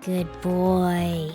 Good boy.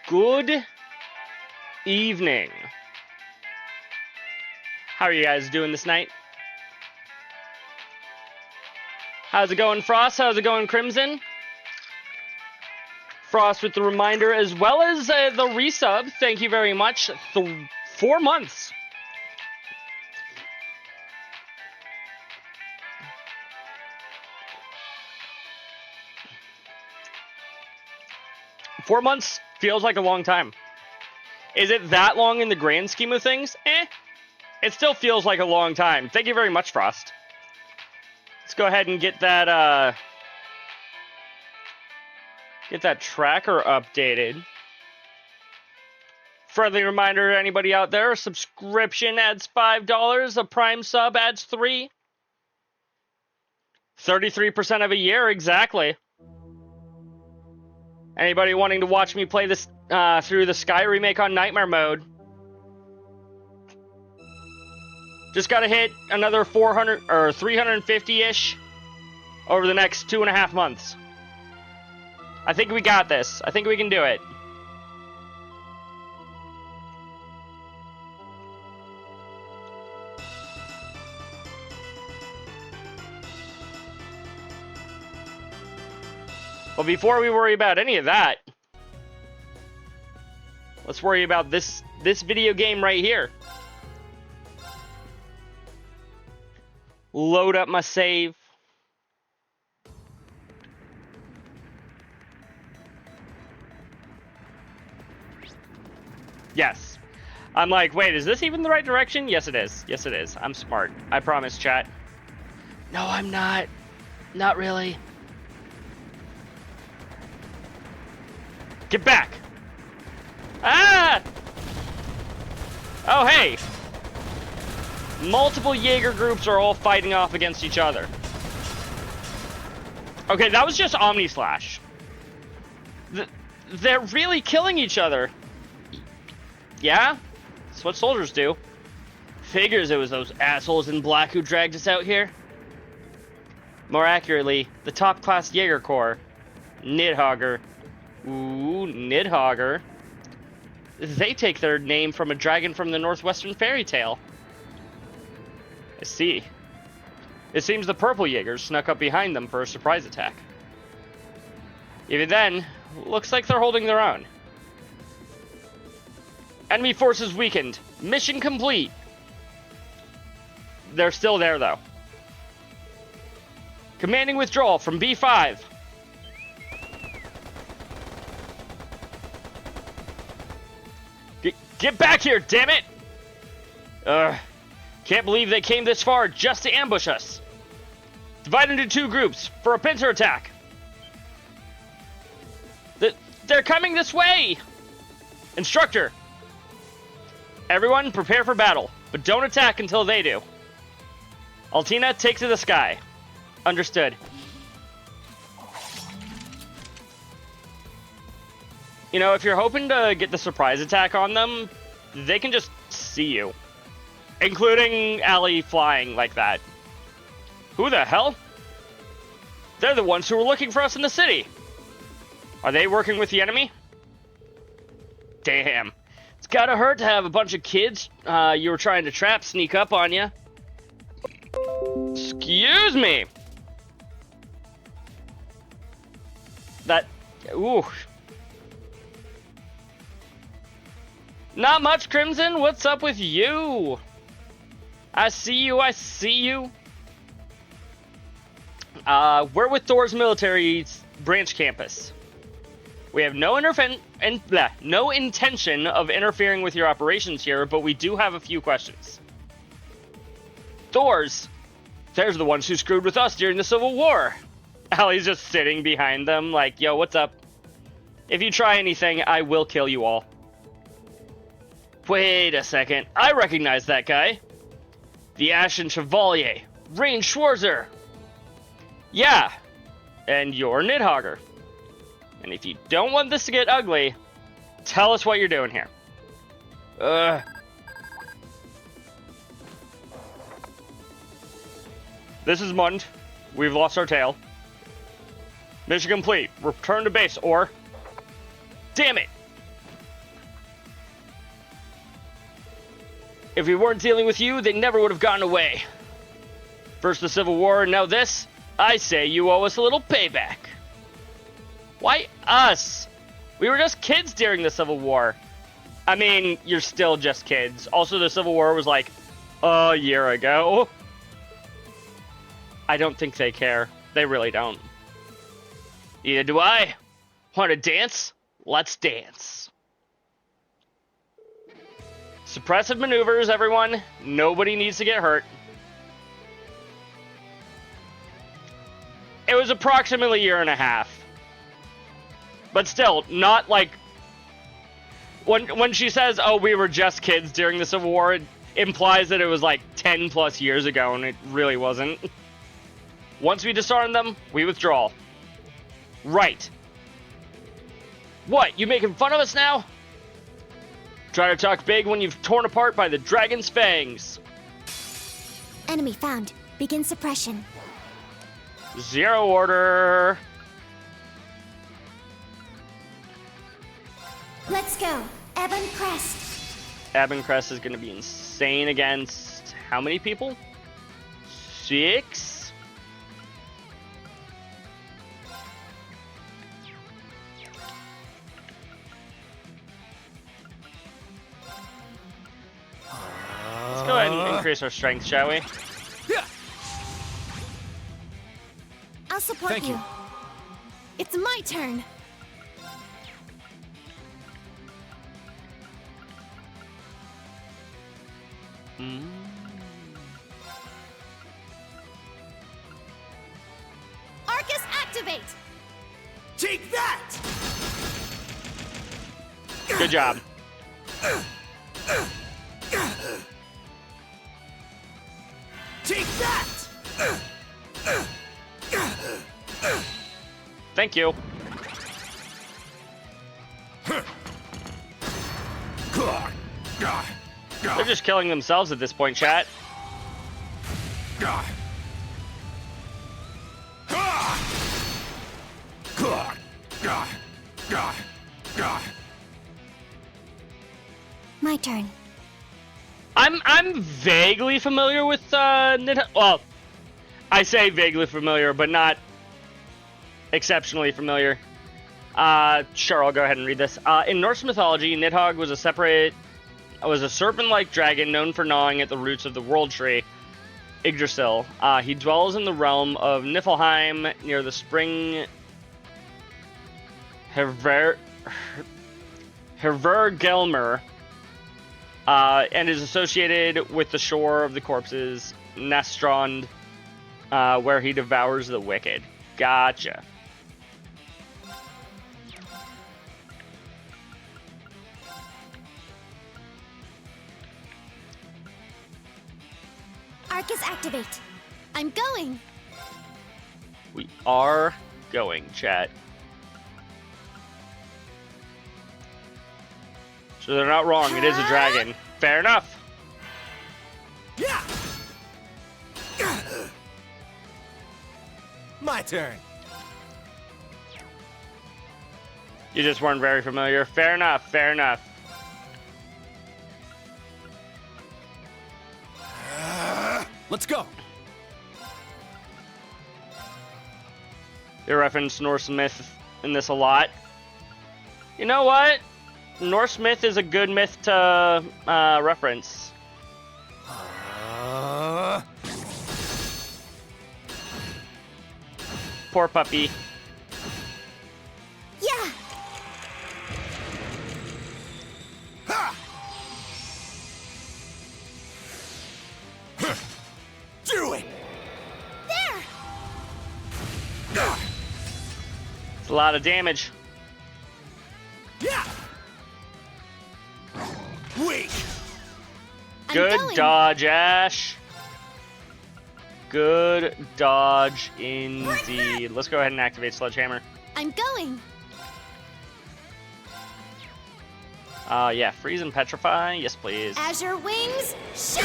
Good evening. How are you guys doing this night? How's it going, Frost? How's it going, Crimson? Frost with the reminder as well as the resub. Thank you very much. 4 months. Four months feels like a long time. Is it that long in the grand scheme of things? It still feels like a long time. Thank you very much, Frost. Let's go ahead and get that tracker updated. Friendly reminder to anybody out there, a subscription adds $5, a Prime sub adds $3. 33% of a year, exactly. Anybody wanting to watch me play this through the Sky remake on Nightmare mode? Just gotta hit another 400 or 350-ish over the next 2.5 months. I think we got this. I think we can do it. But before we worry about any of that, let's worry about this video game right here. Load up my save. Yes. I'm like, wait, is this even the right direction? Yes, it is. Yes, it is. I'm smart. I promise, chat. No, I'm not. Not really. Get back! Ah! Oh, hey! Multiple Jaeger groups are all fighting off against each other. Okay, that was just Omni Slash. They're really killing each other. Yeah? That's what soldiers do. Figures it was those assholes in black who dragged us out here. More accurately, the top-class Jaeger Corps. Nidhogger. Ooh, Nidhogger. They take their name from a dragon from the Northwestern fairy tale. I see. It seems the purple Jaegers snuck up behind them for a surprise attack. Even then, looks like they're holding their own. Enemy forces weakened. Mission complete. They're still there, though. Commanding withdrawal from B5. Get back here, damn it! Can't believe they came this far just to ambush us. Divide into 2 groups for a pincer attack. They're coming this way! Instructor. Everyone prepare for battle, but don't attack until they do. Altina, take to the sky. Understood. You know, if you're hoping to get the surprise attack on them, they can just see you. Including Allie flying like that. Who the hell? They're the ones who were looking for us in the city. Are they working with the enemy? Damn. It's gotta hurt to have a bunch of kids you were trying to trap sneak up on you. Excuse me. Ooh. Not much, Crimson. What's up with you? I see you. I see you. We're with Thor's military branch campus. We have no intention of interfering with your operations here, but we do have a few questions. Thor's? They're the ones who screwed with us during the Civil War. Allie's just sitting behind them like, yo, what's up? If you try anything, I will kill you all. Wait a second. I recognize that guy. The Ashen Chevalier. Rain Schwarzer. Yeah. And you're Nidhogger. And if you don't want this to get ugly, tell us what you're doing here. This is Mund. We've lost our tail. Mission complete. Return to base, or... Damn it! If we weren't dealing with you, they never would have gotten away. First the Civil War, and now this? I say you owe us a little payback. Why us? We were just kids during the Civil War. I mean, you're still just kids. Also, the Civil War was like a year ago. I don't think they care. They really don't. Neither do I. Want to dance? Let's dance. Suppressive maneuvers, everyone. Nobody needs to get hurt. It was approximately a year and a half. But still, not like... When she says, oh, we were just kids during the Civil War, it implies that it was like 10 plus years ago, and it really wasn't. Once we disarm them, we withdraw. Right. What, you making fun of us now? Try to talk big when you've torn apart by the dragon's fangs. Enemy found. Begin suppression. Zero order. Let's go. Ebon Crest. Ebon Crest is going to be insane against how many people? 6? Let's go ahead and increase our strength, shall we? I'll support you. It's my turn. Arcus, activate! Take that! Good job. Take that! Thank you. They're just killing themselves at this point, chat. My turn. I'm vaguely familiar with Nidhogg. Well, I say vaguely familiar, but not exceptionally familiar. Sure, I'll go ahead and read this. In Norse mythology, Nidhogg was a serpent-like dragon known for gnawing at the roots of the world tree, Yggdrasil. He dwells in the realm of Niflheim near the spring Hervergelmer, and is associated with the shore of the corpses, Nastrond, where he devours the wicked. Gotcha. Arcus activate. I'm going. We are going, chat. So they're not wrong. It is a dragon. Fair enough. Yeah! My turn. You just weren't very familiar. Fair enough. Fair enough. Let's go. They reference Norse myth in this a lot. You know what? Norse myth is a good myth to reference. Poor puppy. Yeah. Do it. There. It's a lot of damage. Yeah. Weak. I'm Good going. dodge, Ash. Good dodge indeed. Let's go ahead and activate Sledgehammer. I'm going. Yeah, freeze and petrify. Yes, please. Azure wings. Shoot.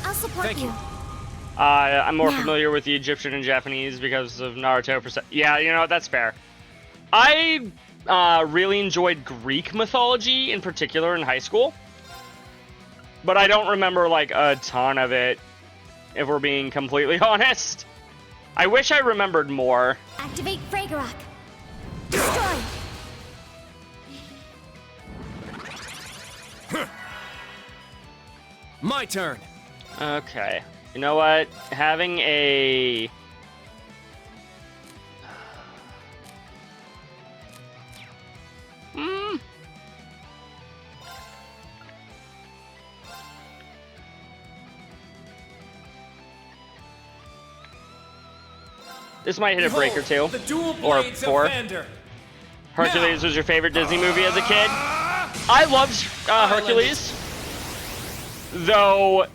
I'll support Thank you. I'm more Now. familiar with the Egyptian and Japanese because of Naruto. Yeah, you know what? That's fair. I really enjoyed Greek mythology in particular in high school, but I don't remember like a ton of it, if we're being completely honest. I wish I remembered more. Activate Fragorok. Destroy. My turn. Okay. You know what? Having a... This might hit a break or two. The dual Or blades four. of Vander. Hercules was your favorite Disney movie as a kid? I loved Hercules. Though,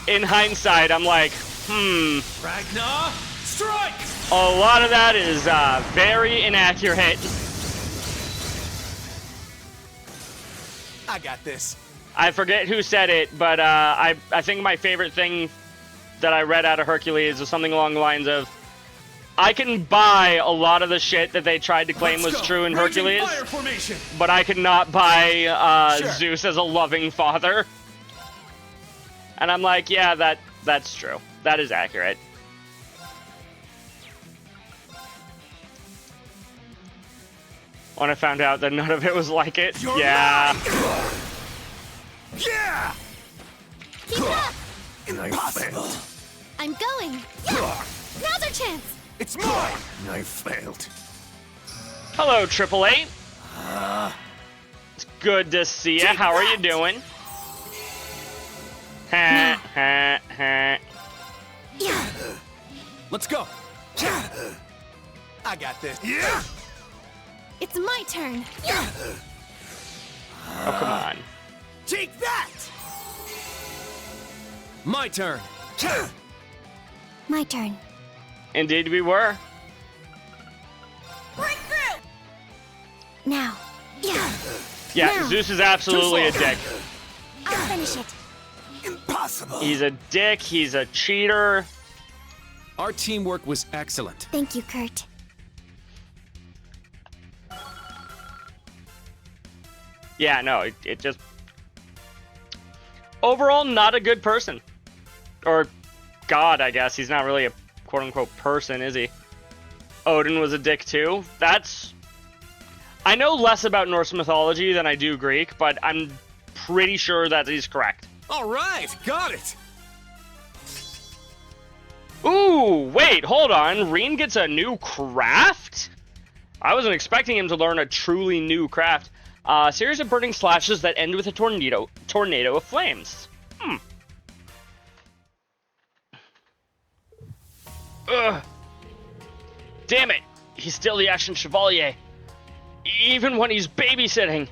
in hindsight, I'm like, Ragnar, strike! a lot of that is very inaccurate. I got this. I forget who said it, but I think my favorite thing that I read out of Hercules was something along the lines of, I can buy a lot of the shit that they tried to claim was true in Raging Hercules, fire formation. but I could not buy Sure. Zeus as a loving father. And I'm like, yeah, that's true. That is accurate. When I found out that none of it was like it, You're yeah. mine. Yeah. Keep it up. Impossible. I'm going. Yeah. Now's our chance. It's mine. I failed. Hello, Triple Eight. It's good to see you. Take How are you that. doing? Ha, ha, ha. Yeah. Let's go. I got this. Yeah. It's my turn. Yeah. Oh, come on. Take that! My turn. My turn. Indeed we were. Breakthrough! Now. Yeah. Yeah, Now. Zeus is absolutely a dick. I'll finish it. Impossible. He's a dick, he's a cheater. Our teamwork was excellent. Thank you, Kurt. Yeah, no, it just... Overall, not a good person. Or god, I guess. He's not really a quote-unquote person, is he? Odin was a dick, too. That's... I know less about Norse mythology than I do Greek, but I'm pretty sure that he's correct. All right, got it. Ooh, wait, hold on. Reen gets a new craft? I wasn't expecting him to learn a truly new craft. A series of burning slashes that end with a tornado of flames. Ugh. Damn it. He's still the Action Chevalier. Even when he's babysitting.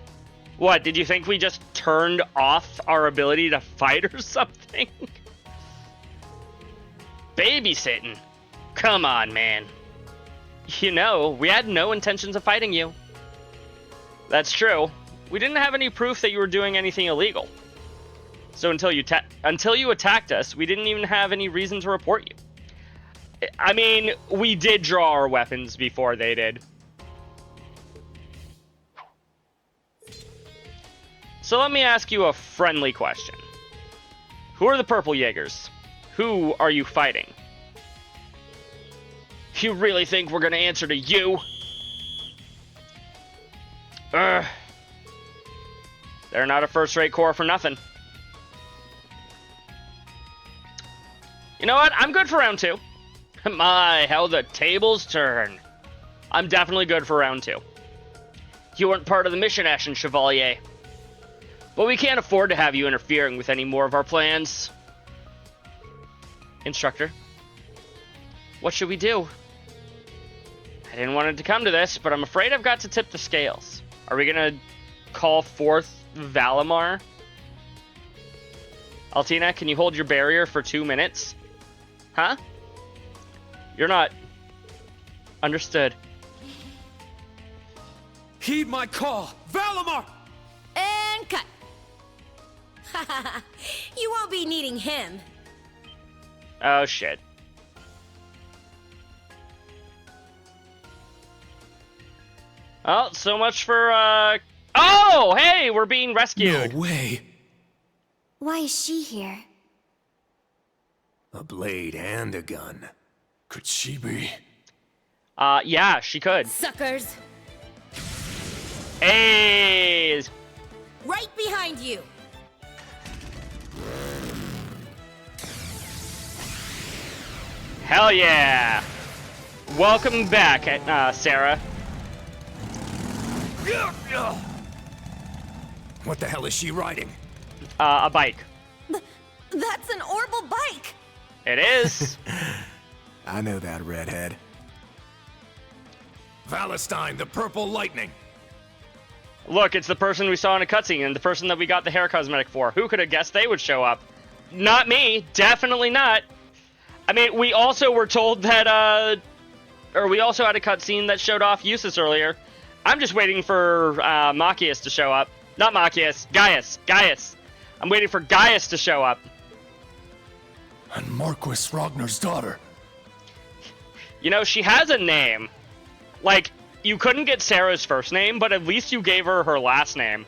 What, did you think we just turned off our ability to fight or something? Babysitting? Come on, man. You know, we had no intentions of fighting you. That's true. We didn't have any proof that you were doing anything illegal. So until you attacked us, we didn't even have any reason to report you. I mean, we did draw our weapons before they did. So let me ask you a friendly question. Who are the Purple Jaegers? Who are you fighting? You really think we're gonna answer to you? They're not a first-rate corps for nothing. You know what? I'm good for round 2. My, how the tables turn. I'm definitely good for round 2. You weren't part of the mission, Ashen Chevalier. But we can't afford to have you interfering with any more of our plans. Instructor, what should we do? I didn't want it to come to this, but I'm afraid I've got to tip the scales. Are we gonna call forth Valimar? Altina, can you hold your barrier for 2 minutes? Huh? You're not... Understood. Heed my call, Valimar! And cut. You won't be needing him. Oh, shit. Oh, so much for, Oh, hey, we're being rescued. No way. Why is she here? A blade and a gun. Could she be? Yeah, she could. Suckers. Hey! Right behind you. Hell yeah! Welcome back, Sarah. What the hell is she riding? A bike. That's an orbital bike. It is. I know that redhead. Valestine, the Purple Lightning. Look, it's the person we saw in a cutscene and the person that we got the hair cosmetic for. Who could have guessed they would show up? Not me. Definitely not. I mean, we also were told that, or we also had a cutscene that showed off Eustace earlier. I'm just waiting for, Machias to show up. Not Machias, Gaius. I'm waiting for Gaius to show up. And Marquis Ragnar's daughter. You know, she has a name. Like, you couldn't get Sarah's first name, but at least you gave her her last name.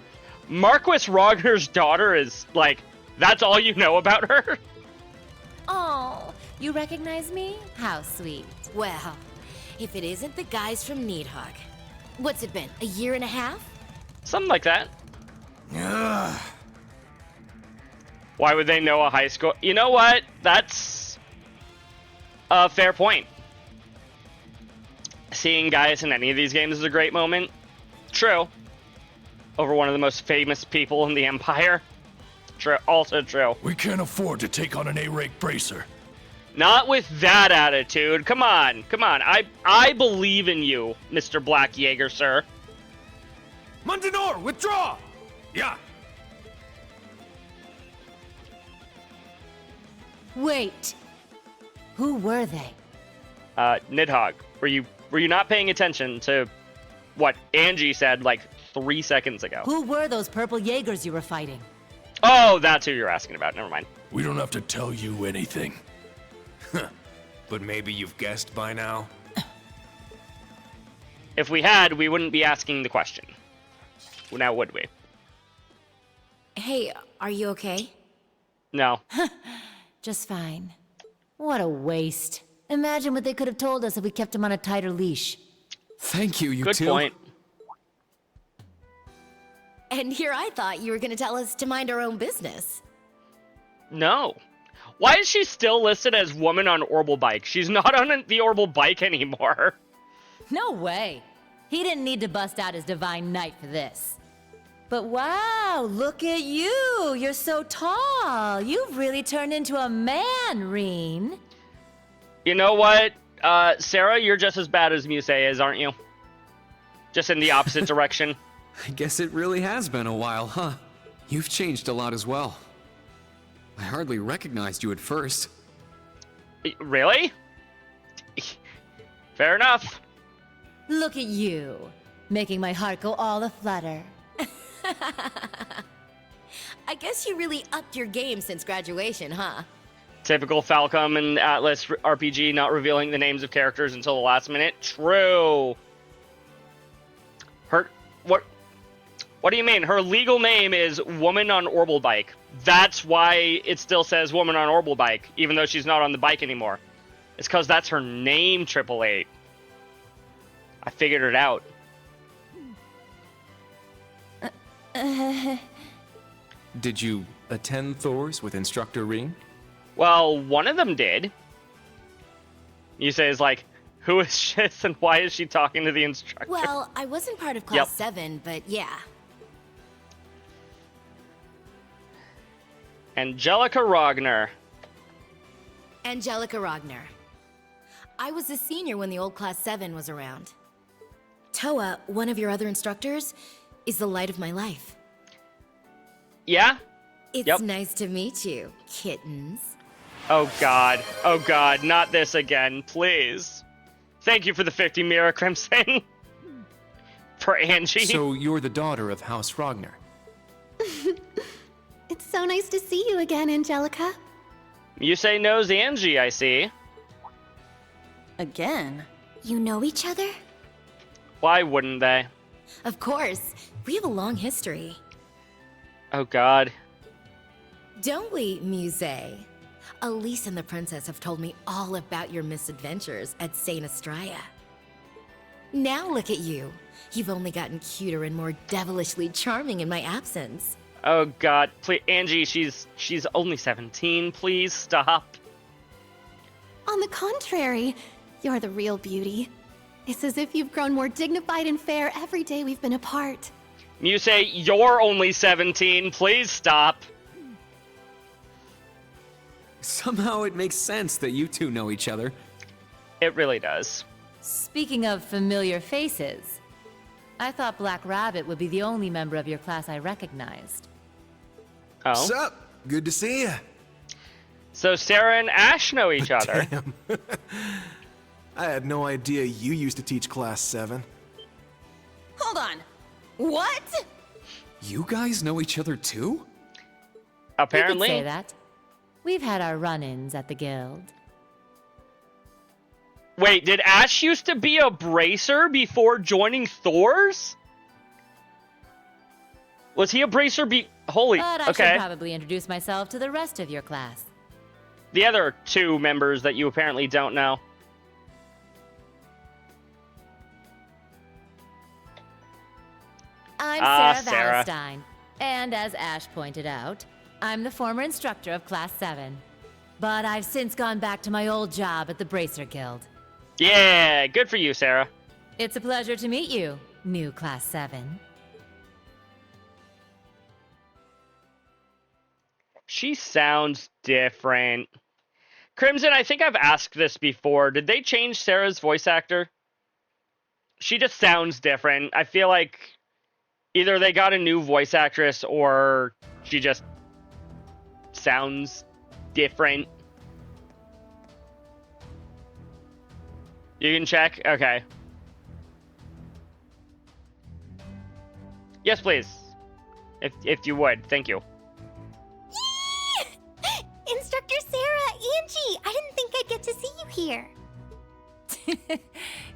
Marquis Ragnar's daughter is, like, that's all you know about her? Oh, you recognize me? How sweet. Well, if it isn't the guys from Needhog. What's it been, a year and a half? Something like that. Ugh. Why would they know a high school? You know what? That's a fair point. Seeing Gaius in any of these games is a great moment. True. Over one of the most famous people in the Empire. True. Also true. We can't afford to take on an A-rank bracer. Not with that attitude. Come on. Come on. I believe in you, Mr. Black Jaeger, sir. Mundanor, withdraw! Yeah. Wait. Who were they? Nidhogg, were you not paying attention to what Angie said like 3 seconds ago? Who were those purple Jaegers you were fighting? Oh, that's who you're asking about. Never mind. We don't have to tell you anything. But maybe you've guessed by now? If we had, we wouldn't be asking the question. Now, would we? Hey, are you okay? No. Just fine. What a waste. Imagine what they could have told us if we kept him on a tighter leash. Thank you, you Good two. point. And here I thought you were gonna tell us to mind our own business. No. Why is she still listed as woman on Orbital Bike? She's not on the Orbital Bike anymore. No way. He didn't need to bust out his divine knight for this. But wow, look at you. You're so tall. You've really turned into a man, Reen. You know what, Sarah, you're just as bad as Muse is, aren't you? Just in the opposite direction. I guess it really has been a while, huh? You've changed a lot as well. I hardly recognized you at first. Really? Fair enough. Look at you, making my heart go all aflutter. I guess you really upped your game since graduation, huh? Typical Falcom and Atlas RPG not revealing the names of characters until the last minute. True. What do you mean? Her legal name is Woman on Orbital Bike. That's why it still says Woman on Orbital Bike, even though she's not on the bike anymore. It's because that's her name, 888. I figured it out. Did you attend Thor's with Instructor Reen? Well, one of them did. You say is like, who is this and why is she talking to the instructor? Well, I wasn't part of Class 7, but yeah. Angelica Rogner. Angelica Rogner. I was a senior when the old Class 7 was around. Toa, one of your other instructors, is the light of my life. Yeah? It's nice to meet you, kittens. Oh god. Oh god, not this again, please. Thank you for the 50 Mira Crimson. For Angie. So you're the daughter of House Rogner. It's so nice to see you again, Angelica. You say knows Angie, I see. Again? You know each other? Why wouldn't they? Of course, we have a long history. Oh god. Don't we, Muse? Elise and the princess have told me all about your misadventures at Saint Estrella. Now look at you. You've only gotten cuter and more devilishly charming in my absence. Oh god, please, Angie, she's only 17, please stop. On the contrary, you're the real beauty. It's as if you've grown more dignified and fair every day we've been apart. You say you're only 17, please stop. Somehow it makes sense that you two know each other. It really does. Speaking of familiar faces, I thought Black Rabbit would be the only member of your class I recognized. Oh. Sup? Good to see ya. So Sarah and Ash know each other. Damn. I had no idea you used to teach Class 7. Hold on. What? You guys know each other too? Apparently. You could say that. We've had our run-ins at the guild. Wait, did Ash used to be a bracer before joining Thor's? Was he a bracer Holy, But I okay. should probably introduce myself to the rest of your class. The other two members that you apparently don't know. I'm Sarah Sarah. Valentine, and as Ash pointed out, I'm the former instructor of Class 7. But I've since gone back to my old job at the Bracer Guild. Yeah, good for you, Sarah. It's a pleasure to meet you, new Class 7. She sounds different. Crimson, I think I've asked this before. Did they change Sarah's voice actor? She just sounds different. I feel like Either they got a new voice actress or she just sounds different. You can check? Okay. Yes, please. If you would. Thank you. Instructor Sarah, Angie, I didn't think I'd get to see you here.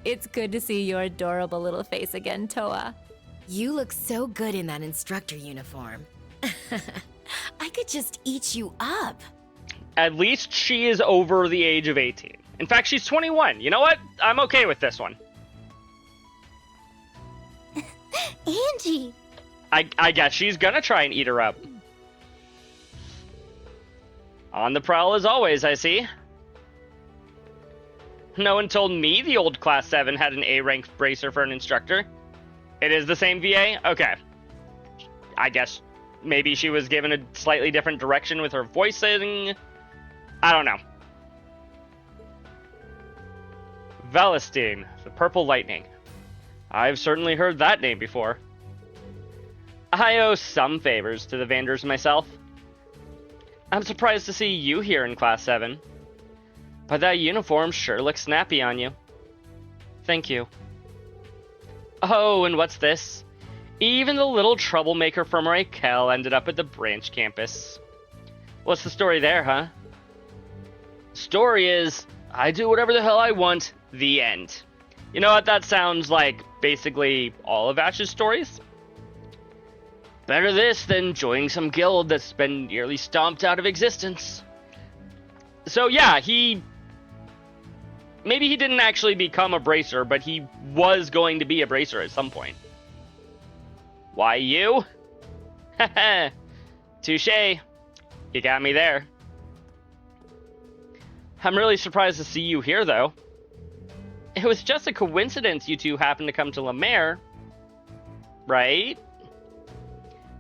It's good to see your adorable little face again, Toa. You look so good in that instructor uniform. I could just eat you up. At least she is over the age of 18. In fact, she's 21. You know what? I'm okay with this one. Angie! I guess she's gonna try and eat her up. On the prowl as always, I see. No one told me the old Class 7 had an A-rank bracer for an instructor. It is the same VA? Okay. I guess maybe she was given a slightly different direction with her voicing. I don't know. Valestine, the Purple Lightning. I've certainly heard that name before. I owe some favors to the Vanders myself. I'm surprised to see you here in Class 7. But that uniform sure looks snappy on you. Thank you. Oh, and what's this? Even the little troublemaker from Raquel ended up at the branch campus. What's the story there, huh? Story is, I do whatever the hell I want, the end. You know what? That sounds like basically all of Ash's stories. Better this than joining some guild that's been nearly stomped out of existence. So yeah, maybe he didn't actually become a bracer, but he was going to be a bracer at some point. Why you? Haha, touche. You got me there. I'm really surprised to see you here, though. It was just a coincidence you two happened to come to Lemaire, right?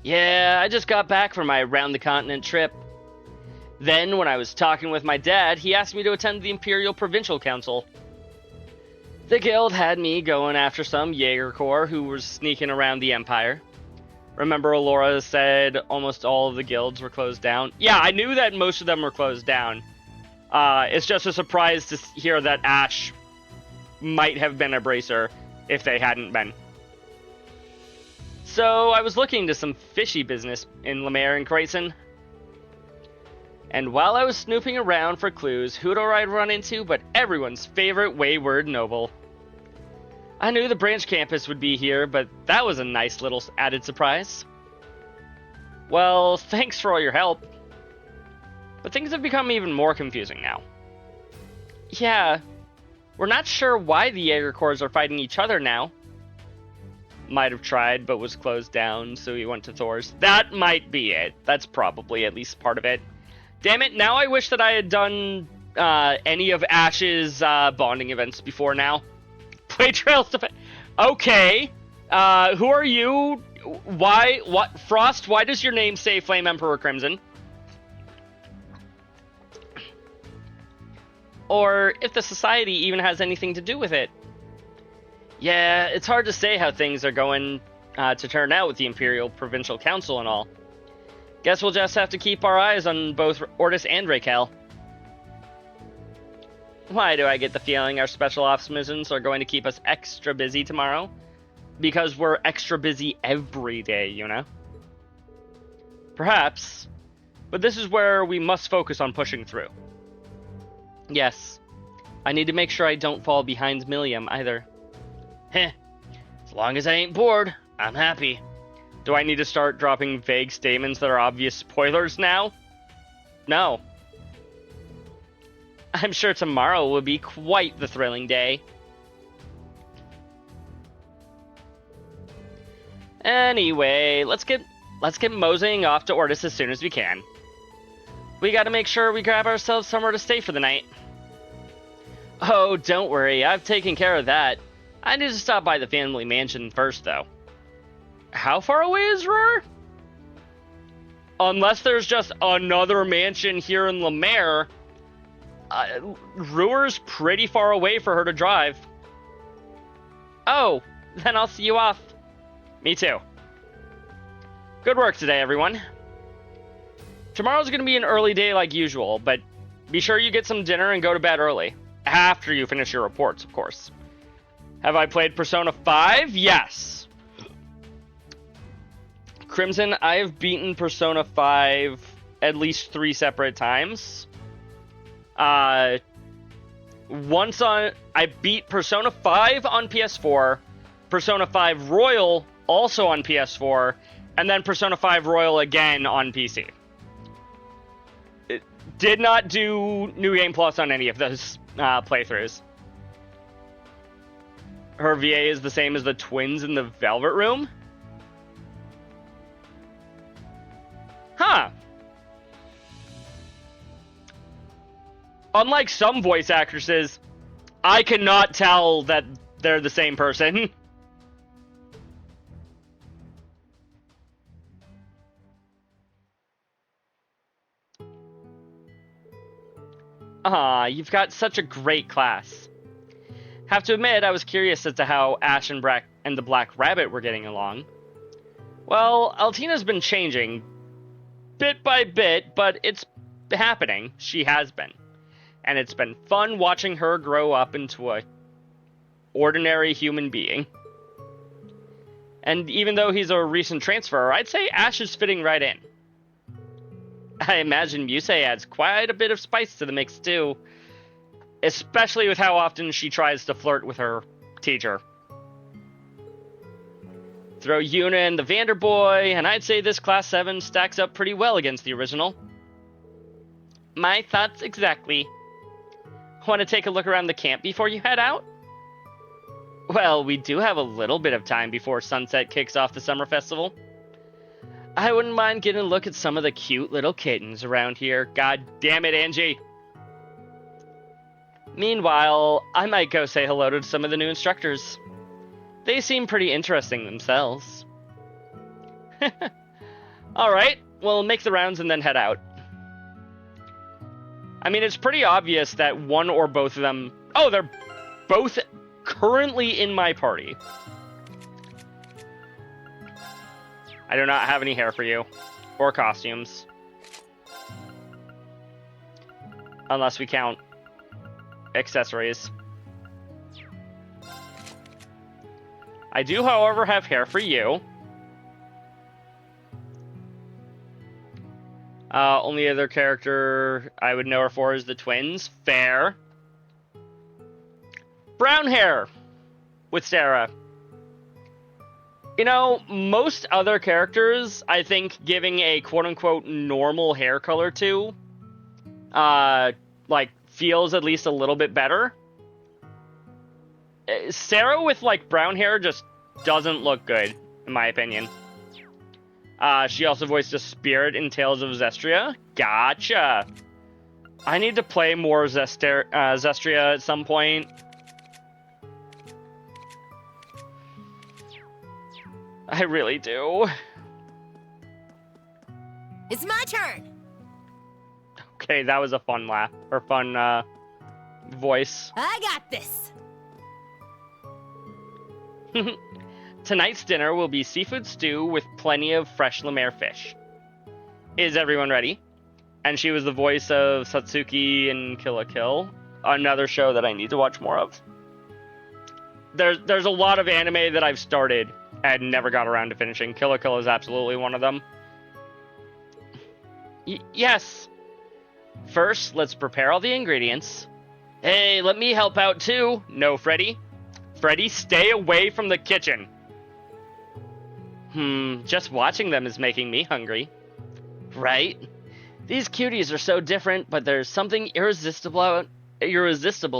Yeah, I just got back from my round-the-continent trip. Then, when I was talking with my dad, he asked me to attend the Imperial Provincial Council. The guild had me going after some Jaeger Corps who were sneaking around the Empire. Remember Alora said almost all of the guilds were closed down? Yeah, I knew that most of them were closed down. It's just a surprise to hear that Ash might have been a bracer if they hadn't been. So, I was looking into some fishy business in Lemaire and Grayson. And while I was snooping around for clues, who'd I run into but everyone's favorite wayward noble. I knew the branch campus would be here, but that was a nice little added surprise. Well, thanks for all your help. But things have become even more confusing now. Yeah, we're not sure why the Jaeger Corps are fighting each other now. Might have tried, but was closed down, so he went to Thor's. That might be it. That's probably at least part of it. Damn it, now I wish that I had done any of Ash's bonding events before now. Play Trails to... Okay. Who are you? Why? What? Frost, why does your name say Flame Emperor Crimson? Or if the society even has anything to do with it. Yeah, it's hard to say how things are going to turn out with the Imperial Provincial Council and all. Guess we'll just have to keep our eyes on both Ortis and Raquel. Why do I get the feeling our special ops missions are going to keep us extra busy tomorrow? Because we're extra busy every day, you know? Perhaps. But this is where we must focus on pushing through. Yes. I need to make sure I don't fall behind Milliam either. Heh. As long as I ain't bored, I'm happy. Do I need to start dropping vague statements that are obvious spoilers now? No. I'm sure tomorrow will be quite the thrilling day. Anyway, let's get moseying off to Ortis as soon as we can. We gotta make sure we grab ourselves somewhere to stay for the night. Oh, don't worry, I've taken care of that. I need to stop by the family mansion first, though. How far away is Ruhr? Unless there's just another mansion here in Lemaire, Ruhr's pretty far away for her to drive. Oh, then I'll see you off. Me too. Good work today, everyone. Tomorrow's going to be an early day like usual, but be sure you get some dinner and go to bed early. After you finish your reports, of course. Have I played Persona 5? Yes. Crimson, I have beaten Persona 5 at least 3 separate times. I beat Persona 5 on PS4, Persona 5 Royal also on PS4, and then Persona 5 Royal again on PC. It did not do New Game Plus on any of those playthroughs. Her VA is the same as the twins in the Velvet Room? Huh. Unlike some voice actresses, I cannot tell that they're the same person. Ah, you've got such a great class. Have to admit, I was curious as to how Ash and the Black Rabbit were getting along. Well, Altina's been changing, bit by bit, but it's happening. She has been. And it's been fun watching her grow up into a ordinary human being. And even though he's a recent transfer, I'd say Ash is fitting right in. I imagine Musei adds quite a bit of spice to the mix too. Especially with how often she tries to flirt with her teacher. Throw Yuna and the Vanderboy, and I'd say this Class 7 stacks up pretty well against the original. My thoughts exactly. Want to take a look around the camp before you head out? Well, we do have a little bit of time before sunset kicks off the summer festival. I wouldn't mind getting a look at some of the cute little kittens around here. God damn it, Angie. Meanwhile, I might go say hello to some of the new instructors. They seem pretty interesting themselves. Alright, we'll make the rounds and then head out. I mean, it's pretty obvious that one or both of them... Oh, they're both currently in my party. I do not have any hair for you. Or costumes. Unless we count accessories. I do, however, have hair for you. Only other character I would know her for is the twins. Fair. Brown hair with Sarah. You know, most other characters, I think giving a quote-unquote normal hair color to, like, feels at least a little bit better. Sarah with, like, brown hair just doesn't look good, in my opinion. She also voiced a spirit in Tales of Zestria. Gotcha. I need to play more Zestria at some point. I really do. It's my turn! Okay, that was a fun laugh. Or fun, voice. I got this! Tonight's dinner will be seafood stew with plenty of fresh La Mer fish. Is everyone ready? And she was the voice of Satsuki in Kill la Kill, another show that I need to watch more of. There's a lot of anime that I've started and never got around to finishing. Kill la Kill is absolutely one of them. Yes. First, let's prepare all the ingredients. Hey, let me help out too. No, Freddy. Freddy, stay away from the kitchen. Just watching them is making me hungry. Right? These cuties are so different, but there's something irresistible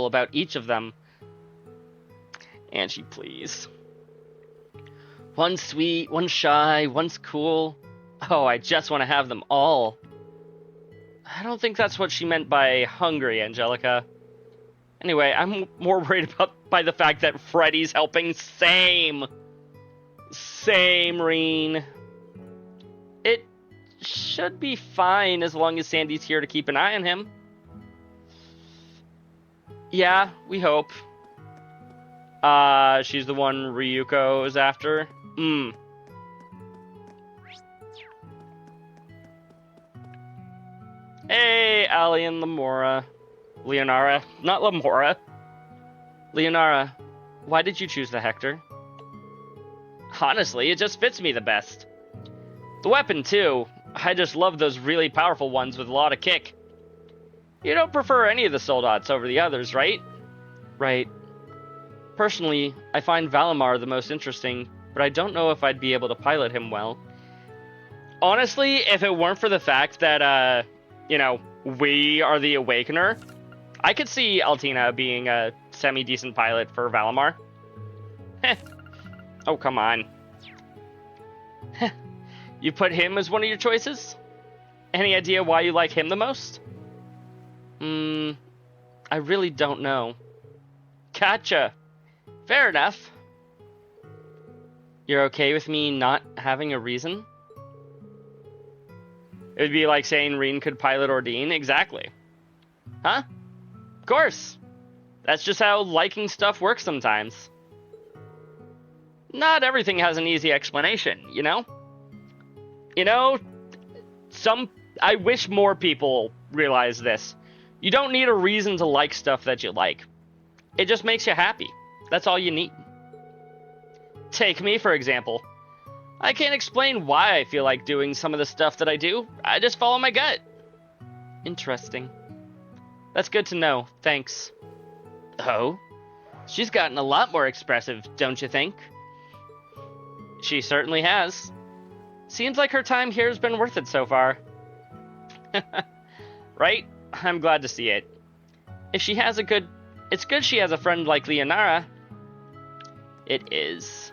about each of them. Angie, please. One's sweet, one's shy, one's cool. Oh, I just want to have them all. I don't think that's what she meant by hungry, Angelica. Anyway, I'm more worried by the fact that Freddy's helping. Same, Reen. It should be fine as long as Sandy's here to keep an eye on him. Yeah, we hope. She's the one Ryuko is after. Hey, Ali and Lamora. Leonara. Not Lamora. Leonara, why did you choose the Hector? Honestly, it just fits me the best. The weapon, too. I just love those really powerful ones with a lot of kick. You don't prefer any of the soldats over the others, right? Right. Personally, I find Valimar the most interesting, but I don't know if I'd be able to pilot him well. Honestly, if it weren't for the fact that, we are the Awakener, I could see Altina being a semi-decent pilot for Valimar. Oh, come on. You put him as one of your choices? Any idea why you like him the most? I really don't know. Gotcha. Fair enough. You're okay with me not having a reason? It would be like saying Reen could pilot Ordine. Exactly. Huh? Of course. That's just how liking stuff works sometimes. Not everything has an easy explanation, you know? I wish more people realize this. You don't need a reason to like stuff that you like. It just makes you happy. That's all you need. Take me, for example. I can't explain why I feel like doing some of the stuff that I do. I just follow my gut. Interesting. That's good to know. Thanks. Oh? She's gotten a lot more expressive, don't you think? She certainly has. Seems like her time here has been worth it so far. Right? I'm glad to see it. It's good she has a friend like Leonara. It is.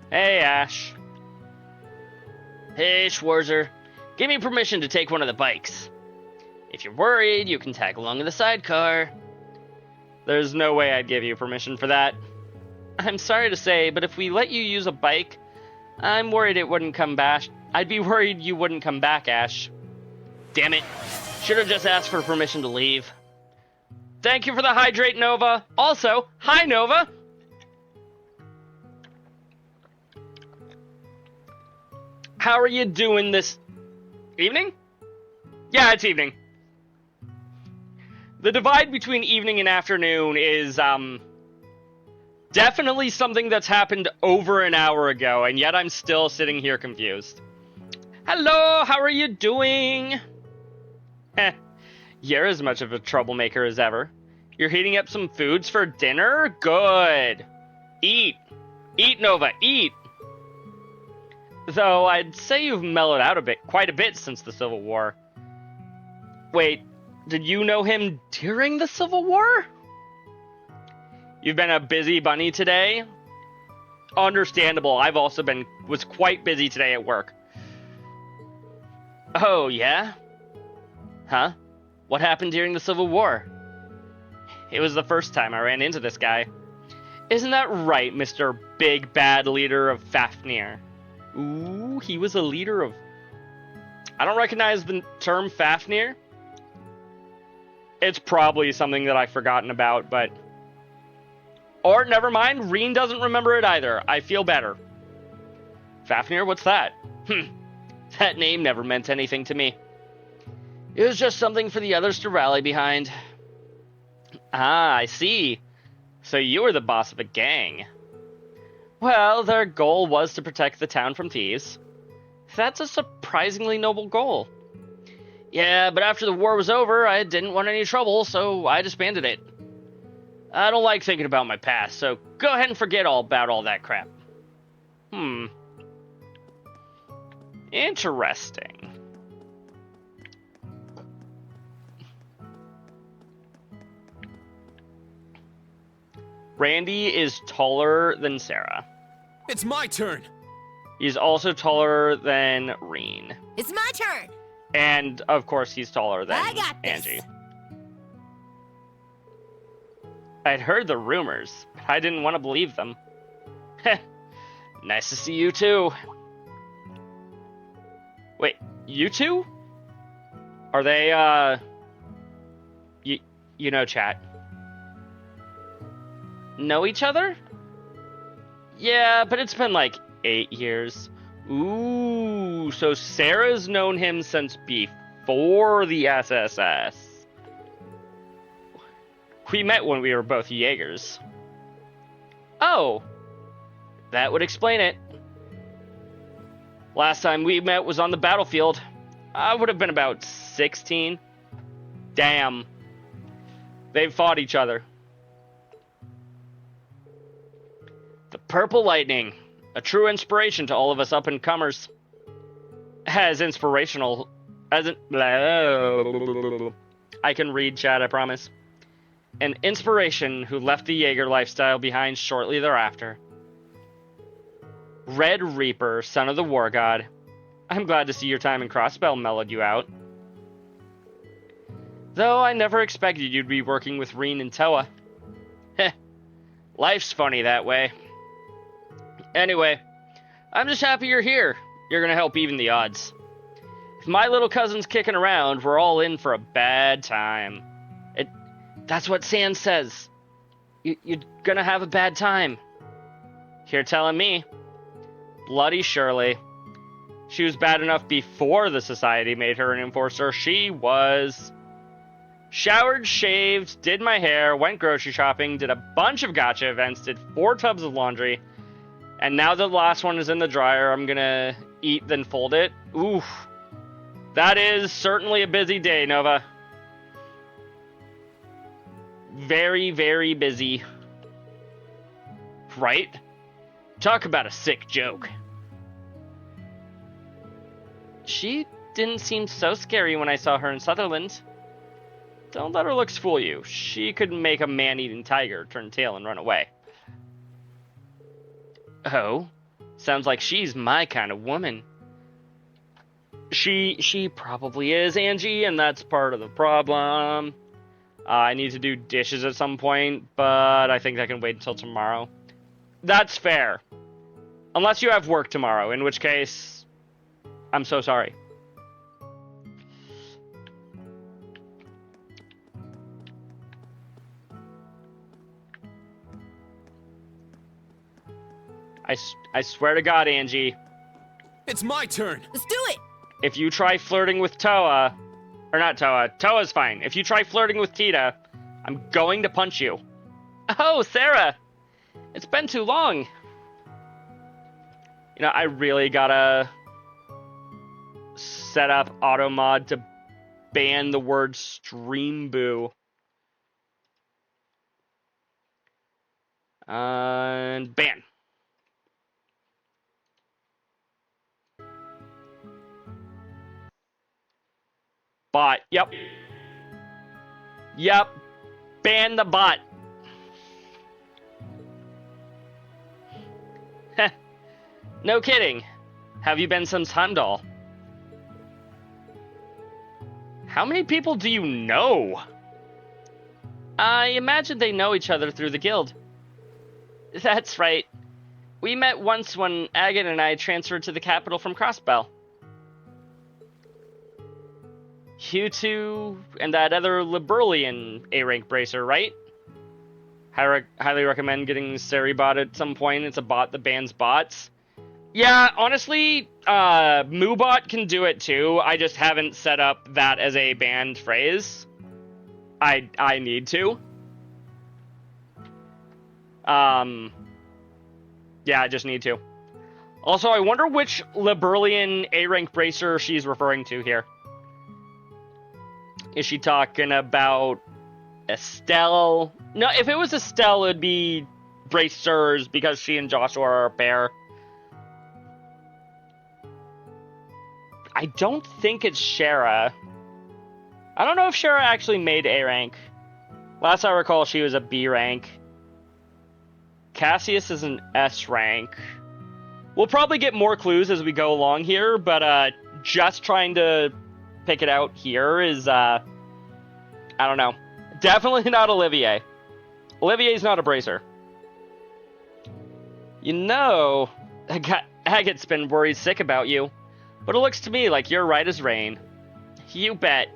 Hey, Ash. Hey, Schwarzer. Give me permission to take one of the bikes. If you're worried, you can tag along in the sidecar. There's no way I'd give you permission for that. I'm sorry to say, but if we let you use a bike, I'm worried it wouldn't come back. I'd be worried you wouldn't come back, Ash. Damn it. Should have just asked for permission to leave. Thank you for the hydrate, Nova. Also, hi, Nova. How are you doing this evening? Yeah, it's evening. The divide between evening and afternoon is, definitely something that's happened over an hour ago, and yet I'm still sitting here confused. Hello, how are you doing? Heh, you're as much of a troublemaker as ever. You're heating up some foods for dinner? Good. Eat. Eat, Nova, eat. Though, I'd say you've mellowed out quite a bit since the Civil War. Wait, did you know him during the Civil War? You've been a busy bunny today? Understandable, I've also was quite busy today at work. Oh, yeah? Huh? What happened during the Civil War? It was the first time I ran into this guy. Isn't that right, Mr. Big Bad Leader of Fafnir? Ooh, he was a leader of... I don't recognize the term Fafnir. It's probably something that I've forgotten about, but... Or, never mind, Reen doesn't remember it either. I feel better. Fafnir, what's that? That name never meant anything to me. It was just something for the others to rally behind. Ah, I see. So you were the boss of a gang. Well, their goal was to protect the town from thieves. That's a surprisingly noble goal. Yeah, but after the war was over, I didn't want any trouble, so I disbanded it. I don't like thinking about my past, so go ahead and forget all about all that crap. Interesting. Randy is taller than Sarah. It's my turn! He's also taller than Reen. It's my turn! And, of course, he's taller than I got this. Angie. I'd heard the rumors, but I didn't want to believe them. Heh. Nice to see you, too. Wait, you two? Are they, you know, chat. Know each other? Yeah, but it's been like 8 years. Ooh, so Sarah's known him since before the SSS. We met when we were both Jaegers. Oh, that would explain it. Last time we met was on the battlefield. I would have been about 16. Damn. They've fought each other. The Purple Lightning. A true inspiration to all of us up-and-comers. As inspirational as an... I can read, chat, I promise. An inspiration who left the Jaeger lifestyle behind shortly thereafter. Red Reaper, son of the War God. I'm glad to see your time in Crossbell mellowed you out. Though I never expected you'd be working with Reen and Toa. Heh. Life's funny that way. Anyway, I'm just happy you're here. You're gonna help even the odds. If my little cousin's kicking around, we're all in for a bad time. That's what San says. You're gonna have a bad time. You're telling me. Bloody Shirley. She was bad enough before the society made her an enforcer. She was. Showered, shaved, did my hair, went grocery shopping, did a bunch of gacha events, did 4 tubs of laundry, and now the last one is in the dryer. I'm gonna eat, then fold it. Oof. That is certainly a busy day, Nova. Very, very busy. Right? Talk about a sick joke. She didn't seem so scary when I saw her in Sutherland. Don't let her looks fool you. She could make a man-eating tiger turn tail and run away. Oh, sounds like she's my kind of woman. She probably is, Angie, and that's part of the problem. I need to do dishes at some point, but I think that can wait until tomorrow. That's fair. Unless you have work tomorrow, in which case, I'm so sorry. I swear to God, Angie. It's my turn! Let's do it! If you try flirting with Toa, or not Toa, Toa's fine. If you try flirting with Tita, I'm going to punch you. Oh, Sarah! It's been too long. You know, I really gotta set up auto mod to ban the word stream boo. And ban. Bot. Yep. Yep. Ban the bot. Heh. No kidding. Have you been since Heimdall? How many people do you know? I imagine they know each other through the guild. That's right. We met once when Agate and I transferred to the capital from Crossbell. You two and that other Liberalian A-rank bracer, right? Highly recommend getting Sari bot at some point. It's a bot that bans bots. Yeah, honestly, Moobot can do it too. I just haven't set up that as a banned phrase. I need to. Yeah, I just need to. Also, I wonder which Liberalian A-rank bracer she's referring to here. Is she talking about Estelle? No, if it was Estelle, it'd be bracers because she and Joshua are a pair. I don't think it's Shara. I don't know if Shara actually made A rank. Last I recall, she was a B rank. Cassius is an S rank. We'll probably get more clues as we go along here, but just trying to pick it out here is, I don't know. Definitely not Olivier. Olivier's not a bracer. You know, Agate's been worried sick about you, but it looks to me like you're right as rain. You bet.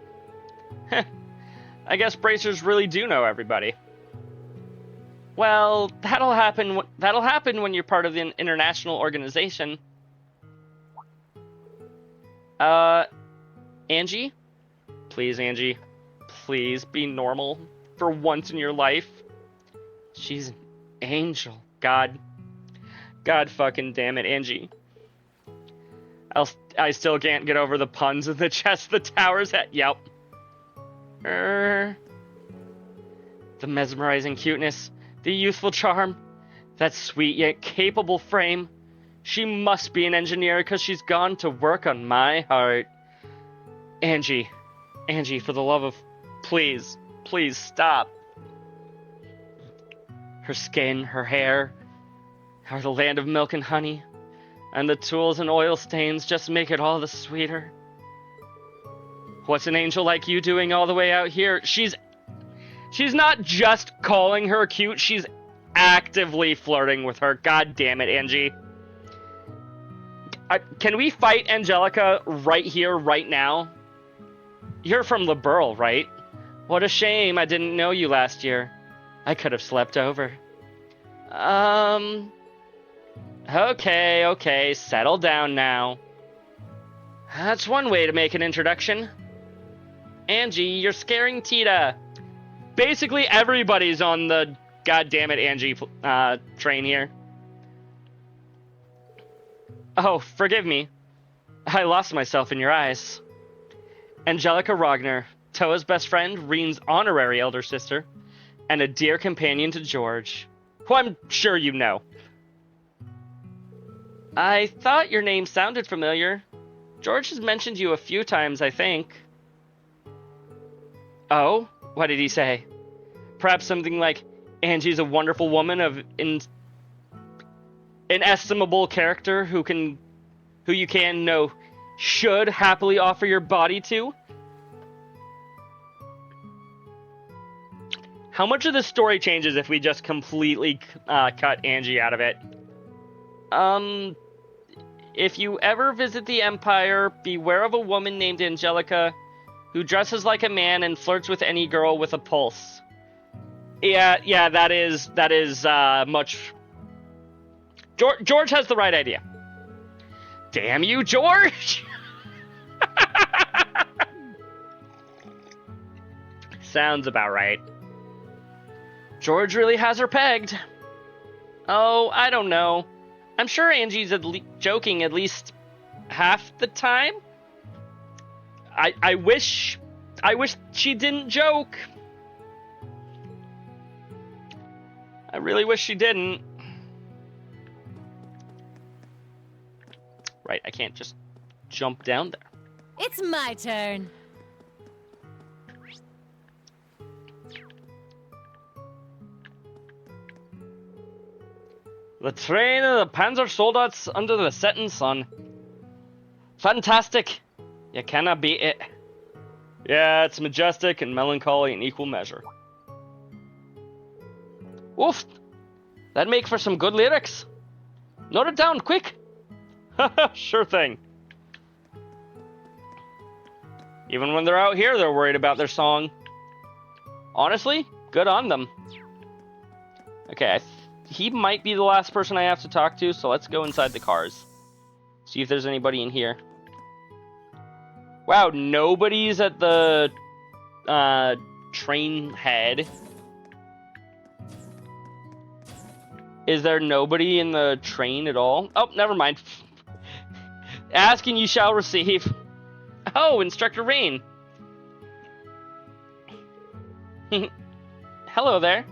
I guess bracers really do know everybody. Well, that'll happen when you're part of the international organization. Angie? Please, Angie. Please be normal for once in your life. She's an angel. God fucking damn it, Angie. I still can't get over the puns in the chest the tower's at. Yep. The mesmerizing cuteness, the youthful charm, that sweet yet capable frame. She must be an engineer because she's gone to work on my heart. Angie, for the love of... Please stop. Her skin, her hair, are the land of milk and honey, and the tools and oil stains just make it all the sweeter. What's an angel like you doing all the way out here? She's not just calling her cute, she's actively flirting with her. God damn it, Angie. Can we fight Angelica right here, right now? You're from LeBurl, right? What a shame I didn't know you last year. I could have slept over. Okay, settle down now. That's one way to make an introduction. Angie, you're scaring Tita. Basically, everybody's on the goddammit Angie train here. Oh, forgive me. I lost myself in your eyes. Angelica Rogner, Toa's best friend, Reen's honorary elder sister, and a dear companion to George, who I'm sure you know. I thought your name sounded familiar. George has mentioned you a few times, I think. Oh? What did he say? Perhaps something like, Angie's a wonderful woman of inestimable character who you can, no, should happily offer your body to? How much of the story changes if we just completely cut Angie out of it? If you ever visit the Empire, beware of a woman named Angelica who dresses like a man and flirts with any girl with a pulse. Yeah, that is much... George has the right idea. Damn you, George! Sounds about right. George really has her pegged. Oh, I don't know. I'm sure Angie's joking at least half the time. I wish she didn't joke. I really wish she didn't. Right, I can't just jump down there. It's my turn. The train of the Panzer Soldats under the setting sun. Fantastic. You cannot beat it. Yeah, it's majestic and melancholy in equal measure. Oof. That'd make for some good lyrics. Note it down, quick. Sure thing. Even when they're out here, they're worried about their song. Honestly, good on them. Okay, he might be the last person I have to talk to, so let's go inside the cars. See if there's anybody in here. Wow, nobody's at the train head. Is there nobody in the train at all? Oh, never mind. Ask and you shall receive. Oh, Instructor Rain. Hello there.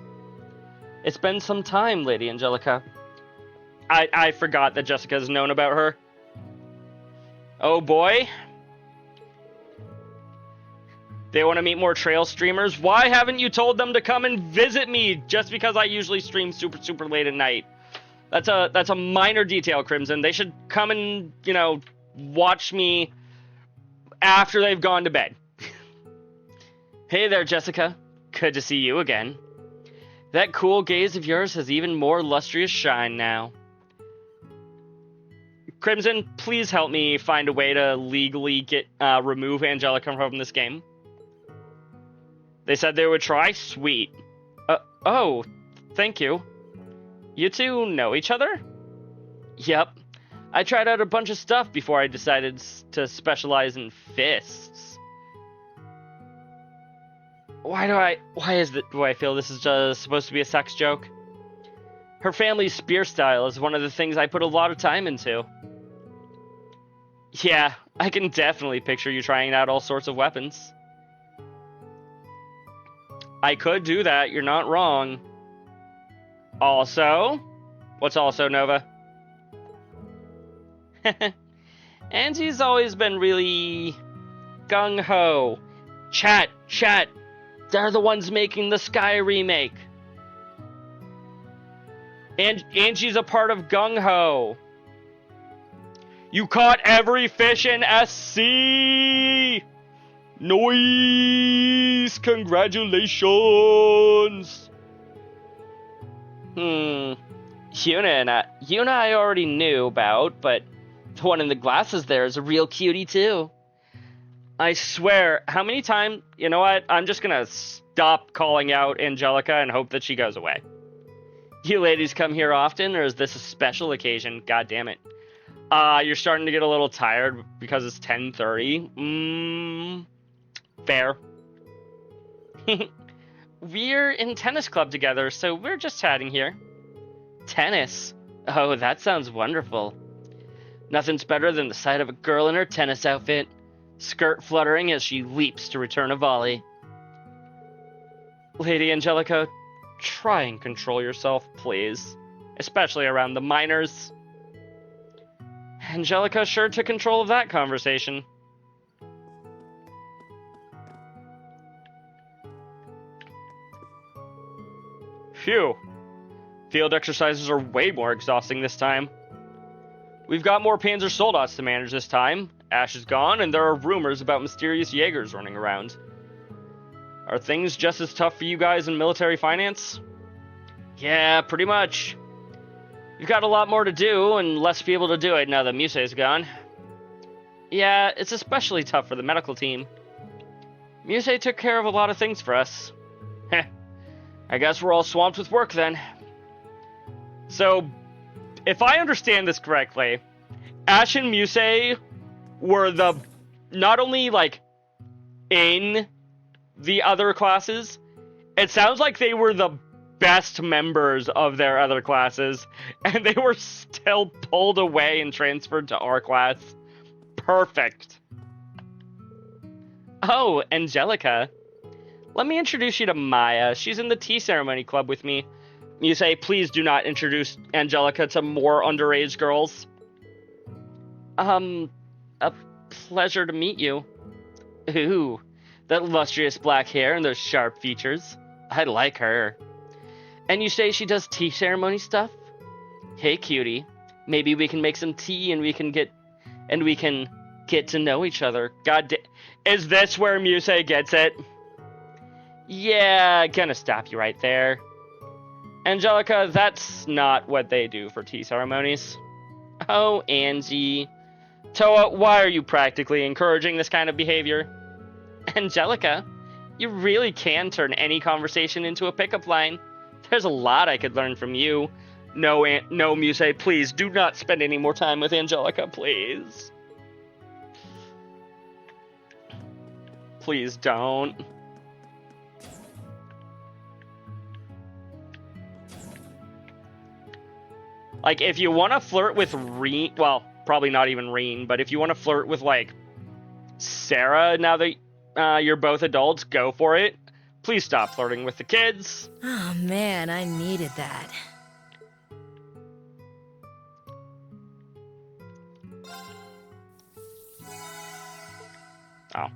It's been some time, Lady Angelica. I forgot that Jessica's known about her. Oh boy. They want to meet more trail streamers? Why haven't you told them to come and visit me just because I usually stream super late at night? That's a minor detail, Crimson. They should come and, watch me after they've gone to bed. Hey there, Jessica. Good to see you again. That cool gaze of yours has even more lustrous shine now. Crimson, please help me find a way to legally remove Angelica from this game. They said they would try? Sweet. Oh, thank you. You two know each other? Yep. I tried out a bunch of stuff before I decided to specialize in fists. Do I feel this is just supposed to be a sex joke? Her family's spear style is one of the things I put a lot of time into. Yeah, I can definitely picture you trying out all sorts of weapons. I could do that, you're not wrong. Also? What's also, Nova? Angie's always been really gung-ho. Chat! They're the ones making the Sky remake. And Angie's a part of gung-ho. You caught every fish in SC! Nice! Congratulations! Yuna and I already knew about, but the one in the glasses there is a real cutie too. I swear, how many times... You know what? I'm just gonna stop calling out Angelica and hope that she goes away. You ladies come here often, or is this a special occasion? God damn it. You're starting to get a little tired because it's 10:30. Fair. We're in tennis club together, so we're just chatting here. Tennis? Oh, that sounds wonderful. Nothing's better than the sight of a girl in her tennis outfit, skirt fluttering as she leaps to return a volley. Lady Angelica, try and control yourself, please. Especially around the minors. Angelica sure took control of that conversation. Phew. Field exercises are way more exhausting this time. We've got more Panzer Soldats to manage this time. Ash is gone, and there are rumors about mysterious Jaegers running around. Are things just as tough for you guys in military finance? Yeah, pretty much. You've got a lot more to do, and less people to do it now that Musei's gone. Yeah, it's especially tough for the medical team. Musei took care of a lot of things for us. Heh. I guess we're all swamped with work then. So, if I understand this correctly, Ash and Musei were not only, like, in the other classes, it sounds like they were the best members of their other classes, and they were still pulled away and transferred to our class. Perfect. Oh, Angelica. Let me introduce you to Maya. She's in the tea ceremony club with me. Musei, please do not introduce Angelica to more underage girls. A pleasure to meet you. Ooh, that lustrous black hair and those sharp features. I like her. And you say she does tea ceremony stuff? Hey, cutie. Maybe we can make some tea and we can get to know each other. Is this where Musei gets it? Yeah, gonna stop you right there. Angelica, that's not what they do for tea ceremonies. Oh, Angie. Toa, why are you practically encouraging this kind of behavior? Angelica, you really can turn any conversation into a pickup line. There's a lot I could learn from you. No, Musei, please do not spend any more time with Angelica, please. Please don't. Like, if you want to flirt with Reen, well, probably not even Reen, but if you want to flirt with, like, Sarah, now that you're both adults, go for it. Please stop flirting with the kids. Oh man, I needed that. Oh.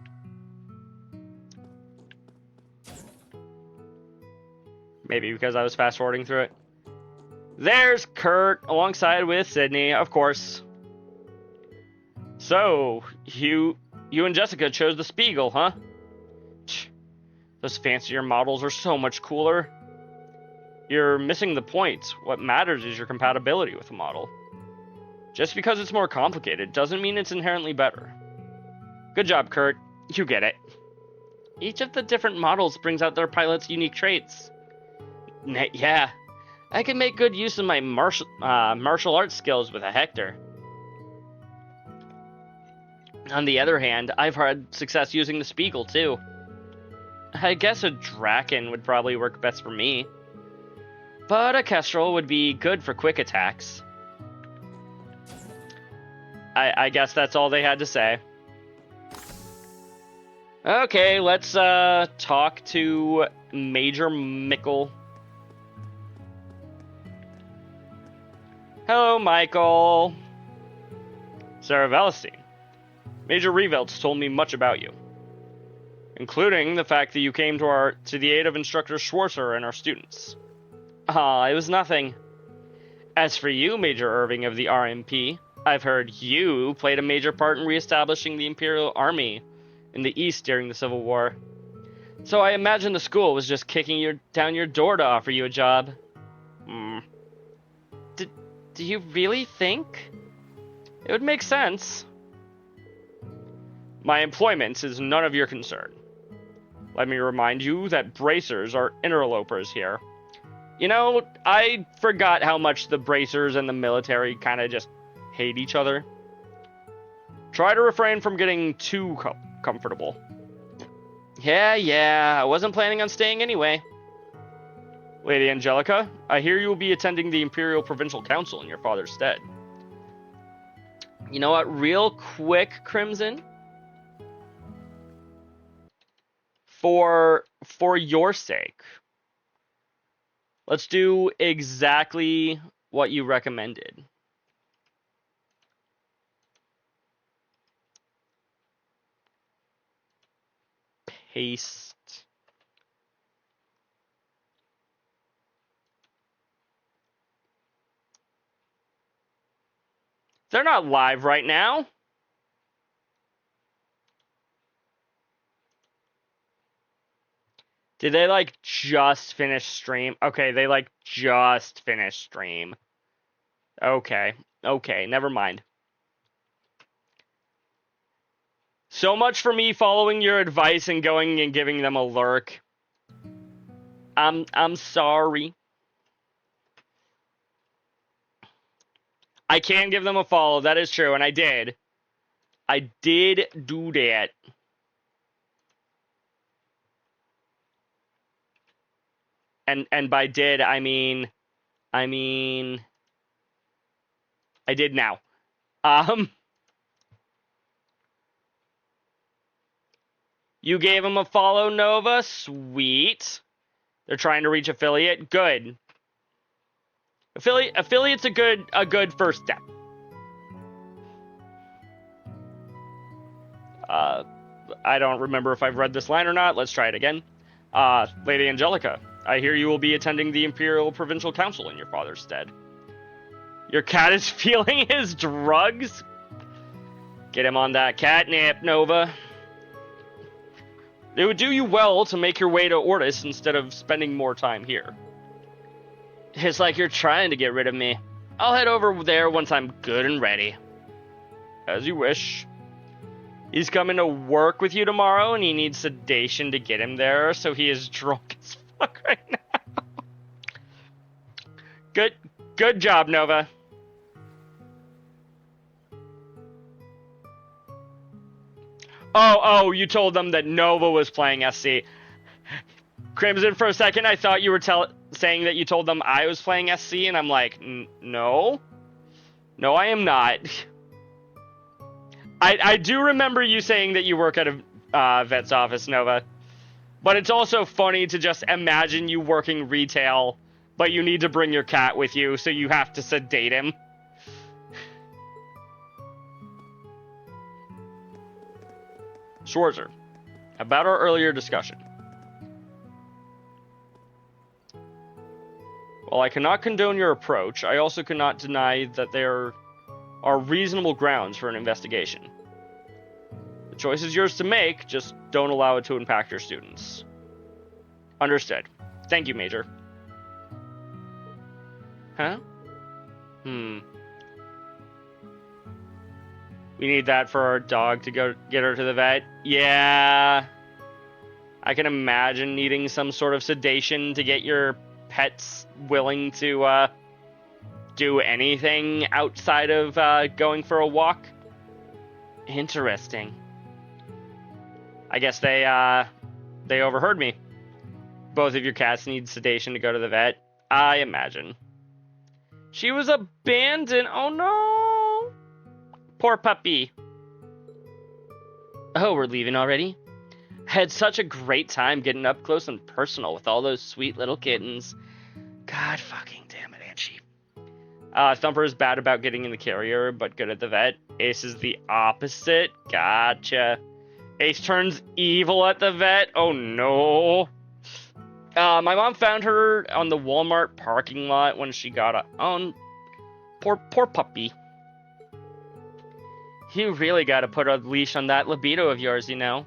Maybe because I was fast-forwarding through it. There's Kurt, alongside with Sydney, of course. So, you and Jessica chose the Spiegel, huh? Those fancier models are so much cooler. You're missing the point. What matters is your compatibility with the model. Just because it's more complicated doesn't mean it's inherently better. Good job, Kurt. You get it. Each of the different models brings out their pilot's unique traits. Yeah, I can make good use of my martial arts skills with a Hector. On the other hand, I've had success using the Spiegel, too. I guess a Draken would probably work best for me. But a Kestrel would be good for quick attacks. I guess that's all they had to say. Okay, let's talk to Major Mickle. Hello, Michael. Sarah Valestein. Major Revelt's told me much about you, including the fact that you came to the aid of Instructor Schwarzer and our students. It was nothing. As for you, Major Irving of the RMP, I've heard you played a major part in reestablishing the Imperial Army in the East during the Civil War. So I imagine the school was just kicking down your door to offer you a job. Do you really think? It would make sense. My employment is none of your concern. Let me remind you that bracers are interlopers here. You know, I forgot how much the bracers and the military kind of just hate each other. Try to refrain from getting too comfortable. Yeah, I wasn't planning on staying anyway. Lady Angelica, I hear you will be attending the Imperial Provincial Council in your father's stead. You know what, real quick, Crimson? For your sake, let's do exactly what you recommended. Paste. They're not live right now. Did they, like, just finish stream? Okay, they, like, just finished stream. Okay, never mind. So much for me following your advice and going and giving them a lurk. I'm sorry. I can give them a follow, that is true, and I did. I did do that. And by did, I mean, I did now. You gave him a follow, Nova? Sweet. They're trying to reach affiliate? Good. Affiliate's a good first step. I don't remember if I've read this line or not. Let's try it again. Lady Angelica, I hear you will be attending the Imperial Provincial Council in your father's stead. Your cat is feeling his drugs? Get him on that catnip, Nova. It would do you well to make your way to Ortis instead of spending more time here. It's like you're trying to get rid of me. I'll head over there once I'm good and ready. As you wish. He's coming to work with you tomorrow, and he needs sedation to get him there, so he is drunk as fuck right now. Good job, Nova. Oh, you told them that Nova was playing SC. Crimson, for a second, I thought you were saying that you told them I was playing SC, and I'm like, no. No, I am not. I do remember you saying that you work at a vet's office, Nova. But it's also funny to just imagine you working retail, but you need to bring your cat with you, so you have to sedate him. Schwarzer, about our earlier discussion. While I cannot condone your approach, I also cannot deny that there are reasonable grounds for an investigation. The choice is yours to make, just don't allow it to impact your students. Understood. Thank you, Major. Huh? We need that for our dog to go get her to the vet. Yeah. I can imagine needing some sort of sedation to get your pets willing to do anything outside of going for a walk. Interesting. I guess they overheard me. Both of your cats need sedation to go to the vet, I imagine. She was abandoned. Oh no! Poor puppy. Oh, we're leaving already? Had such a great time getting up close and personal with all those sweet little kittens. God fucking damn it, Angie. Thumper is bad about getting in the carrier, but good at the vet. Ace is the opposite. Gotcha. Ace turns evil at the vet. Oh no. My mom found her on the Walmart parking lot when she got a... Oh, poor puppy. You really gotta put a leash on that libido of yours, you know.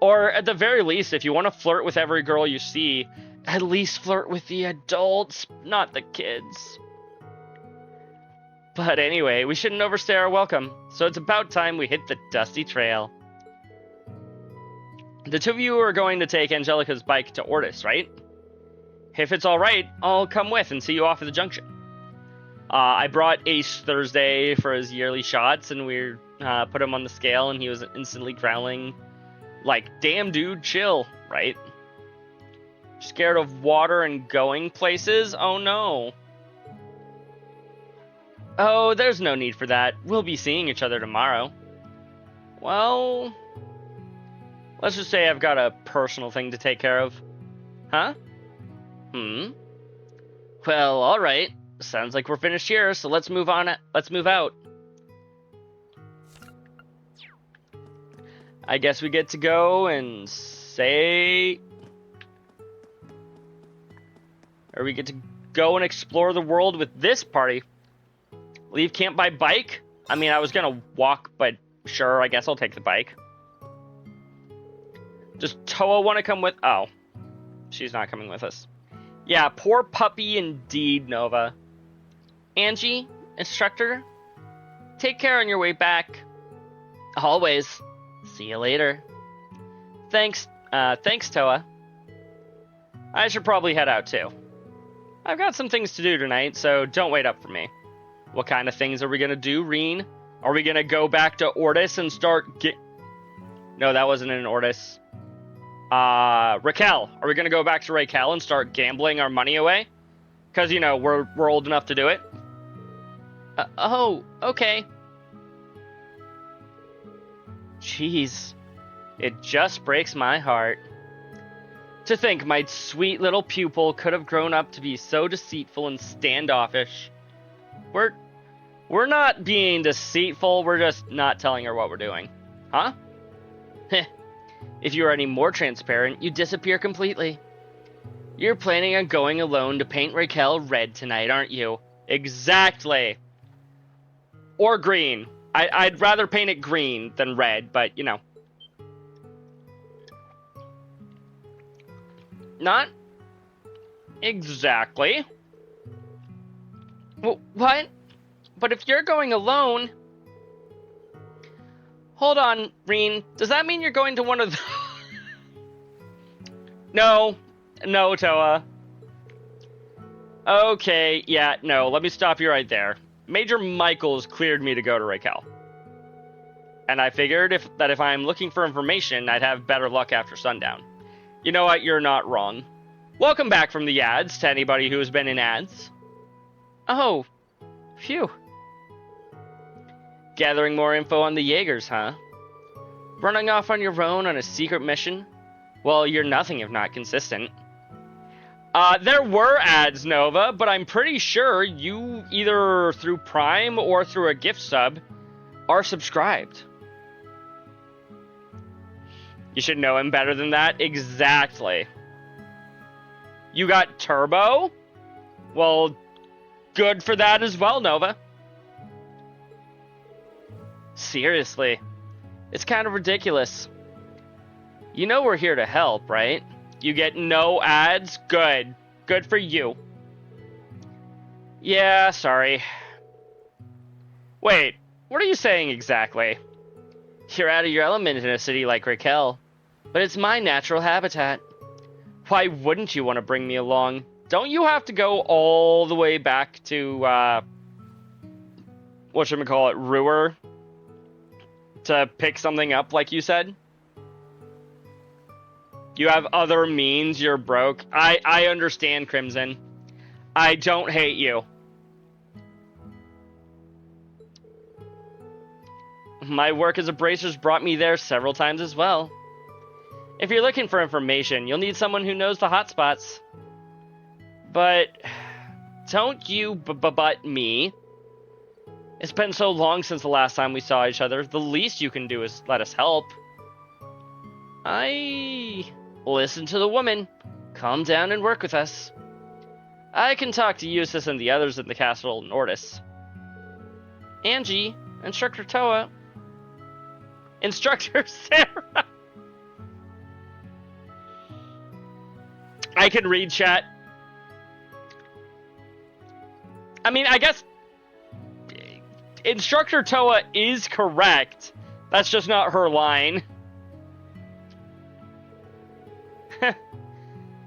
Or at the very least, if you want to flirt with every girl you see, at least flirt with the adults, not the kids. But anyway, we shouldn't overstay our welcome, so it's about time we hit the dusty trail. The two of you are going to take Angelica's bike to Ortis, right? If it's alright, I'll come with and see you off at the junction. I brought Ace Thursday for his yearly shots, and we put him on the scale, and he was instantly growling like, damn dude, chill, right? Scared of water and going places? Oh no. Oh, there's no need for that. We'll be seeing each other tomorrow. Well, let's just say I've got a personal thing to take care of. Huh? Well, alright. Sounds like we're finished here, so let's move on. Let's move out. I guess we get to go and say... Or we get to go and explore the world with this party. Leave camp by bike? I mean, I was gonna walk, but sure, I guess I'll take the bike. Does Toa want to come with... Oh. She's not coming with us. Yeah, poor puppy indeed, Nova. Angie, instructor, take care on your way back. Always. See you later. Thanks, Toa. I should probably head out too. I've got some things to do tonight, so don't wait up for me. What kind of things are we gonna do, Reen? Are we gonna go back to Ortis and start No, that wasn't in Ortis. Raquel. Are we gonna go back to Raquel and start gambling our money away? Because, you know, we're old enough to do it. Oh, okay. Jeez. It just breaks my heart. To think my sweet little pupil could have grown up to be so deceitful and standoffish. We're not being deceitful, we're just not telling her what we're doing. Huh? Heh. If you were any more transparent, you'd disappear completely. You're planning on going alone to paint Raquel red tonight, aren't you? Exactly. Or green. I'd rather paint it green than red, but, you know. Not exactly. What? But if you're going alone... Hold on, Reen. Does that mean you're going to one of the... No, Toa. Okay, yeah, no, let me stop you right there. Major Michaels cleared me to go to Raquel. And I figured that if I'm looking for information, I'd have better luck after sundown. You know what, you're not wrong. Welcome back from the ads to anybody who has been in ads. Oh, phew. Gathering more info on the Jaegers, huh? Running off on your own on a secret mission? Well, you're nothing if not consistent. There were ads, Nova, but I'm pretty sure you, either through Prime or through a gift sub, are subscribed. You should know him better than that. Exactly. You got Turbo? Well, good for that as well, Nova. Seriously. It's kind of ridiculous. You know we're here to help, right? You get no ads? Good. Good for you. Yeah, sorry. Wait, what are you saying exactly? You're out of your element in a city like Raquel, but it's my natural habitat. Why wouldn't you want to bring me along? Don't you have to go all the way back to, whatchamacallit, Ruhr? to pick something up, like you said. You have other means, you're broke. I understand, Crimson. I don't hate you. My work as a bracer's brought me there several times as well. If you're looking for information, you'll need someone who knows the hotspots. But don't you butt me. It's been so long since the last time we saw each other. The least you can do is let us help. Listen to the woman. Calm down and work with us. I can talk to Eustace and the others at the Castle Nordis. Angie, Instructor Toa, Instructor Sarah. I can read chat. I mean, I guess Instructor Toa is correct. That's just not her line.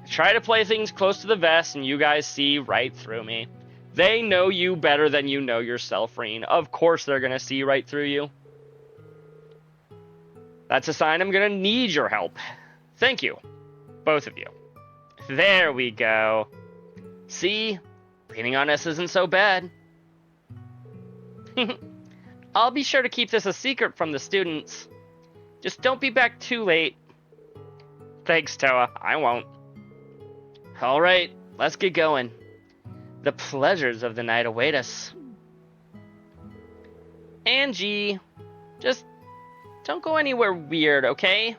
Try to play things close to the vest and you guys see right through me. They know you better than you know yourself, Reen. Of course they're gonna see right through you. That's a sign I'm gonna need your help. Thank you. Both of you. There we go. See? Leaning on us isn't so bad. I'll be sure to keep this a secret from the students. Just don't be back too late. Thanks, Toa. I won't. Alright, let's get going. The pleasures of the night await us. Angie, just don't go anywhere weird, okay?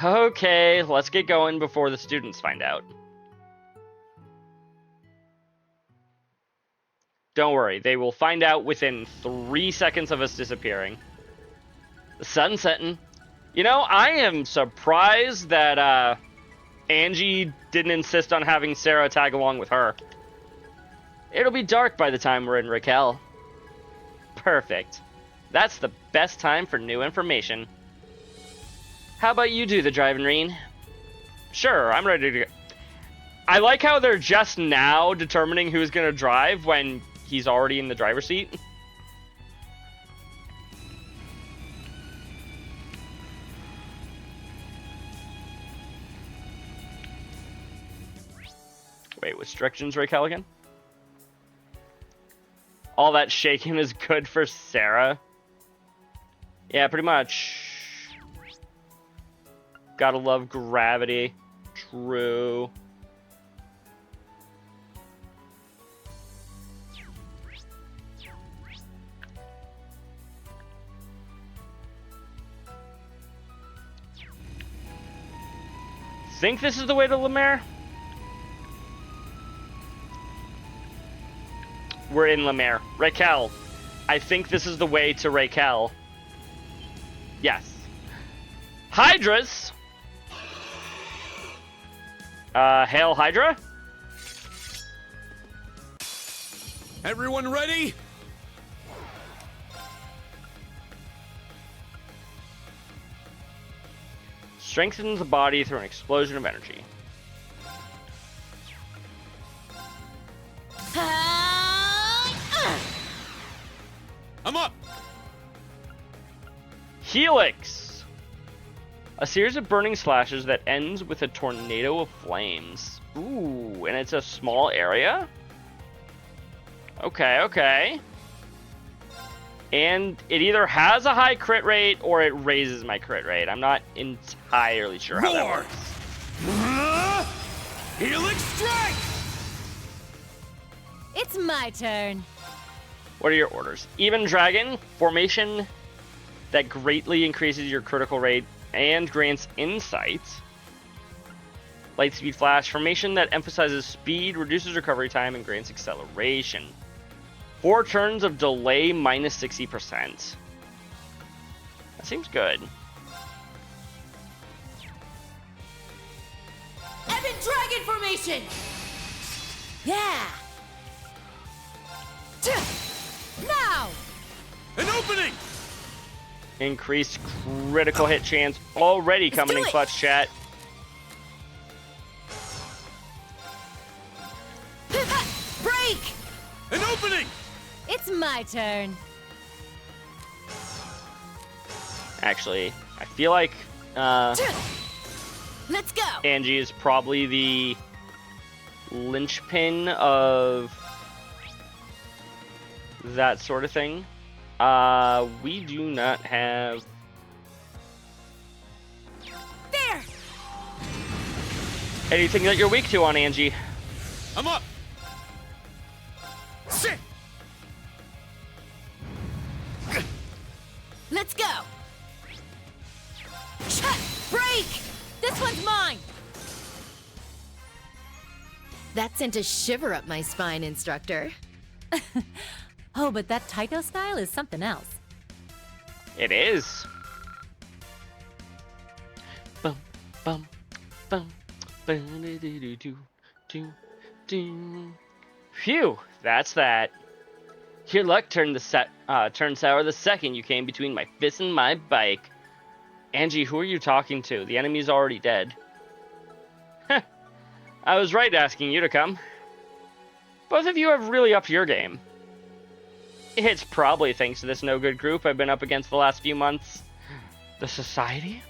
Okay, let's get going before the students find out. Don't worry, they will find out within 3 seconds of us disappearing. The sun's setting. You know, I am surprised that Angie didn't insist on having Sarah tag along with her. It'll be dark by the time we're in Raquel. Perfect. That's the best time for new information. How about you do the driving, Reen? Sure, I'm ready to go. I like how they're just now determining who's going to drive when he's already in the driver's seat. Wait, which direction's Raquel again? All that shaking is good for Sarah. Yeah, pretty much. Gotta love gravity. True. Think this is the way to Lemaire? We're in Lemaire. Raquel. I think this is the way to Raquel. Yes. Hydras? Hail Hydra? Everyone ready? Strengthens the body through an explosion of energy. I'm up! Helix! A series of burning slashes that ends with a tornado of flames. Ooh, and it's a small area? Okay, okay. And it either has a high crit rate or it raises my crit rate. I'm not entirely sure how that works. Helix strike! It's my turn. What are your orders? Even Dragon, formation that greatly increases your critical rate and grants insight. Light speed flash, formation that emphasizes speed, reduces recovery time, and grants acceleration. 4 turns of delay minus 60%. That seems good. Evan Dragon formation! Yeah! Now! An opening! Increased critical hit chance already coming in clutch, chat. Break! An opening! It's my turn. Actually, I feel like Let's go! Angie is probably the linchpin of that sort of thing. We do not have... There! anything that you're weak to on Angie. I'm up! Sit! Let's go! Shut! Break! This one's mine! That sent a shiver up my spine, instructor. Oh, but that Taiko style is something else. It is. Bum, bum, bum, ba-da-doo-doo-doo-doo-doo. Phew, that's that. Your luck turned sour the second you came between my fist and my bike. Angie, who are you talking to? The enemy's already dead. I was right asking you to come. Both of you have really upped your game. It's probably thanks to this no-good group I've been up against the last few months. The Society?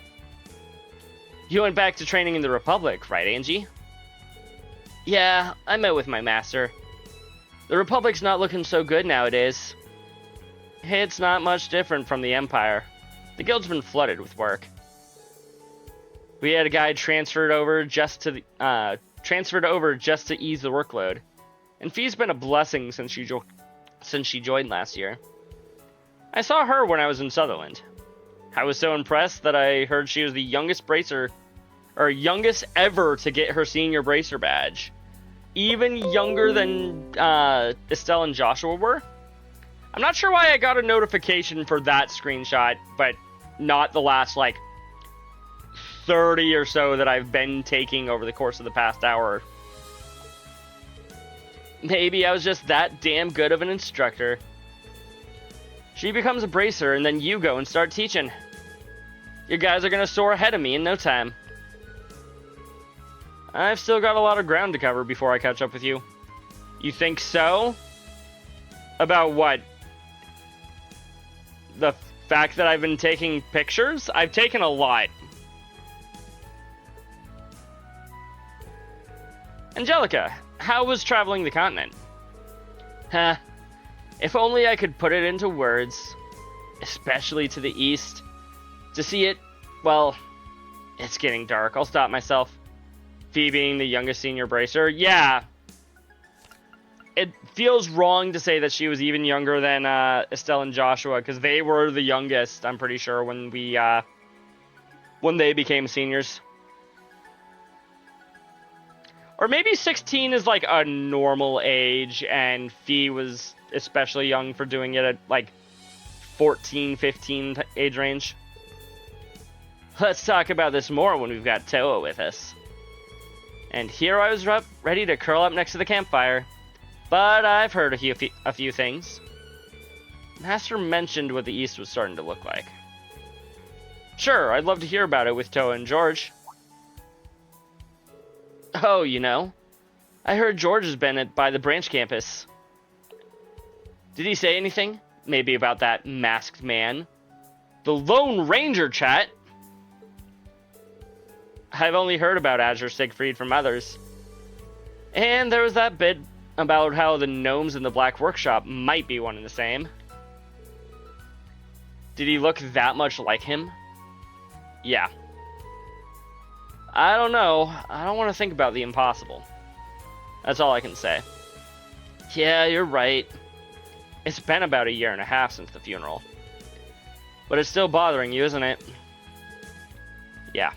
You went back to training in the Republic, right, Angie? Yeah, I met with my master. The Republic's not looking so good nowadays. It's not much different from the Empire. The guild's been flooded with work. We had a guy transferred over just to ease the workload. And Fee's been a blessing since she joined last year. I saw her when I was in Sutherland. I was so impressed that I heard she was the youngest ever to get her senior bracer badge. Even younger than Estelle and Joshua were. I'm not sure why I got a notification for that screenshot, but not the last, 30 or so that I've been taking over the course of the past hour. Maybe I was just that damn good of an instructor. She becomes a bracer, and then you go and start teaching. You guys are gonna soar ahead of me in no time. I've still got a lot of ground to cover before I catch up with you. You think so? About what? The fact that I've been taking pictures? I've taken a lot. Angelica, how was traveling the continent? Huh. If only I could put it into words. Especially to the east. To see it, well, it's getting dark. I'll stop myself. Fee being the youngest senior bracer. Yeah. It feels wrong to say that she was even younger than Estelle and Joshua, because they were the youngest, I'm pretty sure, when they became seniors. Or maybe 16 is like a normal age, and Fee was especially young for doing it at 14, 15 age range. Let's talk about this more when we've got Toa with us. And here I was ready to curl up next to the campfire. But I've heard a few things. Master mentioned what the East was starting to look like. Sure, I'd love to hear about it with Toa and George. Oh, I heard George has been by the branch campus. Did he say anything? Maybe about that masked man? The Lone Ranger, chat! I've only heard about Azure Siegfried from others. And there was that bit about how the gnomes in the Black Workshop might be one and the same. Did he look that much like him? Yeah. I don't know. I don't want to think about the impossible. That's all I can say. Yeah, you're right. It's been about 1.5 years since the funeral. But it's still bothering you, isn't it? Yeah.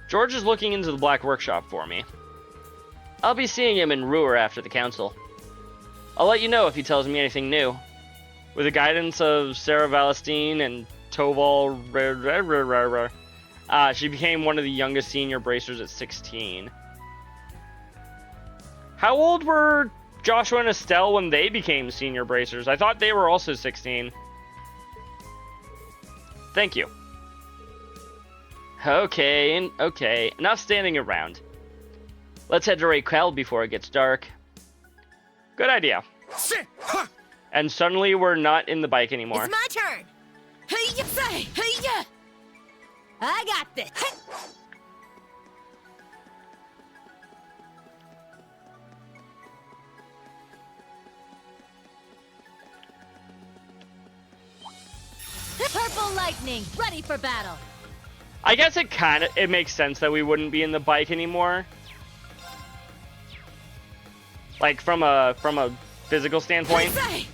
George is looking into the Black Workshop for me. I'll be seeing him in Ruhr after the council. I'll let you know if he tells me anything new. With the guidance of Sarah Valestine and Toval, she became one of the youngest senior bracers at 16. How old were Joshua and Estelle when they became senior bracers? I thought they were also 16. Thank you. Okay, enough standing around. Let's head to Raquel before it gets dark. Good idea. And suddenly we're not in the bike anymore. It's my turn! Hey, ya, say, hey, ya. I got this. Purple lightning, ready for battle. I guess it makes sense that we wouldn't be in the bike anymore. Like from a physical standpoint. Say.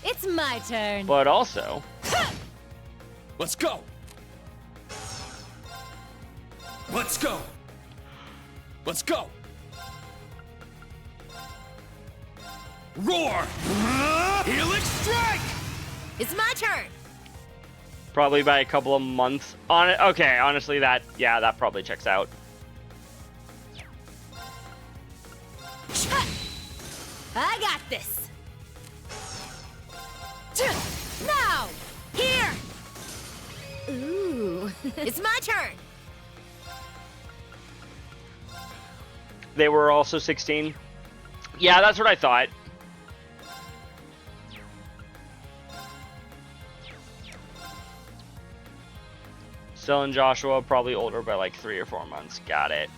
It's my turn. But also, Let's go! Let's go! Let's go! Roar! Helix strike! It's my turn. probably by a couple of months on it. Okay, honestly, that probably checks out. I got this. Now, here. Ooh, it's my turn. They were also 16. Yeah, that's what I thought. Still and Joshua, probably older by like 3 or 4 months. Got it.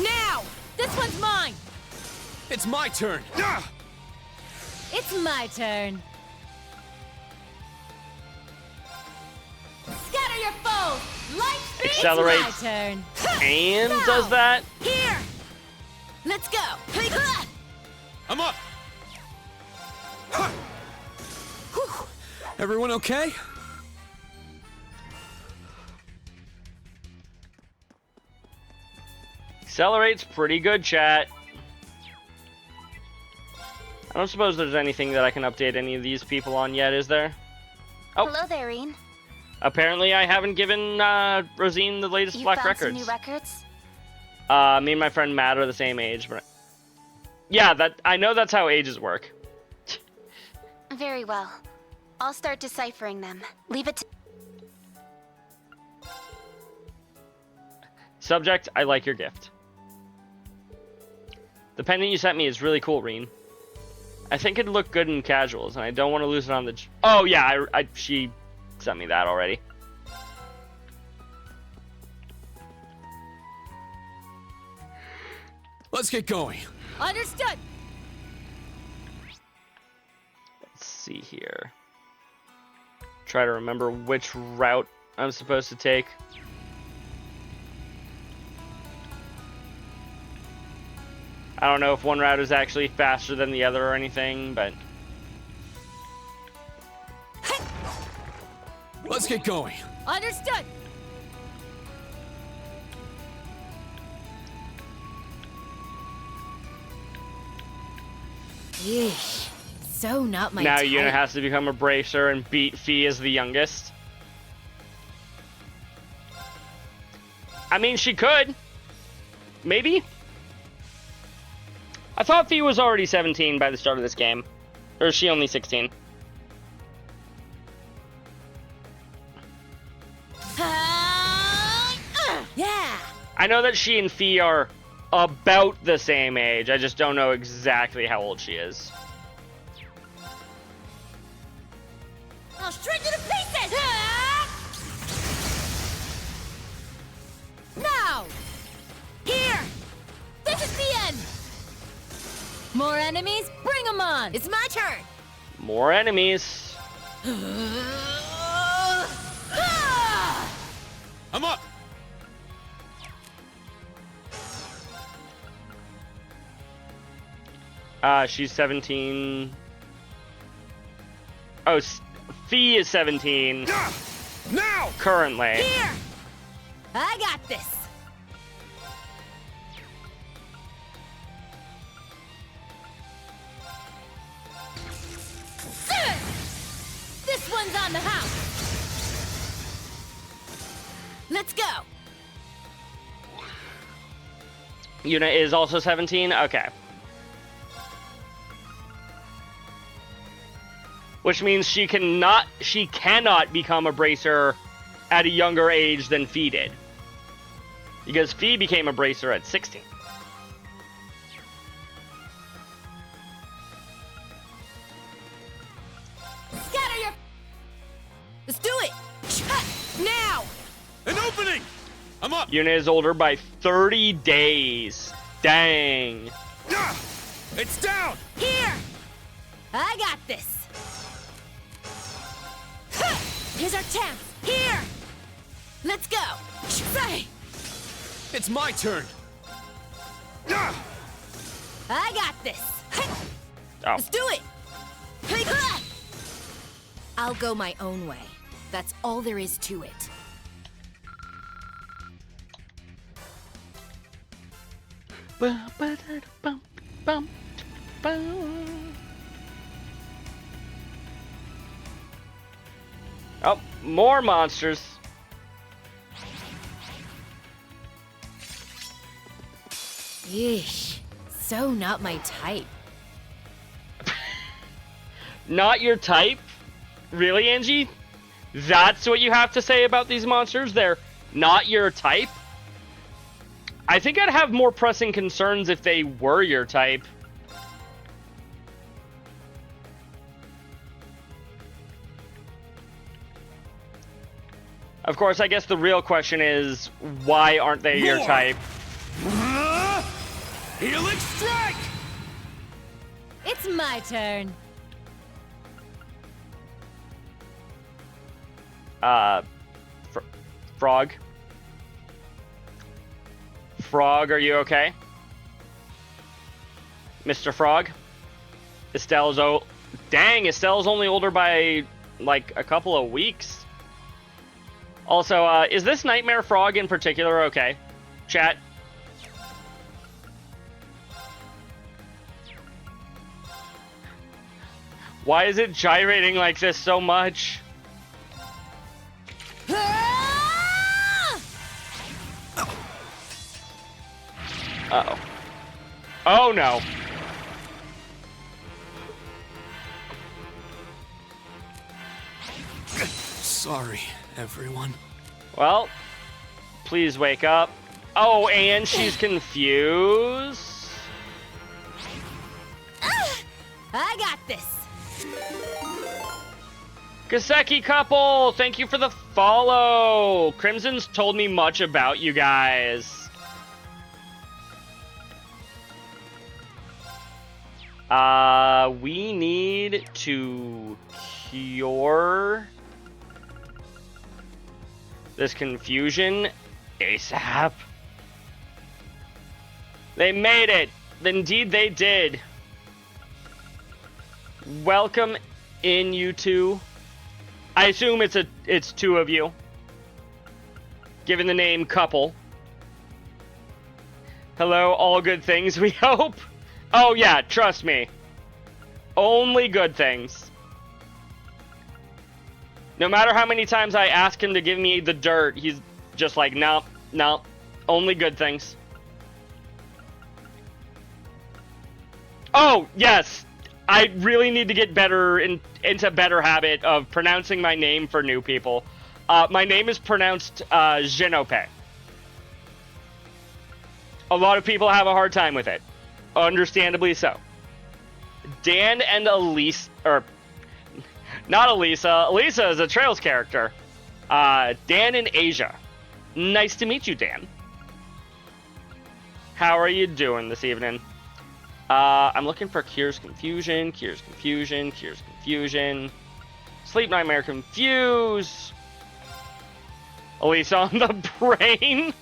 Now, This one's mine. It's my turn. It's my turn. scatter your foes. Light speed. Accelerates It's my turn. and Now. does that. Here. Let's go. I'm up. Everyone okay? Accelerates pretty good, chat. I don't suppose there's anything that I can update any of these people on yet, is there? Oh. Hello there, Reen. Apparently I haven't given Rosine the latest You Black found Records. some new records? Me and my friend Matt are the same age, but... Yeah, I know that's how ages work. Very well. I'll start deciphering them. Leave it to... Subject, I like your gift. The pendant you sent me is really cool, Reen. I think it'd look good in casuals, and I don't want to lose it on the... Oh, yeah, she sent me that already. Let's get going. Understood. Let's see here. Try to remember which route I'm supposed to take. I don't know if one route is actually faster than the other or anything, but... Let's get going. Understood. Yeesh. So not my now type. Yuna has to become a bracer and beat Fee as the youngest. I mean, she could. Maybe? I thought Fee was already 17 by the start of this game. Or is she only 16? Yeah. I know that she and Fee are about the same age. I just don't know exactly how old she is. I'll shred you to pieces. Now. Here. This is the end. More enemies? Bring them on. It's my turn. More enemies. I'm up. She's 17. Oh, Fee is 17 Now. currently. Here. I got this. This one's on the house. Let's go. Yuna is also 17? Okay. Which means she cannot become a bracer at a younger age than Fee did. Because Fee became a bracer at 16. Scatter your Let's do it! Now! An opening! I'm up! Yuna is older by 30 days. Dang. Ah! It's down! Here! I got this! Here's our chance! Here! Let's go! Say! It's my turn! Ah! I got this! Oh. Let's do it! I'll go my own way. That's all there is to it. Oh, more monsters. Yeesh. So not my type. Not your type? Really, Angie? That's what you have to say about these monsters? They're not your type? I think I'd have more pressing concerns if they were your type. Of course, I guess the real question is, why aren't they your type? Helix strike! It's my turn. Frog? Frog, are you okay? Mr. Frog? Estelle's Dang, Estelle's only older by, like, a couple of weeks. Also, is this Nightmare Frog in particular okay? Chat? Why is it gyrating like this so much? Uh-oh. Oh, no. Sorry, everyone. Well, please wake up. Oh, and she's confused. I got this. Kaseki couple, thank you for the follow. Crimson's told me much about you guys. We need to cure this confusion ASAP. They made it. Indeed they did. Welcome in, you two. I assume it's two of you, given the name couple. Hello, all good things, we hope. Oh yeah, trust me. Only good things. No matter how many times I ask him to give me the dirt, he's just like, no, no, only good things. Oh, yes. I really need to get better into better habit of pronouncing my name for new people. My name is pronounced Genope. A lot of people have a hard time with it. Understandably so. Dan and Elise, or not Elisa. Elisa is a Trails character. Dan and Asia. Nice to meet you, Dan. How are you doing this evening? I'm looking for Cures Confusion, Cures Confusion, Cures Confusion. Sleep Nightmare Confuse. Elisa on the brain.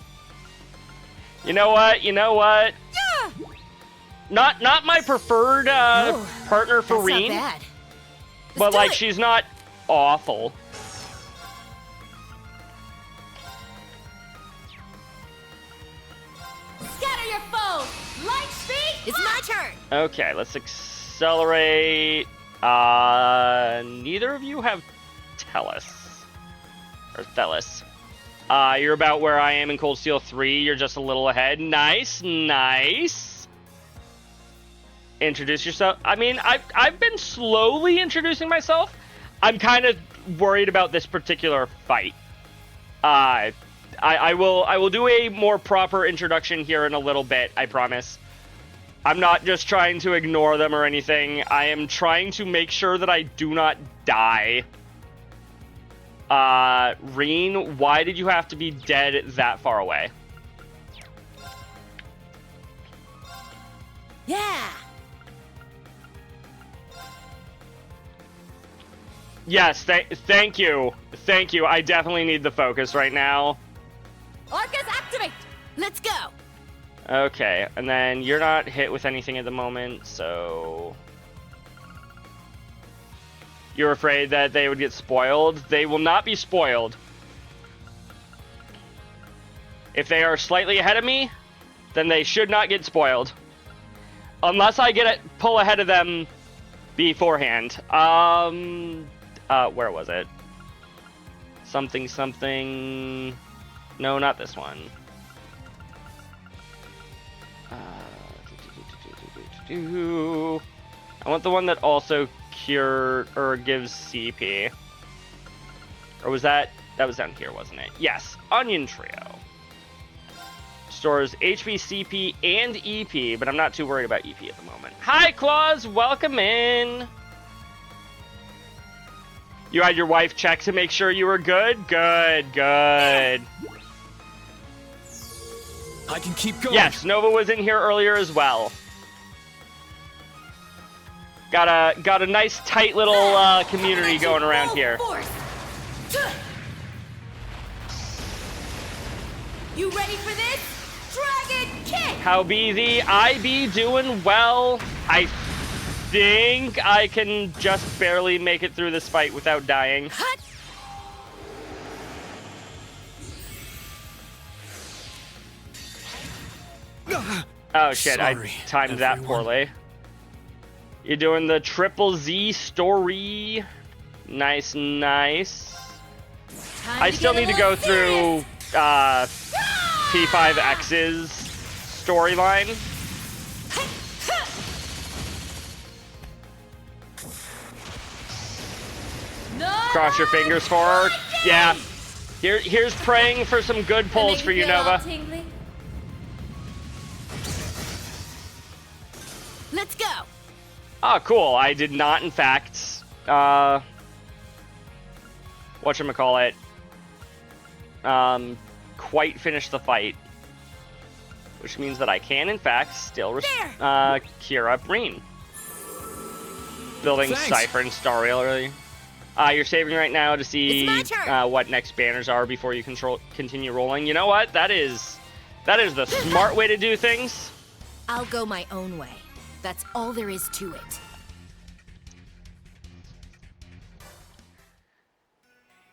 You know what? You know what? Yeah. Not my preferred partner for That's Reen, not bad. but do like it. she's not awful. Scatter your foes! Light speed! It's my turn! Okay, let's accelerate. Neither of you have Tellus. Or Tellus. You're about where I am in Cold Steel 3. You're just a little ahead. Nice, nice. Introduce yourself. I mean, I've been slowly introducing myself. I'm kind of worried about this particular fight. I will do a more proper introduction here in a little bit, I promise. I'm not just trying to ignore them or anything. I am trying to make sure that I do not die. Reen, why did you have to be dead that far away? Yeah! Yes, thank you. Thank you. I definitely need the focus right now. Orcas activate! Let's go! Okay, and then you're not hit with anything at the moment, so... You're afraid that they would get spoiled? They will not be spoiled. If they are slightly ahead of me, then they should not get spoiled. Unless I pull ahead of them beforehand. Where was it? Something... No, not this one. I want the one that also cure or gives CP. Or was that was down here, wasn't it? Yes, Onion Trio. Stores HP, CP, and EP, but I'm not too worried about EP at the moment. Hi, Claus! Welcome in! You had your wife check to make sure you were good? Good. I can keep going. Yes, Nova was in here earlier as well. Got a nice tight little community going around here. You ready for this? Dragon kick! How be thee? I be doing well. I think I can just barely make it through this fight without dying. Hut! Oh shit, Sorry, I timed that everyone. poorly. You're doing the Triple Z story. Nice. I still need to go through P5X's storyline. Cross your fingers for her. Yeah. Here's praying for some good pulls for you, Nova. Let's go. Oh, cool. I did not, in fact, whatchamacallit, quite finish the fight. Which means that I can, in fact, still cure up Reen. Building Thanks. Cypher and Star Rail early. You're saving right now to see It's my turn. what next banners are before you continue rolling. You know what? That is the smart way to do things. I'll go my own way. That's all there is to it.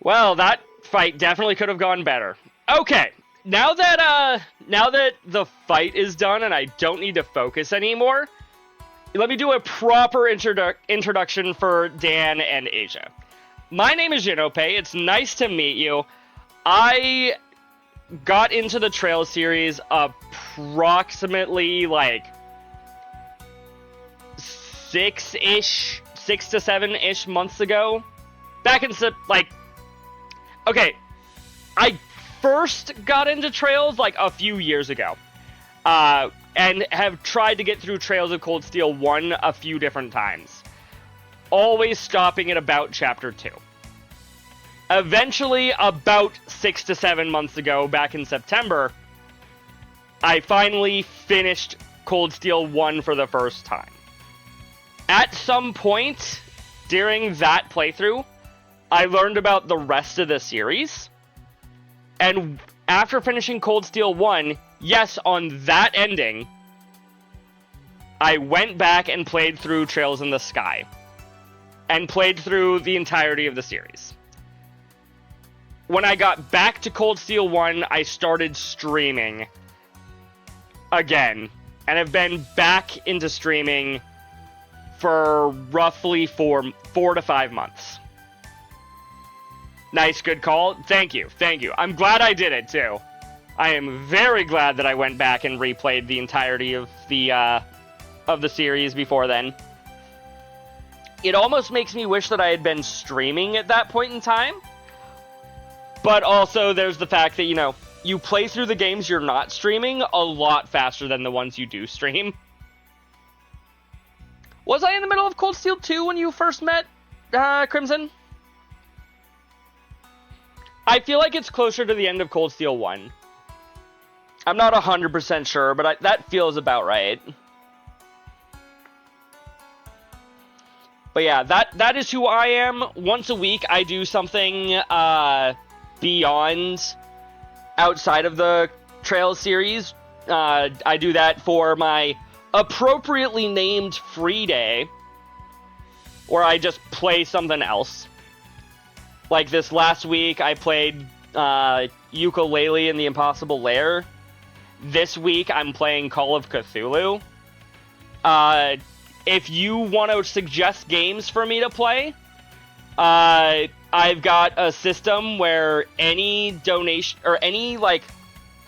Well, that fight definitely could have gone better. Okay, now that the fight is done and I don't need to focus anymore, let me do a proper introduction for Dan and Asia. My name is Jinope. It's nice to meet you. I got into the Trail series approximately like 6 to 7-ish months ago. Back in okay, I first got into Trails like a few years ago. And have tried to get through Trails of Cold Steel 1 a few different times. Always stopping at about Chapter 2. Eventually, about 6 to 7 months ago, back in September, I finally finished Cold Steel 1 for the first time. At some point during that playthrough, I learned about the rest of the series. And after finishing Cold Steel 1, yes, on that ending, I went back and played through Trails in the Sky. And played through the entirety of the series. When I got back to Cold Steel 1, I started streaming again. And have been back into streaming for roughly 4 to 5 months. Nice, good call. Thank you. I'm glad I did it, too. I am very glad that I went back and replayed the entirety of the series before then. It almost makes me wish that I had been streaming at that point in time. But also, there's the fact that, you play through the games you're not streaming a lot faster than the ones you do stream. Was I in the middle of Cold Steel 2 when you first met, Crimson? I feel like it's closer to the end of Cold Steel 1. I'm not 100% sure, but that feels about right. But yeah, that is who I am. Once a week, I do something beyond outside of the Trails series. I do that for my appropriately named free day, where I just play something else. Like this last week, I played Yooka-Laylee in the Impossible Lair. This week, I'm playing Call of Cthulhu. If you want to suggest games for me to play, I've got a system where any donation or any like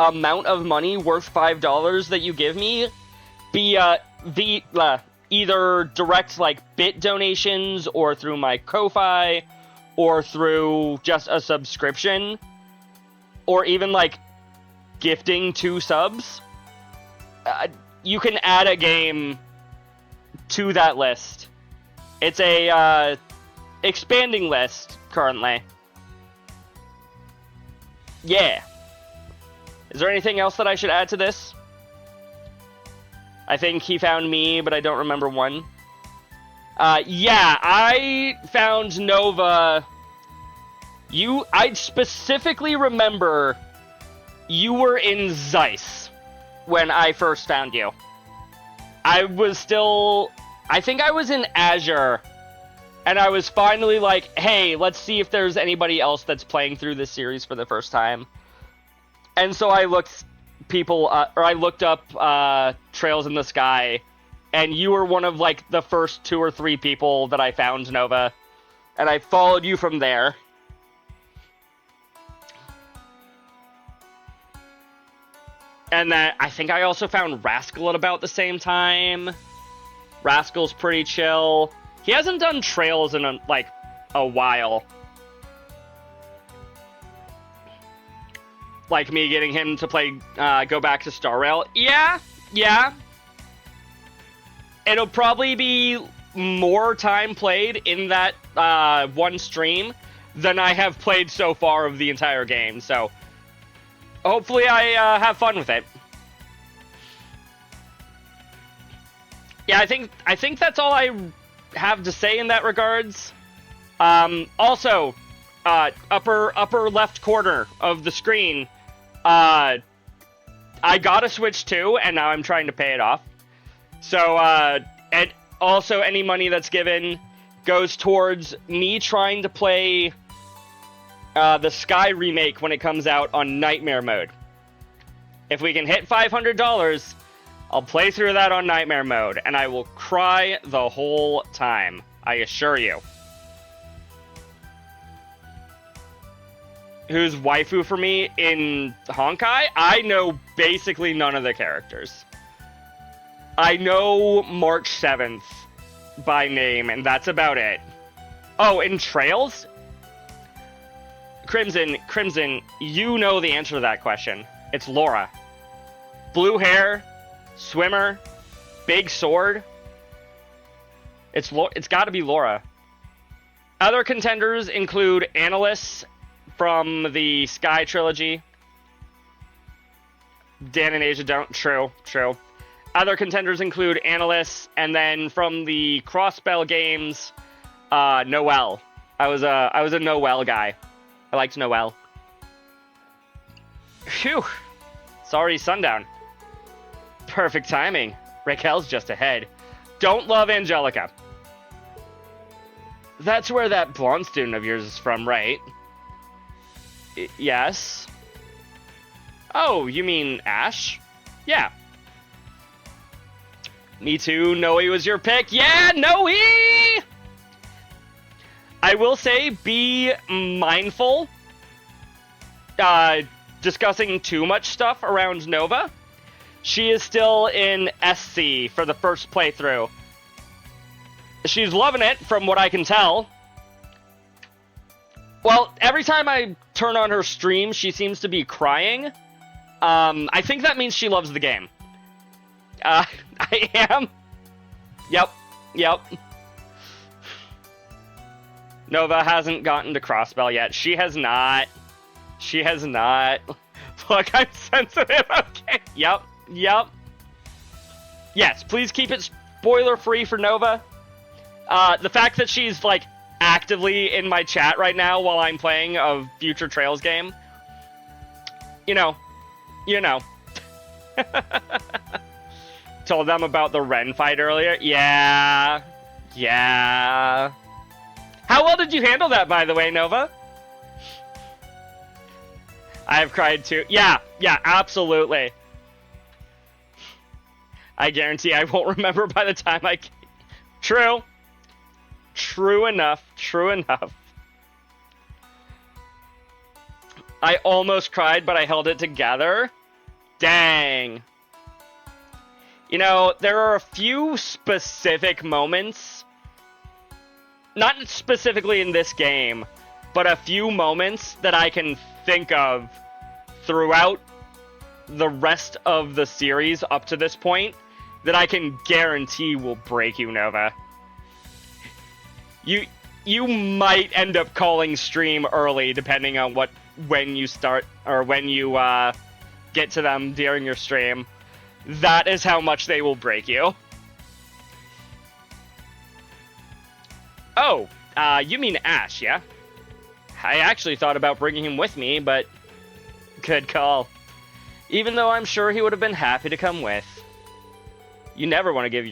amount of money worth $5 that you give me, either direct like bit donations or through my Ko-Fi or through just a subscription or even like gifting 2 subs, you can add a game to that list. It's a expanding list currently. Yeah. Is there anything else that I should add to this? I think he found me, but I don't remember one. Yeah, I found Nova. I specifically remember you were in Zeiss when I first found you. I think I was in Azure, and I was finally like, hey, let's see if there's anybody else that's playing through this series for the first time. And so I looked up Trails in the Sky, and you were one of like the first 2 or 3 people that I found, Nova, and I followed you from there. And then I think I also found Rascal at about the same time. Rascal's pretty chill. He hasn't done Trails in a while. Like me getting him to play, go back to Star Rail. Yeah. It'll probably be more time played in that one stream than I have played so far of the entire game, so hopefully I have fun with it. Yeah, I think that's all I have to say in that regards. Also, upper left corner of the screen, I got a Switch 2, and now I'm trying to pay it off. So, and also any money that's given goes towards me trying to play the Sky remake when it comes out on Nightmare mode. If we can hit $500, I'll play through that on Nightmare mode, and I will cry the whole time. I assure you. Who's waifu for me in Honkai? I know basically none of the characters. I know March 7th by name, and that's about it. Oh, in Trails? Crimson, you know the answer to that question. It's Laura. Blue hair, swimmer, big sword. It's gotta be Laura. Other contenders include Annalise from the Sky trilogy. Dan and Asia don't. True. Other contenders include Annalise, and then from the Crossbell games, Noelle. I was a Noelle guy. I liked Noelle. Phew. Sorry, Sundown. Perfect timing. Raquel's just ahead. Don't love Angelica. That's where that blonde student of yours is from, right? Yes. Oh, you mean Ash? Yeah. Me too. Noe was your pick. Yeah, Noe! I will say, be mindful discussing too much stuff around Nova. She is still in SC for the first playthrough. She's loving it, from what I can tell. Well, every time I turn on her stream, she seems to be crying. I think that means she loves the game. I am. Yep. Nova hasn't gotten to Crossbell yet. She has not. She has not. Look, I'm sensitive. Okay. Yep. Yes, please keep it spoiler-free for Nova. The fact that she's, like, actively in my chat right now while I'm playing a future Trails game. You know. Told them about the Ren fight earlier. Yeah. How well did you handle that, by the way, Nova? I have cried too. Yeah, absolutely. I guarantee I won't remember by the time I... True enough. I almost cried, but I held it together. Dang. You know, there are a few specific moments, not specifically in this game, but a few moments that I can think of throughout the rest of the series up to this point that I can guarantee will break you, Nova. You might end up calling stream early depending on when you start or when you get to them during your stream. That is how much they will break you. Oh, you mean Ash, yeah? I actually thought about bringing him with me, but good call. Even though I'm sure he would have been happy to come with. You never want to give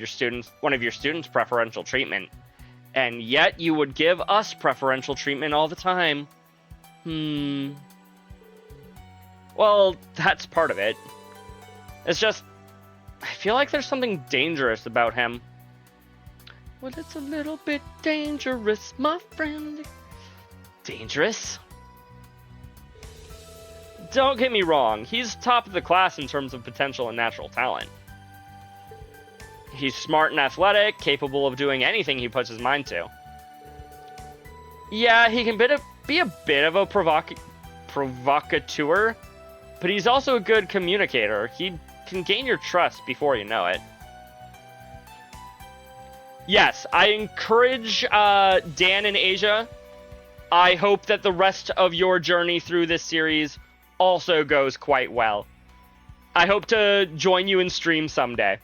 one of your students preferential treatment. And yet you would give us preferential treatment all the time. Well, that's part of it. It's just, I feel like there's something dangerous about him. Well, it's a little bit dangerous, my friend. Dangerous? Don't get me wrong, he's top of the class in terms of potential and natural talent. He's smart and athletic, capable of doing anything he puts his mind to. Yeah, he can be a bit of a provocateur, but he's also a good communicator. He can gain your trust before you know it. Yes, I encourage Dan and Asia. I hope that the rest of your journey through this series also goes quite well. I hope to join you in stream someday.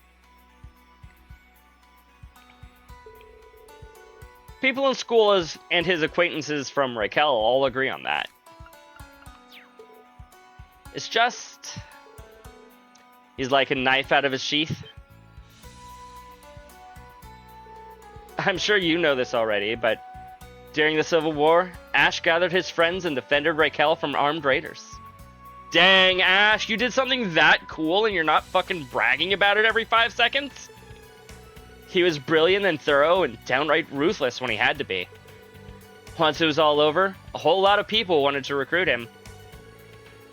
People in school and his acquaintances from Raquel all agree on that. It's just... he's like a knife out of his sheath. I'm sure you know this already, but during the Civil War, Ash gathered his friends and defended Raquel from armed raiders. Dang, Ash, you did something that cool and you're not fucking bragging about it every 5 seconds? He was brilliant and thorough and downright ruthless when he had to be. Once it was all over, a whole lot of people wanted to recruit him.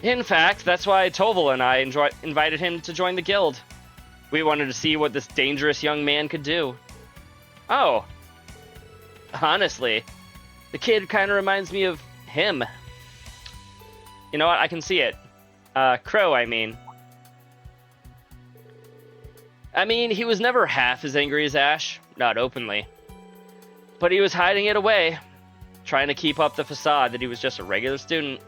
In fact, that's why Toval and I invited him to join the guild. We wanted to see what this dangerous young man could do. Oh. Honestly, the kid kind of reminds me of him. You know what? I can see it. Crow, I mean. He was never half as angry as Ash, not openly. But he was hiding it away, trying to keep up the facade that he was just a regular student.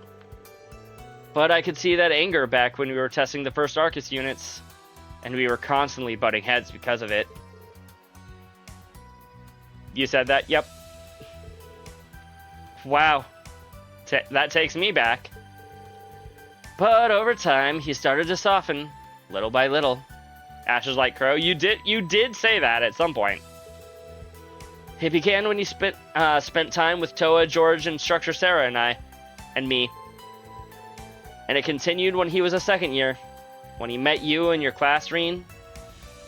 But I could see that anger back when we were testing the first Arcus units, and we were constantly butting heads because of it. You said that? Yep. Wow. That takes me back. But over time, he started to soften, little by little. Ash is like Crow. You did say that at some point. It began when you spent time with Toa, George, Instructor Sarah, and me. And it continued when he was a second year, when he met you in your class, Reen.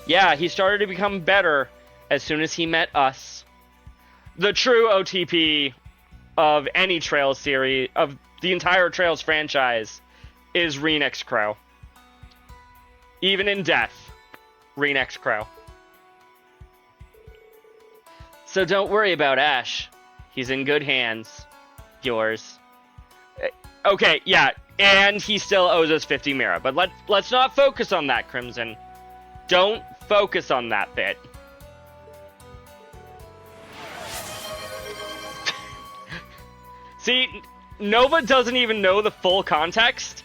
Yeah, he started to become better as soon as he met us. The true OTP of any Trails series, of the entire Trails franchise, is Reen X Crow. Even in death, Reen X Crow. So don't worry about Ash. He's in good hands. Yours. Okay, yeah, and he still owes us 50 Mira, but let's not focus on that, Crimson. Don't focus on that bit. See, Nova doesn't even know the full context.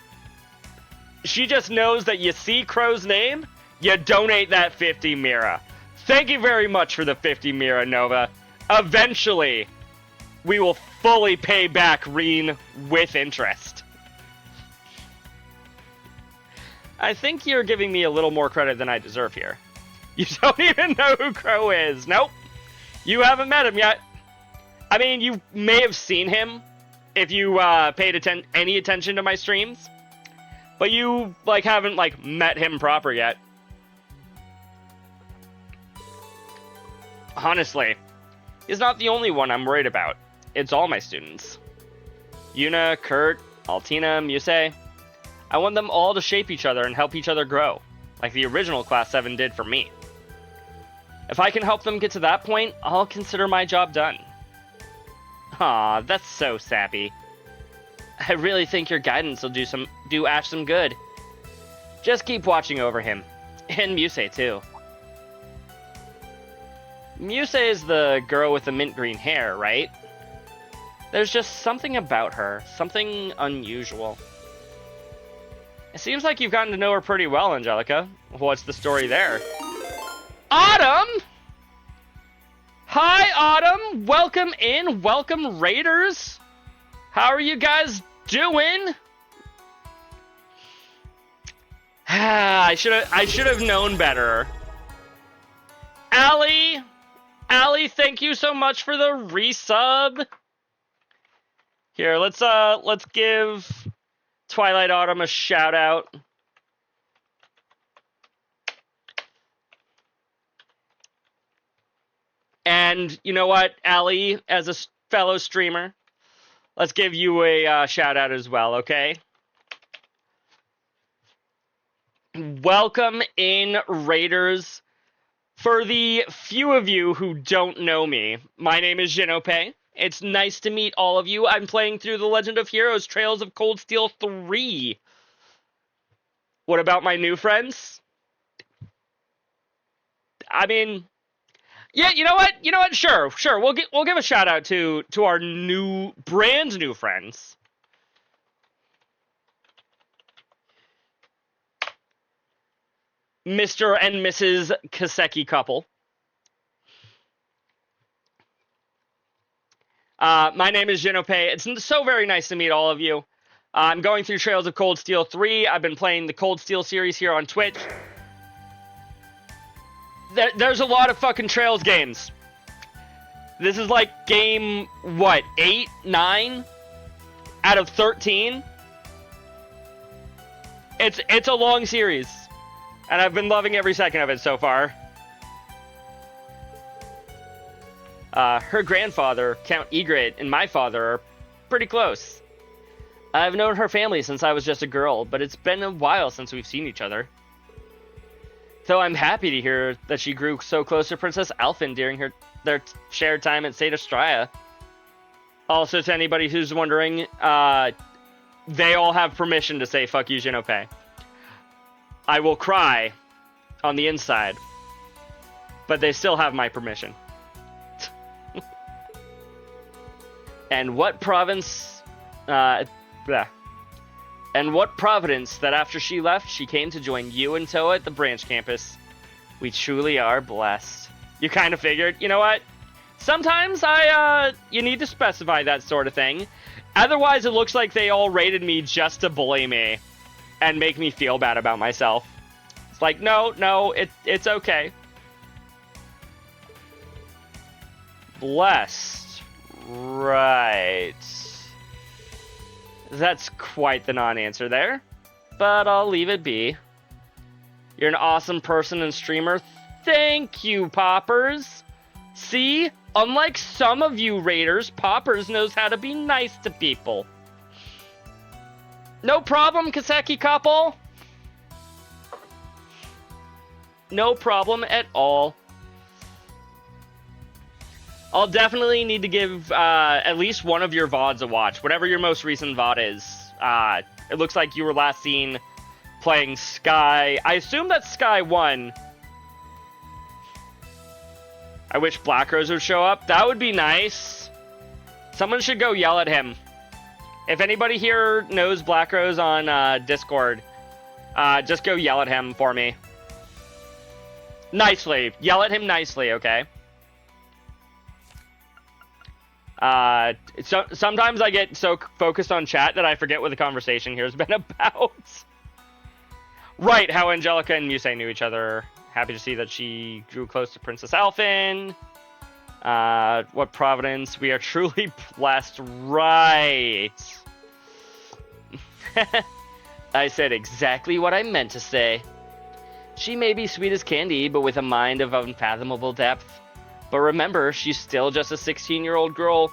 She just knows that you see Crow's name, you donate that 50 Mira. Thank you very much for the 50 Mira, Nova. Eventually, we will fully pay back Reen with interest. I think you're giving me a little more credit than I deserve here. You don't even know who Crow is. Nope. You haven't met him yet. I mean, you may have seen him if you paid any attention to my streams. But you, like, haven't, like, met him proper yet. Honestly, he's not the only one I'm worried about. It's all my students. Yuna, Kurt, Altina, Muse. I want them all to shape each other and help each other grow, like the original Class 7 did for me. If I can help them get to that point, I'll consider my job done. Aw, that's so sappy. I really think your guidance will do Ash some good. Just keep watching over him. And Muse, too. Muse is the girl with the mint green hair, right? There's just something about her. Something unusual. It seems like you've gotten to know her pretty well, Angelica. What's the story there? Autumn! Hi, Autumn! Welcome in. Welcome, Raiders! How are you guys doing? I should have known better. Allie, thank you so much for the resub. Here, let's give Twilight Autumn a shout out. And you know what, Allie, as a fellow streamer, let's give you a shout out as well, okay? Welcome in, Raiders. For the few of you who don't know me, my name is Jinope. It's nice to meet all of you. I'm playing through The Legend of Heroes Trails of Cold Steel 3. What about my new friends? I mean, yeah, you know what? Sure. We'll give a shout out to our brand new friends. Mr. and Mrs. Kaseki couple. My name is Jinope. It's so very nice to meet all of you. I'm going through Trails of Cold Steel 3. I've been playing the Cold Steel series here on Twitch. There's a lot of fucking Trails games. This is like game, what, 8, 9 out of 13? It's a long series. And I've been loving every second of it so far. Her grandfather, Count Egret, and my father are pretty close. I've known her family since I was just a girl, but it's been a while since we've seen each other. Though I'm happy to hear that she grew so close to Princess Alphen during their shared time at St. Estraya. Also, to anybody who's wondering, they all have permission to say, fuck you, Jinope. I will cry on the inside, but they still have my permission. And what province, and what providence that after she left, she came to join you and Toa at the branch campus. We truly are blessed. You kind of figured, you know what? Sometimes you need to specify that sort of thing. Otherwise, it looks like they all raided me just to bully me and make me feel bad about myself. It's like, no, it's okay. Blessed. Right. That's quite the non-answer there, but I'll leave it be. You're an awesome person and streamer. Thank you, Poppers. See? Unlike some of you Raiders, Poppers knows how to be nice to people. No problem, Kaseki couple. No problem at all. I'll definitely need to give at least one of your VODs a watch, whatever your most recent VOD is. It looks like you were last seen playing Sky. I assume that's Sky 1. I wish Black Rose would show up. That would be nice. Someone should go yell at him. If anybody here knows Black Rose on Discord, just go yell at him for me. Nicely. Yell at him nicely, okay? Sometimes I get so focused on chat that I forget what the conversation here has been about. Right, how Angelica and Muse knew each other. Happy to see that she grew close to Princess Alphen. What providence. We are truly blessed. Right. I said exactly what I meant to say. She may be sweet as candy, but with a mind of unfathomable depth. But remember, she's still just a 16-year-old girl.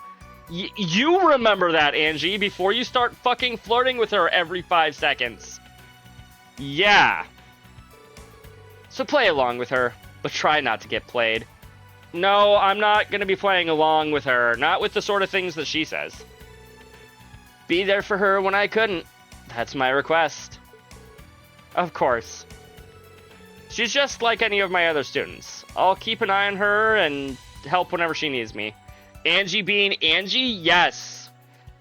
You remember that, Angie, before you start fucking flirting with her every 5 seconds. Yeah. So play along with her, but try not to get played. No, I'm not going to be playing along with her. Not with the sort of things that she says. Be there for her when I couldn't. That's my request. Of course. She's just like any of my other students. I'll keep an eye on her and help whenever she needs me. Angie being Angie? Yes.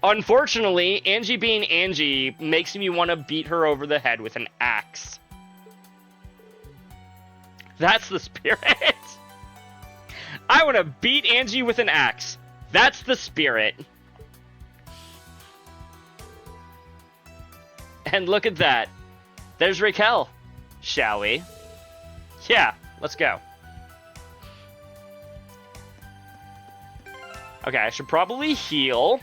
Unfortunately, Angie being Angie makes me want to beat her over the head with an axe. That's the spirit. I want to beat Angie with an axe. That's the spirit. And look at that. There's Raquel. Shall we? Yeah, let's go. Okay, I should probably heal.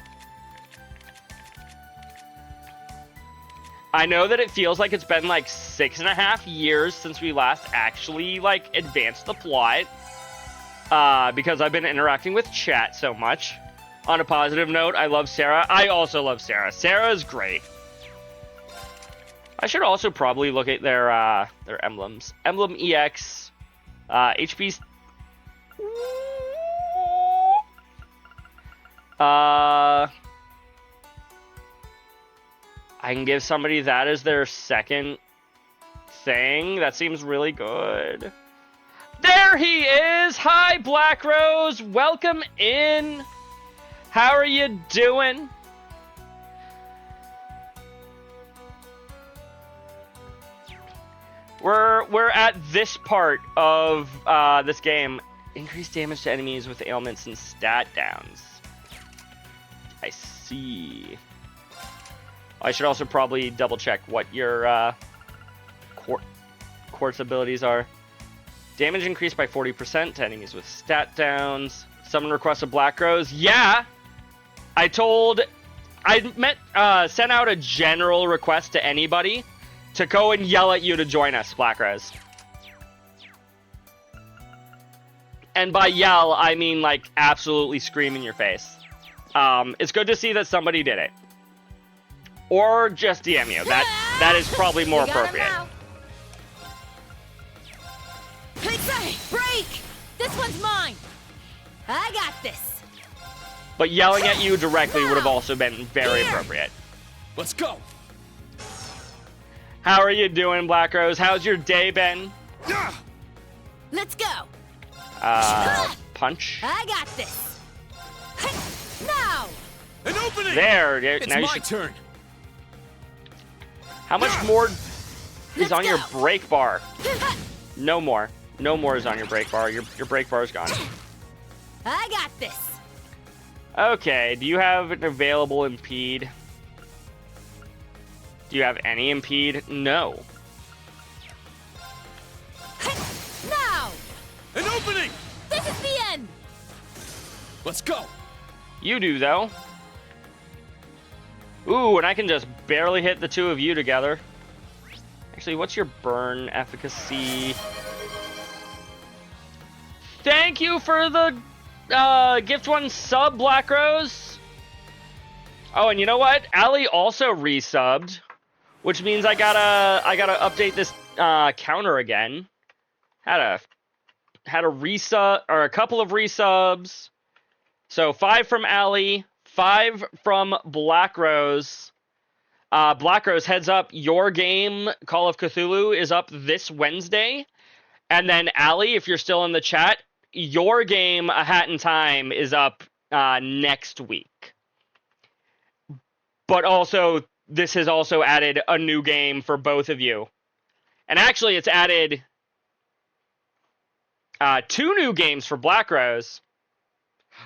I know that it feels like it's been like 6.5 years since we last actually like advanced the plot. Because I've been interacting with chat so much. On a positive note, I love Sarah. I also love Sarah. Sarah is great. I should also probably look at their emblems. Emblem EX, HP's. I can give somebody that as their second thing. That seems really good. There he is! Hi, Black Rose! Welcome in! How are you doing? We're at this part of this game. Increased damage to enemies with ailments and stat downs. I see. I should also probably double check what your quartz abilities are. Damage increased by 40% to enemies with stat downs. Summon request of Black Rose. Yeah! I sent out a general request to anybody to go and yell at you to join us, Black Rose. And by yell, I mean like absolutely scream in your face. It's good to see that somebody did it. Or just DM you. That is probably more appropriate. Break! This one's mine! I got this! But yelling at you directly would have also been very appropriate. Let's go! How are you doing, Black Rose? How's your day been? Let's go! Punch. I got this! Now! An opening! There. It's now my turn. How much more is Let's on your go. break bar? No more. No more is on your break bar. Your break bar is gone. I got this! Okay, do you have an available impede? Do you have any impede? No. Now! An opening! This is the end! Let's go! You do, though. Ooh, and I can just barely hit the two of you together. Actually, what's your burn efficacy? Thank you for the gift one sub, Black Rose. Oh, and you know what? Allie also resubbed, which means I gotta update this counter again. Had a resub or a couple of resubs. So 5 from Allie, 5 from Black Rose. Black Rose, heads up, your game, Call of Cthulhu, is up this Wednesday. And then Allie, if you're still in the chat, your game, A Hat in Time, is up next week. but also this has also added a new game for both of you. And actually, it's added 2 new games for Black Rose.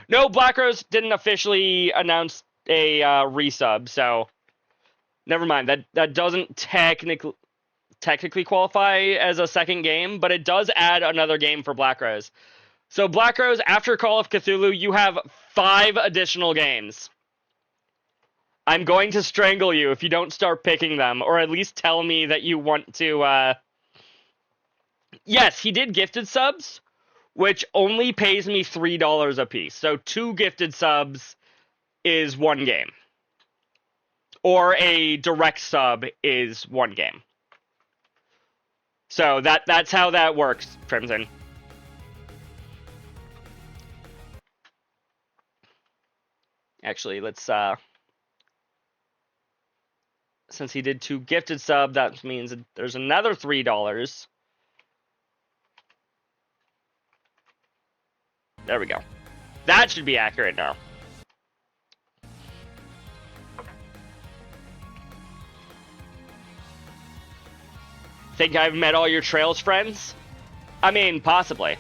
No, Black Rose didn't officially announce a resub, so never mind. That doesn't technically qualify as a second game, but it does add another game for Black Rose. So Black Rose, after Call of Cthulhu, you have 5 additional games. I'm going to strangle you if you don't start picking them, or at least tell me that you want to, Yes, he did gifted subs, which only pays me $3 a piece. So 2 gifted subs is 1 game. Or a direct sub is 1 game. So that's how that works, Crimson. Actually, let's since he did 2 gifted sub, that means there's another $3. There we go. That should be accurate now. Think I've met all your Trails friends? I mean, possibly.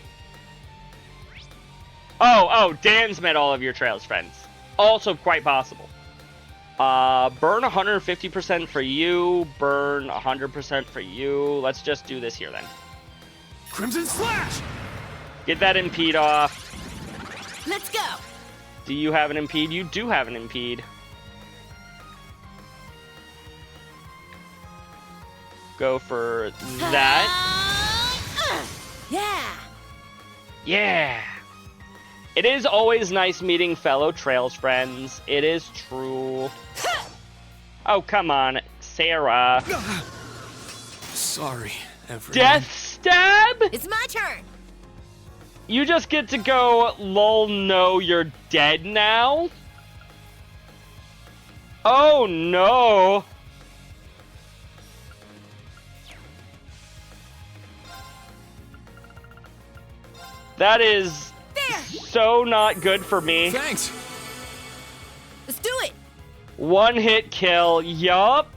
Oh, Dan's met all of your Trails friends. Also quite possible. Burn 150% for you. Burn 100% for you. Let's just do this here then. Crimson Slash! Get that impede off. Let's go! Do you have an impede? You do have an impede. Go for that. Yeah! Yeah! It is always nice meeting fellow Trails friends. It is true. Oh, come on, Sarah. Sorry, everyone. Death stab? It's my turn! You just get to go, lol, no, you're dead now? Oh, no. That is so not good for me. Thanks! Let's do it! 1 hit kill, yup.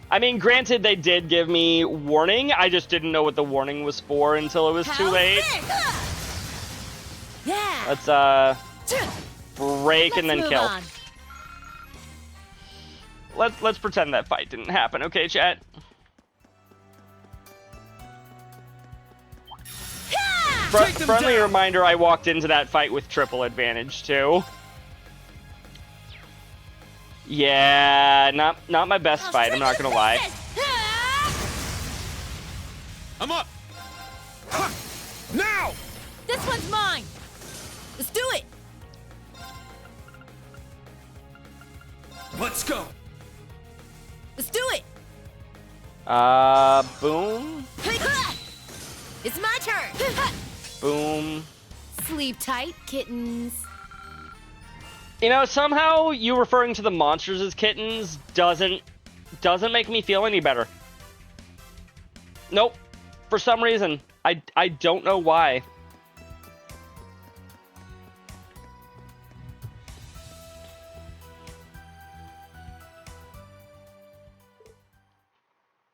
I mean, granted, they did give me warning. I just didn't know what the warning was for until it was too late. Yeah! Let's, break and then move kill. on. Let's pretend that fight didn't happen, okay, chat? Friendly reminder, I walked into that fight with triple advantage, too. Yeah, not my best fight, I'm not gonna lie. I'm up! Ha! Now! This one's mine! Let's do it! Let's go! Let's do it! Boom, It's my turn! boom. Sleep tight, kittens. You know, somehow you referring to the monsters as kittens doesn't make me feel any better. Nope. For some reason. I don't know why.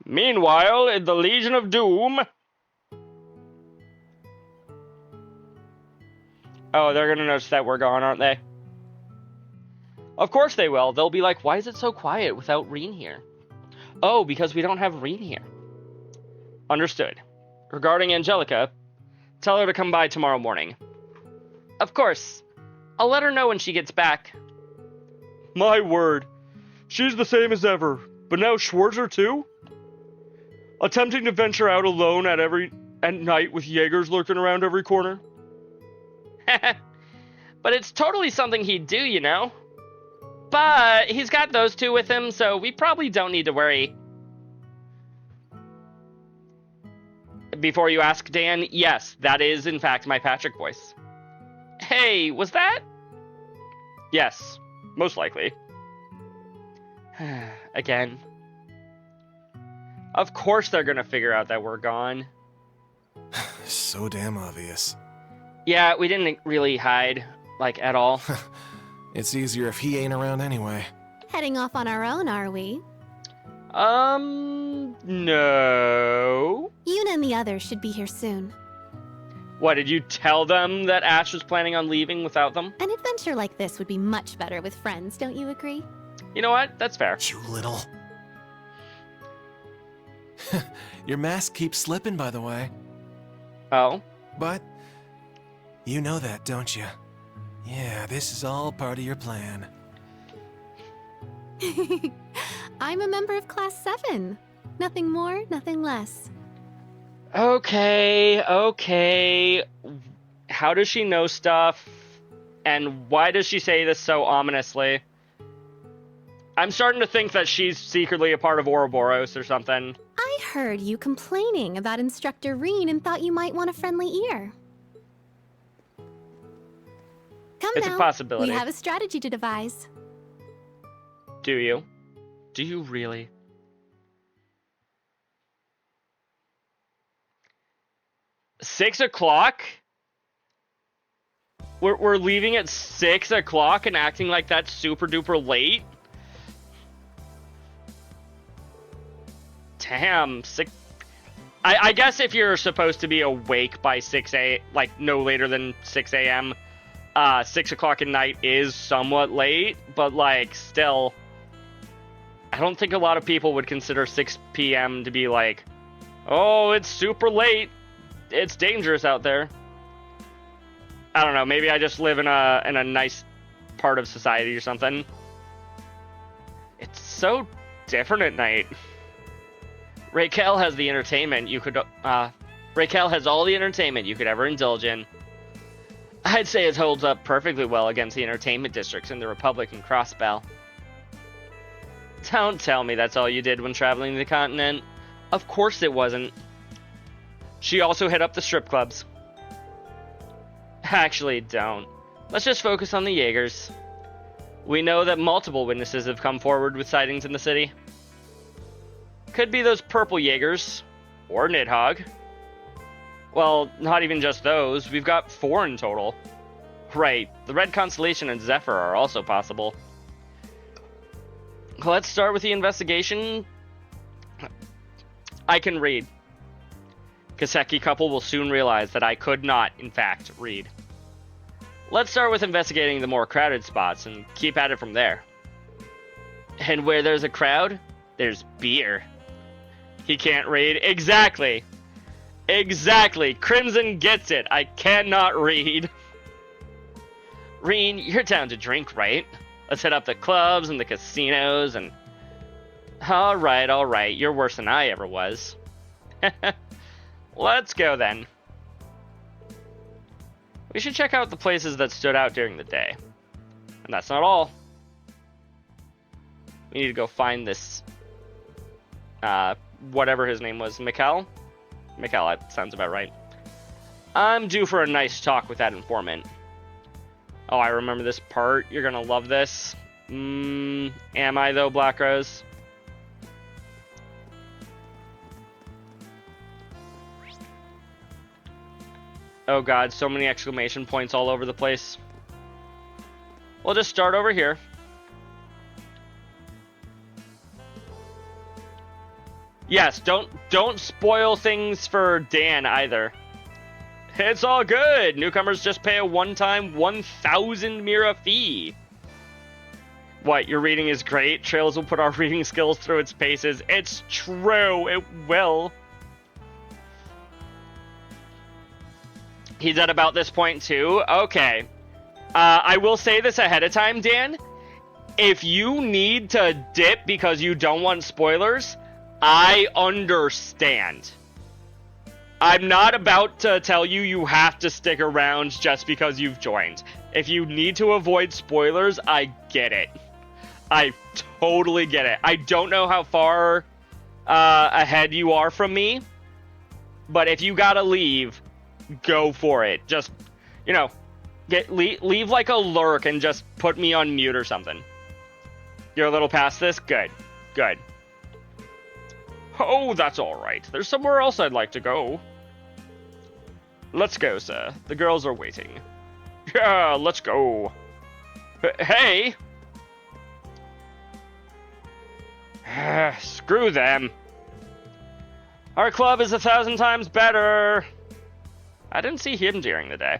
Meanwhile, in the Legion of Doom... Oh, they're gonna notice that we're gone, aren't they? Of course they will. They'll be like, why is it so quiet without Reen here? Oh, because we don't have Reen here. Understood. Regarding Angelica, tell her to come by tomorrow morning. Of course. I'll let her know when she gets back. My word. She's the same as ever, but now Schwarzer too? Attempting to venture out alone at night with Jaegers lurking around every corner? But it's totally something he'd do, you know? But he's got those 2 with him, so we probably don't need to worry. Before you ask, Dan, yes, that is in fact my Patrick voice. Hey, was that? Yes, most likely. Again. Of course they're gonna figure out that we're gone. So damn obvious. Yeah, we didn't really hide, like, at all. It's easier if he ain't around anyway. Heading off on our own, are we? No. Yuna and the others should be here soon. What, did you tell them that Ash was planning on leaving without them? An adventure like this would be much better with friends, don't you agree? You know what? That's fair. You little... Your mask keeps slipping, by the way. Oh? But... you know that, don't you? Yeah, this is all part of your plan. I'm a member of Class 7. Nothing more, nothing less. Okay. How does she know stuff? And why does she say this so ominously? I'm starting to think that she's secretly a part of Ouroboros or something. I heard you complaining about Instructor Reen and thought you might want a friendly ear. Come It's now. a possibility. We have a strategy to devise. Do you? Do you really? Six o'clock? We're leaving at 6 o'clock and acting like that's super duper late? Damn, I guess if you're supposed to be awake by 6 a, like no later than 6 a.m., 6 o'clock at night is somewhat late, but like still, I don't think a lot of people would consider 6 p.m. to be like, oh, it's super late. It's dangerous out there. I don't know. Maybe I just live in a nice part of society or something. It's so different at night. Raquel has the entertainment you could. Raquel has all the entertainment you could ever indulge in. I'd say it holds up perfectly well against the entertainment districts in the Republic and Crossbell. Don't tell me that's all you did when traveling the continent. Of course it wasn't. She also hit up the strip clubs. Actually, don't. Let's just focus on the Jaegers. We know that multiple witnesses have come forward with sightings in the city. Could be those purple Jaegers, or Nidhogg. Well, not even just those. We've got 4 in total. Right, the Red Constellation and Zephyr are also possible. Let's start with the investigation. I can read. Kaseki couple will soon realize that I could not, in fact, read. Let's start with investigating the more crowded spots and keep at it from there. And where there's a crowd, there's beer. He can't read. Exactly. Exactly. Crimson gets it. I cannot read. Reen, you're down to drink, right? Let's hit up the clubs and the casinos and... Alright. You're worse than I ever was. Let's go then. We should check out the places that stood out during the day. And that's not all. We need to go find this... whatever his name was. Mikkel? Mikkel, that sounds about right. I'm due for a nice talk with that informant. Oh, I remember this part. You're gonna love this. Am I though, Black Rose? Oh god, so many exclamation points all over the place. We'll just start over here. Yes, don't spoil things for Dan either. It's all good. Newcomers just pay a one-time 1,000 Mira fee. What, your reading is great? Trails will put our reading skills through its paces. It's true, it will. He's at about this point too? Okay. I will say this ahead of time, Dan. If you need to dip because you don't want spoilers, I understand. I'm not about to tell you you have to stick around just because you've joined. If you need to avoid spoilers, I get it. I totally get it. I don't know how far ahead you are from me, but if you gotta leave, go for it. Just, you know, leave like a lurk and just put me on mute or something. You're a little past this? Good. Good. Oh, that's alright. There's somewhere else I'd like to go. Let's go, sir. The girls are waiting. Yeah, let's go. Hey! Screw them. Our club is 1,000 times better. I didn't see him during the day.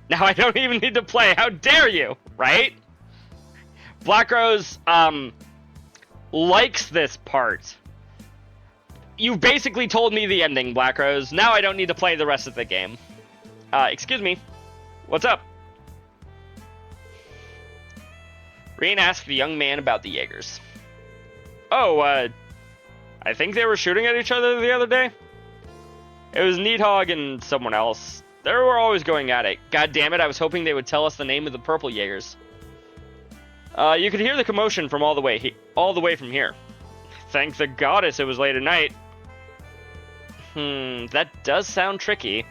Now I don't even need to play. How dare you, right? Black Rose, likes this part. You basically told me the ending, Black Rose. Now I don't need to play the rest of the game. Excuse me. What's up? Reen asked the young man about the Jaegers. Oh, I think they were shooting at each other the other day. It was Needhog and someone else. They were always going at it. God damn it, I was hoping they would tell us the name of the purple Jaegers. You could hear the commotion from all the way from here. Thank the goddess it was late at night. That does sound tricky.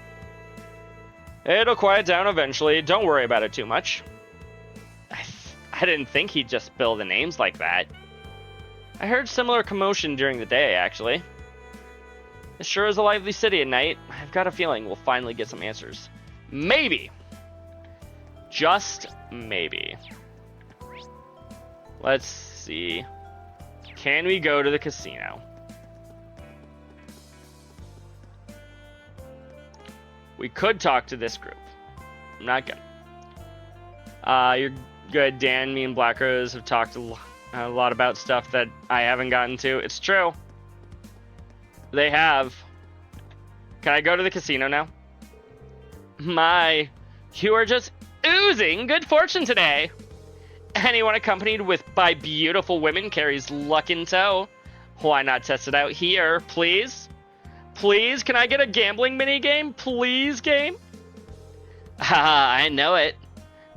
It'll quiet down eventually. Don't worry about it too much. I didn't think he'd just spill the names like that. I heard similar commotion during the day, actually. It sure is a lively city at night. I've got a feeling we'll finally get some answers. Maybe. Just maybe. Let's see. Can we go to the casino? We could talk to this group. I'm not gonna. You're good, Dan. Me and Black Rose have talked a lot about stuff that I haven't gotten to. It's true. They have. Can I go to the casino now? My, you are just oozing good fortune today. Anyone accompanied by beautiful women carries luck in tow. Why not test it out here, please? Please, can I get a gambling minigame? Please, game? Haha, I know it.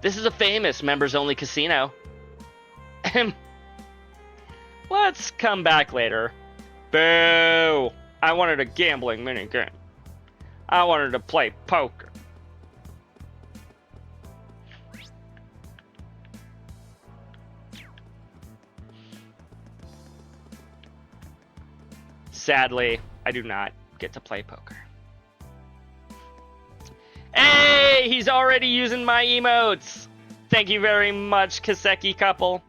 This is a famous members-only casino. Let's come back later. Boo! I wanted a gambling minigame. I wanted to play poker. Sadly, I do not get to play poker. Hey, he's already using my emotes. Thank you very much, Kaseki couple.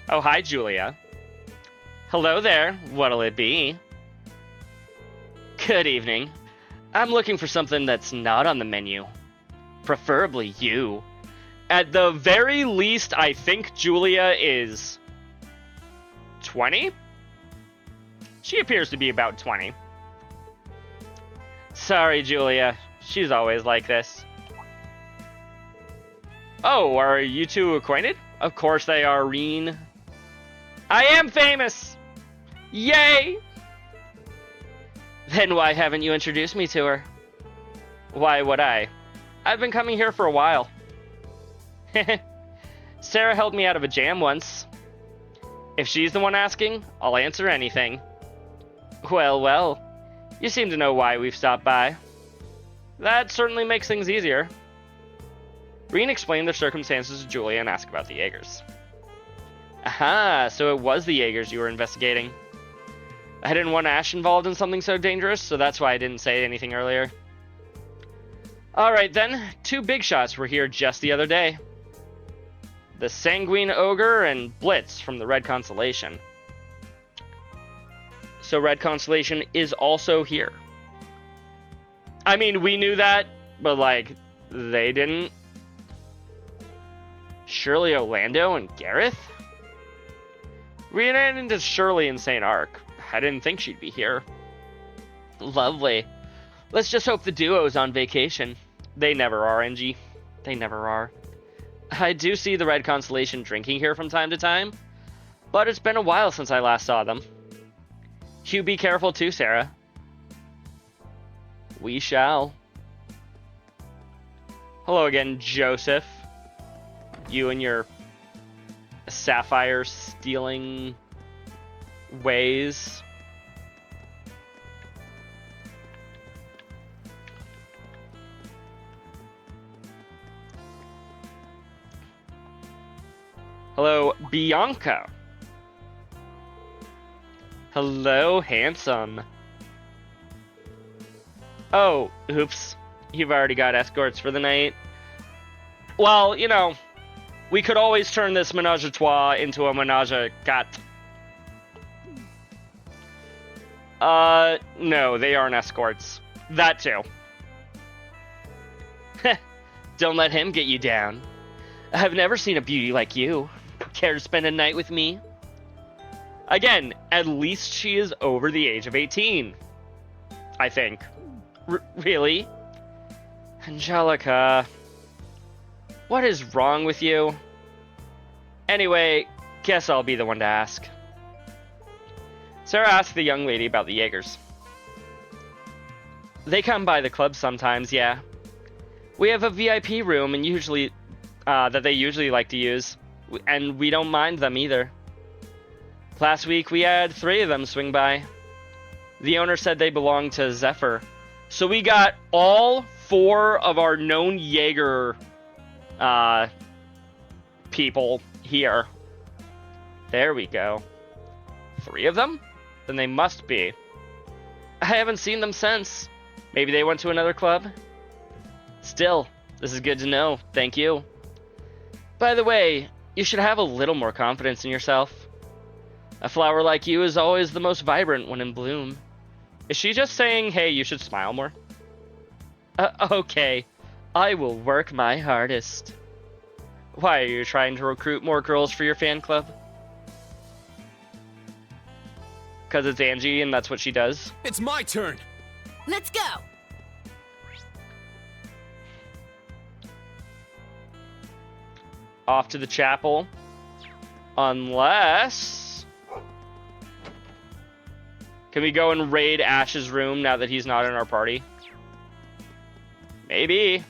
Oh, hi, Julia. Hello there. What'll it be? Good evening. I'm looking for something that's not on the menu. Preferably you. At the very least, I think Julia is 20? She appears to be about 20. Sorry, Julia. She's always like this. Oh, are you two acquainted? Of course they are, Reen. I am famous! Yay! Then why haven't you introduced me to her? Why would I? I've been coming here for a while. Sarah helped me out of a jam once. If she's the one asking, I'll answer anything. Well, well. You seem to know why we've stopped by. That certainly makes things easier. Reen explained the circumstances to Julia and asked about the Jaegers. Aha, so it was the Jaegers you were investigating. I didn't want Ash involved in something so dangerous, so that's why I didn't say anything earlier. Alright then, two big shots were here just the other day. The Sanguine Ogre and Blitz from the Red Constellation. So Red Constellation is also here. I mean, we knew that, but like, they didn't. Shirley Orlando and Gareth? We ran into Shirley in St. Arc. I didn't think she'd be here. Lovely. Let's just hope the duo's on vacation. They never are, NG. They never are. I do see the Red Constellation drinking here from time to time, but it's been a while since I last saw them. You be careful too, Sarah. We shall. Hello again, Joseph. You and your sapphire stealing ways. Hello, Bianca. Hello, handsome. Oh, oops. You've already got escorts for the night. Well, you know, we could always turn this menage a trois into a menage a quatre. No, they aren't escorts. That too. Don't let him get you down. I've never seen a beauty like you. Care to spend a night with me? Again, at least she is over the age of 18. I think. Really? Angelica. What is wrong with you? Anyway, guess I'll be the one to ask. Sarah asked the young lady about the Jaegers. They come by the club sometimes, yeah. We have a VIP room and usually that they usually like to use, and we don't mind them either. Last week we had 3 of them swing by. The owner said they belonged to Zephyr, so we got all 4 of our known Jaeger people here. There we go. 3 of them? Then they must be. I haven't seen them since. Maybe they went to another club? Still, this is good to know. Thank you. By the way, you should have a little more confidence in yourself. A flower like you is always the most vibrant when in bloom. Is she just saying, hey, you should smile more? Okay. I will work my hardest. Why, are you trying to recruit more girls for your fan club? Because it's Angie and that's what she does? It's my turn! Let's go! Off to the chapel. Unless... Can we go and raid Ash's room now that he's not in our party? Maybe.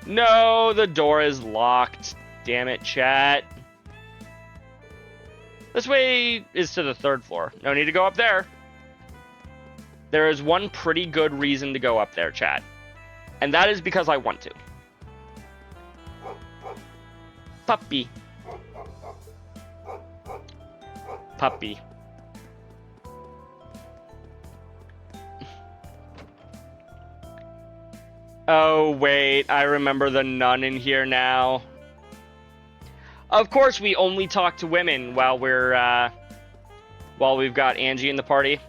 No, the door is locked. Damn it, chat. This way is to the 3rd floor. No need to go up there. There is one pretty good reason to go up there, chat. And that is because I want to. Puppy. Puppy. Oh, wait. I remember the nun in here now. Of course, we only talk to women while we've got Angie in the party.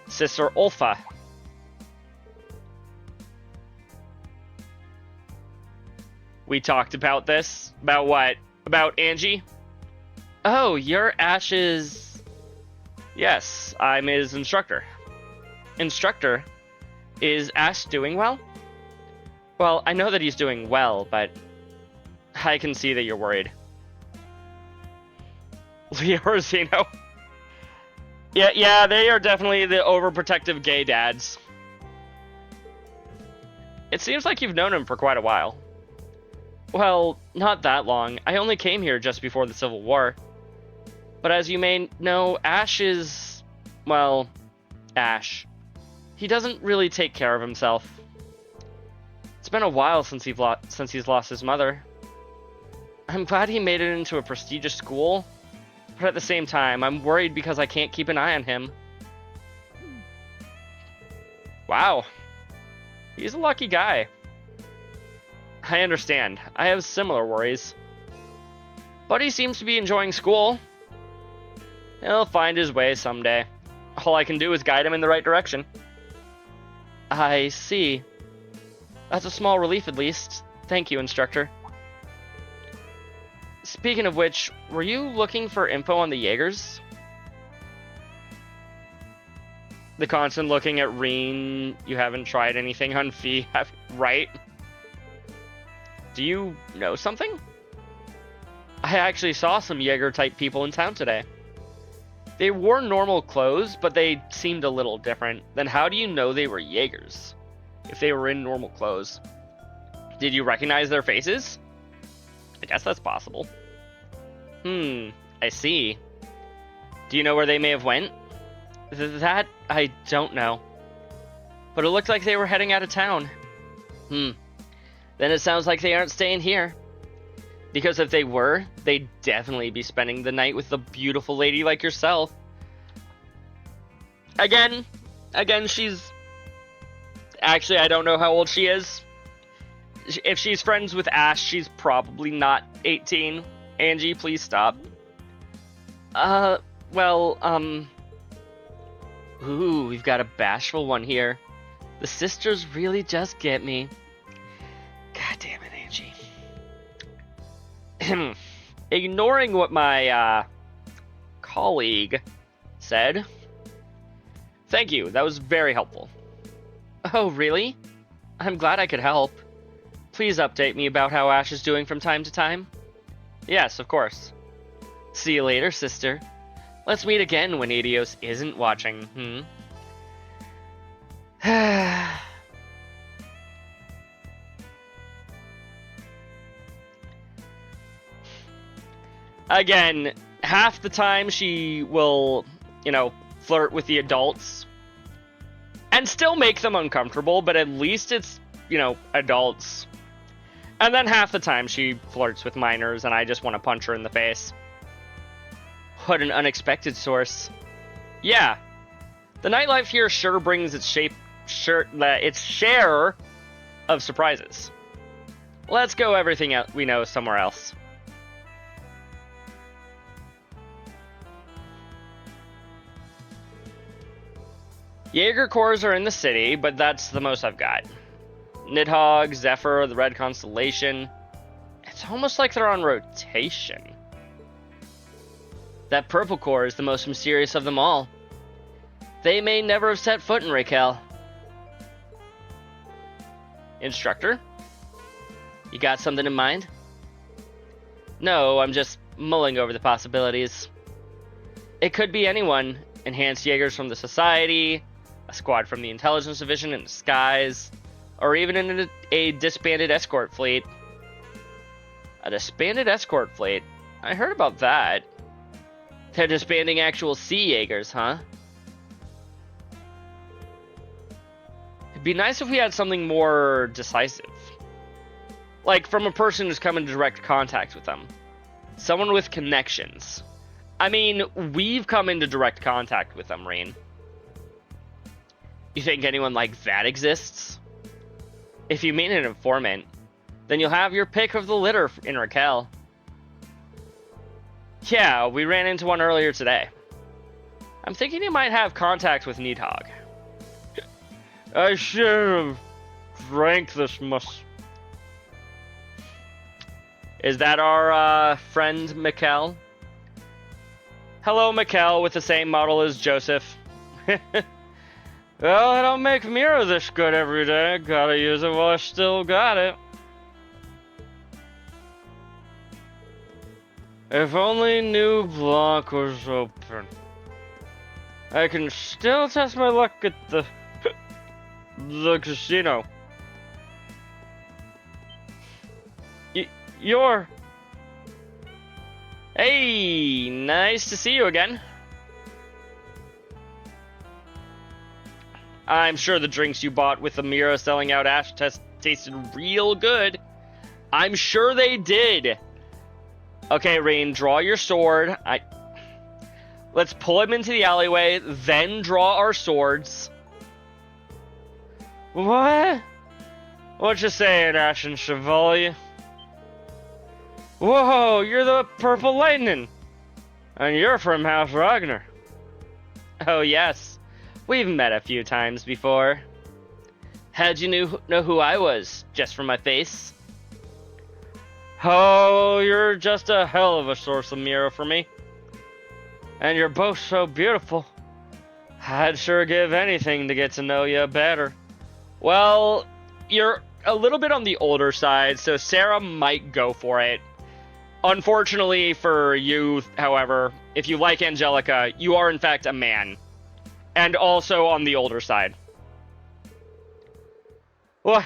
Sister Ulfa. We talked about this. About what? About Angie? Oh, you're Ash's... Yes, I'm his instructor. Instructor? Is Ash doing well? Well, I know that he's doing well, but... I can see that you're worried. Leo Rosino. Yeah, they are definitely the overprotective gay dads. It seems like you've known him for quite a while. Well, not that long. I only came here just before the Civil War. But as you may know, Ash is... well, Ash. He doesn't really take care of himself. It's been a while since he's lost his mother. I'm glad he made it into a prestigious school, but at the same time, I'm worried because I can't keep an eye on him. Wow. He's a lucky guy. I understand. I have similar worries. But he seems to be enjoying school. He'll find his way someday. All I can do is guide him in the right direction. I see. That's a small relief at least. Thank you, instructor. Speaking of which, were you looking for info on the Jaegers? The constant looking at Reen, you haven't tried anything on Fee, right? Do you know something? I actually saw some Jaeger-type people in town today. They wore normal clothes, but they seemed a little different. Then how do you know they were Jaegers? If they were in normal clothes. Did you recognize their faces? I guess that's possible. I see. Do you know where they may have went? That, I don't know. But it looked like they were heading out of town. Then it sounds like they aren't staying here. Because if they were, they'd definitely be spending the night with a beautiful lady like yourself. Again, she's... Actually, I don't know how old she is. If she's friends with Ash, she's probably not 18. Angie, please stop. Ooh, we've got a bashful one here. The sisters really just get me. God damn it, Angie. Ignoring what my, colleague said. Thank you, that was very helpful. Oh, really? I'm glad I could help. Please update me about how Ash is doing from time to time. Yes, of course. See you later, sister. Let's meet again when Adios isn't watching, Again, half the time she will, flirt with the adults. And still make them uncomfortable, but at least it's, adults. And then half the time she flirts with minors, and I just want to punch her in the face. What an unexpected source. Yeah, the nightlife here sure brings its share of surprises. Let's go everything we know somewhere else. Jaeger cores are in the city, but that's the most I've got. Nidhogg, Zephyr, the Red Constellation. It's almost like they're on rotation. That purple core is the most mysterious of them all. They may never have set foot in Raquel. Instructor? You got something in mind? No, I'm just mulling over the possibilities. It could be anyone. Enhanced Jaegers from the Society, a squad from the Intelligence Division in disguise, or even in a disbanded escort fleet. A disbanded escort fleet? I heard about that. They're disbanding actual Sea Jaegers, huh? It'd be nice if we had something more decisive. Like, from a person who's come in direct contact with them. Someone with connections. I mean, we've come into direct contact with them, Rain. You think anyone like that exists? If you mean an informant, then you'll have your pick of the litter in Raquel. Yeah, we ran into one earlier today. I'm thinking he might have contact with Nidhogg. I should have drank this mess. Is that our friend Mikkel? Hello, Mikkel, with the same model as Joseph. Well, I don't make Mira this good every day. Gotta use it while I still got it. If only New Blanc was open. I can still test my luck at the casino. You're... Hey, nice to see you again. I'm sure the drinks you bought with the Mira selling out Ash test tasted real good. I'm sure they did. Okay, Rain, draw your sword. Let's pull him into the alleyway, then draw our swords. What? What you saying, Ashen Chevalier? Whoa, you're the Purple Lightning. And you're from House Ragnar. Oh, yes. We've met a few times before. How'd you know who I was? Just from my face? Oh, you're just a hell of a source of Mira for me. And you're both so beautiful. I'd sure give anything to get to know you better. Well, you're a little bit on the older side, so Sarah might go for it. Unfortunately for you, however, if you like Angelica, you are in fact a man. And also on the older side. What?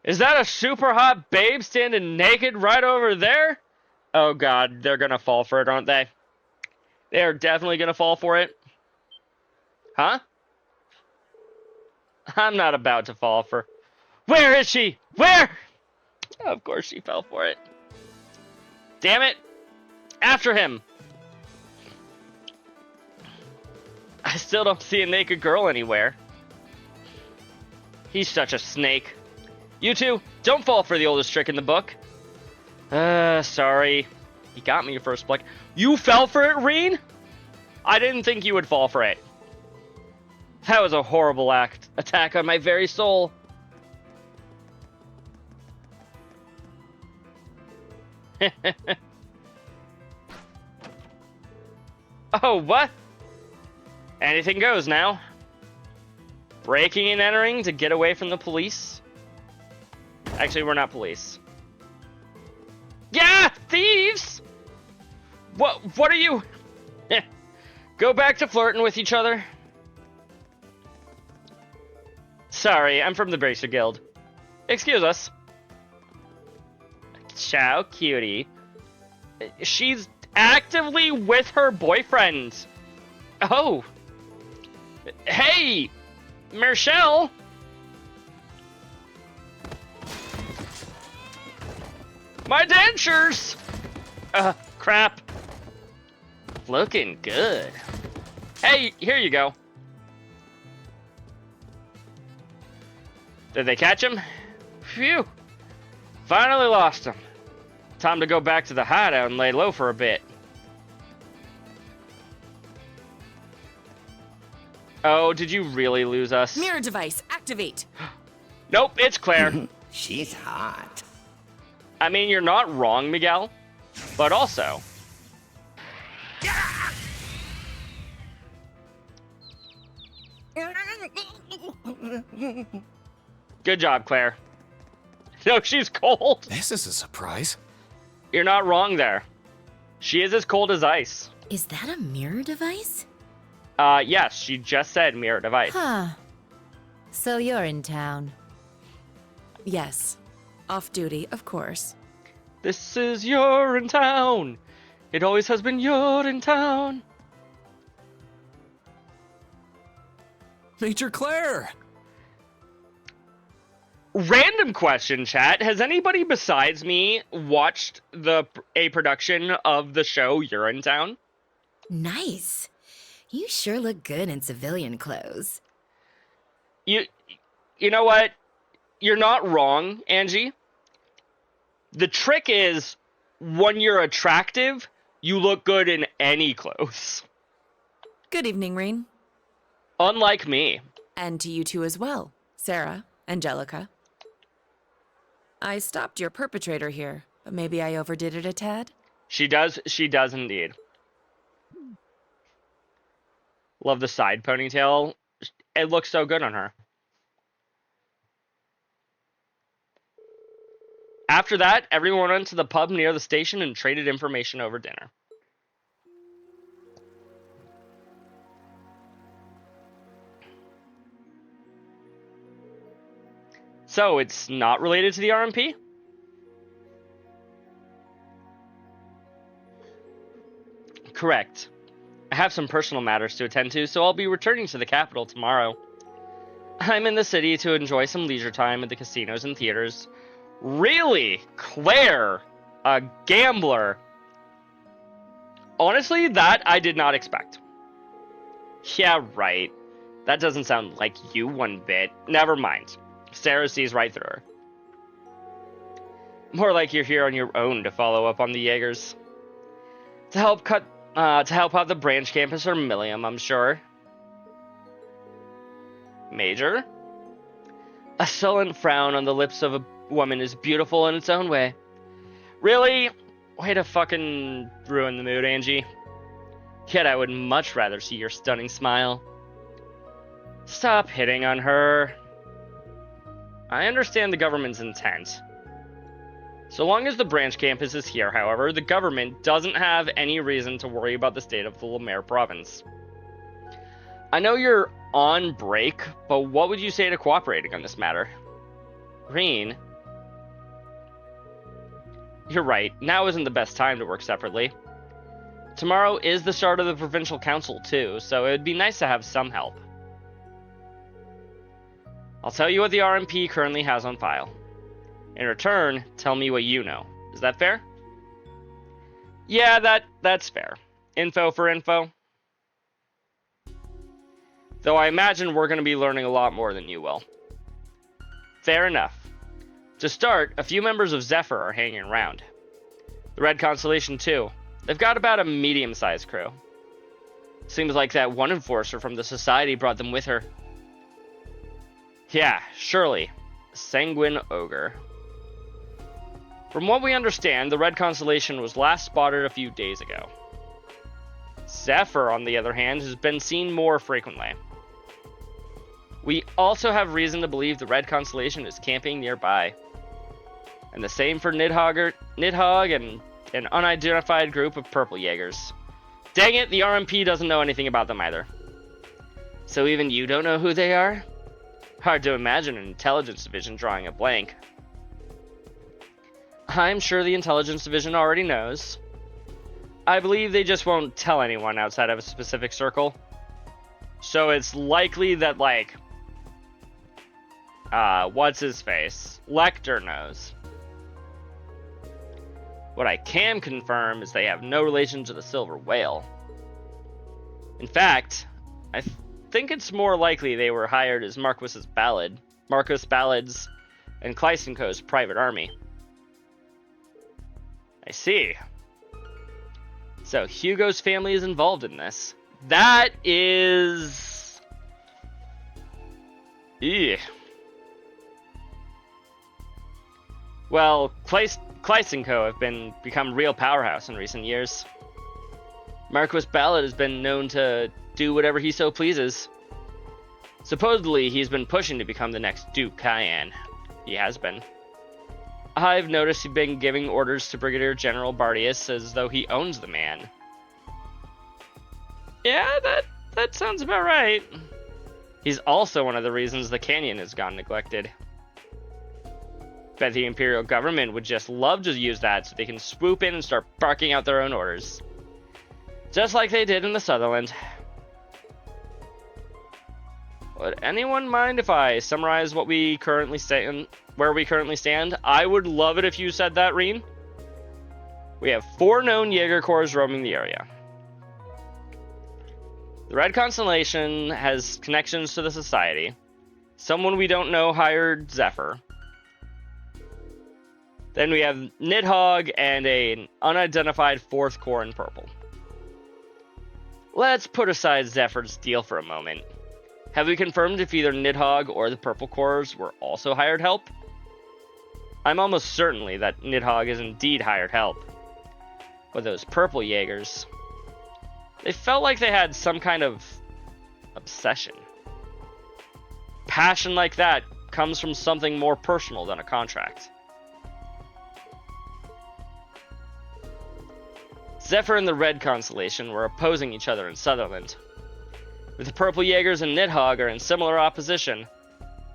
Is that a super hot babe standing naked right over there? Oh god, they're gonna fall for it, aren't they? They're definitely gonna fall for it. Huh? I'm not about to fall for... Where is she? Where? Of course she fell for it. Damn it! After him! I still don't see a naked girl anywhere. He's such a snake. You two, don't fall for the oldest trick in the book. Sorry. He got me first blood. You fell for it, Reen? I didn't think you would fall for it. That was a horrible attack on my very soul. Oh, what? Anything goes now. Breaking and entering to get away from the police. Actually, we're not police. Yeah, thieves! What are you? Go back to flirting with each other. Sorry, I'm from the Bracer Guild. Excuse us. Ciao, cutie. She's actively with her boyfriend. Oh. Hey, Michelle. My dentures! Crap. Looking good. Hey, here you go. Did they catch him? Phew. Finally lost him. Time to go back to the hideout and lay low for a bit. Oh, did you really lose us? Mirror device, activate. Nope, it's Claire. She's hot. I mean, you're not wrong, Miguel. But also... Good job, Claire. No, she's cold. This is a surprise. You're not wrong there. She is as cold as ice. Is that a mirror device? Yes, she just said mirror device. Huh. So you're in town. Yes. Off duty, of course. This is you're in town. It always has been you're in town. Major Claire! Random question, chat. Has anybody besides me watched a production of the show You're in Town? Nice. You sure look good in civilian clothes. You know what? You're not wrong, Angie. The trick is, when you're attractive, you look good in any clothes. Good evening, Reen. Unlike me. And to you two as well, Sarah, Angelica. I stopped your perpetrator here, but maybe I overdid it a tad? She does indeed. Love the side ponytail. It looks so good on her. After that, everyone went to the pub near the station and traded information over dinner. So, it's not related to the RMP? Correct. I have some personal matters to attend to, so I'll be returning to the capital tomorrow. I'm in the city to enjoy some leisure time at the casinos and theaters. Really? Claire? A gambler? Honestly, that I did not expect. Yeah, right. That doesn't sound like you one bit. Never mind. Sarah sees right through her. More like you're here on your own to follow up on the Jaegers. To help out the branch campus or Millium, I'm sure. Major? A sullen frown on the lips of a woman is beautiful in its own way. Really? Way to fucking ruin the mood, Angie. Yet I would much rather see your stunning smile. Stop hitting on her. I understand the government's intent. So long as the branch campus is here, however, the government doesn't have any reason to worry about the state of the Lemaire province. I know you're on break, but what would you say to cooperating on this matter? Green? You're right, now isn't the best time to work separately. Tomorrow is the start of the provincial council too, so it would be nice to have some help. I'll tell you what the RMP currently has on file. In return, tell me what you know. Is that fair? Yeah, that's fair. Info for info. Though I imagine we're going to be learning a lot more than you will. Fair enough. To start, a few members of Zephyr are hanging around. The Red Constellation too. They've got about a medium-sized crew. Seems like that one enforcer from the Society brought them with her. Yeah, surely. A sanguine ogre. From what we understand, the Red Constellation was last spotted a few days ago. Zephyr, on the other hand, has been seen more frequently. We also have reason to believe the Red Constellation is camping nearby. And the same for Nidhogg and an unidentified group of Purple Jaegers. Dang it, the RMP doesn't know anything about them either. So even you don't know who they are? Hard to imagine an intelligence division drawing a blank. I'm sure the intelligence division already knows. I believe they just won't tell anyone outside of a specific circle. So it's likely that, like, what's his face? Lecter knows. What I can confirm is they have no relation to the Silver Whale. In fact, I think it's more likely they were hired as Marcus Ballad's and Klysenko's private army. I see. So Hugo's family is involved in this. That is... Eugh. Well, Klysenko have become real powerhouse in recent years. Marquis Ballad has been known to do whatever he so pleases. Supposedly, he's been pushing to become the next Duke Cayenne. He has been. I've noticed he's been giving orders to Brigadier General Bardius as though he owns the man. Yeah, that sounds about right. He's also one of the reasons the canyon has gone neglected. Bet the Imperial government would just love to use that so they can swoop in and start barking out their own orders. Just like they did in the Sutherland. Would anyone mind if I summarize what we currently stand, where we currently stand? I would love it if you said that, Reen. We have 4 known Jaeger Corps roaming the area. The Red Constellation has connections to the Society. Someone we don't know hired Zephyr. Then we have Nidhogg and an unidentified 4th Corps in purple. Let's put aside Zephyr's deal for a moment. Have we confirmed if either Nidhogg or the Purple Corps were also hired help? I'm almost certainly that Nidhogg is indeed hired help. But those Purple Jaegers... they felt like they had some kind of obsession. Passion like that comes from something more personal than a contract. Zephyr and the Red Constellation were opposing each other in Sutherland. If the Purple Jaegers and Nidhogg are in similar opposition,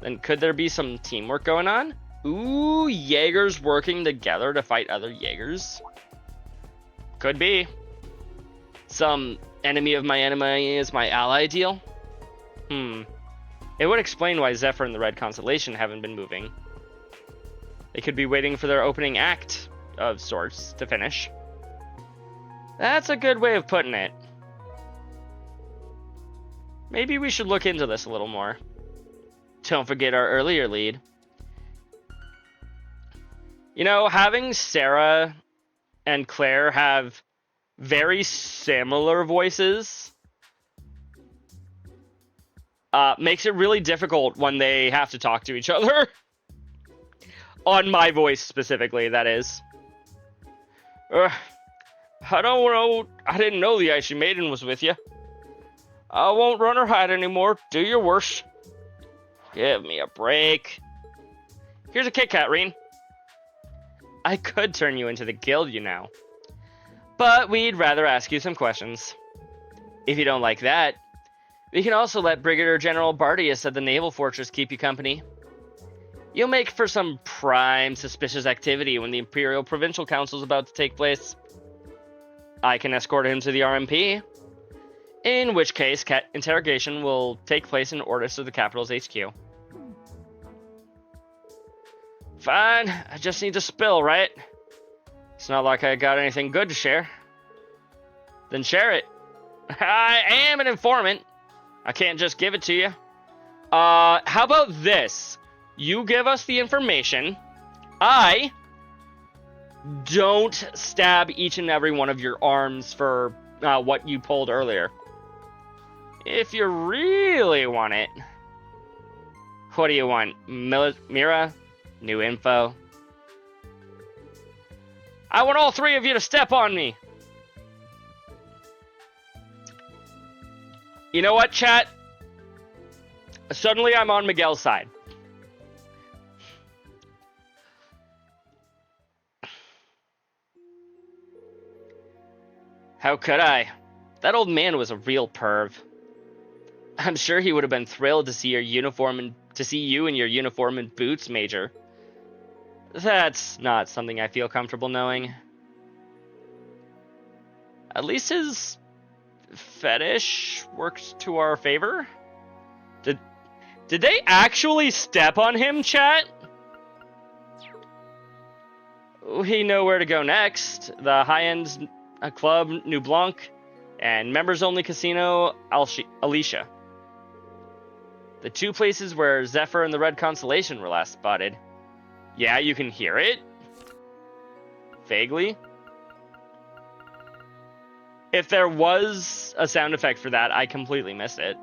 then could there be some teamwork going on? Ooh, Jaegers working together to fight other Jaegers? Could be. Some enemy of my enemy is my ally deal? It would explain why Zephyr and the Red Constellation haven't been moving. They could be waiting for their opening act of sorts to finish. That's a good way of putting it. Maybe we should look into this a little more. Don't forget our earlier lead. You know, having Sarah and Claire have very similar voices makes it really difficult when they have to talk to each other. On my voice specifically, that is. I don't know. I didn't know the Icy Maiden was with you. I won't run or hide anymore. Do your worst. Give me a break. Here's a Kit Kat, Reen. I could turn you into the guild, you know. But we'd rather ask you some questions. If you don't like that, we can also let Brigadier General Bardius at the Naval Fortress keep you company. You'll make for some prime suspicious activity when the Imperial Provincial Council is about to take place. I can escort him to the RMP, in which case interrogation will take place in Ortis of the capital's HQ. Fine, I just need to spill, right? It's not like I got anything good to share. Then share it. I am an informant. I can't just give it to you. How about this? You give us the information. I don't stab each and every one of your arms for what you pulled earlier. If you really want it. What do you want? Mira? New info? I want all three of you to step on me. You know what, chat? Suddenly I'm on Miguel's side. How could I? That old man was a real perv. I'm sure he would have been thrilled to see your uniform and to see you in your uniform and boots, Major. That's not something I feel comfortable knowing. At least his fetish works to our favor. Did they actually step on him, chat? We know where to go next. The high-end club New Blanc and members-only casino Alicia. The two places where Zephyr and the Red Constellation were last spotted. Yeah, you can hear it? Vaguely? If there was a sound effect for that, I completely missed it.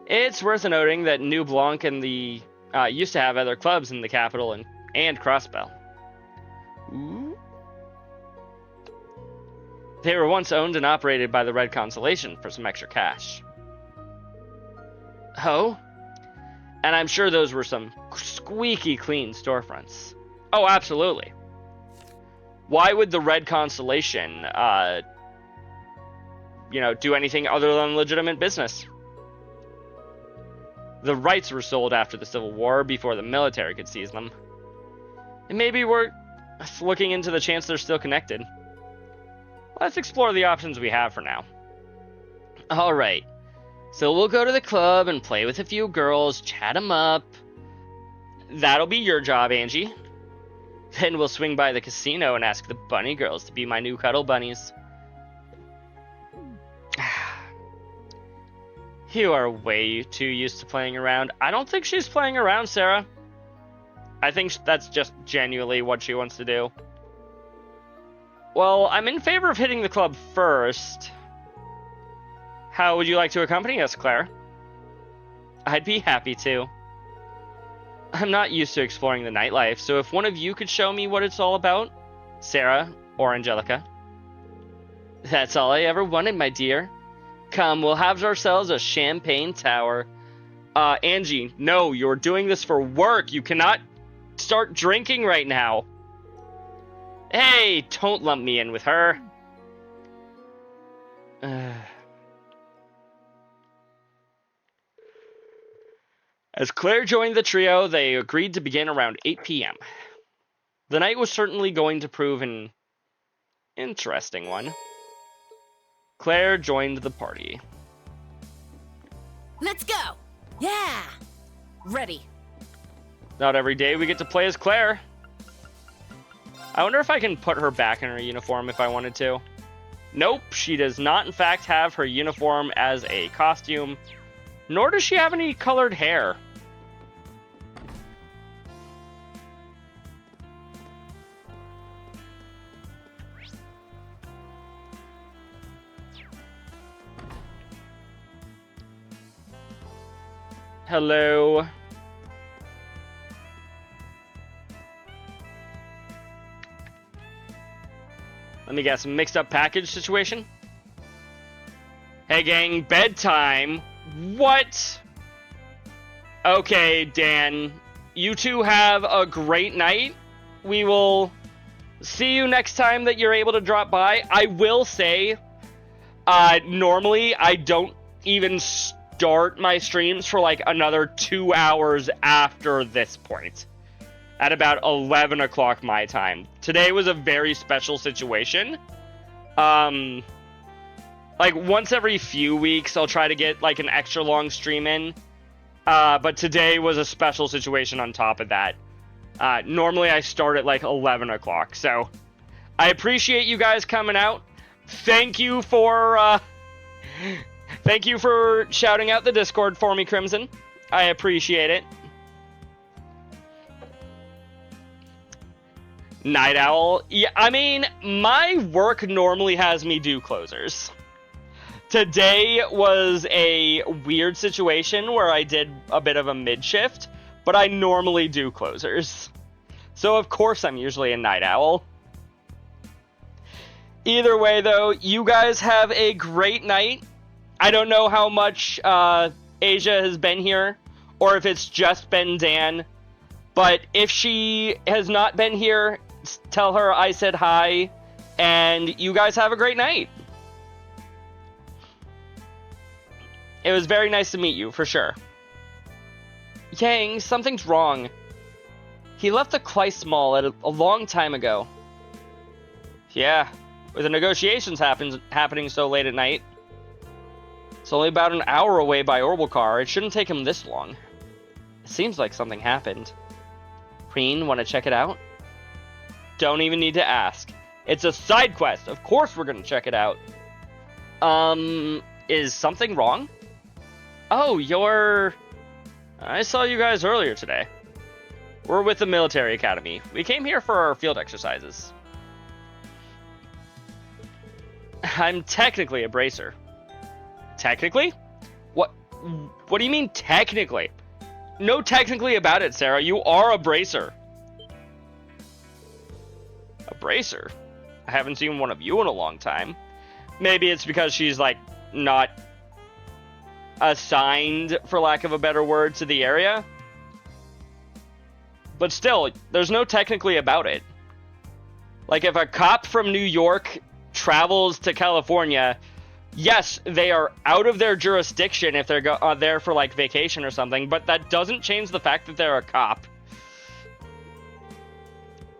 It's worth noting that New Blanc and the used to have other clubs in the capital and Crossbell. Ooh. They were once owned and operated by the Red Constellation for some extra cash. Oh? And I'm sure those were some squeaky clean storefronts. Oh, absolutely. Why would the Red Constellation, do anything other than legitimate business? The rights were sold after the Civil War before the military could seize them. And maybe we're looking into the chance they're still connected. Let's explore the options we have for now. Alright, so we'll go to the club and play with a few girls, chat them up. That'll be your job, Angie. Then we'll swing by the casino and ask the bunny girls to be my new cuddle bunnies. You are way too used to playing around. I don't think she's playing around, Sarah. I think that's just genuinely what she wants to do. Well, I'm in favor of hitting the club first. How would you like to accompany us, Claire? I'd be happy to. I'm not used to exploring the nightlife, so if one of you could show me what it's all about, Sarah or Angelica. That's all I ever wanted, my dear. Come, we'll have ourselves a champagne tower. Angie, no, you're doing this for work. You cannot start drinking right now. Hey, don't lump me in with her. As Claire joined the trio, they agreed to begin around 8 p.m. The night was certainly going to prove an interesting one. Claire joined the party. Let's go! Yeah! Ready. Not every day we get to play as Claire. I wonder if I can put her back in her uniform if I wanted to. Nope, she does not in fact have her uniform as a costume, nor does she have any colored hair. Hello. Let me guess, mixed up package situation? Hey gang, bedtime. What? Okay, Dan. You two have a great night. We will see you next time that you're able to drop by. I will say, normally I don't even start my streams for like another 2 hours after this point. At about 11 o'clock my time. Today was a very special situation. Like once every few weeks I'll try to get like an extra long stream in. But today was a special situation on top of that. Normally I start at like 11 o'clock. So I appreciate you guys coming out. Thank you for Thank you for shouting out the Discord for me, Crimson. I appreciate it. Night Owl. Yeah, I mean, my work normally has me do closers. Today was a weird situation where I did a bit of a mid-shift, but I normally do closers. So of course I'm usually a Night Owl. Either way though, you guys have a great night. I don't know how much Asia has been here, or if it's just been Dan, but if she has not been here, tell her I said hi, and you guys have a great night. It was very nice to meet you, for sure. Yang, something's wrong. He left the Kleist Mall a long time ago. Yeah, with the negotiations happening so late at night. It's only about an hour away by orbital car. It shouldn't take him this long. It seems like something happened. Queen, want to check it out? Don't even need to ask. It's a side quest. Of course we're gonna check it out. Is something wrong? Oh, I saw you guys earlier today. We're with the military academy. We came here for our field exercises. I'm technically a bracer. Technically? What do you mean technically? No technically about it, Sarah. You are a bracer. A bracer? I haven't seen one of you in a long time. Maybe it's because she's, like, not assigned, for lack of a better word, to the area. But still, there's no technically about it. Like, if a cop from New York travels to California, yes, they are out of their jurisdiction if they're there for, like, vacation or something, but that doesn't change the fact that they're a cop.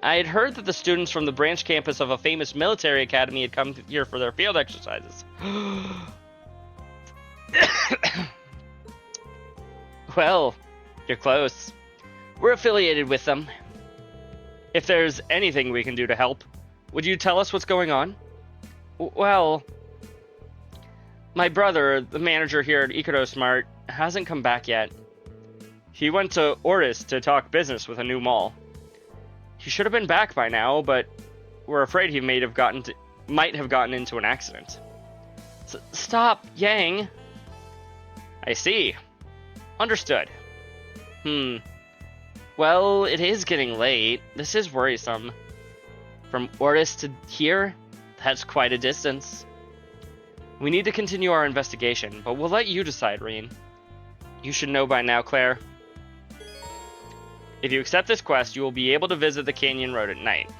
I had heard that the students from the branch campus of a famous military academy had come here for their field exercises. Well, you're close. We're affiliated with them. If there's anything we can do to help, would you tell us what's going on? Well, my brother, the manager here at Ikuto Smart, hasn't come back yet. He went to Oris to talk business with a new mall. He should have been back by now, but we're afraid he might have gotten into an accident. Stop, Yang. I see. Understood. Well, it is getting late. This is worrisome. From Oris to here, that's quite a distance. We need to continue our investigation, but we'll let you decide, Reen. You should know by now, Claire. If you accept this quest, you will be able to visit the Canyon Road at night.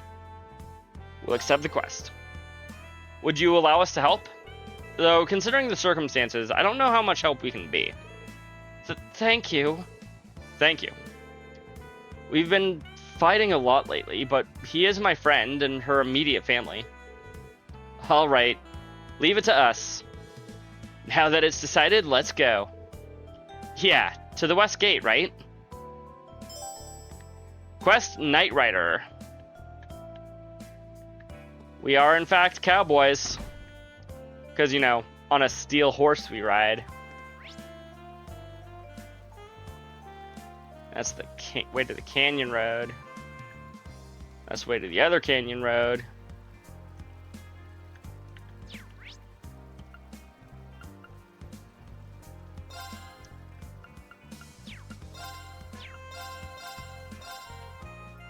We'll accept the quest. Would you allow us to help? Though, considering the circumstances, I don't know how much help we can be. Thank you. Thank you. We've been fighting a lot lately, but he is my friend and her immediate family. Alright, leave it to us. Now that it's decided, let's go. Yeah, to the West Gate, right? Quest Knight Rider. We are, in fact, cowboys. Because, you know, on a steel horse we ride. That's the way to the Canyon Road. That's the way to the other Canyon Road.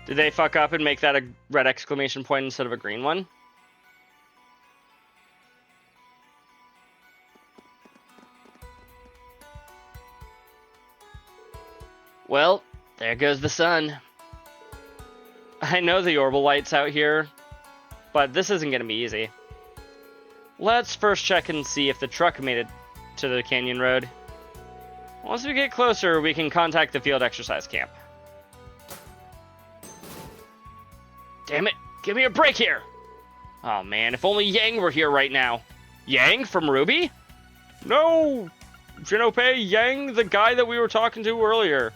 Did they fuck up and make that a red exclamation point instead of a green one? Well, there goes the sun. I know the orbital light's out here, but this isn't going to be easy. Let's first check and see if the truck made it to the Canyon Road. Once we get closer, we can contact the field exercise camp. Damn it, give me a break here! Oh man, if only Yang were here right now. Yang from Ruby? No! Jinopei, Yang, the guy that we were talking to earlier.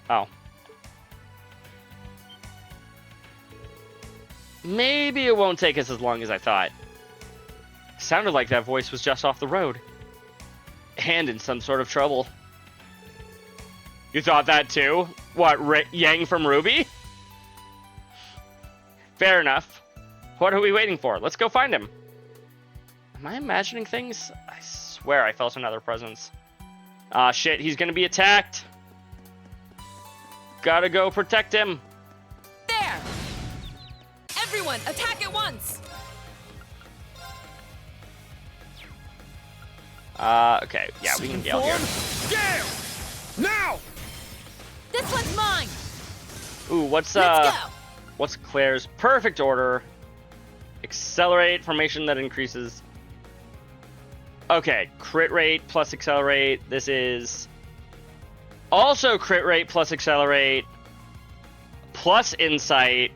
Oh. Maybe it won't take us as long as I thought. Sounded like that voice was just off the road. hand in some sort of trouble. You thought that too? What, Yang from Ruby? Fair enough. What are we waiting for? Let's go find him. Am I imagining things? I swear I felt another presence. Ah, shit, he's gonna be attacked. Gotta go protect him. There! Everyone, attack at once! Okay, yeah, we can yell here. Gale! Now! This one's mine! Ooh, what's Let's go! what's Claire's perfect order? Accelerate, formation that increases. Okay, crit rate plus accelerate. This is also crit rate plus accelerate plus insight.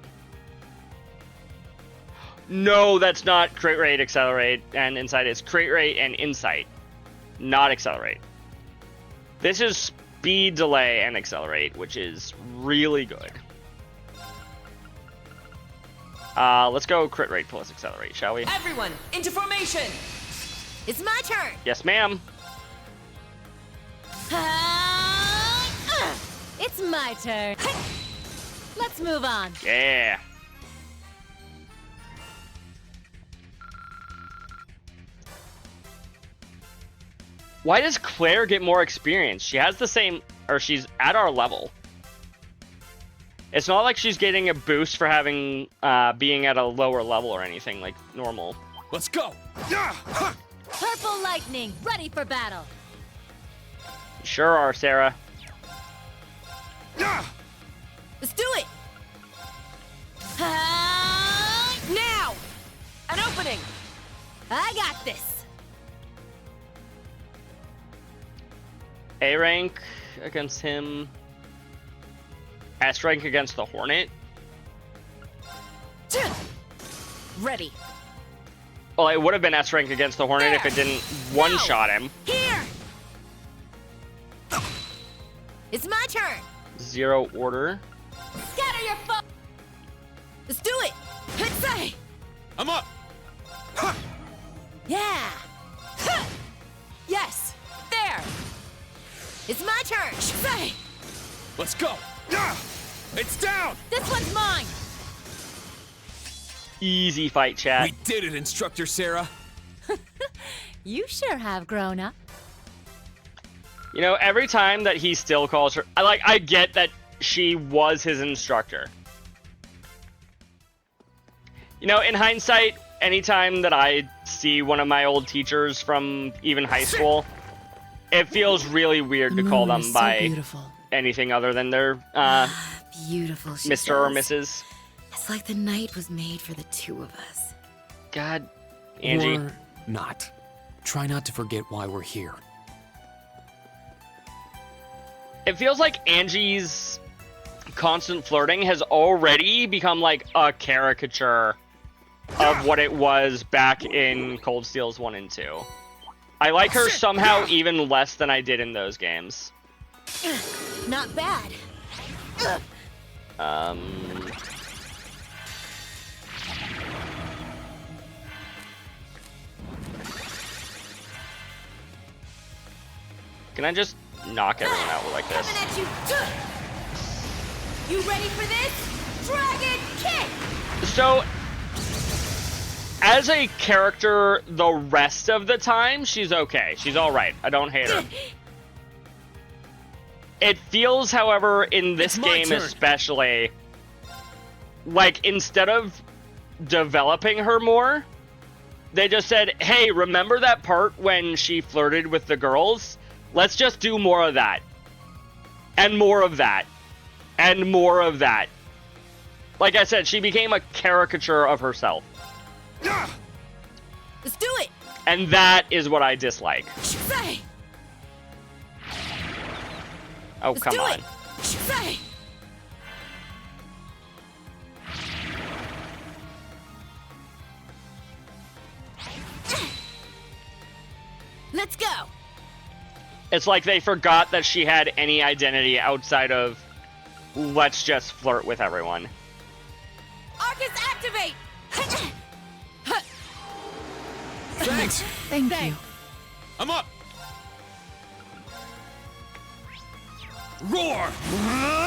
No, that's not crit rate, accelerate, and insight. It's crit rate and insight, not accelerate. This is speed, delay, and accelerate, which is really good. Let's go crit rate plus accelerate, shall we? Everyone, into formation! It's my turn! Yes, ma'am. It's my turn. Let's move on. Yeah. Why does Claire get more experience? She has the same, or she's at our level. It's not like she's getting a boost for having, being at a lower level or anything like normal. Let's go! Purple lightning, ready for battle. Sure are, Sarah. Let's do it! Now! An opening! I got this! A rank against him. S rank against the Hornet. Ready. Well, it would have been S rank against the Hornet if it didn't one-shot him. Here! It's my turn! Zero order. Scatter your foe! Let's do it! Say! I'm up! Yeah! Yes! There! It's my turn! Say! Let's go! It's down! This one's mine! Easy fight, chat. We did it, Instructor Sarah! You sure have grown up. You know, every time that he still calls her... I get that she was his instructor. You know, in hindsight, anytime that I see one of my old teachers from even high school, it feels really weird to call them by beautiful. anything other than their Beautiful, she Mr. or says. Mrs. It's like the night was made for the two of us. God, Angie. Or not. Try not to forget why we're here. It feels like Angie's constant flirting has already become like a caricature of what it was back in Cold Steel's 1 and 2. I like her somehow even less than I did in those games. Not bad. Can I just knock everyone out like this? Coming at you. You ready for this? Dragon kick! So, as a character, the rest of the time, she's okay. She's alright. I don't hate her. It feels, however, in this It's my game turn. especially, like instead of developing her more, they just said, hey, remember that part when she flirted with the girls? Let's just do more of that. And more of that. And more of that. Like I said, she became a caricature of herself. Let's do it! And that is what I dislike. Say! Oh, Let's come do on. it! Say! Let's go! It's like they forgot that she had any identity outside of let's just flirt with everyone. Arcus, activate! Thanks! Thank you. I'm up! Roar!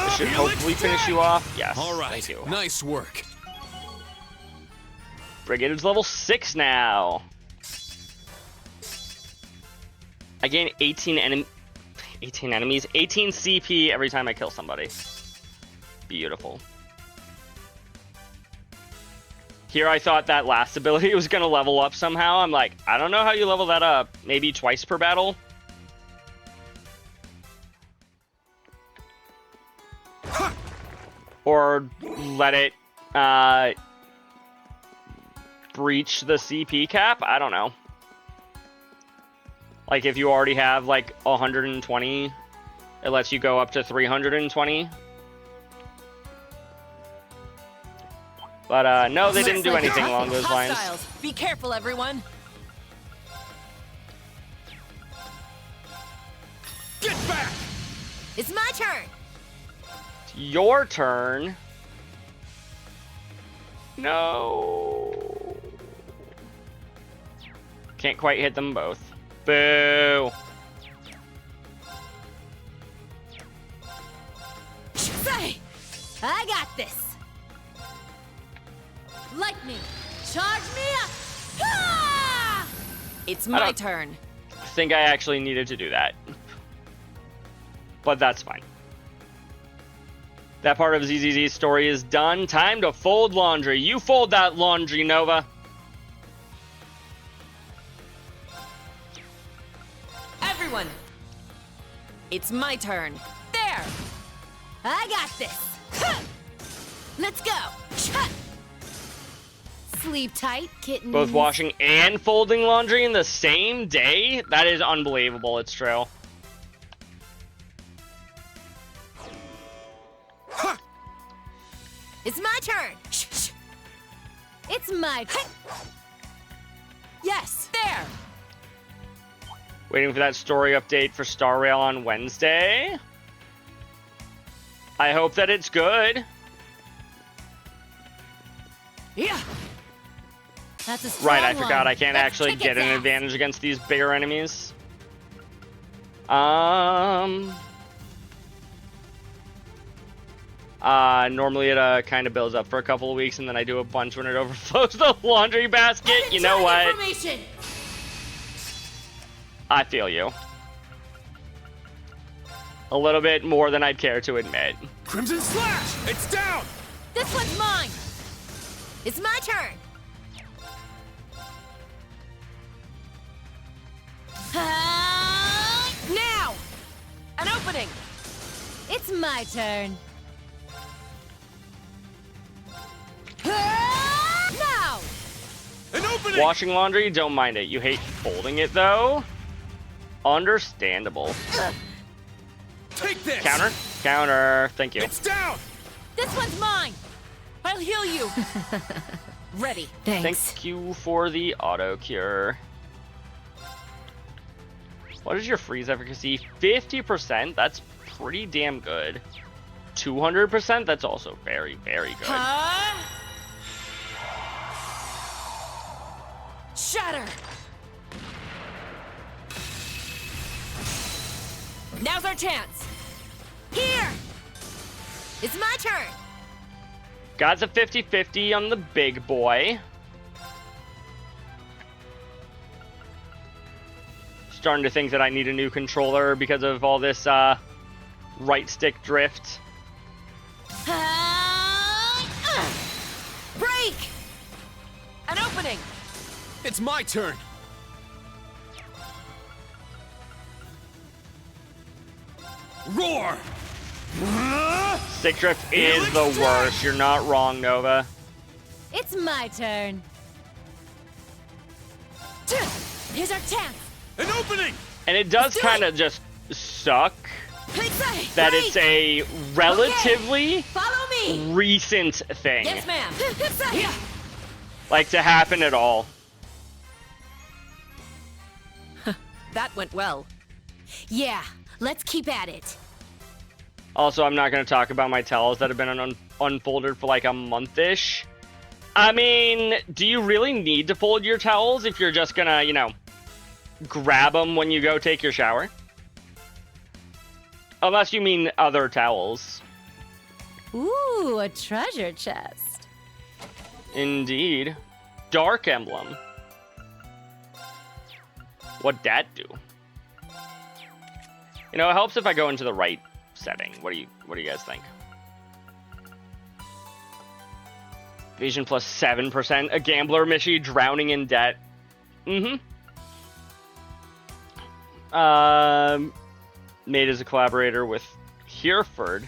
This should hopefully finish you off. Yes, All right, thank you. nice work. Brigad's level 6 now. I gain 18 enemies, 18 CP every time I kill somebody. Beautiful. Here I thought that last ability was going to level up somehow. I'm like, I don't know how you level that up. Maybe twice per battle? Or let it breach the CP cap? I don't know. Like if you already have like 120, it lets you go up to 320. But no, they didn't do anything along those lines. Hostiles. Be careful, everyone. Get back! It's my turn. It's your turn. No. Can't quite hit them both. Boo. Say, I got this. Lightning, charge me up. Ah! It's I my don't- turn. I think I actually needed to do that. But that's fine. That part of ZZZ's story is done. Time to fold laundry. You fold that laundry, Nova. Everyone, it's my turn. There. I got this. Huh! Let's go. Huh! Sleep tight, kitten. Both washing and folding laundry in the same day? That is unbelievable. It's true. It's my turn. Shh, shh. It's my turn. Yes, there. Waiting for that story update for Star Rail on Wednesday. I hope that it's good. Yeah. That's a strong Right, I forgot one. I can't Let's actually kick get its an ass. advantage against these bigger enemies. Normally it kind of builds up for a couple of weeks and then I do a bunch when it overflows the laundry basket. You know what? Information. I feel you. A little bit more than I'd care to admit. Crimson Slash! It's down! This one's mine. It's my turn. Now. An opening. It's my turn. Now. An opening! Washing laundry, don't mind it. You hate folding it though. Understandable. Take this! Counter? Counter. Thank you. It's down! This one's mine. I'll heal you. Ready. Thanks. Thank you for the auto cure. What is your freeze efficacy? 50%? That's pretty damn good. 200%? That's also very, very good. Huh? Shatter. Now's our chance. Here. It's my turn. Got a 50-50 on the big boy. Starting to think that I need a new controller because of all this right stick drift. Break. An opening. It's my turn! Roar! Stick drift is the worst. You're not wrong, Nova. It's my turn. Here's our chance. An opening! And it does kind of just suck that Break. it's a relatively Follow me. recent thing. Yes, ma'am. Yeah. Like to happen at all. That went well. Yeah. Let's keep at it. Also, I'm not going to talk about my towels that have been unfolded for like a month-ish. I mean, do you really need to fold your towels if you're just gonna, grab them when you go take your shower? Unless you mean other towels. Ooh, a treasure chest. Indeed. Dark Emblem. What'd that do? You know, it helps if I go into the right setting. What do you guys think? Vision plus 7%. A gambler Mishi drowning in debt. Mm-hmm. Made as a collaborator with Hereford.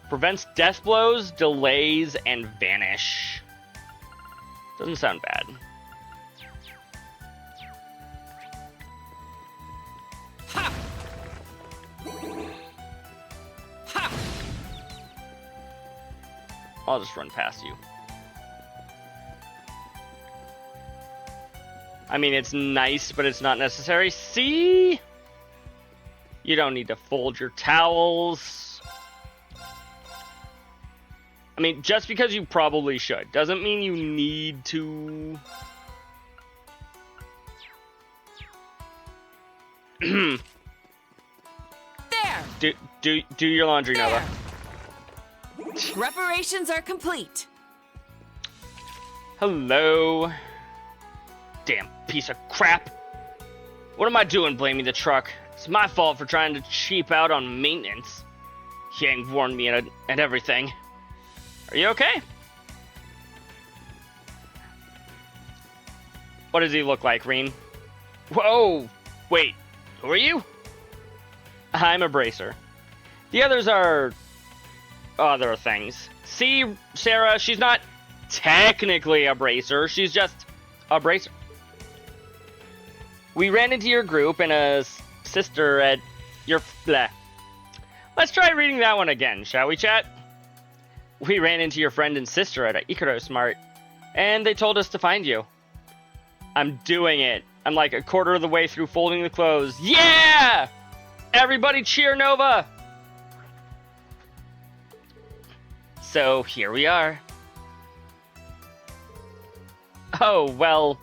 Prevents death blows, delays, and vanish. Doesn't sound bad. Ha! Ha! I'll just run past you. I mean, it's nice, but it's not necessary. See? You don't need to fold your towels. I mean, just because you probably should doesn't mean you need to. There! Do your laundry, There. Nova. Reparations are complete. Hello. Damn piece of crap. What am I doing blaming the truck? It's my fault for trying to cheap out on maintenance. Yang warned me and everything. Are you okay? What does he look like, Reen? Whoa! Wait, who are you? I'm a bracer. The others are other things. See, Sarah, she's not technically a bracer. She's just a bracer. We ran into your group and a sister at your... Bleh. Let's try reading that one again, shall we, chat? We ran into your friend and sister at Ikaro Smart, and they told us to find you. I'm doing it. I'm like a quarter of the way through folding the clothes. Yeah! Everybody cheer Nova! So, here we are. Oh, well,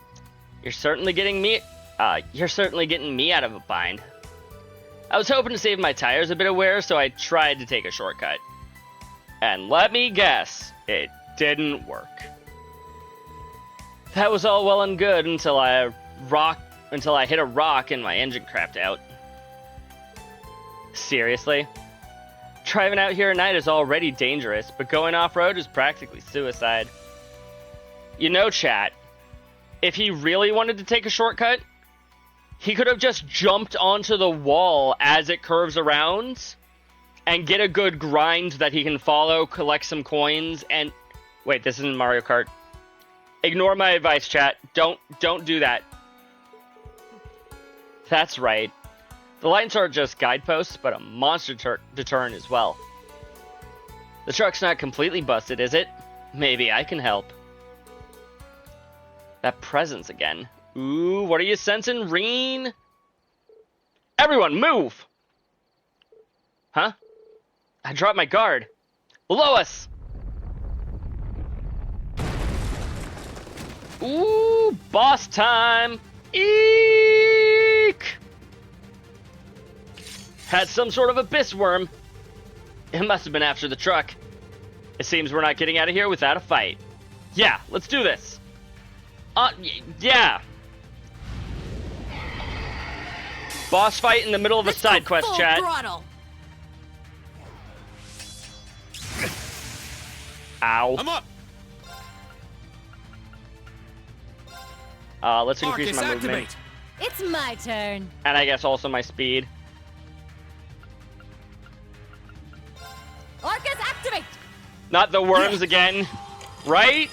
you're certainly getting me out of a bind. I was hoping to save my tires a bit of wear, so I tried to take a shortcut. And let me guess, it didn't work. That was all well and good until I hit a rock and my engine crapped out. Seriously? Driving out here at night is already dangerous, but going off-road is practically suicide. You know, chat, if he really wanted to take a shortcut, he could have just jumped onto the wall as it curves around and get a good grind that he can follow, collect some coins, and... Wait, this isn't Mario Kart. Ignore my advice, chat. Don't do that. That's right. The lights aren't just guideposts, but a monster deterrent as well. The truck's not completely busted, is it? Maybe I can help. That presence again. Ooh, what are you sensing, Reen? Everyone, move! Huh? I dropped my guard. Below us! Ooh, boss time! Eek! Had some sort of abyss worm. It must have been after the truck. It seems we're not getting out of here without a fight. Yeah, let's do this. Yeah. Boss fight in the middle of a side quest, full chat. Throttle. Ow. I'm up. Let's increase Arcus, my movement. activate. It's my turn. And I guess also my speed. Orcus, activate! Not the worms again. Right?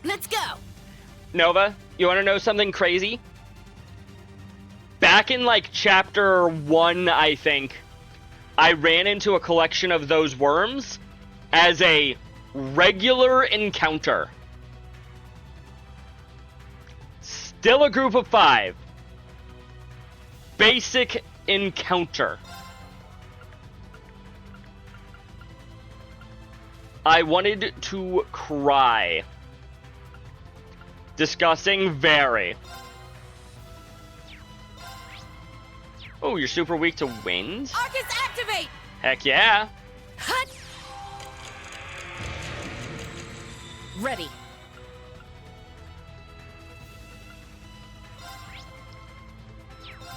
Let's go. Nova, you want to know something crazy? Back in, like, chapter 1, I think, I ran into a collection of those worms as a regular encounter. Still a group of 5. Basic encounter. I wanted to cry. Disgusting, very. Oh, you're super weak to wind? Arcus, activate! Heck yeah. Hut! Ready.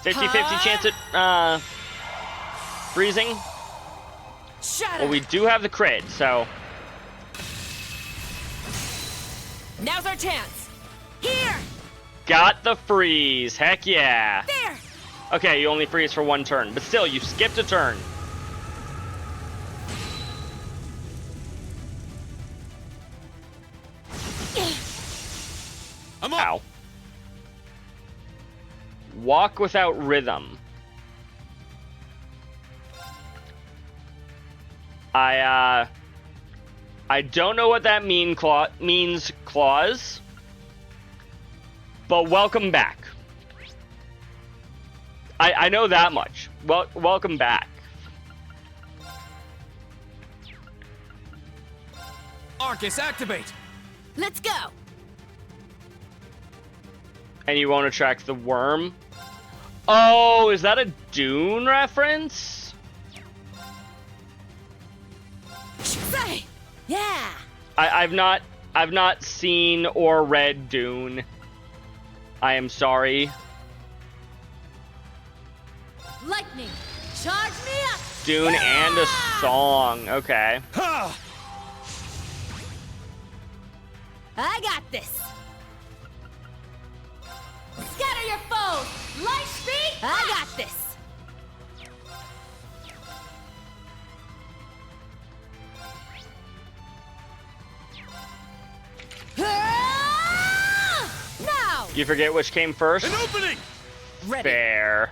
50-50 chance at freezing. Shatter! Well, we do have the crit, so... Now's our chance! Here! Got the freeze. Heck yeah. There! Okay, you only freeze for one turn, but still, you skipped a turn. I'm up. Ow. Walk without rhythm. I don't know what that means, Claus. But welcome back. I know that much. Welcome back. Arcus, activate! Let's go! And you won't attract the worm? Oh, is that a Dune reference? Say! Yeah! I've not seen or read Dune. I am sorry. Lightning! Charge me up! Dune and a song. Okay. Ha! I got this! Scatter your foes! Light speed! I got this! Now! You forget which came first? An opening! Ready. Fair.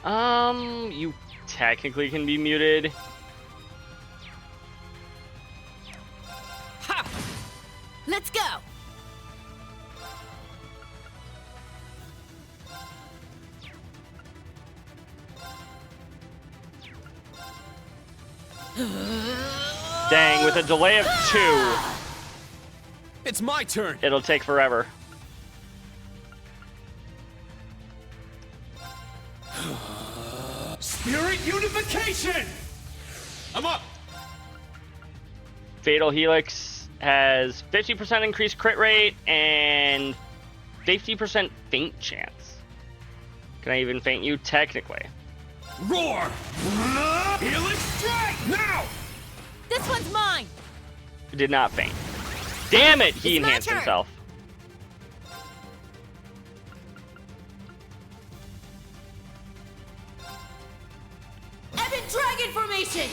You technically can be muted. Ha! Let's go! Dang, with a delay of 2, It's my turn. it'll take forever. Spirit unification! I'm up! Fatal Helix has 50% increased crit rate and 50% feint chance. Can I even feint you? Technically. Roar! Helix strike! Now! This one's mine! Did not feint. Damn it! He It's my enhanced turn. himself. Evan Dragon Formation!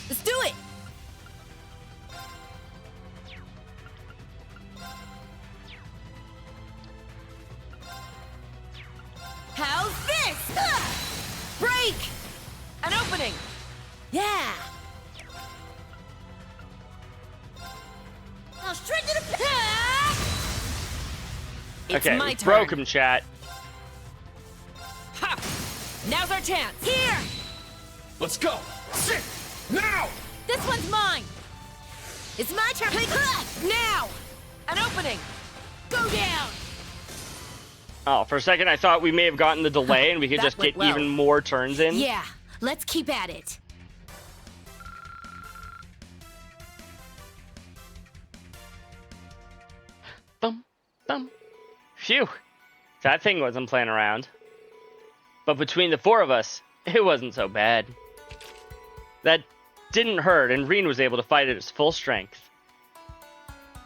Let's do it! How's this? Break! An opening! Yeah! Now straight to the It's Okay, my we turn. broke him, chat. Ha! Now's our chance! Here! Let's go! Sit! Now! This one's mine! It's my turn! Now! An opening! Go down! Oh, for a second I thought we may have gotten the delay and we could That just went get well. even more turns in. Yeah, let's keep at it. Bum, bum. Phew. That thing wasn't playing around. But between the 4 of us, it wasn't so bad. That didn't hurt, and Reen was able to fight at its full strength.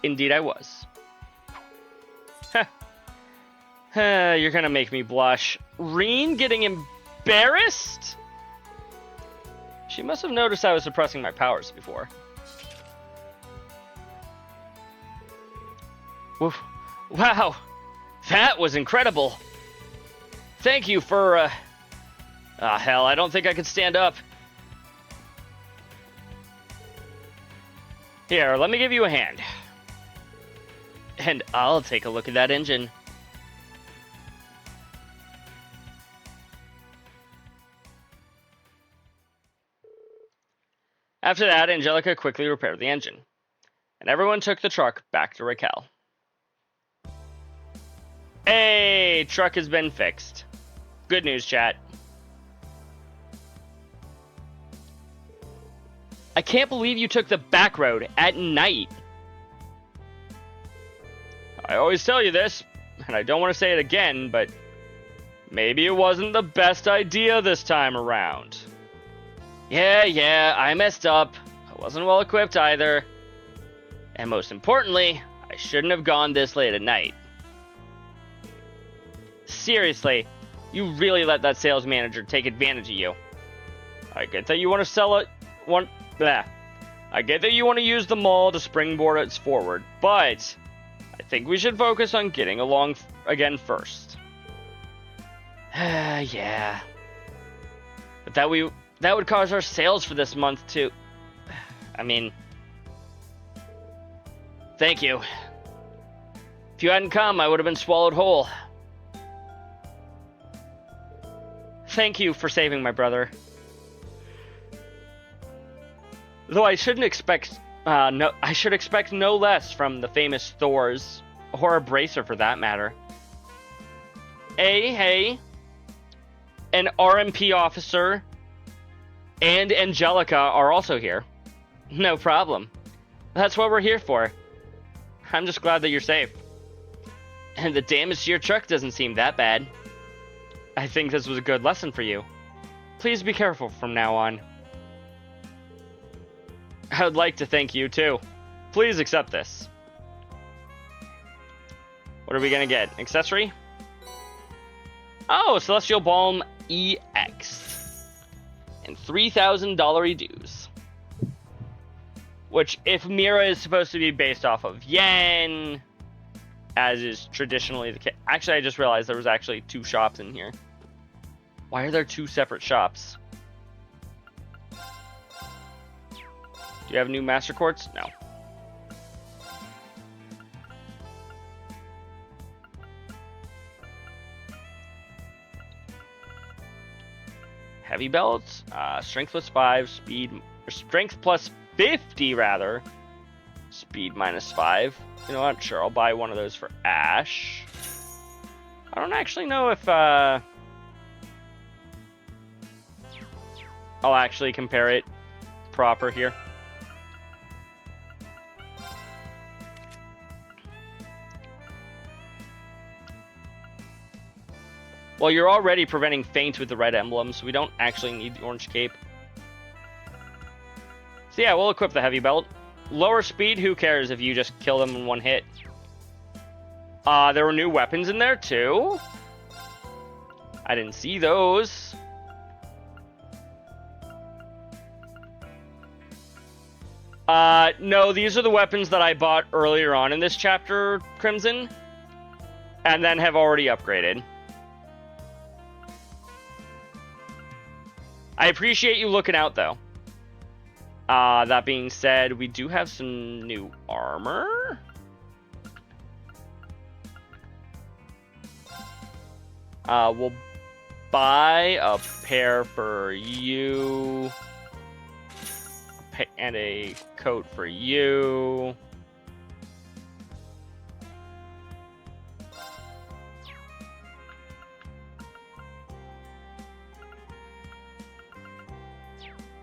Indeed I was. You're gonna make me blush. Reen getting embarrassed? She must have noticed I was suppressing my powers before. Woof. Wow, that was incredible. Thank you for, hell, I don't think I could stand up. Here, let me give you a hand. And I'll take a look at that engine. After that, Angelica quickly repaired the engine, and everyone took the truck back to Raquel. Hey, truck has been fixed. Good news, chat. I can't believe you took the back road at night. I always tell you this, and I don't want to say it again, but maybe it wasn't the best idea this time around. Yeah, I messed up. I wasn't well equipped either. And most importantly, I shouldn't have gone this late at night. Seriously, you really let that sales manager take advantage of you. I get that you want to sell it. I get that you want to use the mall to springboard us forward, but I think we should focus on getting along again first. Yeah. But that would cause our sales for this month to... I mean... Thank you. If you hadn't come, I would have been swallowed whole. Thank you for saving my brother. Though I shouldn't expect... I should expect no less from the famous Thors, or a bracer for that matter. Hey, an RMP officer and Angelica are also here. No problem. That's what we're here for. I'm just glad that you're safe. And the damage to your truck doesn't seem that bad. I think this was a good lesson for you. Please be careful from now on. I would like to thank you too. Please accept this. What are we gonna get? Accessory? Oh, Celestial Balm EX. And $3,000 dues. Which, if Mira is supposed to be based off of yen, as is traditionally the case. Actually, I just realized there was actually 2 shops in here. Why are there 2 separate shops? Do you have new Master Quartz? No. Heavy belts, strength plus 5, speed, or strength plus 50 rather, speed minus 5. You know what? Sure, I'll buy one of those for Ash. I don't actually know if I'll actually compare it proper here. Well, you're already preventing faint with the red emblem, so we don't actually need the orange cape. So yeah, we'll equip the heavy belt. Lower speed, who cares if you just kill them in one hit? There were new weapons in there too? I didn't see those. No, these are the weapons that I bought earlier on in this chapter, Crimson, and then have already upgraded. I appreciate you looking out, though. That being said, we do have some new armor. We'll buy a pair for you. And a coat for you.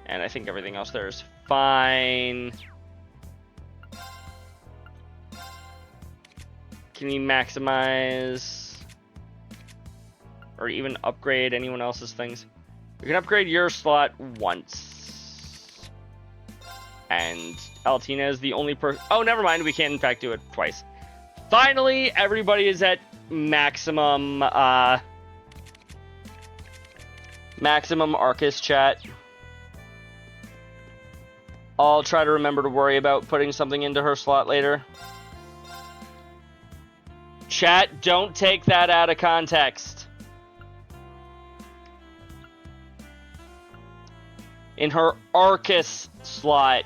And I think everything else there is fine. Can you maximize or even upgrade anyone else's things? We can upgrade your slot once. And Altina is the only person. Oh, never mind. We can in fact do it twice. Finally, everybody is at maximum Arcus chat. I'll try to remember to worry about putting something into her slot later. Chat, don't take that out of context. In her Arcus slot.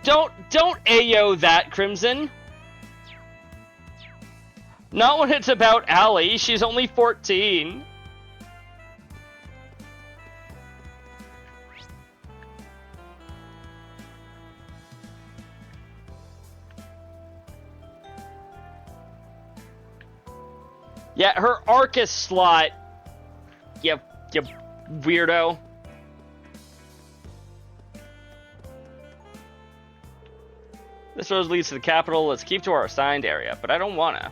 Don't Ayo that, Crimson. Not when it's about Allie. She's only 14. Yeah, her Arcus slot. You weirdo. This road leads to the capital. Let's keep to our assigned area, but I don't wanna.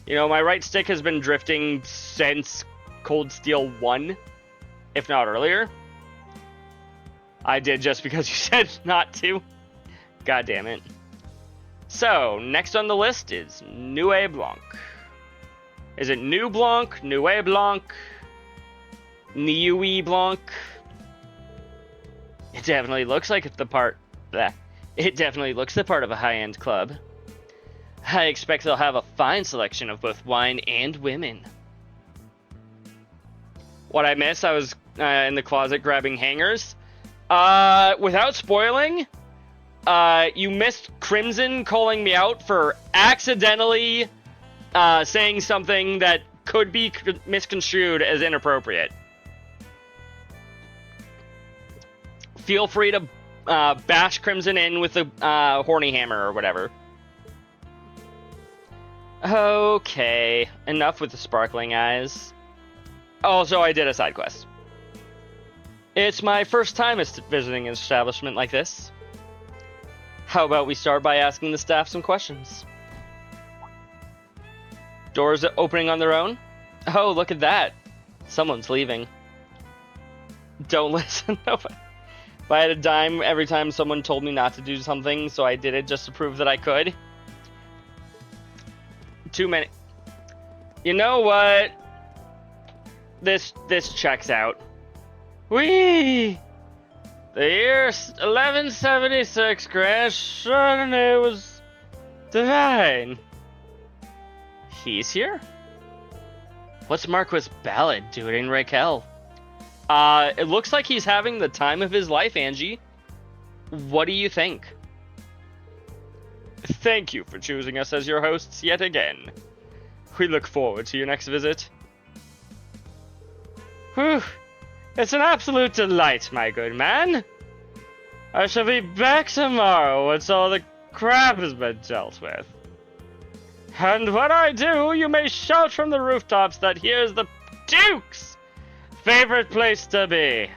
You know, my right stick has been drifting since Cold Steel 1, if not earlier. I did just because you said not to. God damn it. So, next on the list is Nuit Blanc. Is it New Blanc, Nuit Blanc, Niui Blanc? It definitely looks like the part. Bleh. It definitely looks the part of a high-end club. I expect they'll have a fine selection of both wine and women. What I missed, I was in the closet grabbing hangers. Without spoiling, you missed Crimson calling me out for accidentally saying something that could be misconstrued as inappropriate. Feel free to bash Crimson in with the horny hammer or whatever. Okay, enough with the sparkling eyes. Also, I did a side quest. It's my first time visiting an establishment like this. How about we start by asking the staff some questions? Doors opening on their own? Oh, look at that. Someone's leaving. Don't listen. If I had a dime every time someone told me not to do something, so I did it just to prove that I could. Too many. You know what? This checks out. Whee! The year 1176 Grand Chardonnay was divine. He's here? What's Marquis Ballad doing in Raquel? It looks like he's having the time of his life, Angie. What do you think? Thank you for choosing us as your hosts yet again. We look forward to your next visit. Whew. It's an absolute delight, my good man. I shall be back tomorrow once all the crap has been dealt with. And when I do, you may shout from the rooftops that here's the Duke's favorite place to be.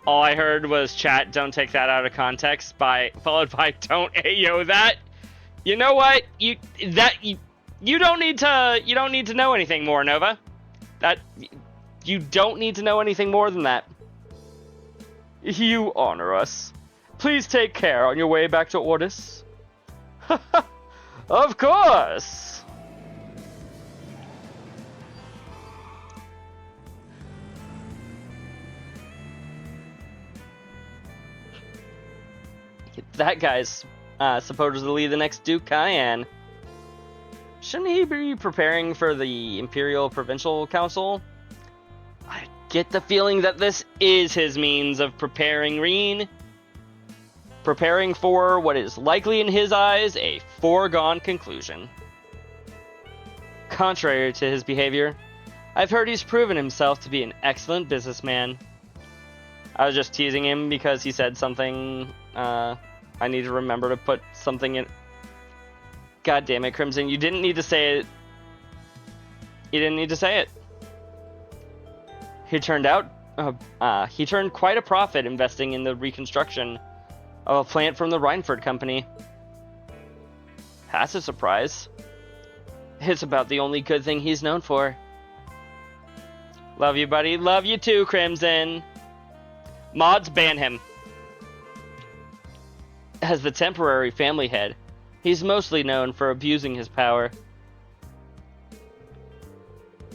All I heard was chat, don't take that out of context, followed by don't ayo that. You know what? You don't need to know anything more, Nova. You don't need to know anything more than that. You honor us. Please take care on your way back to Ordis. Of course! That guy's supposedly the next Duke Cayenne. Shouldn't he be preparing for the Imperial Provincial Council? I get the feeling that this is his means of preparing Reen. Preparing for what is likely in his eyes a foregone conclusion. Contrary to his behavior, I've heard he's proven himself to be an excellent businessman. I was just teasing him because he said something, I need to remember to put something in. God damn it, Crimson, you didn't need to say it. You didn't need to say it. He turned quite a profit investing in the reconstruction of a plant from the Reinford Company. That's a surprise. It's about the only good thing he's known for. Love you, buddy. Love you too, Crimson. Mods ban him. As the temporary family head, he's mostly known for abusing his power.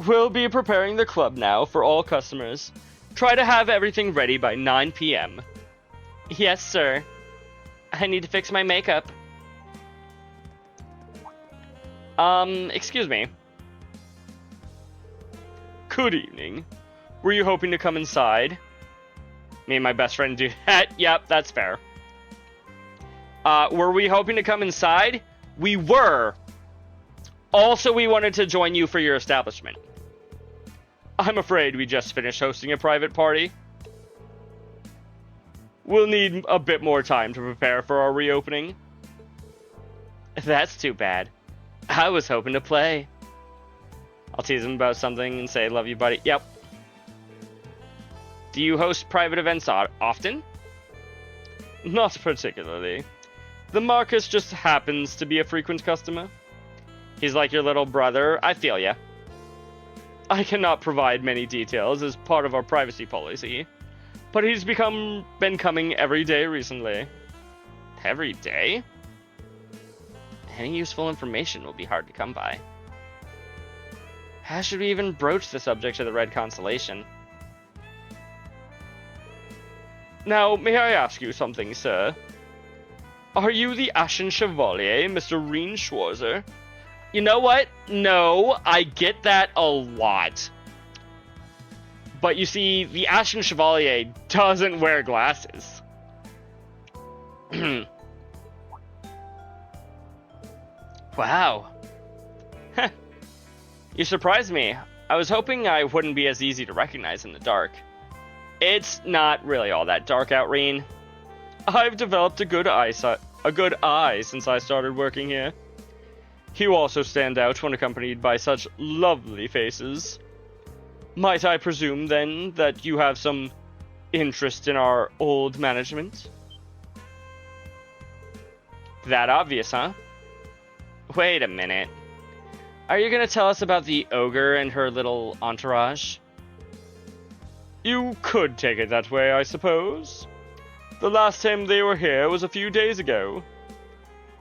We'll be preparing the club now for all customers. Try to have everything ready by 9 p.m. Yes, sir. I need to fix my makeup. Excuse me. Good evening. Were you hoping to come inside? Me and my best friend do that. Yep, that's fair. Were we hoping to come inside? We were. Also, we wanted to join you for your establishment. I'm afraid we just finished hosting a private party. We'll need a bit more time to prepare for our reopening. That's too bad. I was hoping to play. I'll tease him about something and say, love you, buddy. Yep. Do you host private events often? Not particularly. The Marcus just happens to be a frequent customer. He's like your little brother. I feel ya. I cannot provide many details as part of our privacy policy, but he's been coming every day recently. Every day? Any useful information will be hard to come by. How should we even broach the subject of the Red Constellation? Now, may I ask you something, sir? Are you the Ashen Chevalier, Mr. Reen Schwarzer? You know what? No, I get that a lot. But you see, the Ashen Chevalier doesn't wear glasses. Wow. You surprised me. I was hoping I wouldn't be as easy to recognize in the dark. It's not really all that dark out, Reen. I've developed a good eye since I started working here. You also stand out when accompanied by such lovely faces. Might I presume, then, that you have some interest in our old management? That obvious, huh? Wait a minute. Are you gonna tell us about the ogre and her little entourage? You could take it that way, I suppose. The last time they were here was a few days ago.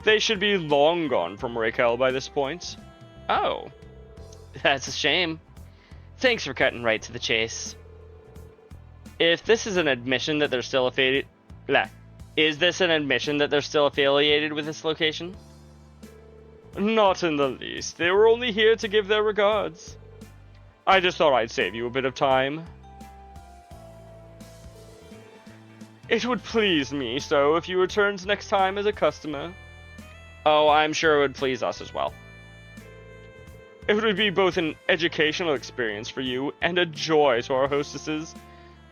They should be long gone from Raquel by this point. Oh. That's a shame. Thanks for cutting right to the chase. If this is an admission that they're still affiliated... Is this an admission that they're still affiliated with this location? Not in the least. They were only here to give their regards. I just thought I'd save you a bit of time. It would please me so if you returned next time as a customer. Oh, I'm sure it would please us as well. It would be both an educational experience for you and a joy to our hostesses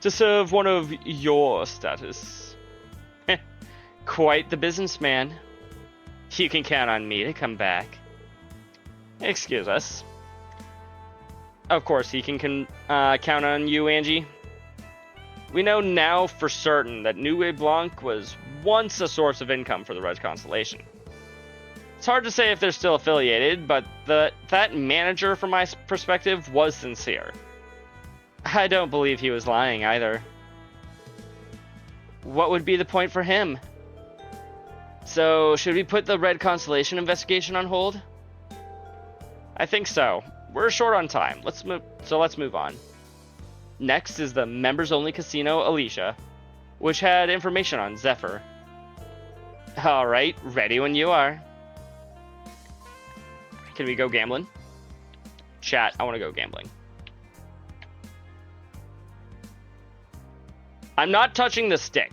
to serve one of your status. Quite the businessman. You can count on me to come back. Excuse us. Of course, he can count on you, Angie. We know now for certain that Nuit Blanc was once a source of income for the Red Constellation. It's hard to say if they're still affiliated, but that manager, from my perspective, was sincere. I don't believe he was lying either. What would be the point for him? So, should we put the Red Constellation investigation on hold? I think so. We're short on time. Let's move on. Next is the members-only casino Alicia, which had information on Zephyr. Alright, ready when you are. Can we go gambling? Chat, I want to go gambling. I'm not touching the stick.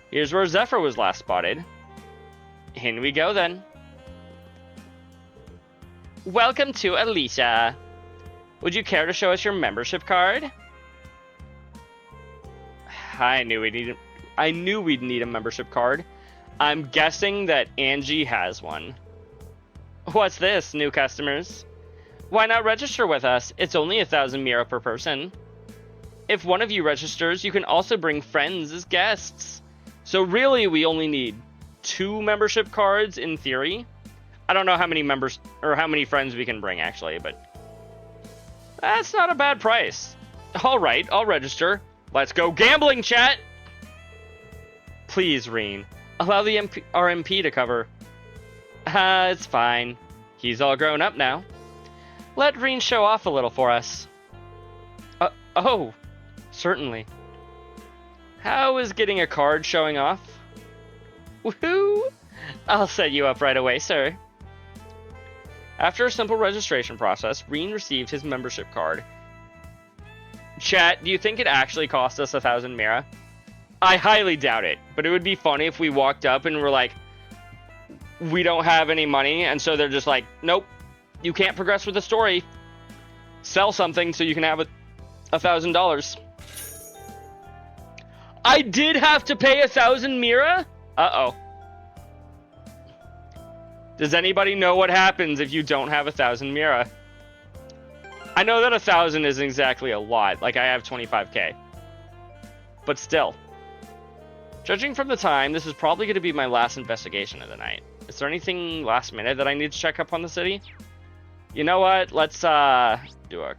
Here's where Zephyr was last spotted. In we go then. Welcome to Alicia. Would you care to show us your membership card? I knew we'd need a membership card. I'm guessing that Angie has one. What's this, new customers? Why not register with us? It's only 1,000 mira per person. If one of you registers, you can also bring friends as guests. So really, we only need 2 membership cards in theory. I don't know how many members or how many friends we can bring actually, but that's not a bad price. All right, I'll register. Let's go gambling, chat. Please, Reen, allow the RMP to cover. It's fine. He's all grown up now. Let Reen show off a little for us. Oh, certainly. How is getting a card showing off? Woohoo! I'll set you up right away, sir. After a simple registration process, Reen received his membership card. Chat, do you think it actually cost us 1,000 mira? I highly doubt it, but it would be funny if we walked up and were like, we don't have any money, and so they're just like, nope, you can't progress with the story. Sell something so you can have $1,000. I did have to pay 1,000 Mira? Uh-oh. Does anybody know what happens if you don't have 1,000 Mira? I know that 1,000 isn't exactly a lot. Like, I have 25k. But still. Judging from the time, this is probably going to be my last investigation of the night. Is there anything last minute that I need to check up on the city? You know what? Let's do a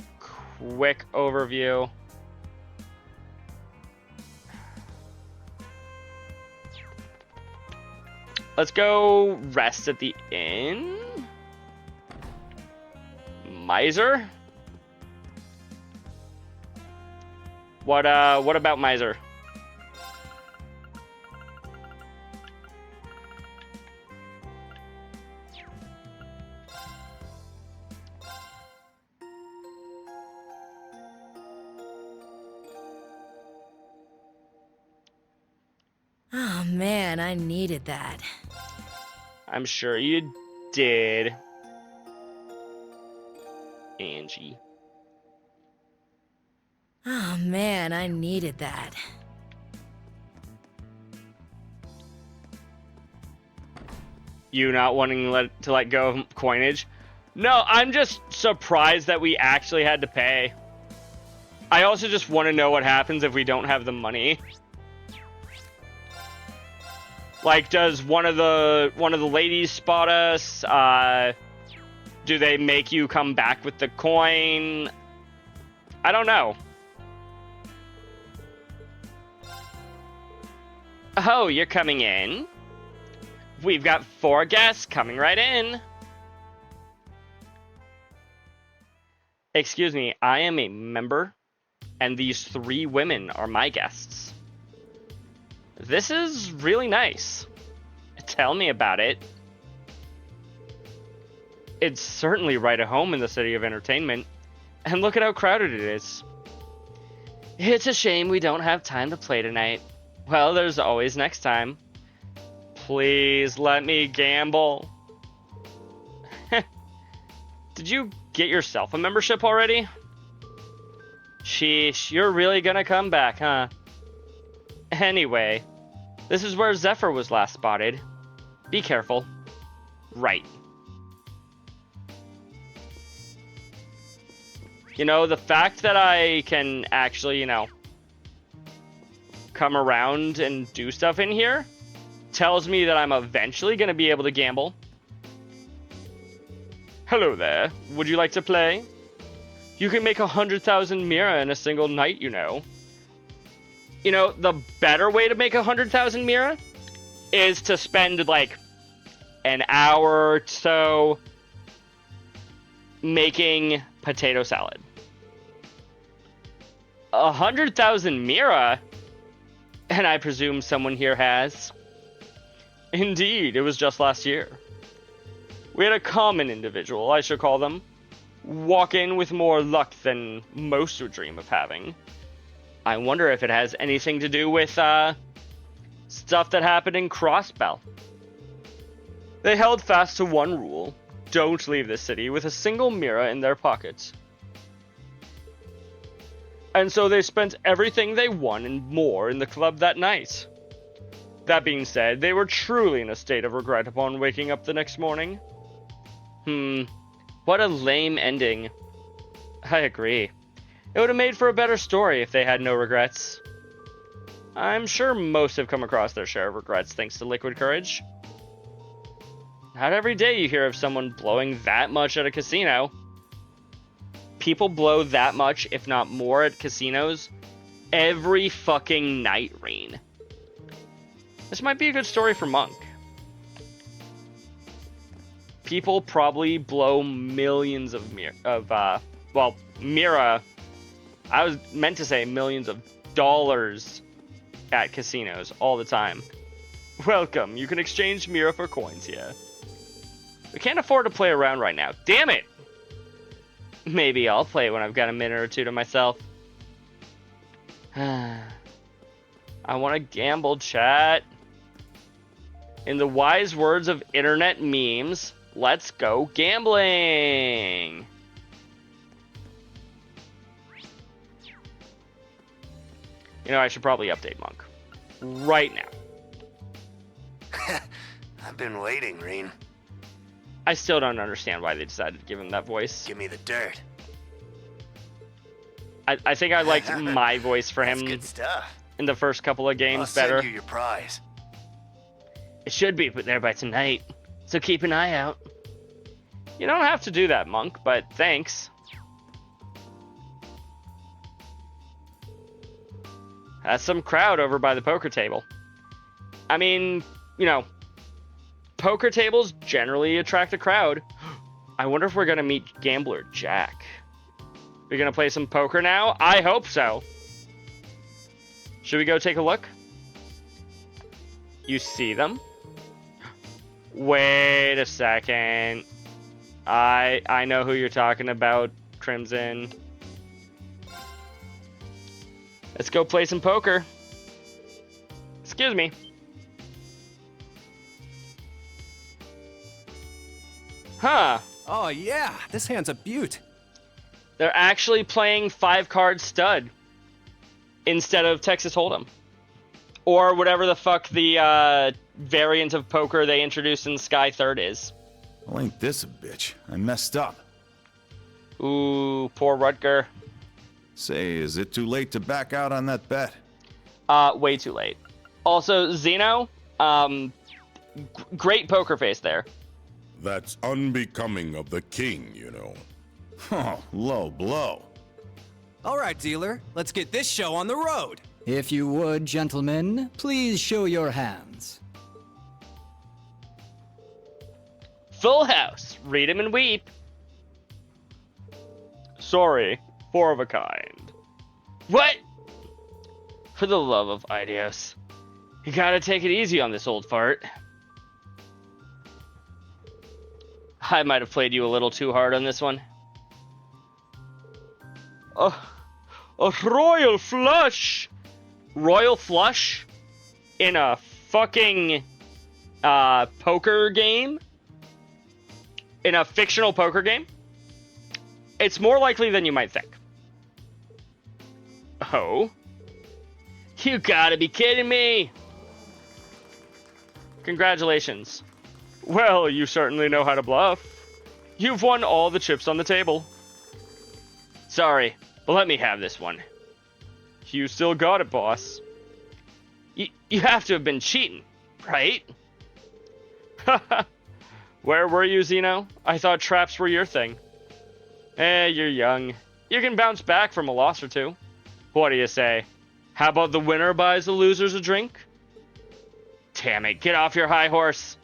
quick overview. Let's go rest at the inn. Miser? What about Miser? Oh man, I needed that. I'm sure you did, Angie. Oh man, I needed that. You not wanting to let go of coinage? No, I'm just surprised that we actually had to pay. I also just want to know what happens if we don't have the money. Like, does one of the ladies spot us? Do they make you come back with the coin? I don't know. Oh, you're coming in? We've got 4 guests coming right in. Excuse me, I am a member, and these 3 women are my guests. This is really nice. Tell me about it. It's certainly right at home in the city of entertainment. And look at how crowded it is. It's a shame we don't have time to play tonight. Well, there's always next time. Please let me gamble. Did you get yourself a membership already? Sheesh, you're really gonna come back, huh? Anyway, this is where Zephyr was last spotted. Be careful. Right. You know, the fact that I can actually, come around and do stuff in here tells me that I'm eventually going to be able to gamble. Hello there. Would you like to play? You can make 100,000 Mira in a single night, you know. You know, the better way to make 100,000 Mira is to spend, like, an hour or so making potato salad. 100,000 Mira? And I presume someone here has? Indeed, it was just last year. We had a common individual, I should call them, walk in with more luck than most would dream of having. I wonder if it has anything to do with, stuff that happened in Crossbell. They held fast to one rule: don't leave the city with a single Mira in their pockets. And so they spent everything they won and more in the club that night. That being said, they were truly in a state of regret upon waking up the next morning. What a lame ending. I agree. It would have made for a better story if they had no regrets. I'm sure most have come across their share of regrets thanks to Liquid Courage. Not every day you hear of someone blowing that much at a casino. People blow that much, if not more, at casinos every fucking night, Reen. This might be a good story for Monk. People probably blow millions of Mira. I was meant to say millions of dollars at casinos all the time. Welcome, you can exchange Mira for coins here. We can't afford to play around right now. Damn it! Maybe I'll play when I've got a minute or two to myself. I'm I want to gamble, chat. In the wise words of internet memes, let's go gambling. You know, I should probably update Monk. Right now. I've been waiting, Reen. I still don't understand why they decided to give him that voice. Give me the dirt. I think I liked my voice for That's him good stuff. in the first couple of I'll games send better. you your prize. It should be put there by tonight, so keep an eye out. You don't have to do that, Monk, but thanks. That's some crowd over by the poker table. I mean, you know, poker tables generally attract a crowd. I wonder if we're gonna meet Gambler Jack. We're gonna play some poker now? I hope so. Should we go take a look? You see them? Wait a second. I know who you're talking about, Crimson. Let's go play some poker. Excuse me. Huh. Oh yeah, this hand's a beaut. They're actually playing 5-card stud instead of Texas Hold'em. Or whatever the fuck the variant of poker they introduced in Sky Third is. Well, ain't this a bitch? I messed up. Ooh, poor Rutger. Say, is it too late to back out on that bet? Way too late. Also, Zeno, great poker face there. That's unbecoming of the king, you know. Oh, low blow. All right, dealer, let's get this show on the road. If you would, gentlemen, please show your hands. Full house. Read 'em and weep. Sorry, 4 of a kind. What? For the love of Idios. You gotta take it easy on this old fart. I might have played you a little too hard on this one. A royal flush! Royal flush? In a fucking poker game? In a fictional poker game? It's more likely than you might think. Oh? You gotta be kidding me! Congratulations. Well, you certainly know how to bluff. You've won all the chips on the table. Sorry, but let me have this one. You still got it, boss. You have to have been cheating, right? Where were you, Zeno? I thought traps were your thing. You're young. You can bounce back from a loss or two. What do you say? How about the winner buys the losers a drink? Damn it, get off your high horse.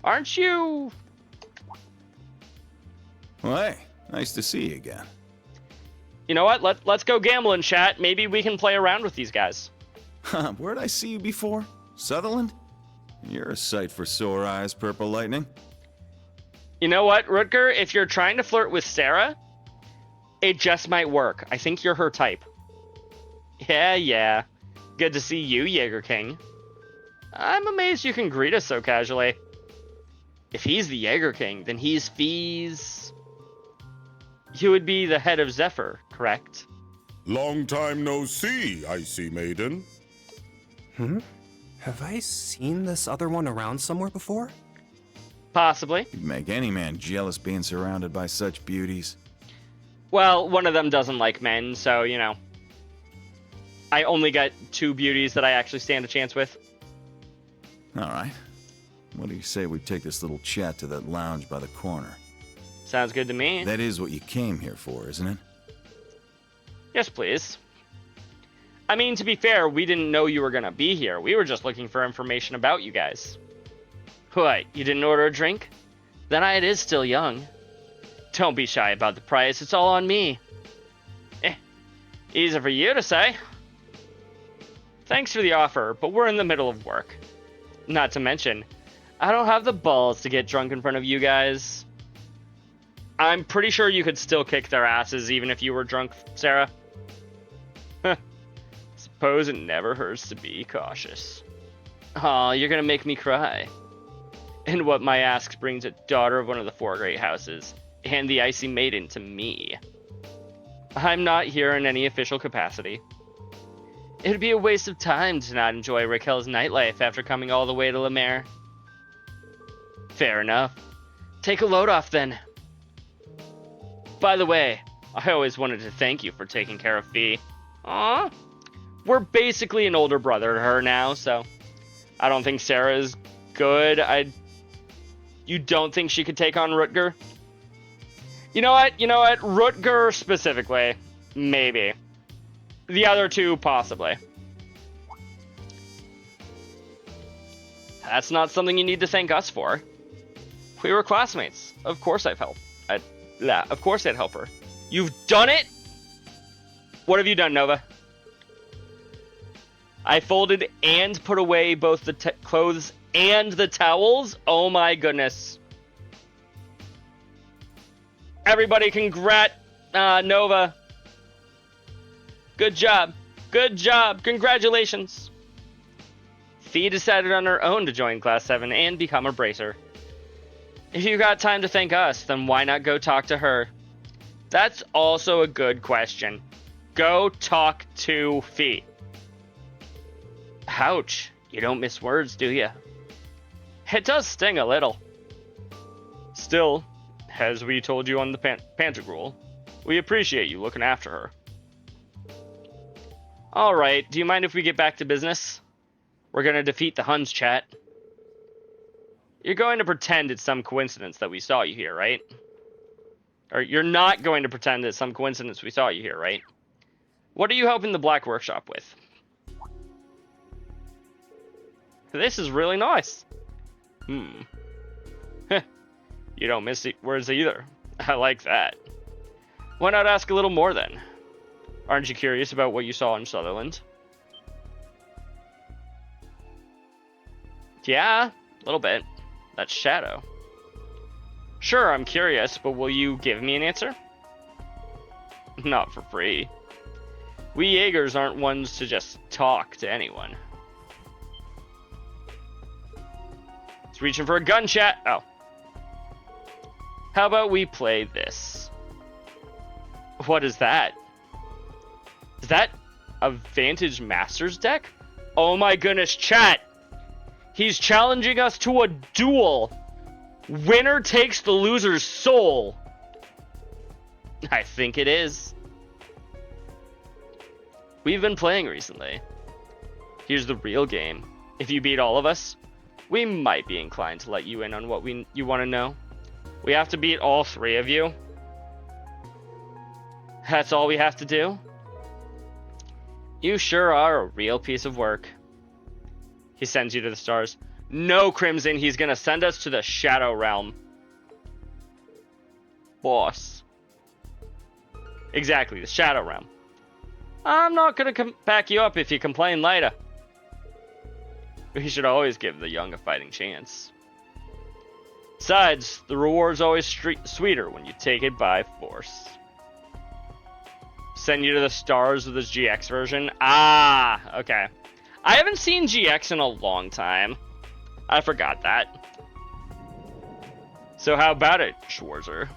Aren't you... Well, hey, nice to see you again. You know what? Let's go gambling, chat. Maybe we can play around with these guys. Where'd I see you before? Sutherland? You're a sight for sore eyes, Purple Lightning. You know what, Rutger? If you're trying to flirt with Sarah, it just might work. I think you're her type. Yeah. Good to see you, Jaeger King. I'm amazed you can greet us so casually. If he's the Jaeger King, then he's Fees. You would be the head of Zephyr, correct? Long time no see, I see, maiden. Have I seen this other one around somewhere before? Possibly. You'd make any man jealous being surrounded by such beauties. Well, one of them doesn't like men, so, you know. I only got 2 beauties that I actually stand a chance with. All right. What do you say we take this little chat to that lounge by the corner? Sounds good to me. That is what you came here for, isn't it? Yes, please. I mean, to be fair, we didn't know you were gonna be here. We were just looking for information about you guys. What, you didn't order a drink? Then it is still young. Don't be shy about the price, it's all on me. Easy for you to say. Thanks for the offer, but we're in the middle of work. Not to mention, I don't have the balls to get drunk in front of you guys. I'm pretty sure you could still kick their asses even if you were drunk, Sarah. suppose it never hurts to be cautious. Aw, you're gonna make me cry. And what my asks brings a daughter of one of the 4 great houses, and the icy maiden to me. I'm not here in any official capacity. It'd be a waste of time to not enjoy Raquel's nightlife after coming all the way to La Mer. Fair enough. Take a load off then. By the way, I always wanted to thank you for taking care of Fee. Aw. We're basically an older brother to her now, so I don't think Sarah is good. You don't think she could take on Rutger? You know what? Rutger specifically, maybe. The other 2, possibly. That's not something you need to thank us for. We were classmates. Of course I've helped. Of course I'd help her. You've done it? What have you done, Nova? I folded and put away both the clothes and the towels? Oh my goodness. Everybody congrat Nova. Good job. Good job. Congratulations. Fee decided on her own to join Class 7 and become a bracer. If you got time to thank us, then why not go talk to her? That's also a good question. Go talk to Fee. Ouch. You don't miss words, do you? It does sting a little. Still, as we told you on the Pantagruel, we appreciate you looking after her. Alright, do you mind if we get back to business? We're gonna defeat the Huns, chat. You're going to pretend it's some coincidence that we saw you here, right? Or you're not going to pretend it's some coincidence we saw you here, right? What are you helping the Black Workshop with? This is really nice. You don't miss words either. I like that. Why not ask a little more then? Aren't you curious about what you saw in Sutherland? Yeah, a little bit. That's Shadow. Sure, I'm curious, but will you give me an answer? Not for free. We Jaegers aren't ones to just talk to anyone. It's reaching for a gun, chat. Oh. How about we play this? What is that? Is that a Vantage Masters deck? Oh my goodness, chat! He's challenging us to a duel. Winner takes the loser's soul. I think it is. We've been playing recently. Here's the real game. If you beat all of us, we might be inclined to let you in on what you want to know. We have to beat all 3 of you. That's all we have to do? You sure are a real piece of work. He sends you to the stars. No, Crimson, he's gonna send us to the Shadow Realm. Boss. Exactly, the Shadow Realm. I'm not gonna back you up if you complain later. We should always give the young a fighting chance. Besides, the reward's always sweeter when you take it by force. Send you to the stars with this GX version? Ah, okay. I haven't seen GX in a long time. I forgot that. So how about it, Schwarzer?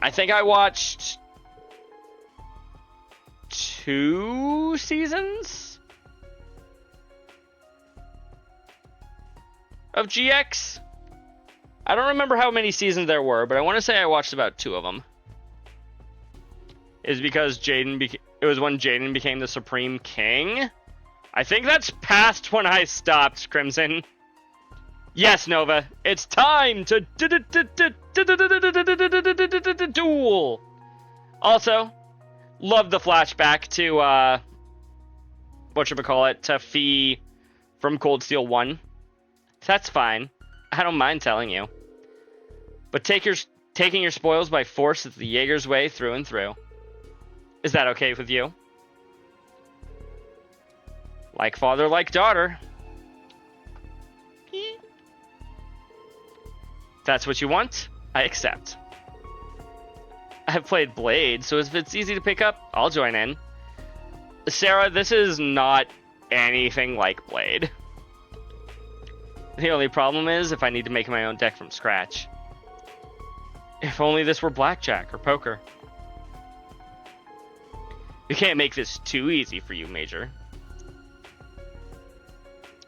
I think I watched 2 seasons of GX. I don't remember how many seasons there were, but I want to say I watched about 2 of them. Is because it was when Jaden became the Supreme King. I think that's past when I stopped, Crimson. Yes, Nova, it's time to duel. Also, love the flashback to whatchamacallit, to Fee from Cold Steel 1. That's fine. I don't mind telling you. But taking your spoils by force is the Jaeger's way through and through. Is that okay with you? Like father, like daughter. That's what you want? I accept. I've played Blade, so if it's easy to pick up, I'll join in. Sarah, this is not anything like Blade. The only problem is if I need to make my own deck from scratch. If only this were blackjack or poker. You can't make this too easy for you, Major.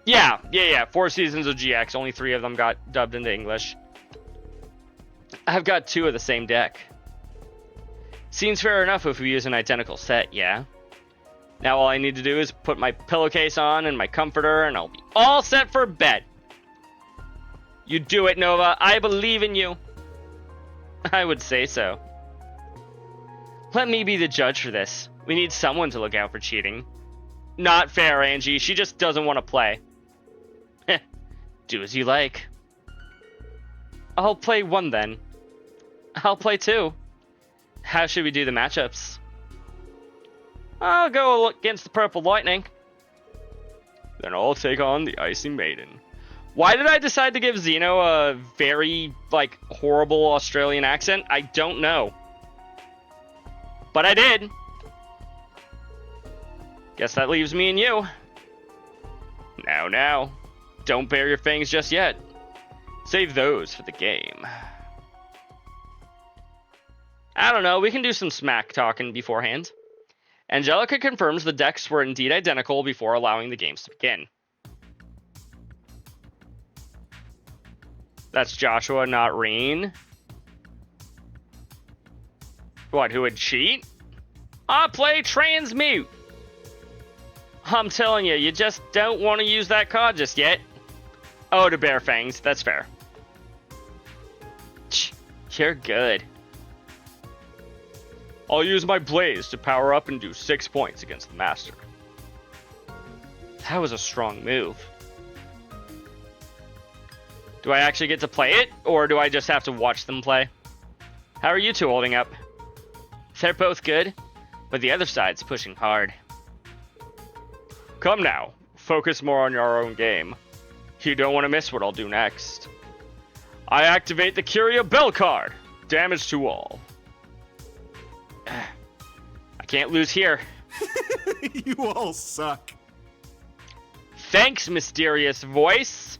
Yeah. 4 seasons of GX, only 3 of them got dubbed into English. I've got 2 of the same deck. Seems fair enough if we use an identical set, yeah? Now all I need to do is put my pillowcase on and my comforter, and I'll be all set for bed. You do it, Nova. I believe in you. I would say so. Let me be the judge for this. We need someone to look out for cheating. Not fair, Angie. She just doesn't want to play. Do as you like. I'll play 1 then. I'll play 2. How should we do the matchups? I'll go against the Purple Lightning. Then I'll take on the Icy Maiden. Why did I decide to give Xeno a very, horrible Australian accent? I don't know. But I did. Guess that leaves me and you. Now. Don't bare your fangs just yet. Save those for the game. I don't know, we can do some smack talking beforehand. Angelica confirms the decks were indeed identical before allowing the games to begin. That's Joshua, not Reen. What, who would cheat? I play transmute. I'm telling you, you just don't want to use that card just yet. Oh, to bare fangs, that's fair. You're good. I'll use my blaze to power up and do 6 points against the master. That was a strong move. Do I actually get to play it, or do I just have to watch them play? How are you two holding up? They're both good, but the other side's pushing hard. Come now, focus more on your own game. You don't want to miss what I'll do next. I activate the Curia Bell card. Damage to all. I can't lose here. You all suck. Thanks, mysterious voice.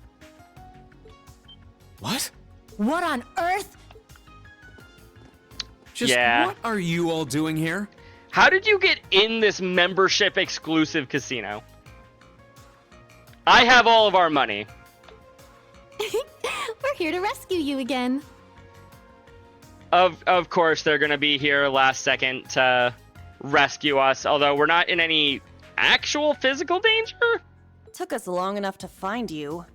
What? What on earth? What are you all doing here? How did you get in this membership exclusive casino? I have all of our money. We're here to rescue you again. Of course, they're going to be here last second to rescue us, although we're not in any actual physical danger. Took us long enough to find you.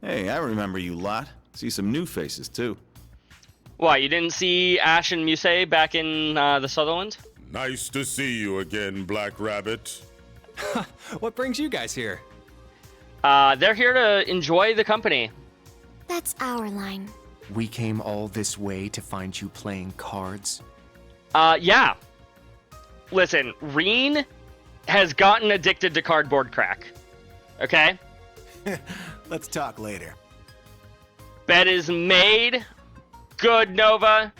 Hey, I remember you lot. See some new faces, too. What, you didn't see Ash and Musei back in the Sutherland? Nice to see you again, Black Rabbit. What brings you guys here? They're here to enjoy the company. That's our line. We came all this way to find you playing cards? Yeah. Listen, Reen has gotten addicted to cardboard crack. Okay? Let's talk later. Bed is made. Good, Nova.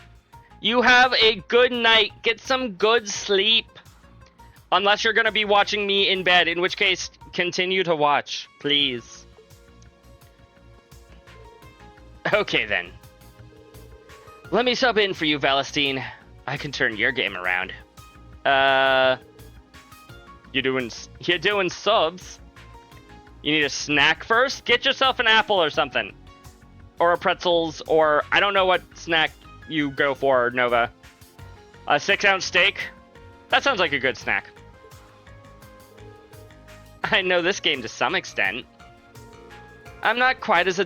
You have a good night. Get some good sleep. Unless you're going to be watching me in bed, in which case, continue to watch, please. Okay, then. Let me sub in for you, Valestine. I can turn your game around. You're doing subs? You need a snack first? Get yourself an apple or something. Or a pretzels, or I don't know what snack you go for, Nova. A 6-ounce steak? That sounds like a good snack. I know this game to some extent. I'm not quite as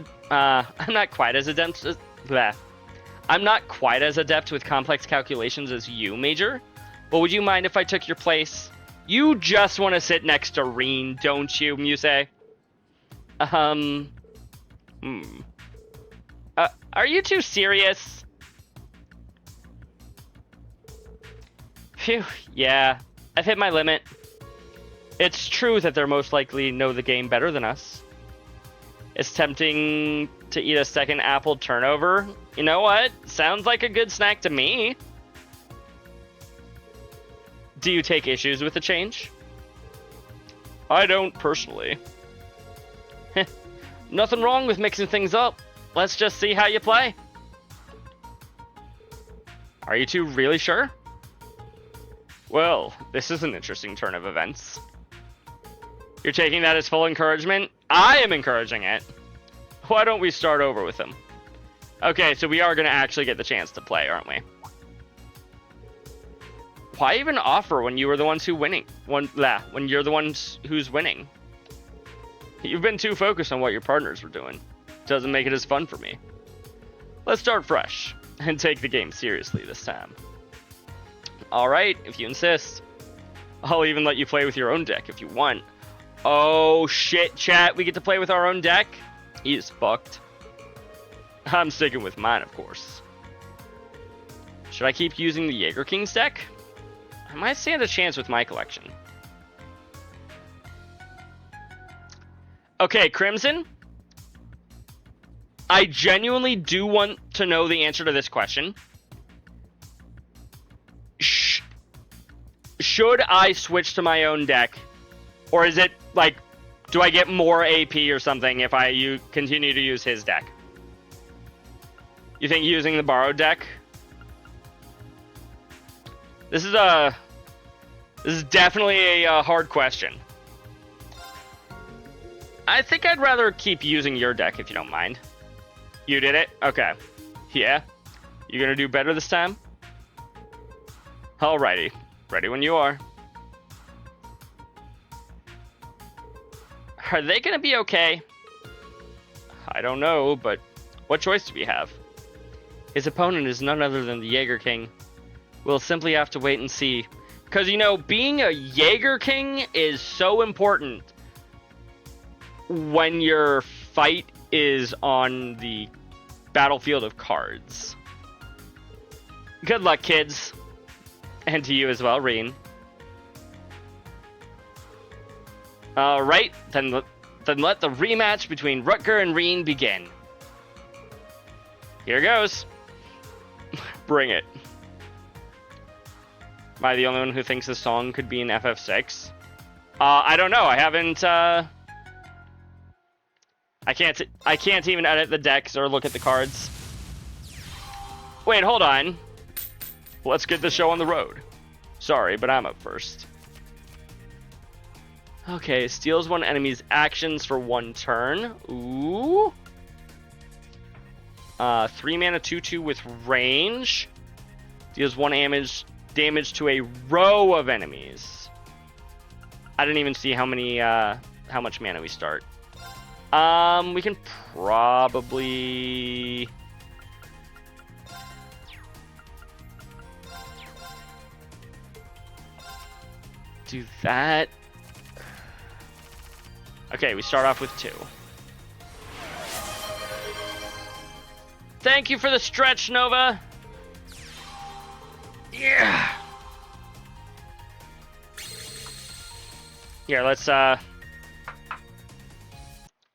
adept with complex calculations as you, Major. But would you mind if I took your place? You just want to sit next to Reen, don't you, Musei? Are you too serious? Phew, yeah. I've hit my limit. It's true that they're most likely know the game better than us. It's tempting to eat a second apple turnover. You know what? Sounds like a good snack to me. Do you take issues with the change? I don't, personally. Nothing wrong with mixing things up. Let's just see how you play. Are you two really sure? Well, this is an interesting turn of events. You're taking that as full encouragement? I am encouraging it. Why don't we start over with him? Okay, so we are going to actually get the chance to play, aren't we? Why even offer when you were the ones who winning? When you're the ones who's winning? You've been too focused on what your partners were doing. Doesn't make it as fun for me. Let's start fresh and take the game seriously this time. Alright, if you insist. I'll even let you play with your own deck if you want. Oh shit, chat, we get to play with our own deck? He is fucked. I'm sticking with mine, of course. Should I keep using the Jaeger King's deck? I might stand a chance with my collection. Okay, Crimson. I genuinely do want to know the answer to this question. Should I switch to my own deck? Or is it, like, do I get more AP or something if I continue to use his deck? You think using the borrowed deck? This is definitely a hard question. I think I'd rather keep using your deck if you don't mind. You did it? Okay. Yeah? You gonna do better this time? Alrighty. Ready when you are. Are they gonna be okay? I don't know, but what choice do we have? His opponent is none other than the Jaeger King. We'll simply have to wait and see. Because, you know, being a Jaeger King is so important when your fight is on the battlefield of cards. Good luck, kids. And to you as well, Reen. Alright, then let the rematch between Rutger and Reen begin. Here goes. Bring it. Am I the only one who thinks this song could be in FF6? I don't know. I haven't, I can't even edit the decks or look at the cards. Wait, hold on. Let's get the show on the road. Sorry, but I'm up first. Okay, steals one enemy's actions for 1 turn. Ooh. 3 mana 2/2 with range. Deals 1 damage to a row of enemies. I didn't even see how much mana we start. We can probably do that. Okay, we start off with 2. Thank you for the stretch, Nova. Yeah. Here, let's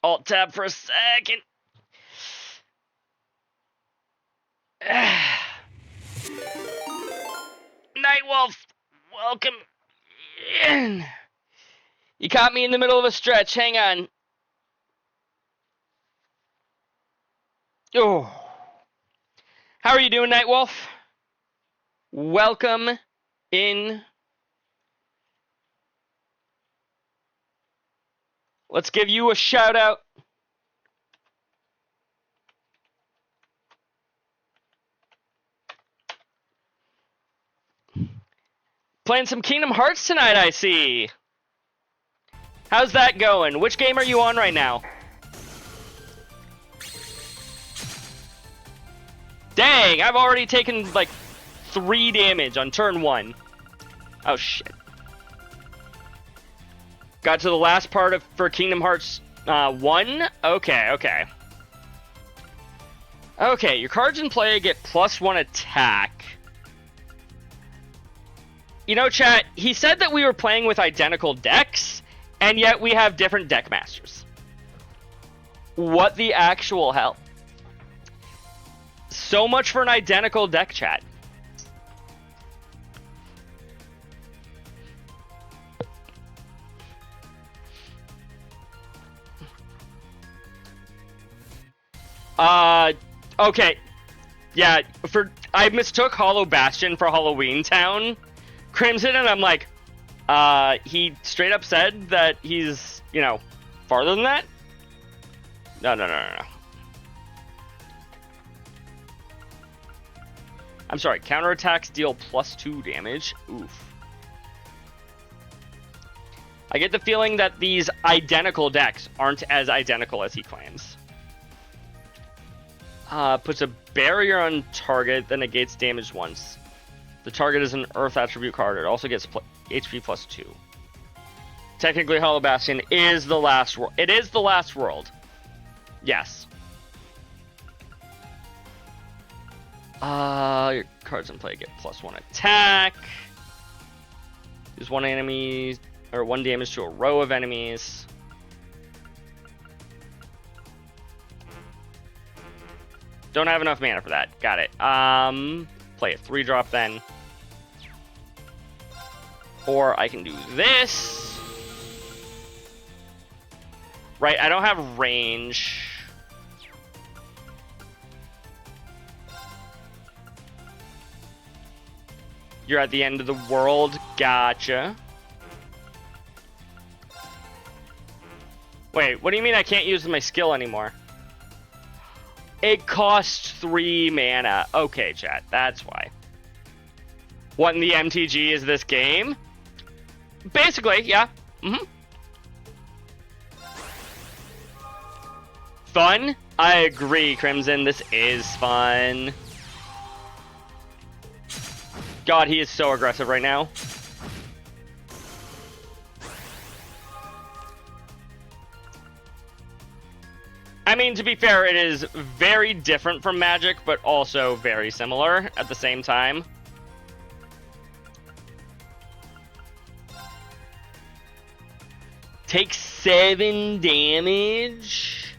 alt tab for a second. Nightwolf, welcome in. You caught me in the middle of a stretch. Hang on. Oh. How are you doing, Nightwolf? Welcome in. Let's give you a shout out. Playing some Kingdom Hearts tonight, I see. How's that going? Which game are you on right now? Dang, I've already taken like 3 damage on turn 1. Oh shit. Got to the last part for Kingdom Hearts 1? Okay. Okay, your cards in play get +1 attack. You know, chat, he said that we were playing with identical decks, and yet we have different deck masters. What the actual hell? So much for an identical deck, chat. Okay. Yeah, I mistook Hollow Bastion for Halloween Town, Crimson, and I'm like, he straight up said that he's, you know, farther than that? No. I'm sorry, counterattacks deal +2 damage. Oof. I get the feeling that these identical decks aren't as identical as he claims. Puts a barrier on target, then negates damage once. The target is an Earth attribute card. It also gets HP +2. Technically, Hollow Bastion is the last world. It is the last world. Yes. Your cards in play get +1 attack. Use one enemy or 1 damage to a row of enemies. Don't have enough mana for that. Got it. Play a 3-drop then. Or I can do this. Right, I don't have range. You're at the end of the world. Gotcha. Wait, what do you mean I can't use my skill anymore? It costs 3 mana. Okay, chat, that's why. What in the MTG is this game? Basically, yeah. Fun? I agree, Crimson. This is fun. God, he is so aggressive right now. I mean, to be fair, it is very different from Magic, but also very similar at the same time. Take 7 damage.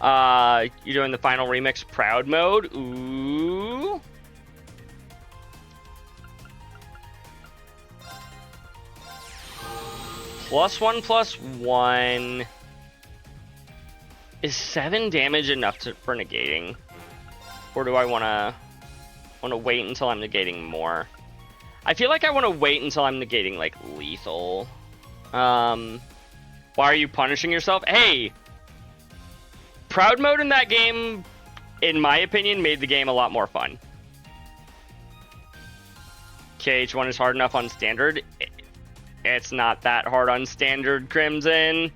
You're doing the final remix Proud mode. Ooh. +1/+1. Is 7 damage enough for negating? Or do I wanna wait until I'm negating more? I feel like I wanna wait until I'm negating like lethal. Why are you punishing yourself? Hey! Proud mode in that game, in my opinion, made the game a lot more fun. KH1 is hard enough on standard. It's not that hard on standard, Crimson.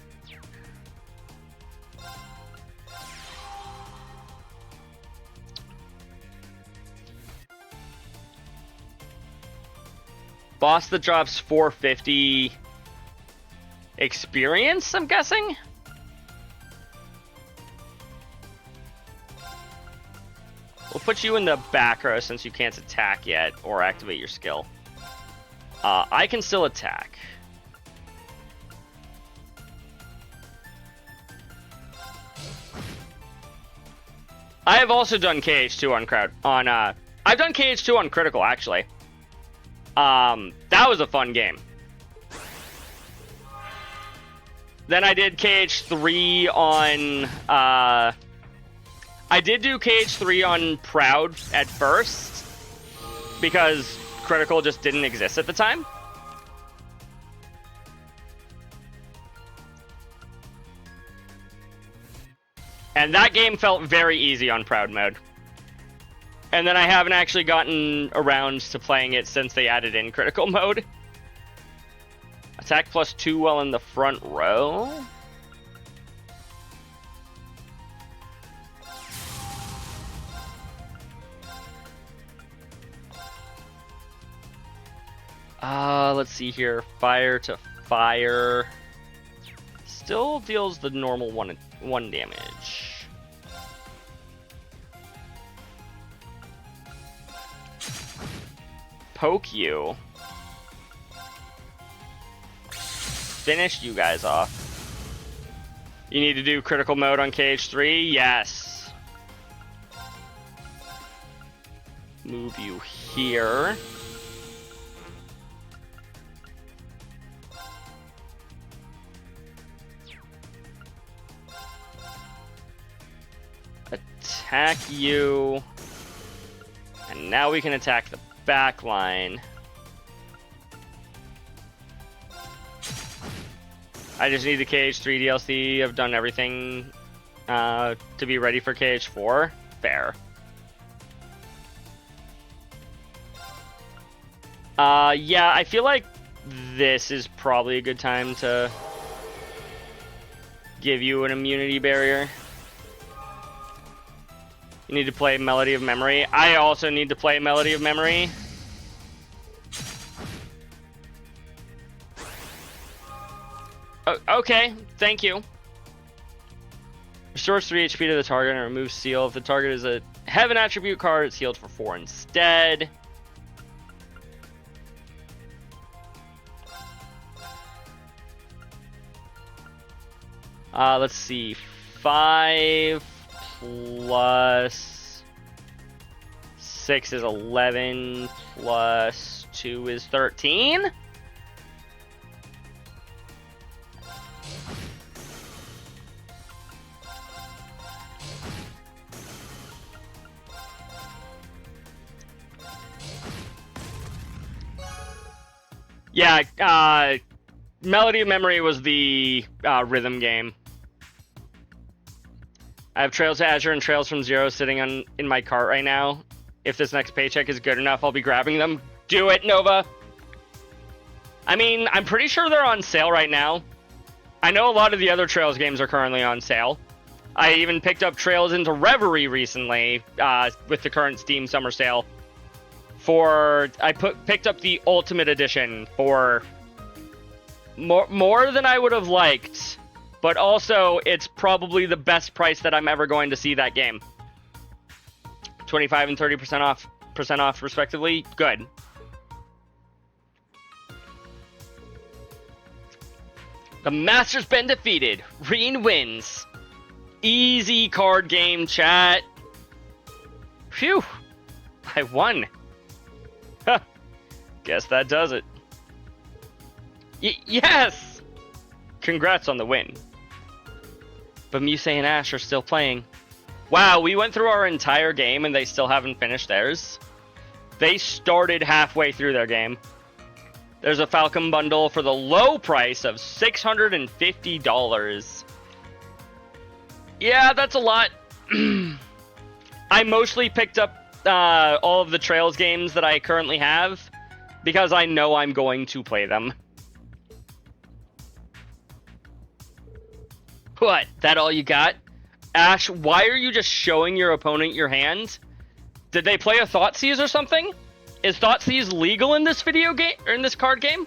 Boss that drops 450 experience, I'm guessing? We'll put you in the back row since you can't attack yet or activate your skill. I can still attack. I have also done KH2 on I've done KH2 on Critical, actually. That was a fun game. Then I did KH3 on, I did do KH3 on Proud at first, because Critical just didn't exist at the time. And that game felt very easy on Proud mode. And then I haven't actually gotten around to playing it since they added in Critical mode. Attack +2 while in the front row. Let's see here. Fire to fire. Still deals the normal one damage. Poke you. Finish you guys off. You need to do critical mode on KH3? Yes. Move you here. attack you. And now we can attack the back line. I just need the KH3 DLC. I've done everything to be ready for KH4. Fair. Yeah, I feel like this is probably a good time to give you an immunity barrier. You need to play Melody of Memory. I also need to play Melody of Memory. Okay, thank you. Restores 3 HP to the target and removes seal. If the target is a Heaven attribute card, it's healed for 4 instead. Let's see. 5 plus 6 is 11 plus 2 is 13. Yeah, Melody of Memory was the rhythm game. I have Trails to Azure and Trails from Zero sitting in my cart right now. If this next paycheck is good enough, I'll be grabbing them. Do it, Nova! I mean, I'm pretty sure they're on sale right now. I know a lot of the other Trails games are currently on sale. I even picked up Trails into Reverie recently with the current Steam Summer Sale. I picked up the Ultimate Edition for more than I would have liked, but also it's probably the best price that I'm ever going to see that game. 25 and 30% off respectively. Good. The Master's been defeated. Reen wins. Easy card game, chat. Phew. I won. Guess that does it. Yes! Congrats on the win. But Musei and Ash are still playing. Wow, we went through our entire game and they still haven't finished theirs. They started halfway through their game. There's a Falcon bundle for the low price of $650. Yeah, that's a lot. I mostly picked up all of the Trails games that I currently have because I know I'm going to play them. What? That all you got? Ash, why are you just showing your opponent your hand? Did they play a Thoughtseize or something? Is Thoughtseize legal in this video game or in this card game?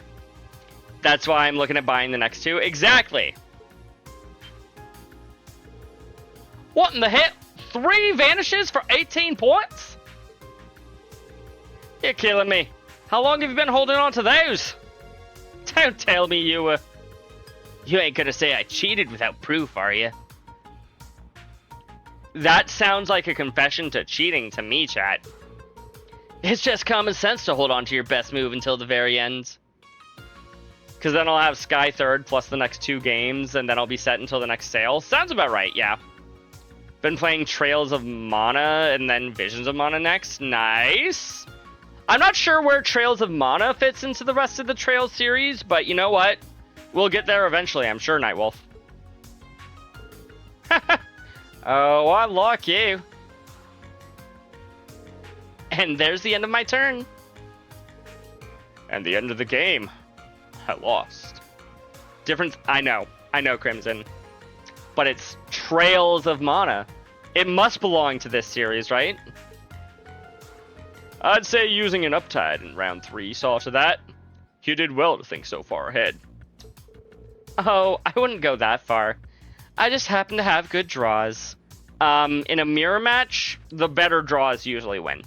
That's why I'm looking at buying the next two. Exactly. What in the hell? 3 vanishes for 18 points? You're killing me. How long have you been holding on to those? Don't tell me you ain't gonna say I cheated without proof, are you? That sounds like a confession to cheating to me, chat. It's just common sense to hold on to your best move until the very end. Because then I'll have Sky third plus the next 2 games, and then I'll be set until the next sale. Sounds about right, yeah. Been playing Trails of Mana and then Visions of Mana next. Nice. I'm not sure where Trails of Mana fits into the rest of the Trails series, but you know what? We'll get there eventually, I'm sure, Nightwolf. Oh, I like you. And there's the end of my turn. And the end of the game. I lost. Difference, I know, Crimson. But it's Trails of Mana. It must belong to this series, right? I'd say using an Uptide in round 3 saw to that. You did well to think so far ahead. Oh, I wouldn't go that far. I just happen to have good draws. In a mirror match, the better draws usually win.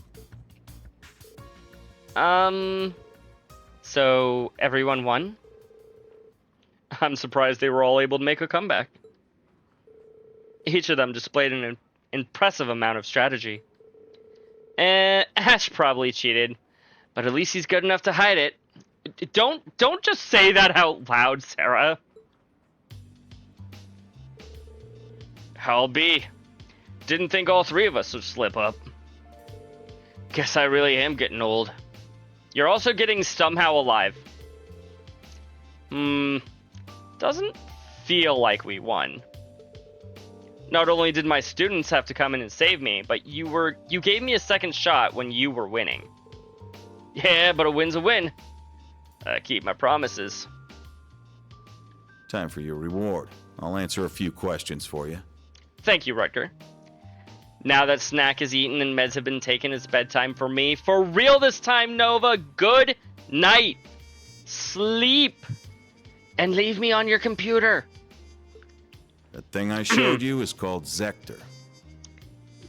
So everyone won? I'm surprised they were all able to make a comeback. Each of them displayed an impressive amount of strategy. Ash probably cheated, but at least he's good enough to hide it. Don't just say that out loud, Sarah. I'll be. didn't think all three of us would slip up. Guess I really am getting old. You're also getting somehow alive. Doesn't feel like we won. Not only did my students have to come in and save me, but you gave me a second shot when you were winning. Yeah, but a win's a win. I keep my promises. Time for your reward. I'll answer a few questions for you. Thank you, Rutger. Now that snack is eaten and meds have been taken, it's bedtime for me. For real this time, Nova. Good night. Sleep. And leave me on your computer. That thing I showed you is called Zector.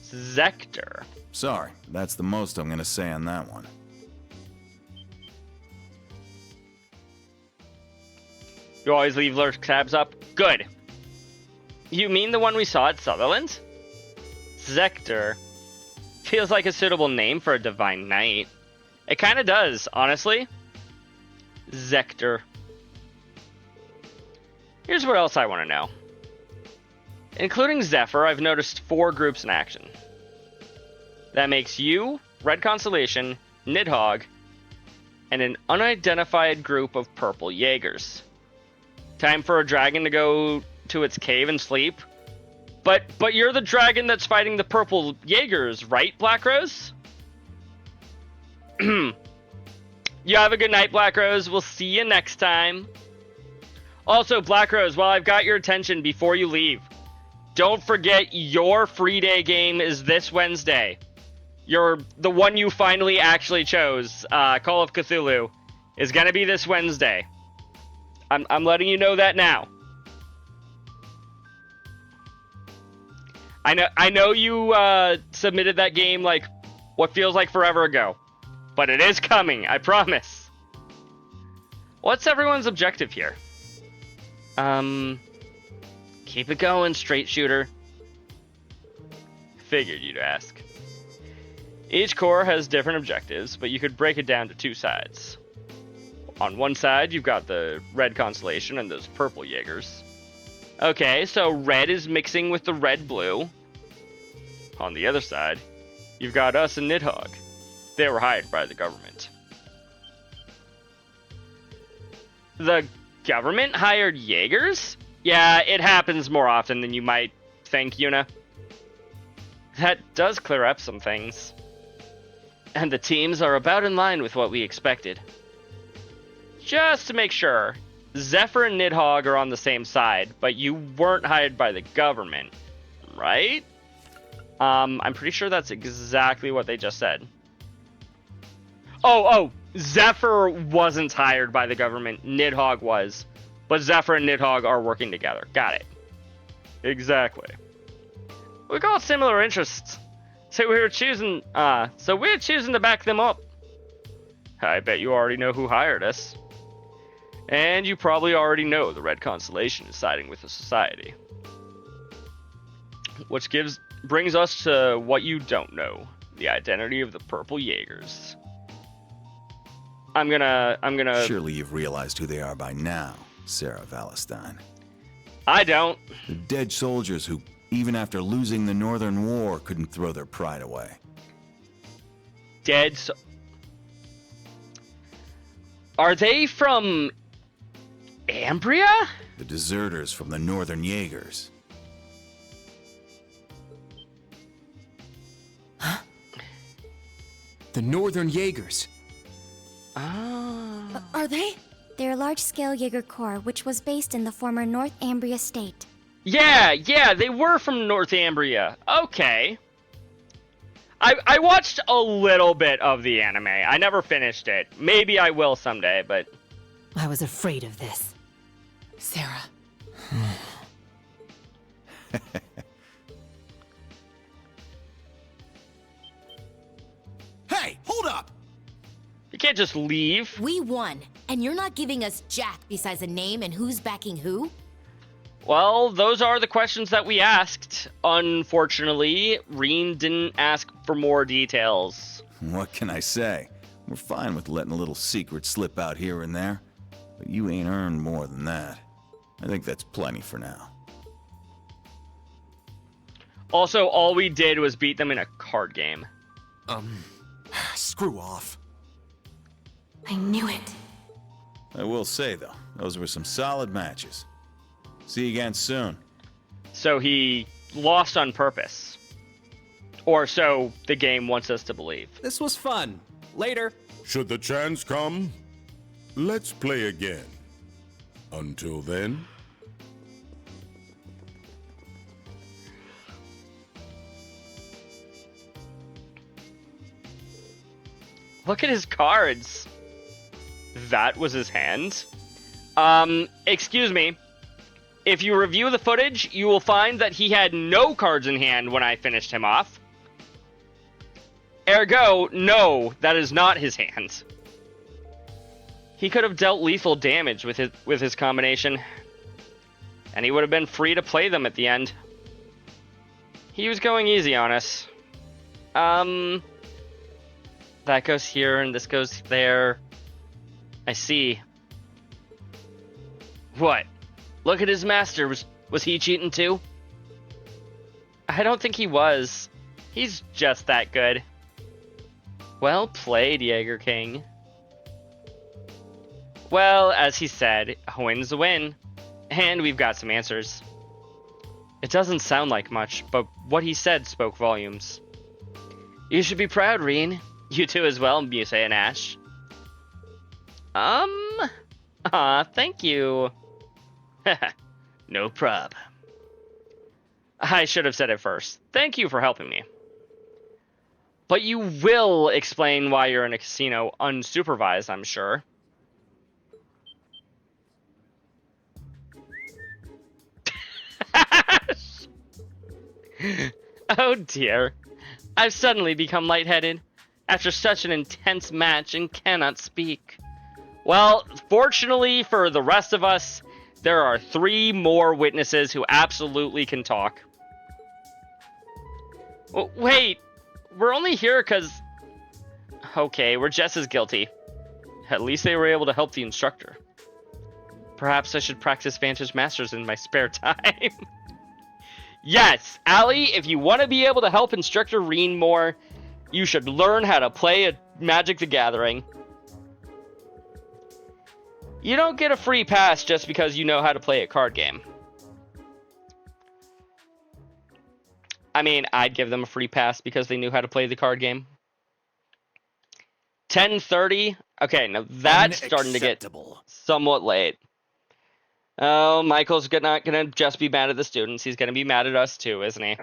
Zector? Sorry, that's the most I'm gonna say on that one. You always leave lurk tabs up? Good. You mean the one we saw at Sutherland? Zector. Feels like a suitable name for a divine knight. It kinda does, honestly. Zector. Here's what else I want to know. Including Zephyr, I've noticed 4 groups in action. That makes you, Red Constellation, Nidhogg, and an unidentified group of purple Jaegers. Time for a dragon to go to its cave and sleep. But you're the dragon that's fighting the purple Jaegers, right, Black Rose? You have a good night, Black Rose. We'll see you next time. Also, Black Rose, while I've got your attention before you leave, don't forget your free day game is this Wednesday. The one you finally actually chose, Call of Cthulhu, is gonna be this Wednesday. I'm letting you know that now. I know you submitted that game like what feels like forever ago, but it is coming, I promise. What's everyone's objective here? Keep it going, straight shooter. Figured you'd ask. Each corps has different objectives, but you could break it down to 2 sides. On one side, you've got the Red Constellation and those purple Jaegers. Okay, so red is mixing with the red-blue. On the other side, you've got us and Nidhogg. They were hired by the government. The government hired Jaegers? Yeah, it happens more often than you might think, Yuna. That does clear up some things. And the teams are about in line with what we expected. Just to make sure, Zephyr and Nidhogg are on the same side, but you weren't hired by the government, right? I'm pretty sure that's exactly what they just said. Oh, Zephyr wasn't hired by the government, Nidhogg was. But Zephyr and Nidhogg are working together. Got it. Exactly. We got similar interests. So we're choosing to back them up. I bet you already know who hired us. And you probably already know the Red Constellation is siding with the Society. Which brings us to what you don't know. The identity of the Purple Jaegers. I'm gonna... Surely you've realized who they are by now, Sarah Valentine. I don't. The dead soldiers who, even after losing the Northern War, couldn't throw their pride away. Are they from... Ambria? The deserters from the Northern Jaegers. Huh? The Northern Jaegers. Ah. Are they? They're a large-scale Jaeger Corps, which was based in the former North Ambria state. Yeah, they were from North Ambria. Okay. I watched a little bit of the anime. I never finished it. Maybe I will someday, but... I was afraid of this. Sarah. Hey, hold up! You can't just leave. We won, and you're not giving us jack besides a name and who's backing who? Well, those are the questions that we asked. Unfortunately, Reen didn't ask for more details. What can I say? We're fine with letting a little secret slip out here and there. But you ain't earned more than that. I think that's plenty for now. Also, all we did was beat them in a card game. Screw off. I knew it. I will say, though, those were some solid matches. See you again soon. So he lost on purpose. Or so the game wants us to believe. This was fun. Later. Should the chance come, let's play again. Until then... Look at his cards. That was his hand? Excuse me. If you review the footage, you will find that he had no cards in hand when I finished him off. Ergo, no, that is not his hand. He could have dealt lethal damage with his combination, and he would have been free to play them at the end. He was going easy on us. That goes here, and this goes there. I see. What? Look at his master. Was he cheating too? I don't think he was. He's just that good. Well played, Jaeger King. Well, as he said, a win's a win. And we've got some answers. It doesn't sound like much, but what he said spoke volumes. You should be proud, Reen. You too as well, Muse and Ash. Thank you. No prob. I should have said it first. Thank you for helping me. But you will explain why you're in a casino unsupervised, I'm sure. Oh dear. I've suddenly become lightheaded after such an intense match and cannot speak. Well, fortunately for the rest of us, there are 3 more witnesses who absolutely can talk. Wait, we're only here because... Okay, we're just as guilty. At least they were able to help the instructor. Perhaps I should practice Vantage Masters in my spare time. Yes, Allie, if you want to be able to help Instructor Reen more, you should learn how to play a Magic the Gathering. You don't get a free pass just because you know how to play a card game. I mean, I'd give them a free pass because they knew how to play the card game. 10:30? Okay, now that's starting to get somewhat late. Oh, Michael's not going to just be mad at the students. He's going to be mad at us too, isn't he?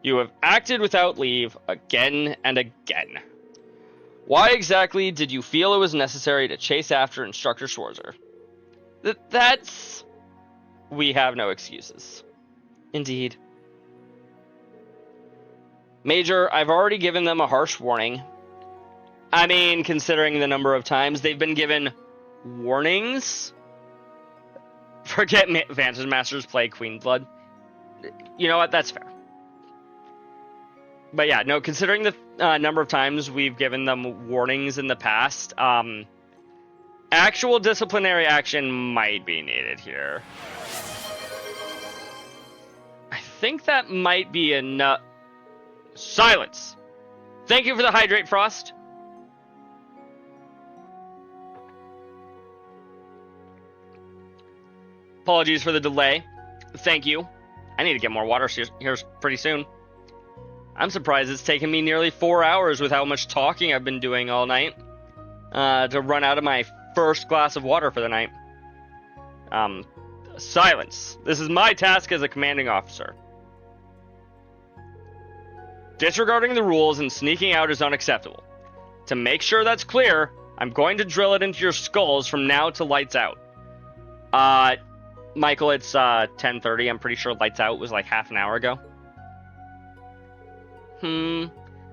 You have acted without leave again and again. Why exactly did you feel it was necessary to chase after Instructor Schwarzer? That's... We have no excuses. Indeed. Major, I've already given them a harsh warning. I mean, considering the number of times they've been given warnings? Forget Vantage Masters play Queen Blood. You know what? That's fair. But yeah, no, considering the number of times we've given them warnings in the past, actual disciplinary action might be needed here. I think that might be enough. Silence! Thank you for the hydrate, Frost. Apologies for the delay. Thank you. I need to get more water here pretty soon. I'm surprised it's taken me nearly 4 hours with how much talking I've been doing all night to run out of my first glass of water for the night. Silence. This is my task as a commanding officer. Disregarding the rules and sneaking out is unacceptable. To make sure that's clear, I'm going to drill it into your skulls from now to lights out. Michael, it's 10:30. I'm pretty sure lights out was like half an hour ago.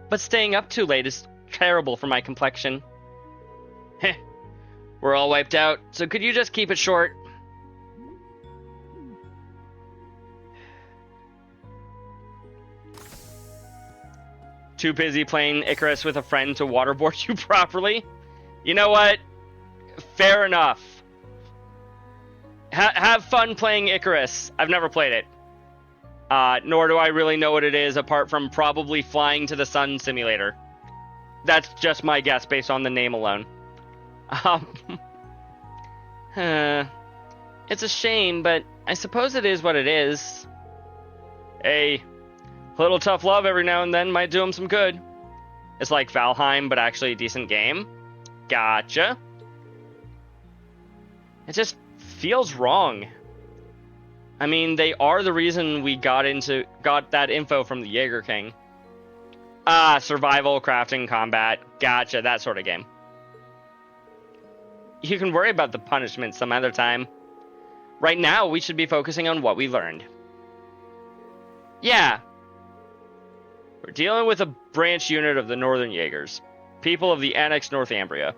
But staying up too late is terrible for my complexion. Heh. We're all wiped out, so could you just keep it short? Too busy playing Icarus with a friend to waterboard you properly? You know what? Fair enough. Have fun playing Icarus. I've never played it. Nor do I really know what it is apart from probably Flying to the Sun Simulator. That's just my guess based on the name alone. It's a shame, but I suppose it is what it is. Hey, a little tough love every now and then might do him some good. It's like Valheim, but actually a decent game. Gotcha. It just feels wrong. I mean, they are the reason we got that info from the Jaeger King. Survival, crafting, combat. Gotcha, that sort of game. You can worry about the punishment some other time. Right now, we should be focusing on what we learned. Yeah. We're dealing with a branch unit of the Northern Jaegers, people of the annexed Northumbria.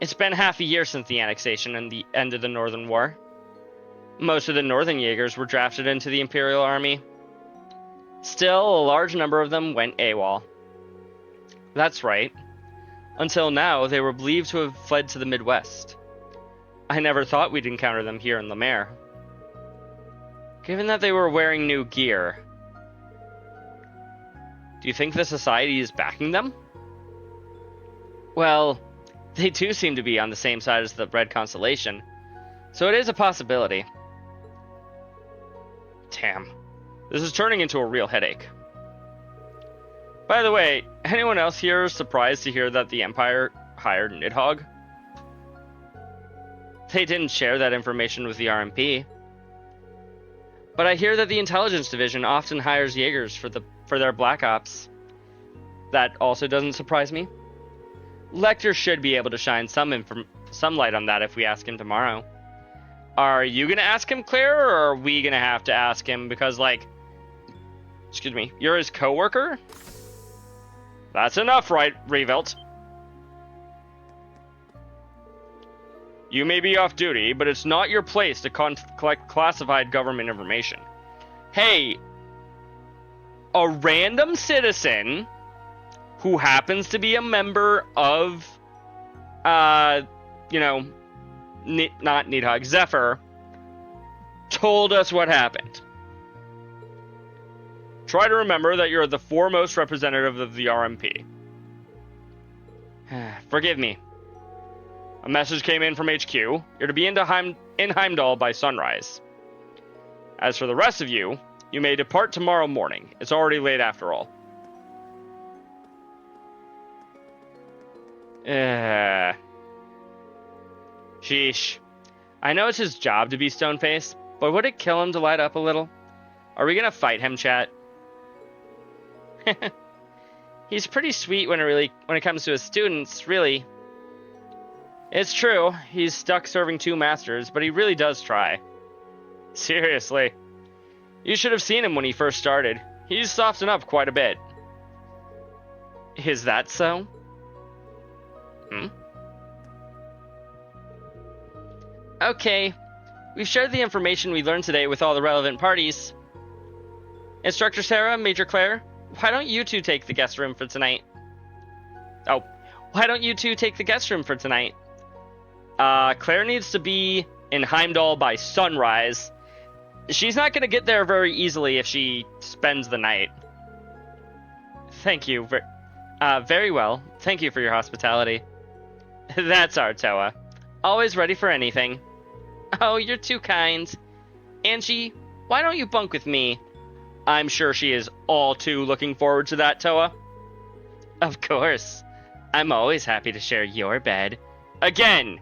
It's been half a year since the annexation and the end of the Northern War. Most of the Northern Jaegers were drafted into the Imperial Army. Still, a large number of them went AWOL. That's right. Until now, they were believed to have fled to the Midwest. I never thought we'd encounter them here in Lemaire. Given that they were wearing new gear, do you think the Society is backing them? Well, they do seem to be on the same side as the Red Constellation, so it is a possibility. Damn. This is turning into a real headache. By the way, anyone else here surprised to hear that the Empire hired Nidhogg? They didn't share that information with the RMP. But I hear that the Intelligence Division often hires Jaegers for their Black Ops. That also doesn't surprise me. Lecter should be able to shine some light on that if we ask him tomorrow. Are you gonna ask him, Claire, or are we gonna have to ask him? Because, like, excuse me, you're his co-worker? That's enough, right, Revelt? You may be off duty, but it's not your place to collect classified government information. Hey, a random citizen who happens to be a member of, not Nidhogg, Zephyr, told us what happened. Try to remember that you're the foremost representative of the RMP. Forgive me. A message came in from HQ. You're to be in Heimdall by sunrise. As for the rest of you, you may depart tomorrow morning. It's already late after all. Sheesh. I know it's his job to be stone-faced, but would it kill him to light up a little? Are we gonna fight him, chat? He's pretty sweet when it comes to his students, really. It's true, he's stuck serving two masters, but he really does try. Seriously. You should have seen him when he first started. He's softened up quite a bit. Is that so? Okay. We've shared the information we learned today with all the relevant parties. Instructor Sarah, Major Claire, why don't you two take the guest room for tonight? Claire needs to be in Heimdall by sunrise. She's not going to get there very easily if she spends the night. Thank you. Very well. Thank you for your hospitality. That's our Toa. Always ready for anything. Oh, you're too kind. Angie, why don't you bunk with me? I'm sure she is all too looking forward to that, Toa. Of course. I'm always happy to share your bed. Again,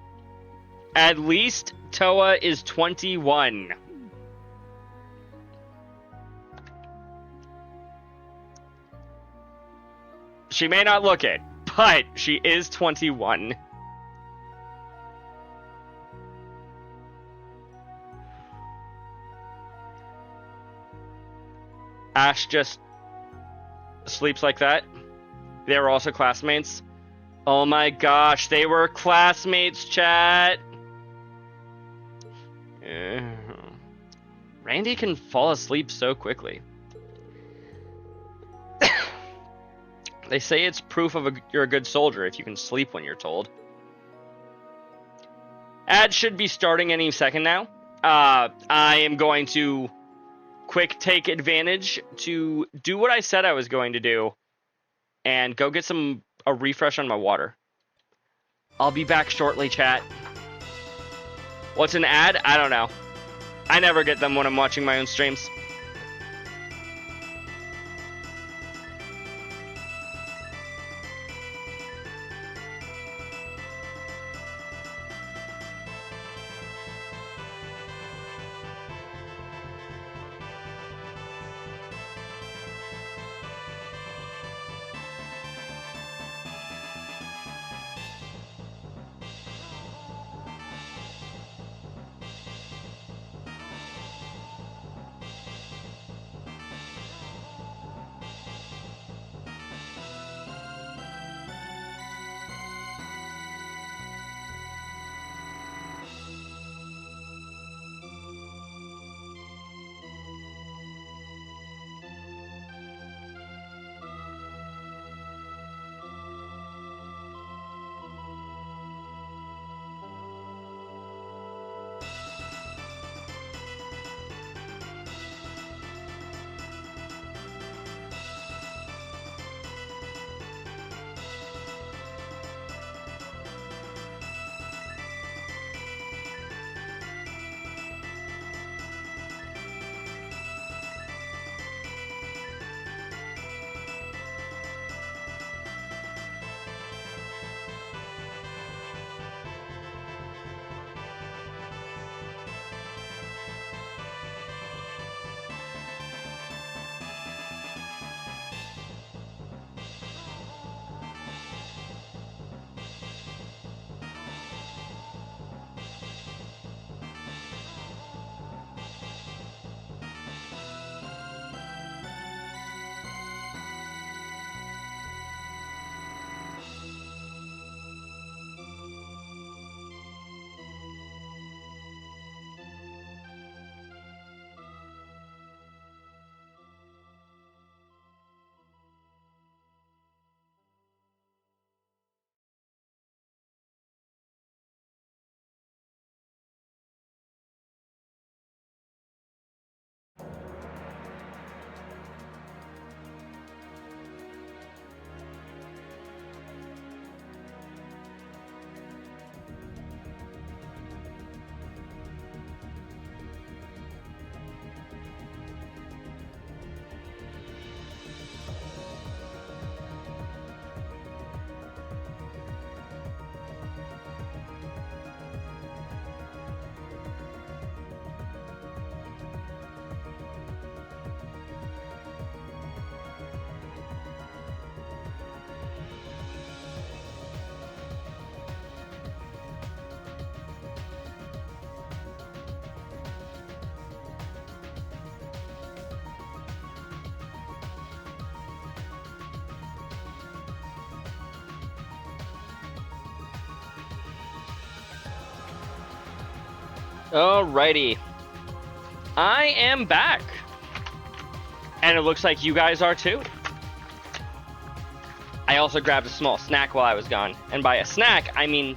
at least Toa is 21. She may not look it, but she is 21. Ash just sleeps like that. They were also classmates. Oh my gosh, they were classmates, chat. Randy can fall asleep so quickly. They say it's proof of you're a good soldier if you can sleep when you're told. Ad should be starting any second now. I am going to quick take advantage to do what I said I was going to do and go get a refresh on my water. I'll be back shortly, chat. What's an ad? I don't know. I never get them when I'm watching my own streams. Alrighty. I am back. And it looks like you guys are too. I also grabbed a small snack while I was gone. And by a snack, I mean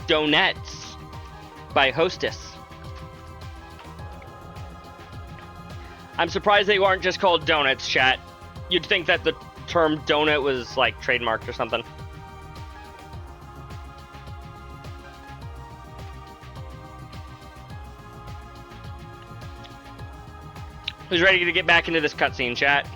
donuts by Hostess. I'm surprised they aren't just called donuts, chat. You'd think that the term donut was like trademarked or something. Who's ready to get back into this cutscene, chat?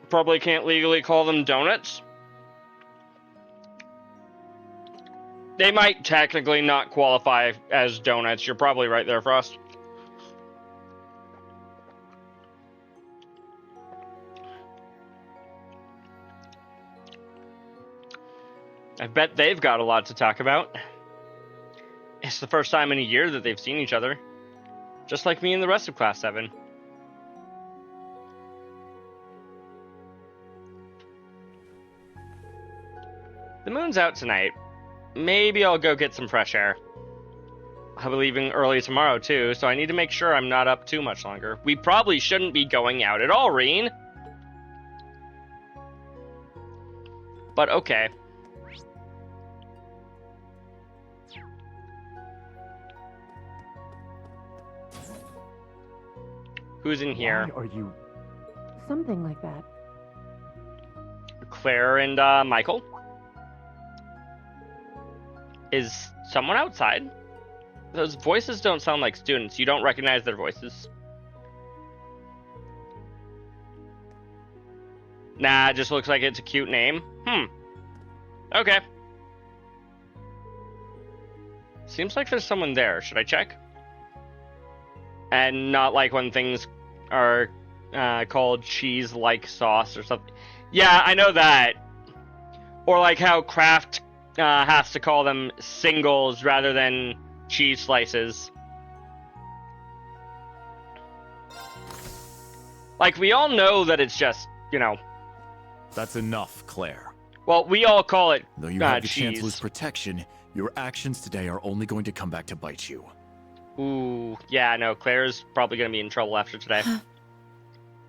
Probably can't legally call them donuts. They might technically not qualify as donuts. You're probably right there, Frost. I bet they've got a lot to talk about. It's the first time in a year that they've seen each other. Just like me and the rest of Class 7. The moon's out tonight. Maybe I'll go get some fresh air. I'll be leaving early tomorrow too, so I need to make sure I'm not up too much longer. We probably shouldn't be going out at all, Reen. but okay. Who's in here? Why are you... Something like that. Claire and Michael? Is someone outside? Those voices don't sound like students. You don't recognize their voices. Nah, it just looks like it's a cute name. Okay. Seems like there's someone there. Should I check? And not like when things are called cheese-like sauce or something. Yeah, I know that. Or like how Kraft has to call them singles rather than cheese slices. Like, we all know that it's just, you know... That's enough, Claire. Well, we all call it Though you have the cheese. Chancellor's protection, your actions today are only going to come back to bite you. Ooh, yeah, no, Claire's probably going to be in trouble after today.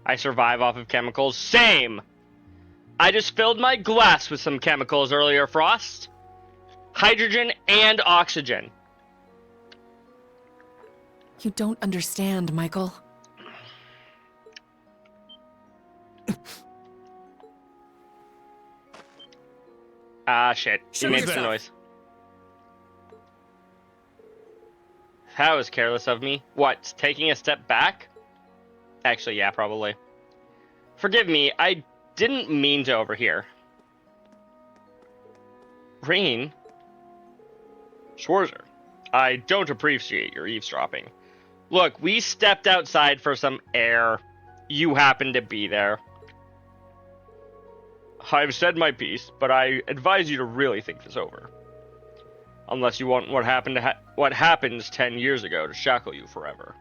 I survive off of chemicals. Same! I just filled my glass with some chemicals earlier, Frost. Hydrogen and oxygen. You don't understand, Michael. Shit. You made some noise. That was careless of me. What, taking a step back? Actually, yeah, probably. Forgive me, I didn't mean to overhear. Reen? Schwarzer, I don't appreciate your eavesdropping. Look, we stepped outside for some air. You happened to be there. I've said my piece, but I advise you to really think this over. Unless you want what happened 10 years ago to shackle you forever.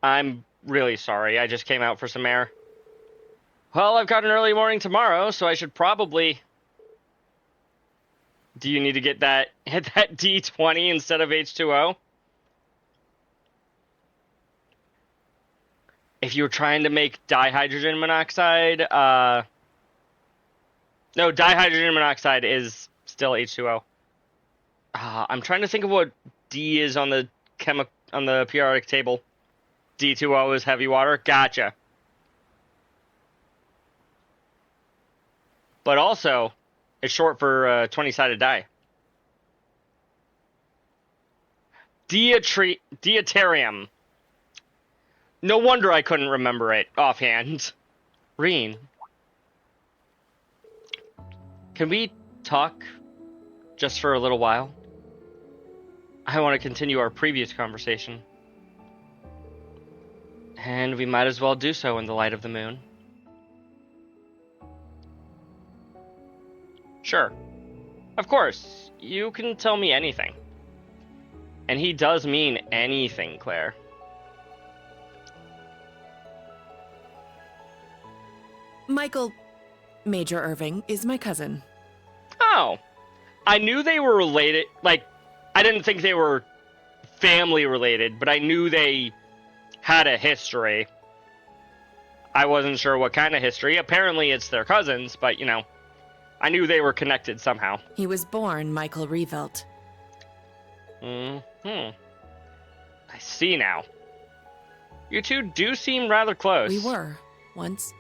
I'm really sorry. I just came out for some air. Well, I've got an early morning tomorrow, so I should probably... Do you need to hit that D20 instead of H2O? If you were trying to make dihydrogen monoxide, no, dihydrogen monoxide is still H2O. I'm trying to think of what D is on the periodic table. D2O is heavy water. Gotcha. But also, it's short for 20-sided die. Deuterium. No wonder I couldn't remember it offhand. Reen. Can we talk just for a little while? I want to continue our previous conversation. And we might as well do so in the light of the moon. Sure. Of course. You can tell me anything. And he does mean anything, Claire. Michael, Major Irving, is my cousin. Oh. I knew they were related. Like, I didn't think they were family related, but I knew they had a history. I wasn't sure what kind of history. Apparently it's their cousins, but, you know, I knew they were connected somehow. He was born Michael Revelt. I see now. You two do seem rather close. We were, once.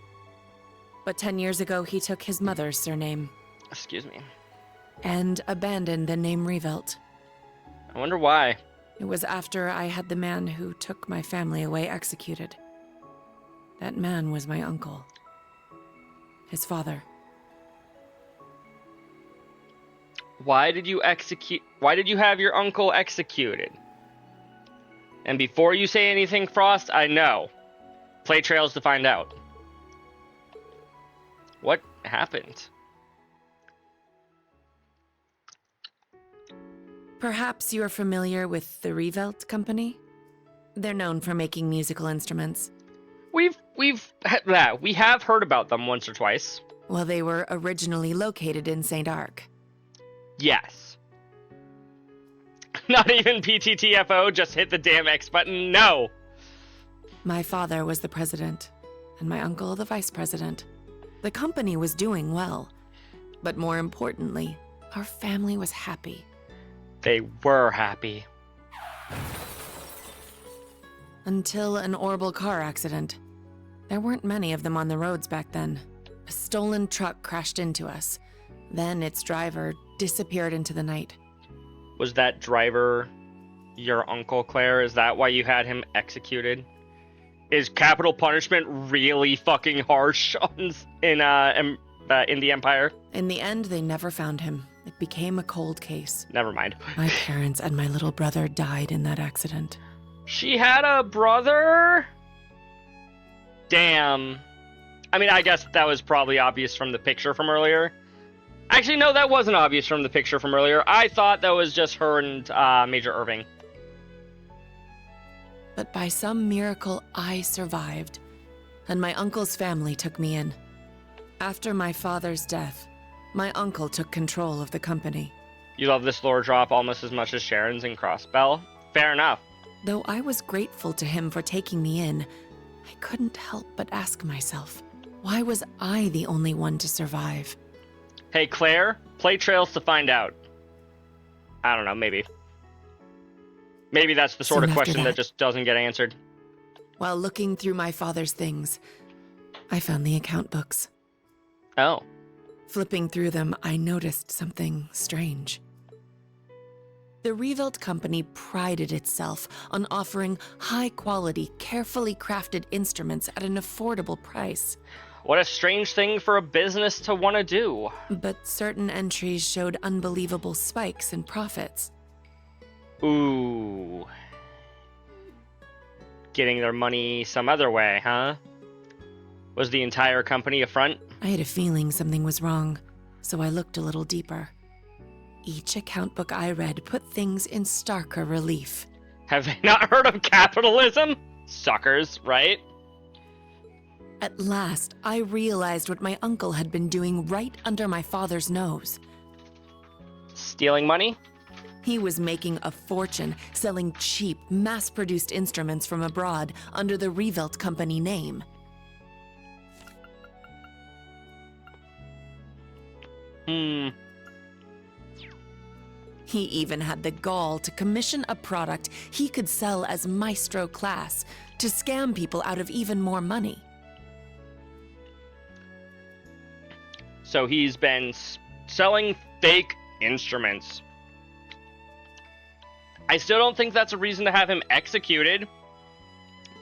But 10 years ago, he took his mother's surname. Excuse me. And abandoned the name Revelt. I wonder why. It was after I had the man who took my family away executed. That man was my uncle. His father. Why did you have your uncle executed? And before you say anything, Frost, I know. Play trails to find out. What happened? Perhaps you're familiar with the Revelt Company? They're known for making musical instruments. We have heard about them once or twice. Well, they were originally located in St. Arc. Yes. Not even PTTFO, just hit the damn X button? No. My father was the president, and my uncle the vice president. The company was doing well, but more importantly, our family was happy. They were happy. Until an horrible car accident. There weren't many of them on the roads back then. A stolen truck crashed into us. Then its driver disappeared into the night. Was that driver your uncle, Claire? Is that why you had him executed? Is capital punishment really fucking harsh in the Empire? In the end, they never found him. It became a cold case. Never mind. My parents and my little brother died in that accident. She had a brother? Damn. I mean, I guess that was probably obvious from the picture from earlier. Actually, no, that wasn't obvious from the picture from earlier. I thought that was just her and Major Irving. But by some miracle, I survived, and my uncle's family took me in. After my father's death, my uncle took control of the company. You love this lore drop almost as much as Sharon's in Crossbell? Fair enough. Though I was grateful to him for taking me in, I couldn't help but ask myself, why was I the only one to survive? Hey, Claire, play Trails to find out. I don't know, maybe. Maybe that's the sort of question that just doesn't get answered. While looking through my father's things, I found the account books. Oh. Flipping through them, I noticed something strange. The Revolt Company prided itself on offering high-quality, carefully crafted instruments at an affordable price. What a strange thing for a business to want to do. But certain entries showed unbelievable spikes in profits. Ooh. Getting their money some other way, huh? Was the entire company a front? I had a feeling something was wrong, so I looked a little deeper. Each account book I read put things in starker relief. Have they not heard of capitalism? Suckers, right? At last, I realized what my uncle had been doing right under my father's nose. Stealing money? He was making a fortune selling cheap, mass-produced instruments from abroad under the Revolt Company name. He even had the gall to commission a product he could sell as Maestro class to scam people out of even more money. So he's been selling fake instruments. I still don't think that's a reason to have him executed.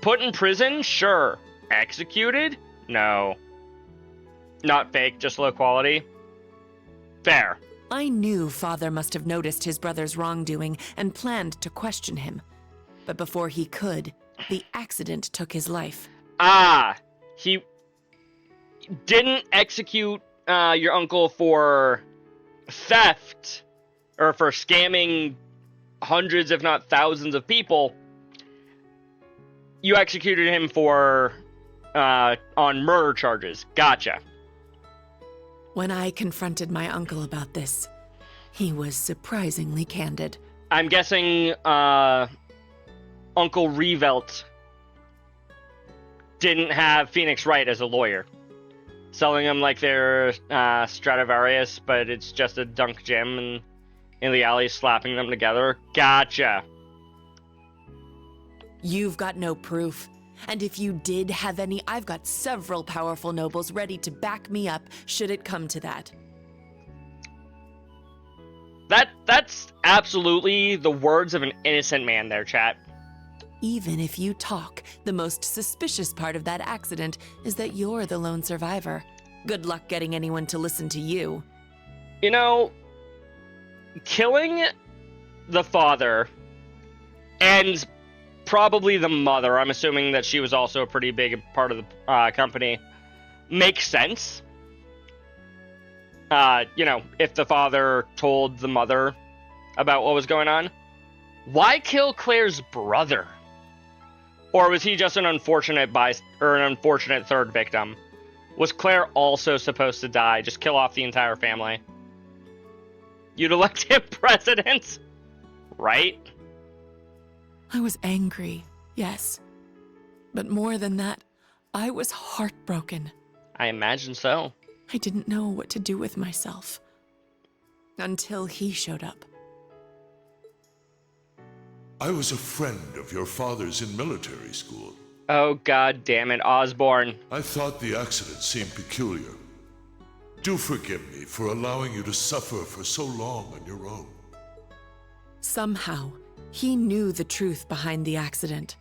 Put in prison? Sure. Executed? No. Not fake, just low quality. Fair. I knew Father must have noticed his brother's wrongdoing and planned to question him. But before he could, the accident took his life. Ah! He didn't execute your uncle for theft or for scamming hundreds, if not thousands of people. You executed him for on murder charges. Gotcha. When I confronted my uncle about this, he was surprisingly candid. I'm guessing Uncle Revolt didn't have Phoenix Wright as a lawyer. Selling them like they're Stradivarius, but it's just a dunk gem and in the alley slapping them together. Gotcha. You've got no proof. And if you did have any, I've got several powerful nobles ready to back me up should it come to that. That's absolutely the words of an innocent man there, chat. Even if you talk, the most suspicious part of that accident is that you're the lone survivor. Good luck getting anyone to listen to you. You know, killing the father and probably the mother, I'm assuming that she was also a pretty big part of the company, makes sense. You know, if the father told the mother about what was going on. Why kill Claire's brother? Or was he just an unfortunate unfortunate third victim? Was Claire also supposed to die? Just kill off the entire family? You'd elect him president, right? I was angry, yes. But more than that, I was heartbroken. I imagine so. I didn't know what to do with myself. Until he showed up. I was a friend of your father's in military school. Oh, god damn it, Osborne. I thought the accident seemed peculiar. Do forgive me for allowing you to suffer for so long on your own. Somehow, he knew the truth behind the accident.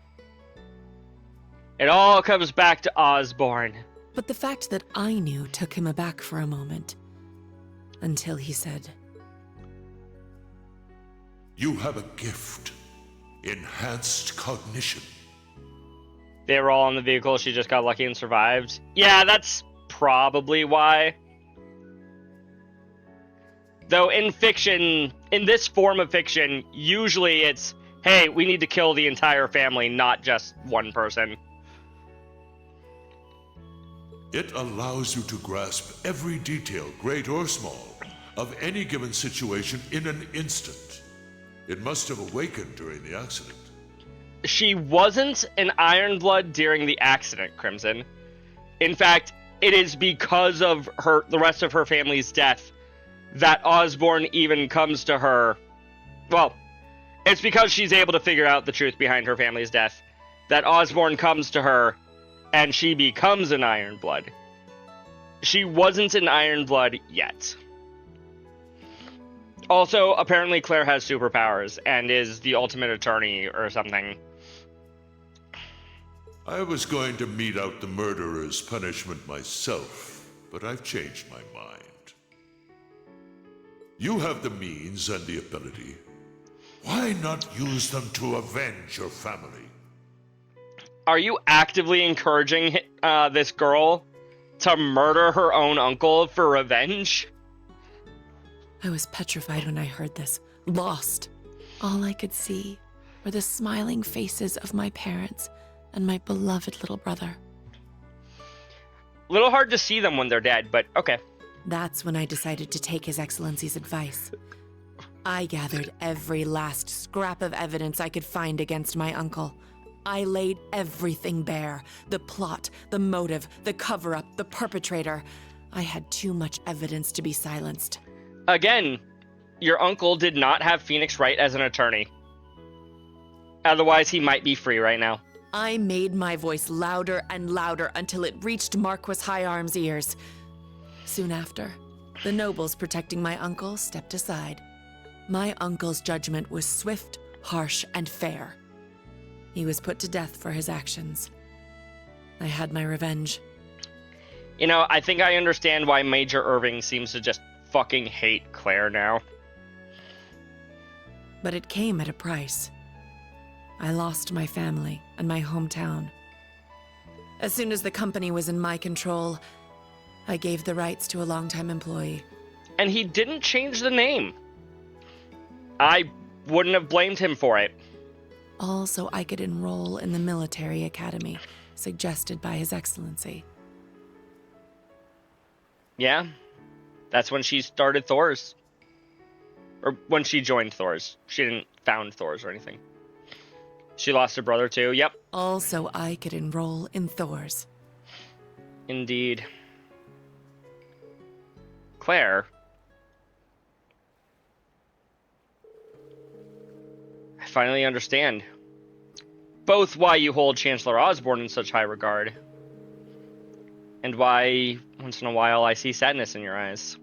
It all comes back to Osborne. But the fact that I knew took him aback for a moment. Until he said, You have a gift. Enhanced cognition. They were all in the vehicle, she just got lucky and survived. Yeah, that's probably why. Though in fiction, in this form of fiction, usually it's, hey, we need to kill the entire family, not just one person. It allows you to grasp every detail, great or small, of any given situation in an instant. It must have awakened during the accident. She wasn't an Ironblood during the accident, Crimson. In fact, it is because of the rest of her family's death that Osborne even comes to her. Well, it's because she's able to figure out the truth behind her family's death that Osborne comes to her and she becomes an Ironblood. She wasn't an Ironblood yet. Also, apparently Claire has superpowers and is the ultimate attorney or something. I was going to mete out the murderer's punishment myself, but I've changed my mind. You have the means and the ability. Why not use them to avenge your family? Are you actively encouraging this girl to murder her own uncle for revenge? I was petrified when I heard this, lost. All I could see were the smiling faces of my parents and my beloved little brother. Little hard to see them when they're dead, but okay. That's when I decided to take His Excellency's advice. I gathered every last scrap of evidence I could find against my uncle. I laid everything bare. The plot, the motive, the cover-up, the perpetrator. I had too much evidence to be silenced. Again, your uncle did not have Phoenix Wright as an attorney. Otherwise, he might be free right now. I made my voice louder and louder until it reached Marquis Higharm's ears. Soon after, the nobles protecting my uncle stepped aside. My uncle's judgment was swift, harsh, and fair. He was put to death for his actions. I had my revenge. You know, I think I understand why Major Irving seems to just fucking hate Claire now. But it came at a price. I lost my family and my hometown. As soon as the company was in my control, I gave the rights to a longtime employee. And he didn't change the name. I wouldn't have blamed him for it. All so I could enroll in the military academy, suggested by His Excellency. Yeah, that's when she started Thor's. Or when she joined Thor's. She didn't found Thor's or anything. She lost her brother too, yep. All so I could enroll in Thor's. Indeed. Claire. I finally understand. Both why you hold Chancellor Osborne in such high regard, and why, once in a while, I see sadness in your eyes.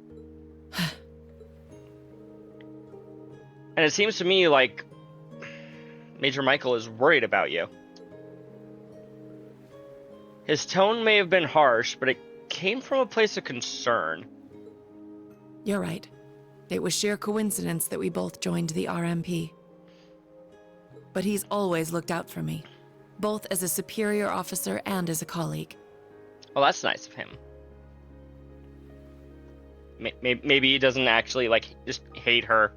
And it seems to me like Major Michael is worried about you. His tone may have been harsh, but it came from a place of concern. You're right. It was sheer coincidence that we both joined the RMP. But he's always looked out for me, both as a superior officer and as a colleague. Well, that's nice of him. Maybe he doesn't actually, like, just hate her.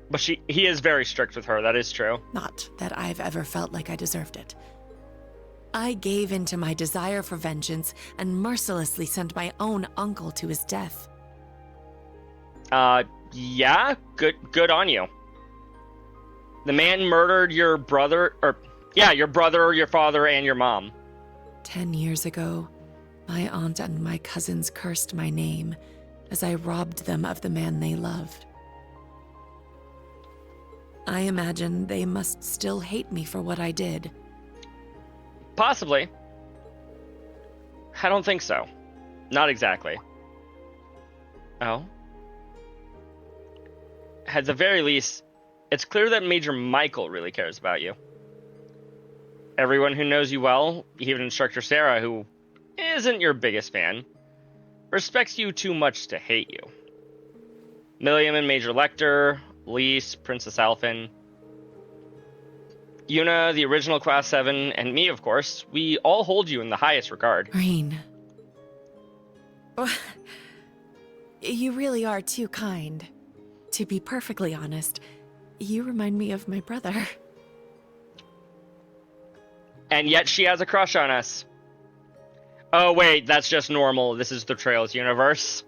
But he is very strict with her, that is true. Not that I've ever felt like I deserved it. I gave in to my desire for vengeance and mercilessly sent my own uncle to his death. Yeah, good on you. The man murdered your brother, or Yeah, your brother, your father, and your mom. 10 years ago, my aunt and my cousins cursed my name as I robbed them of the man they loved. I imagine they must still hate me for what I did. Possibly. I don't think so. Not exactly. Oh? At the very least, it's clear that Major Michael really cares about you. Everyone who knows you well, even Instructor Sarah, who isn't your biggest fan, respects you too much to hate you. Milliam and Major Lecter, Lise, Princess Alphen, Yuna, the original Class 7, and me, of course, we all hold you in the highest regard. Rain. You really are too kind. To be perfectly honest, you remind me of my brother. And yet she has a crush on us. Oh wait, that's just normal. This is the Trails universe.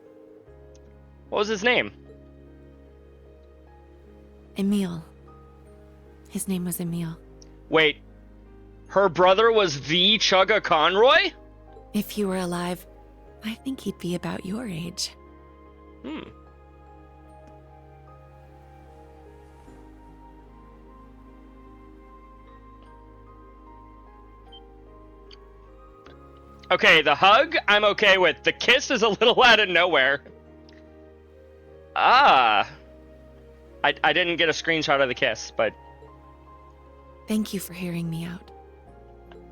What was his name? Emil. His name was Emil. Wait, her brother was the Chugga Conroy? If he were alive, I think he'd be about your age. Okay, the hug, I'm okay with. The kiss is a little out of nowhere. I didn't get a screenshot of the kiss, but... Thank you for hearing me out.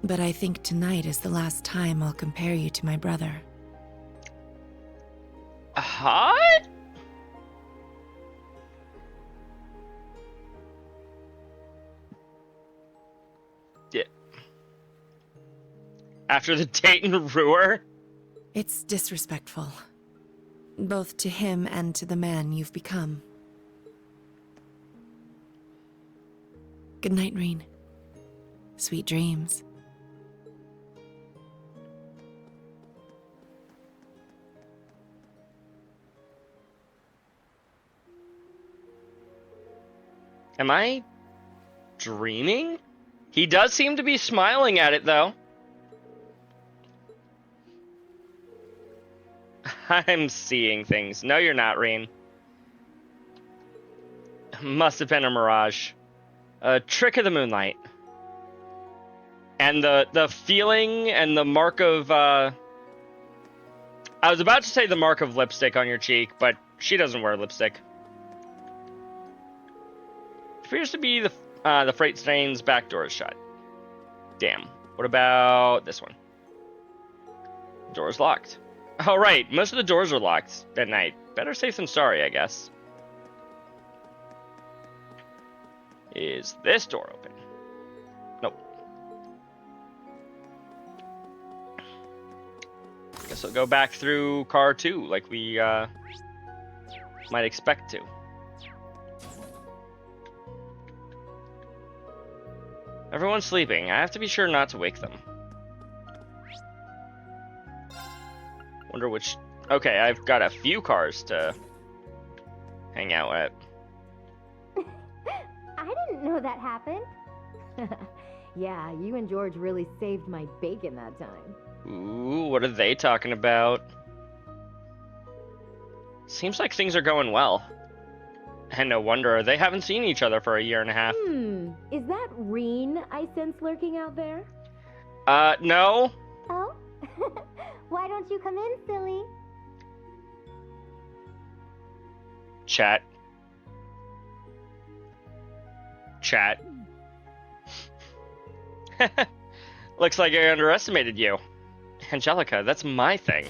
But I think tonight is the last time I'll compare you to my brother. What? Yeah. After the date in Ruhr? It's disrespectful. Both to him and to the man you've become. Good night, Rain. Sweet dreams. Am I dreaming? He does seem to be smiling at it, though. I'm seeing things. No, you're not, Rain. Must have been a mirage. A trick of the moonlight. And the feeling and the mark of, I was about to say the mark of lipstick on your cheek, but she doesn't wear lipstick. Appears to be the freight train's back door is shut. Damn. What about this one? Door's locked. Oh, right. Most of the doors are locked at night. Better safe than sorry, I guess. Is this door open? Nope. Guess I'll go back through car 2 like we might expect to. Everyone's sleeping. I have to be sure not to wake them. Wonder which... Okay, I've got a few cars to hang out at. I didn't know that happened. Yeah, you and George really saved my bacon that time. Ooh, what are they talking about? Seems like things are going well. And no wonder, they haven't seen each other for a year and a half. Is that Reen I sense lurking out there? No. Oh? Why don't you come in, silly? Chat. Looks like I underestimated you. Angelica, that's my thing.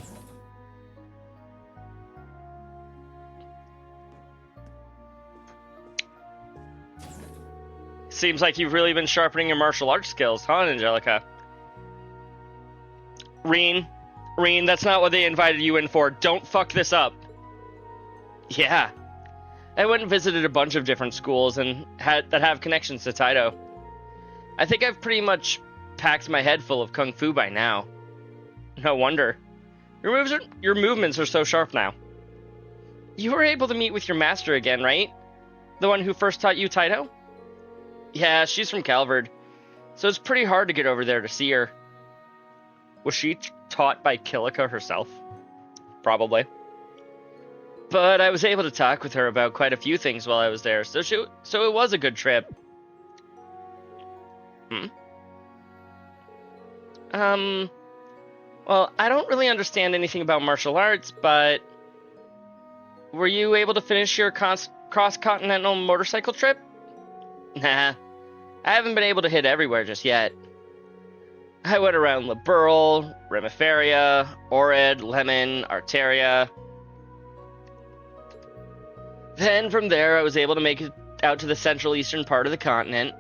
Seems like you've really been sharpening your martial arts skills, huh, Angelica? Reen, that's not what they invited you in for. Don't fuck this up. Yeah. I went and visited a bunch of different schools and that have connections to Taito. I think I've pretty much packed my head full of kung fu by now. No wonder. Your movements are so sharp now. You were able to meet with your master again, right? The one who first taught you Taito? Yeah, she's from Calvard. so it's pretty hard to get over there to see her. Was she taught by Kilika herself? Probably. But I was able to talk with her about quite a few things while I was there, so it was a good trip. Well, I don't really understand anything about martial arts, but were you able to finish your cross-continental motorcycle trip? Nah, I haven't been able to hit everywhere just yet. I went around Liberl, Remiferia, Orid, Lemon, Arteria. Then from there, I was able to make it out to the central eastern part of the continent.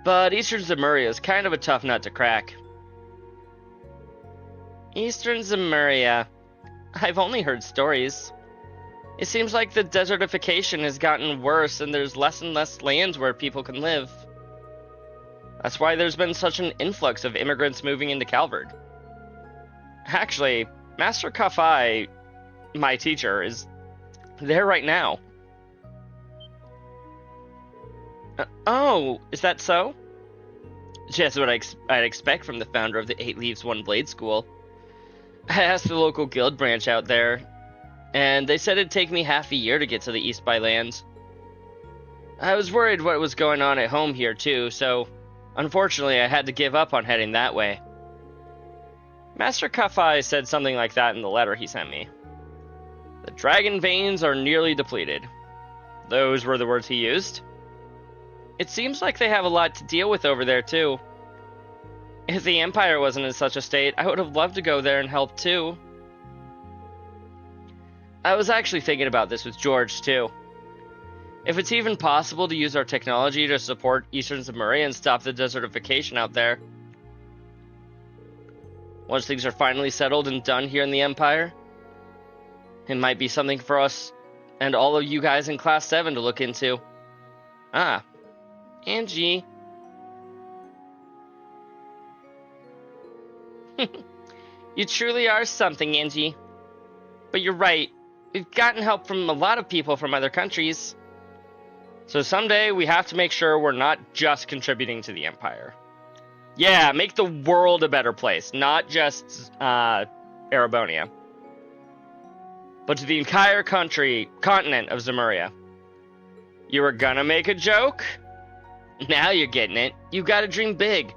But Eastern Zemuria is kind of a tough nut to crack. Eastern Zemuria. I've only heard stories. It seems like the desertification has gotten worse and there's less and less lands where people can live. That's why there's been such an influx of immigrants moving into Calvard. Actually, Master Kafai, my teacher, is there right now. Oh, is that so? Just what I'd expect from the founder of the 8 Leaves One Blade School. I asked the local guild branch out there, and they said it'd take me half a year to get to the East by land. I was worried what was going on at home here too, so unfortunately I had to give up on heading that way. Master Kafai said something like that in the letter he sent me. The dragon veins are nearly depleted. Those were the words he used. It seems like they have a lot to deal with over there too. If the Empire wasn't in such a state, I would have loved to go there and help too. I was actually thinking about this with George too. If it's even possible to use our technology to support Eastern Zemuria and stop the desertification out there. Once things are finally settled and done here in the Empire, it might be something for us and all of you guys in Class 7 to look into. Ah, Angie. You truly are something, Angie. But you're right. We've gotten help from a lot of people from other countries. So someday we have to make sure we're not just contributing to the Empire. Yeah, make the world a better place, not just Erebonia. But to the entire continent of Zemuria. You were gonna make a joke? Now you're getting it. You gotta dream big.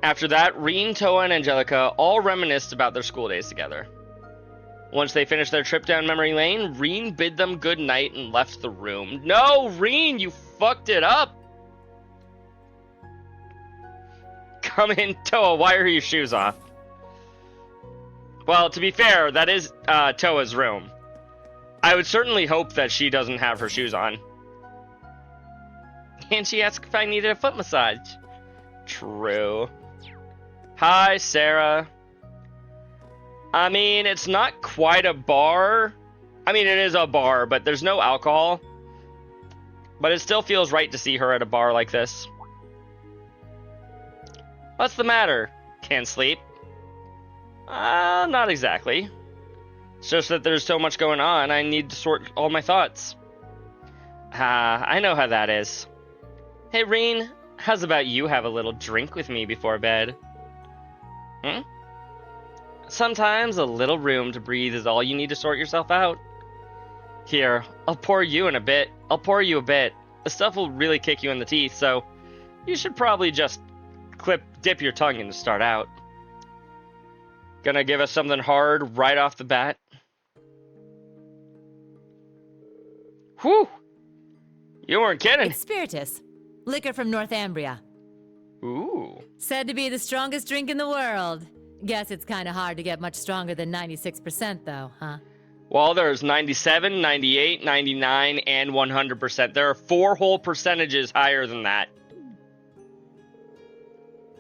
After that, Reen, Toa, and Angelica all reminisced about their school days together. Once they finished their trip down memory lane, Reen bid them good night and left the room. No, Reen, you fucked it up! Come in, Toa, why are your shoes off? Well, to be fair, that is Toa's room. I would certainly hope that she doesn't have her shoes on. And she asked if I needed a foot massage. True. Hi, Sarah. I mean, it's not quite a bar. I mean, it is a bar, but there's no alcohol. But it still feels right to see her at a bar like this. What's the matter? Can't sleep? Not exactly. It's just that there's so much going on, I need to sort all my thoughts. I know how that is. Hey, Reen, how's about you have a little drink with me before bed? Sometimes a little room to breathe is all you need to sort yourself out. Here, I'll pour you a bit. The stuff will really kick you in the teeth, so you should probably just dip your tongue in to start out. Gonna give us something hard right off the bat? Whew! You weren't kidding. Spiritus, liquor from Northumbria. Ooh. Said to be the strongest drink in the world. Guess it's kind of hard to get much stronger than 96% though, huh? Well, there's 97, 98, 99, and 100%. There are 4 whole percentages higher than that.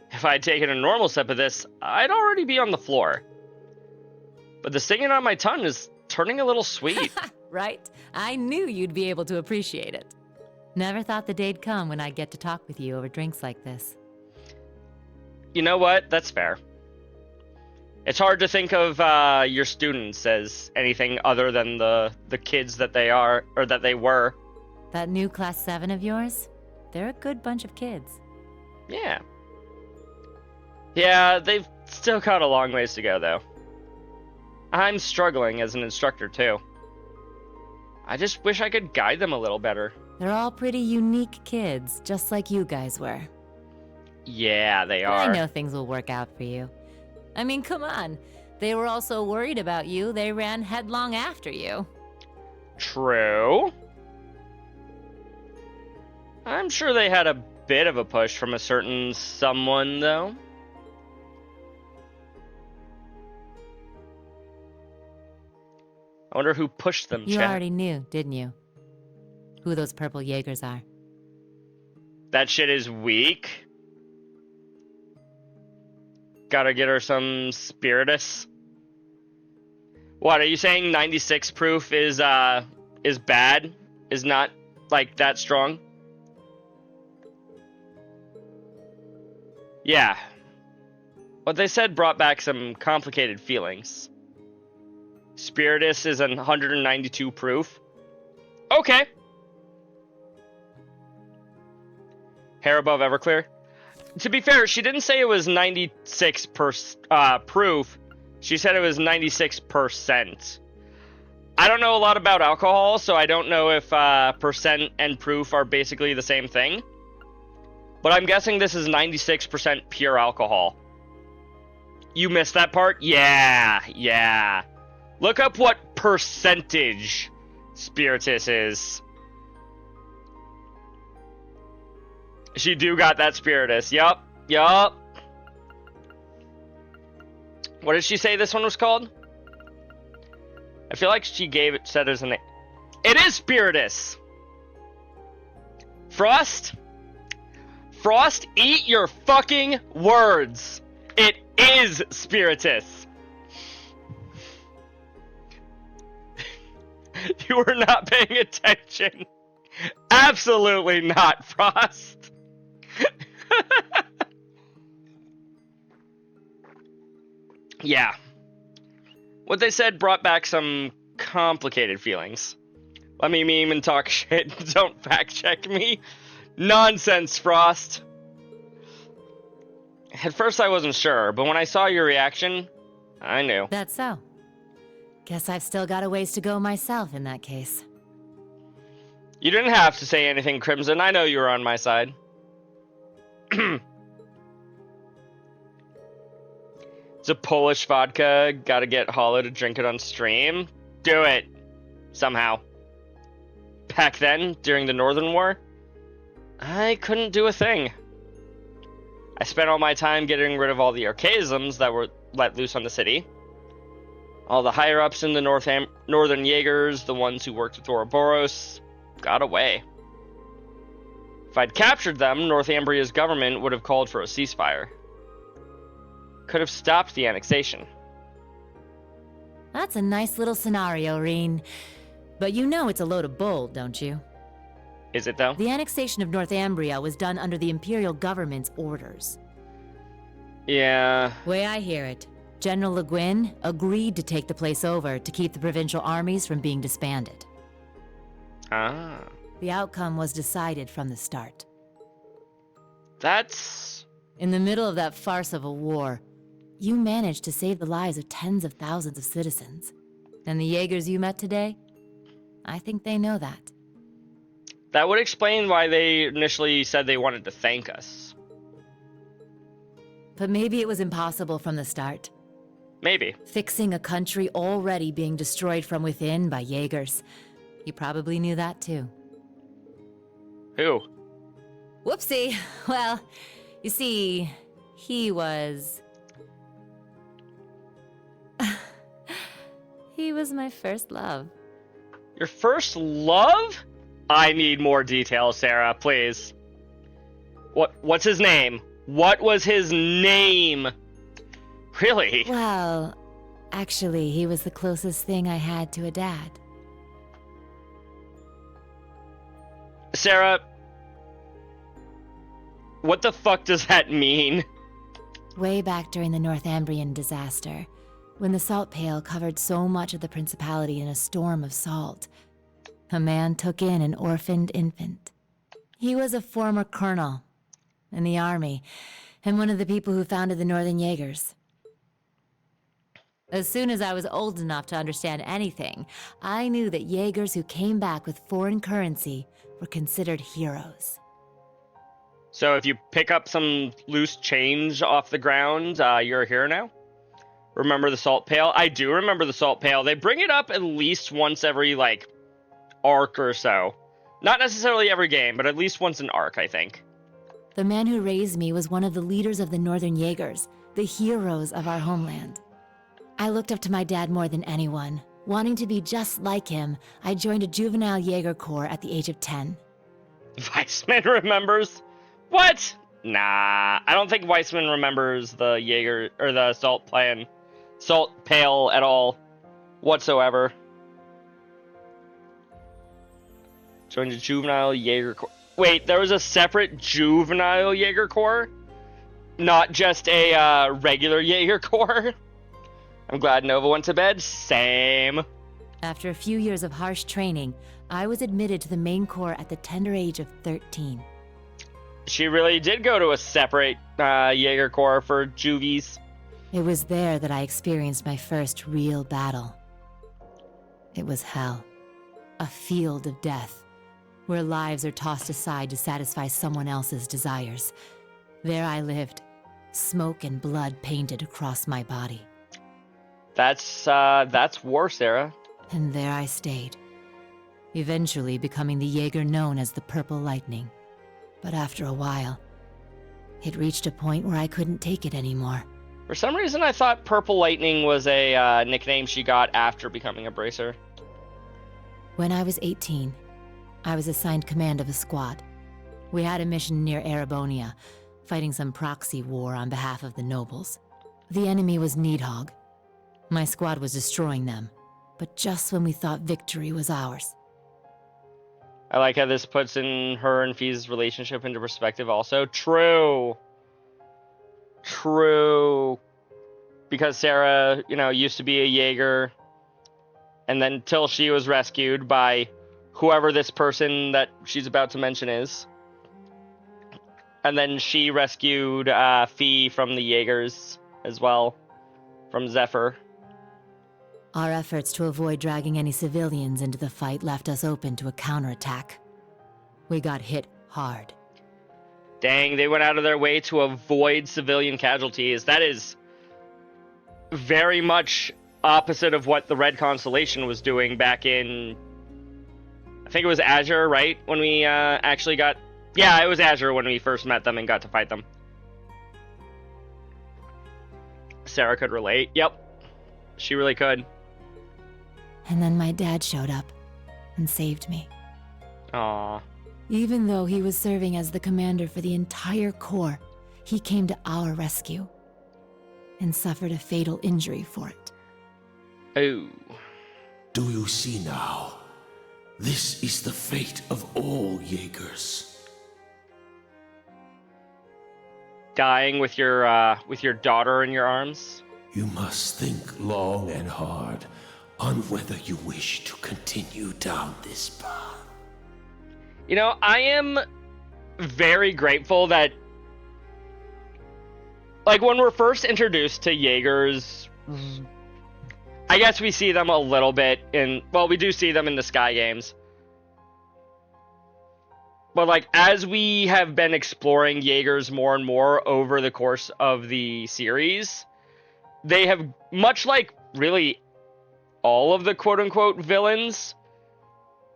If I'd taken a normal sip of this, I'd already be on the floor. But the singing on my tongue is turning a little sweet. Right? I knew you'd be able to appreciate it. Never thought the day'd come when I'd get to talk with you over drinks like this. You know what? That's fair. It's hard to think of your students as anything other than the kids that they are, or that they were. That new Class 7 of yours? They're a good bunch of kids. Yeah. Yeah, they've still got a long ways to go, though. I'm struggling as an instructor, too. I just wish I could guide them a little better. They're all pretty unique kids, just like you guys were. Yeah, they But are. I know things will work out for you. I mean, come on. They were all so worried about you, they ran headlong after you. True. I'm sure they had a bit of a push from a certain someone, though. I wonder who pushed them, You chat. already knew, didn't you? Who those purple Jaegers are. That shit is weak. Gotta get her some Spiritus. What, are you saying 96 proof is bad? Is not, like, that strong? Yeah. What they said brought back some complicated feelings. Spiritus is 192 proof. Okay. Hair above Everclear. To be fair, she didn't say it was 96 proof. She said it was 96%. I don't know a lot about alcohol, so I don't know if percent and proof are basically the same thing. But I'm guessing this is 96% pure alcohol. You missed that part? Yeah. Look up what percentage Spiritus is. She do got that Spiritus. Yup. What did she say this one was called? I feel like she said it as a name. It is Spiritus! Frost, eat your fucking words. It is Spiritus. You were not paying attention. Absolutely not, Frost. Yeah. What they said brought back some complicated feelings. Let me meme and talk shit. Don't fact check me. Nonsense, Frost. At first I wasn't sure, but when I saw your reaction, I knew. That's so. Guess I've still got a ways to go myself in that case. You didn't have to say anything, Crimson. I know you were on my side. It's a Polish vodka. Gotta get Hollow to drink it on stream. Do it. Somehow. Back then, during the Northern War, I couldn't do a thing. I spent all my time getting rid of all the archaisms that were let loose on the city. All the higher-ups in the Northern Jaegers, the ones who worked with Ouroboros, got away. If I'd captured them, Northumbria's government would have called for a ceasefire. Could have stopped the annexation. That's a nice little scenario, Reen. But you know it's a load of bull, don't you? Is it, though? The annexation of Northumbria was done under the Imperial government's orders. Yeah. Way I hear it, General Le Guin agreed to take the place over to keep the provincial armies from being disbanded. Ah. The outcome was decided from the start. That's... In the middle of that farce of a war, you managed to save the lives of tens of thousands of citizens. And the Jaegers you met today? I think they know that. That would explain why they initially said they wanted to thank us. But maybe it was impossible from the start. Maybe. Fixing a country already being destroyed from within by Jaegers. You probably knew that too. Who? Whoopsie. Well, you see, he was... he was my first love. Your first love? I need more details, Sarah, please. What's his name? What was his name? Really? Well, actually, he was the closest thing I had to a dad. Sarah, what the fuck does that mean? Way back during the Northumbrian disaster, when the salt pail covered so much of the principality in a storm of salt, a man took in an orphaned infant. He was a former colonel in the army, and one of the people who founded the Northern Jaegers. As soon as I was old enough to understand anything, I knew that Jaegers who came back with foreign currency were considered heroes. So if you pick up some loose change off the ground, you're a hero now? Remember the salt pail? I do remember the salt pail. They bring it up at least once every, like, arc or so. Not necessarily every game, but at least once an arc, I think. The man who raised me was one of the leaders of the Northern Jaegers, the heroes of our homeland. I looked up to my dad more than anyone. Wanting to be just like him, I joined a juvenile Jaeger Corps at the age of 10. Weissman remembers? What? Nah, I don't think Weissman remembers the Jaeger or the salt pail at all whatsoever. Joined a juvenile Jaeger Corps. Wait, there was a separate juvenile Jaeger Corps? Not just a regular Jaeger Corps? I'm glad Nova went to bed. Same. After a few years of harsh training, I was admitted to the main corps at the tender age of 13. She really did go to a separate Jaeger Corps for juvies. It was there that I experienced my first real battle. It was hell. A field of death, where lives are tossed aside to satisfy someone else's desires. There I lived, smoke and blood painted across my body. That's war, Sarah. And there I stayed, eventually becoming the Jaeger known as the Purple Lightning. But after a while, it reached a point where I couldn't take it anymore. For some reason, I thought Purple Lightning was a nickname she got after becoming a bracer. When I was 18, I was assigned command of a squad. We had a mission near Erebonia, fighting some proxy war on behalf of the nobles. The enemy was Needhogg. My squad was destroying them, but just when we thought victory was ours. I like how this puts in her and Fee's relationship into perspective also. True. Because Sarah, used to be a Jaeger, and then till she was rescued by whoever this person that she's about to mention is. And then she rescued Fee from the Jaegers as well, from Zephyr. Our efforts to avoid dragging any civilians into the fight left us open to a counterattack. We got hit hard. Dang, they went out of their way to avoid civilian casualties. That is very much opposite of what the Red Constellation was doing back in... I think it was Azure, right? When we actually got... Yeah, it was Azure when we first met them and got to fight them. Sarah could relate. Yep. She really could. And then my dad showed up and saved me. Aww. Even though he was serving as the commander for the entire Corps, he came to our rescue and suffered a fatal injury for it. Oh. Do you see now? This is the fate of all Jaegers. Dying with your daughter in your arms? You must think long and hard on whether you wish to continue down this path. I am very grateful that, like, when we're first introduced to Jaegers, I guess we see them a little bit we do see them in the Sky games. But, like, as we have been exploring Jaegers more and more over the course of the series, they have, much like really all of the quote-unquote villains,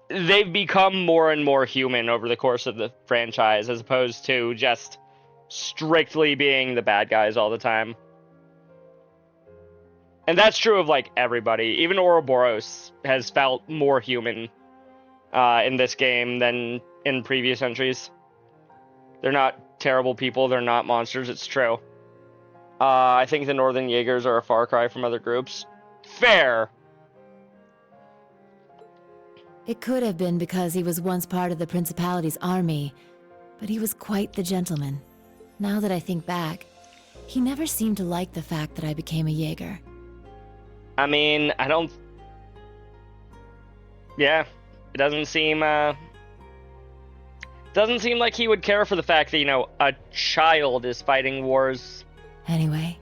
they've become more and more human over the course of the franchise, as opposed to just strictly being the bad guys all the time. And that's true of, like, everybody. Even Ouroboros has felt more human in this game than in previous entries. They're not terrible people, they're not monsters, it's true. I think the Northern Jaegers are a far cry from other groups. Fair! It could have been because he was once part of the Principality's army, but he was quite the gentleman. Now that I think back, he never seemed to like the fact that I became a Jaeger. I mean, I don't... Yeah, it doesn't seem, Doesn't seem like he would care for the fact that, you know, a child is fighting wars. Anyway,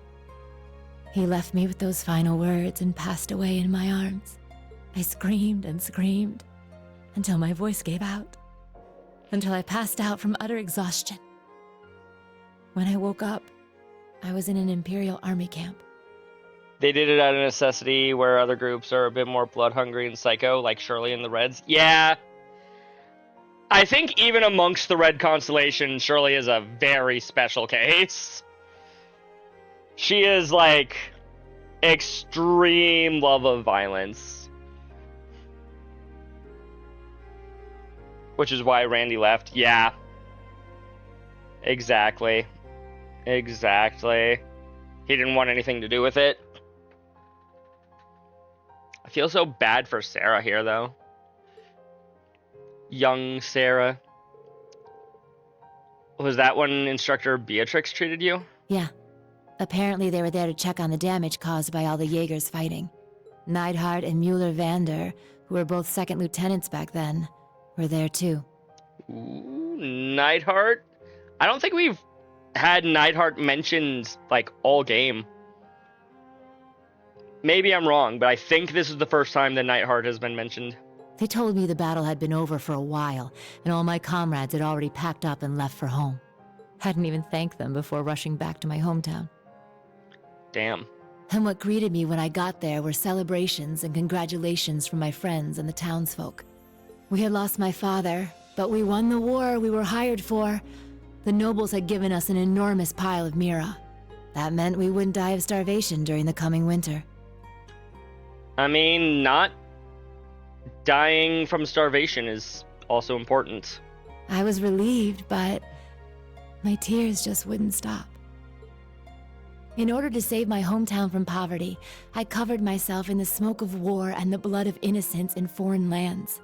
he left me with those final words and passed away in my arms. I screamed and screamed until my voice gave out, until I passed out from utter exhaustion. When I woke up, I was in an Imperial Army camp. They did it out of necessity, where other groups are a bit more blood-hungry and psycho, like Shirley and the Reds. Yeah. I think even amongst the Red Constellation, Shirley is a very special case. She is, like, extreme love of violence. Which is why Randy left. Yeah. Exactly. Exactly. He didn't want anything to do with it. I feel so bad for Sarah here, though. Young Sarah. Was that when Instructor Beatrix treated you? Yeah. Apparently they were there to check on the damage caused by all the Jaegers fighting. Neidhart and Mueller-Vander, who were both second lieutenants back then, were there too. Ooh, Neidhart? I don't think we've had Neidhart mentioned, like, all game. Maybe I'm wrong, but I think this is the first time that Neidhart has been mentioned. They told me the battle had been over for a while, and all my comrades had already packed up and left for home. Hadn't even thanked them before rushing back to my hometown. Damn. And what greeted me when I got there were celebrations and congratulations from my friends and the townsfolk. We had lost my father, but we won the war we were hired for. The nobles had given us an enormous pile of Mira. That meant we wouldn't die of starvation during the coming winter. I mean, not dying from starvation is also important. I was relieved, but my tears just wouldn't stop. In order to save my hometown from poverty, I covered myself in the smoke of war and the blood of innocents in foreign lands.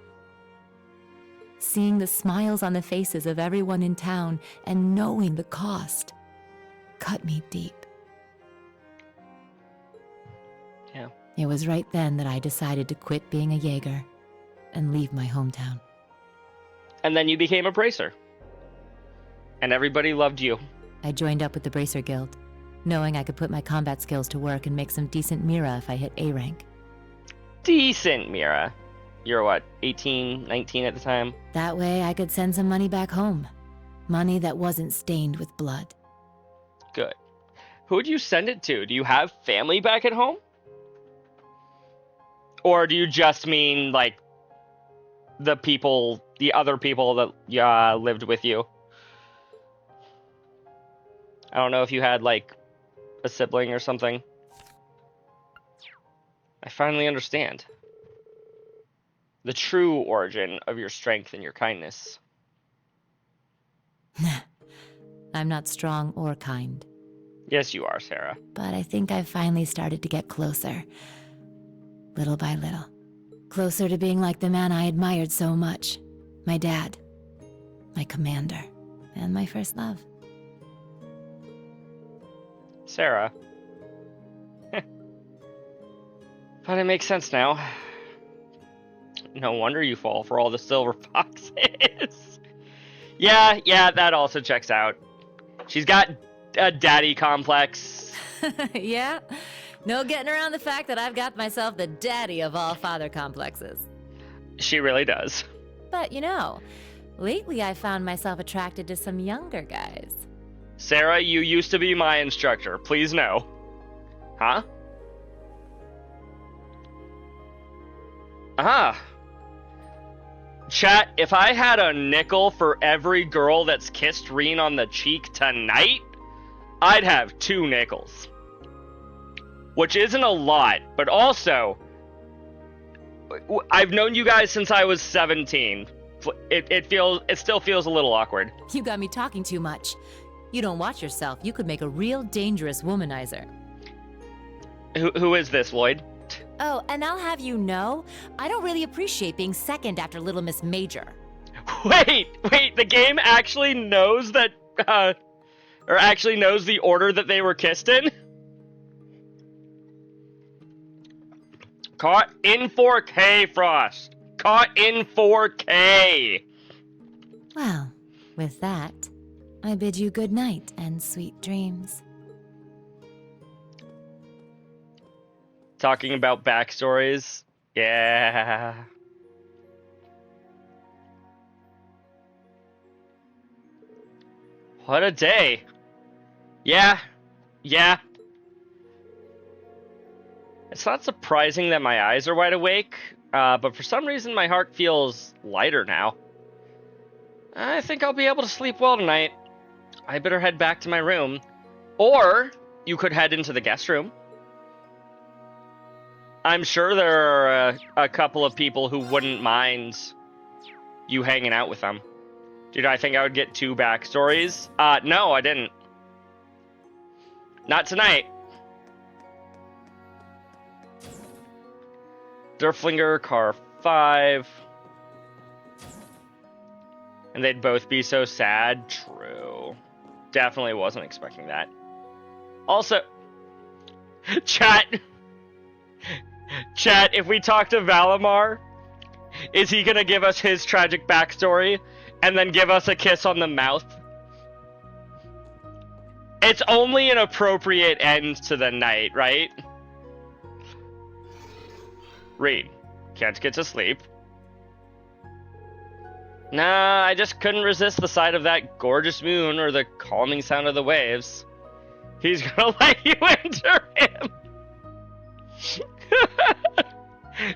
Seeing the smiles on the faces of everyone in town and knowing the cost cut me deep. Yeah. It was right then that I decided to quit being a Jaeger and leave my hometown. And then you became a bracer. And everybody loved you. I joined up with the Bracer Guild, knowing I could put my combat skills to work and make some decent Mira if I hit A rank. Decent Mira. You're what, 18, 19 at the time? That way I could send some money back home. Money that wasn't stained with blood. Good. Who would you send it to? Do you have family back at home? Or do you just mean, like, the other people that lived with you? I don't know if you had, like, a sibling or something. I finally understand the true origin of your strength and your kindness. I'm not strong or kind. Yes, you are, Sarah. But I think I've finally started to get closer. Little by little. Closer to being like the man I admired so much. My dad. My commander. And my first love. Sarah. But it makes sense now. No wonder you fall for all the silver foxes. Yeah, that also checks out. She's got a daddy complex. Yeah? No getting around the fact that I've got myself the daddy of all father complexes. She really does. But you know, lately I found myself attracted to some younger guys. Sarah, you used to be my instructor. Please no. Huh? Ah. Chat, if I had a nickel for every girl that's kissed Reen on the cheek tonight, I'd have 2 nickels. Which isn't a lot, but also, I've known you guys since I was 17. It still feels a little awkward. You got me talking too much. You don't watch yourself, you could make a real dangerous womanizer. Who is this, Lloyd? Oh, and I'll have you know, I don't really appreciate being second after Little Miss Major. Wait, the game actually knows that, or actually knows the order that they were kissed in? Caught in 4K, Frost. Caught in 4K. Well, With that, I bid you good night and sweet dreams. Talking about backstories. Yeah. What a day. Yeah. Yeah. It's not surprising that my eyes are wide awake, but for some reason my heart feels lighter now. I think I'll be able to sleep well tonight. I better head back to my room. Or you could head into the guest room. I'm sure there are a couple of people who wouldn't mind you hanging out with them. Did I think I would get 2 backstories? No, I didn't. Not tonight. Durflinger, car 5. And they'd both be so sad. True. Definitely wasn't expecting that. Also, chat, if we talk to Valimar, is he gonna give us his tragic backstory and then give us a kiss on the mouth? It's only an appropriate end to the night, right? Reed, can't get to sleep. Nah, I just couldn't resist the sight of that gorgeous moon or the calming sound of the waves. He's gonna let you enter him.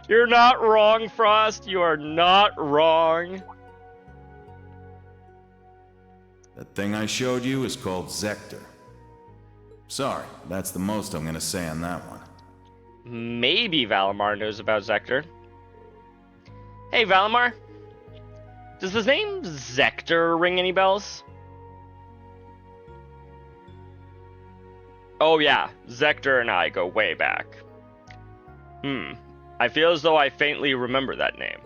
You're not wrong, Frost. You are not wrong. That thing I showed you is called Zector. Sorry, that's the most I'm gonna say on that one. Maybe Valimar knows about Zector. Hey, Valimar. Does the name Zector ring any bells? Oh yeah, Zector and I go way back. I feel as though I faintly remember that name.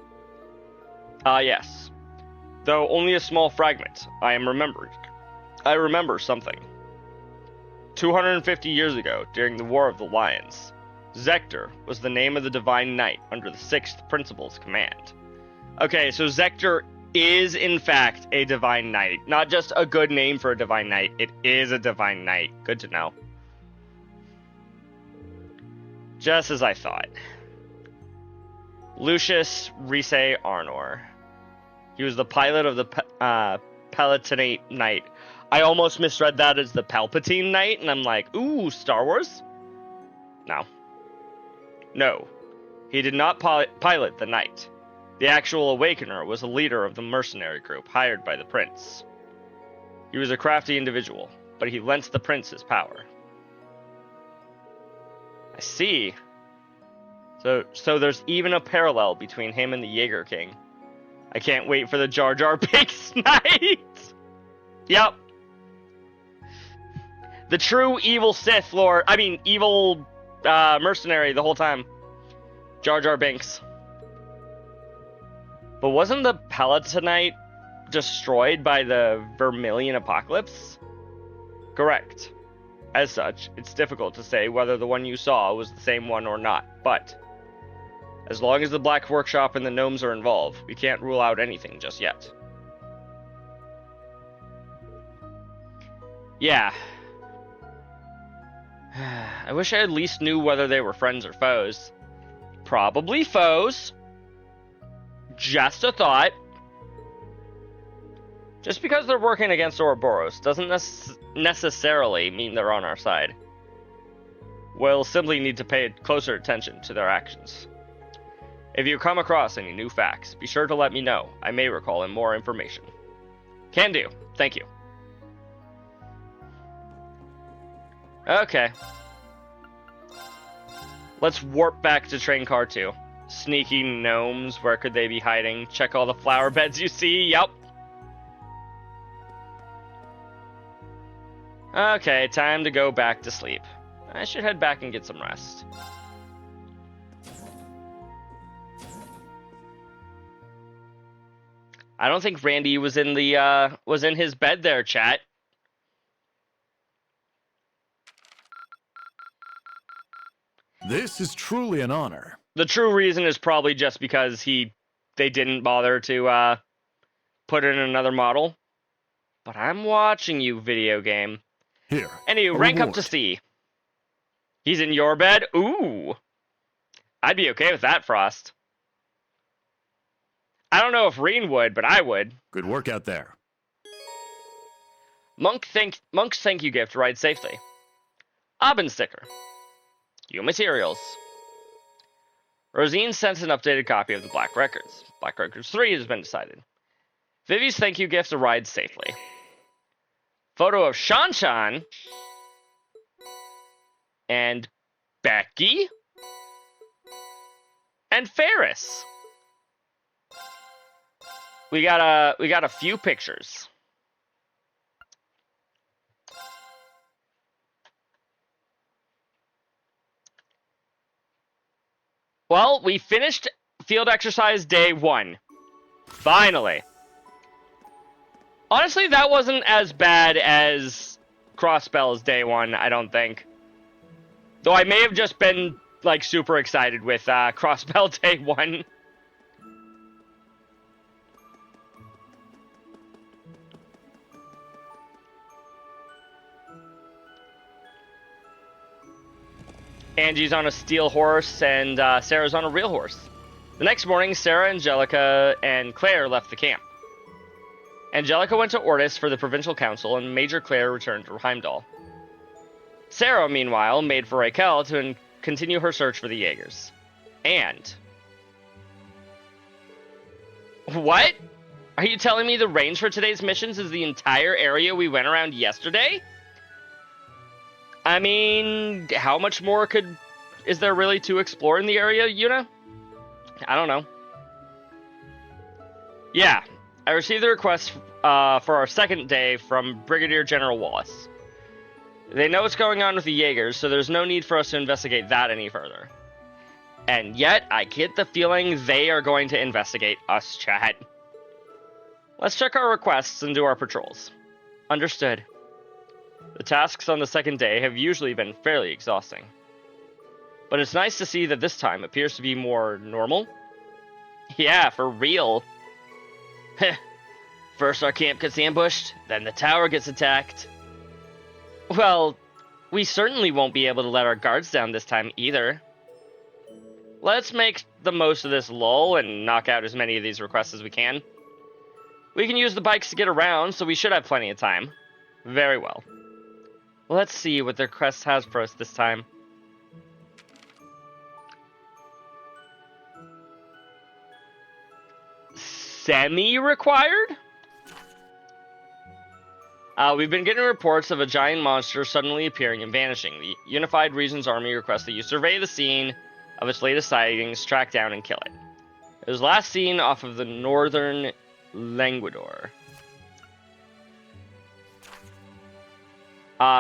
Yes. Though only a small fragment, I remember something. 250 years ago, during the War of the Lions, Zector was the name of the Divine Knight under the 6th Principal's command. Okay, so Zector is in fact a Divine Knight. Not just a good name for a Divine Knight, it is a Divine Knight. Good to know. Just as I thought. Lucius Rice Arnor. He was the pilot of the Palatinate Knight. I almost misread that as the Palpatine Knight, and I'm like, ooh, Star Wars? No. No. He did not pilot the Knight. The actual Awakener was a leader of the mercenary group hired by the Prince. He was a crafty individual, but he lent the Prince his power. I see. So there's even a parallel between him and the Jaeger King. I can't wait for the Jar Jar Binks night! Yep. The true evil Sith Lord, evil mercenary the whole time. Jar Jar Binks. But wasn't the Palatinate destroyed by the Vermilion Apocalypse? Correct. As such, it's difficult to say whether the one you saw was the same one or not, but as long as the Black Workshop and the gnomes are involved, we can't rule out anything just yet. Yeah. I wish I at least knew whether they were friends or foes. Probably foes. Just a thought. Just because they're working against Ouroboros doesn't necessarily mean they're on our side. We'll simply need to pay closer attention to their actions. If you come across any new facts, be sure to let me know. I may recall more information. Can do. Thank you. Okay. Let's warp back to Train Car 2. Sneaky gnomes, where could they be hiding? Check all the flower beds you see. Yep. Okay, time to go back to sleep. I should head back and get some rest. I don't think Randy was in his bed there, chat. This is truly an honor. The true reason is probably just because they didn't bother to put in another model. But I'm watching you, video game. Here. Anywho, rank up to C. He's in your bed? Ooh. I'd be okay with that, Frost. I don't know if Reen would, but I would. Good work out there. Monk's thank you gift, ride safely. Aubin sticker. You materials. Rosine sent an updated copy of the Black Records. Black Records 3 has been decided. Vivi's thank you gift, arrived safely. Photo of Shanshan and Becky and Ferris. We got a few pictures. Well, we finished field exercise day 1. Finally. Honestly, that wasn't as bad as Crossbell's day 1, I don't think. Though I may have just been, like, super excited with Crossbell day 1. Angie's on a steel horse, and Sarah's on a real horse. The next morning, Sarah, Angelica, and Claire left the camp. Angelica went to Ortis for the provincial council, and Major Claire returned to Heimdall. Sarah, meanwhile, made for Raquel to continue her search for the Jaegers. And... What? Are you telling me the range for today's missions is the entire area we went around yesterday? I mean, how much more is there really to explore in the area, Yuna? I don't know. Yeah, I received the request for our second day from Brigadier General Wallace. They know what's going on with the Jaegers, so there's no need for us to investigate that any further. And yet, I get the feeling they are going to investigate us, chat. Let's check our requests and do our patrols. Understood. The tasks on the second day have usually been fairly exhausting. But it's nice to see that this time appears to be more normal. Yeah, for real. First our camp gets ambushed, then the tower gets attacked. Well, we certainly won't be able to let our guards down this time either. Let's make the most of this lull and knock out as many of these requests as we can. We can use the bikes to get around, so we should have plenty of time. Very well. Let's see what their quest has for us this time. Semi-required? We've been getting reports of a giant monster suddenly appearing and vanishing. The Unified Regions Army requests that you survey the scene of its latest sightings, track down, and kill it. It was last seen off of the northern Languador.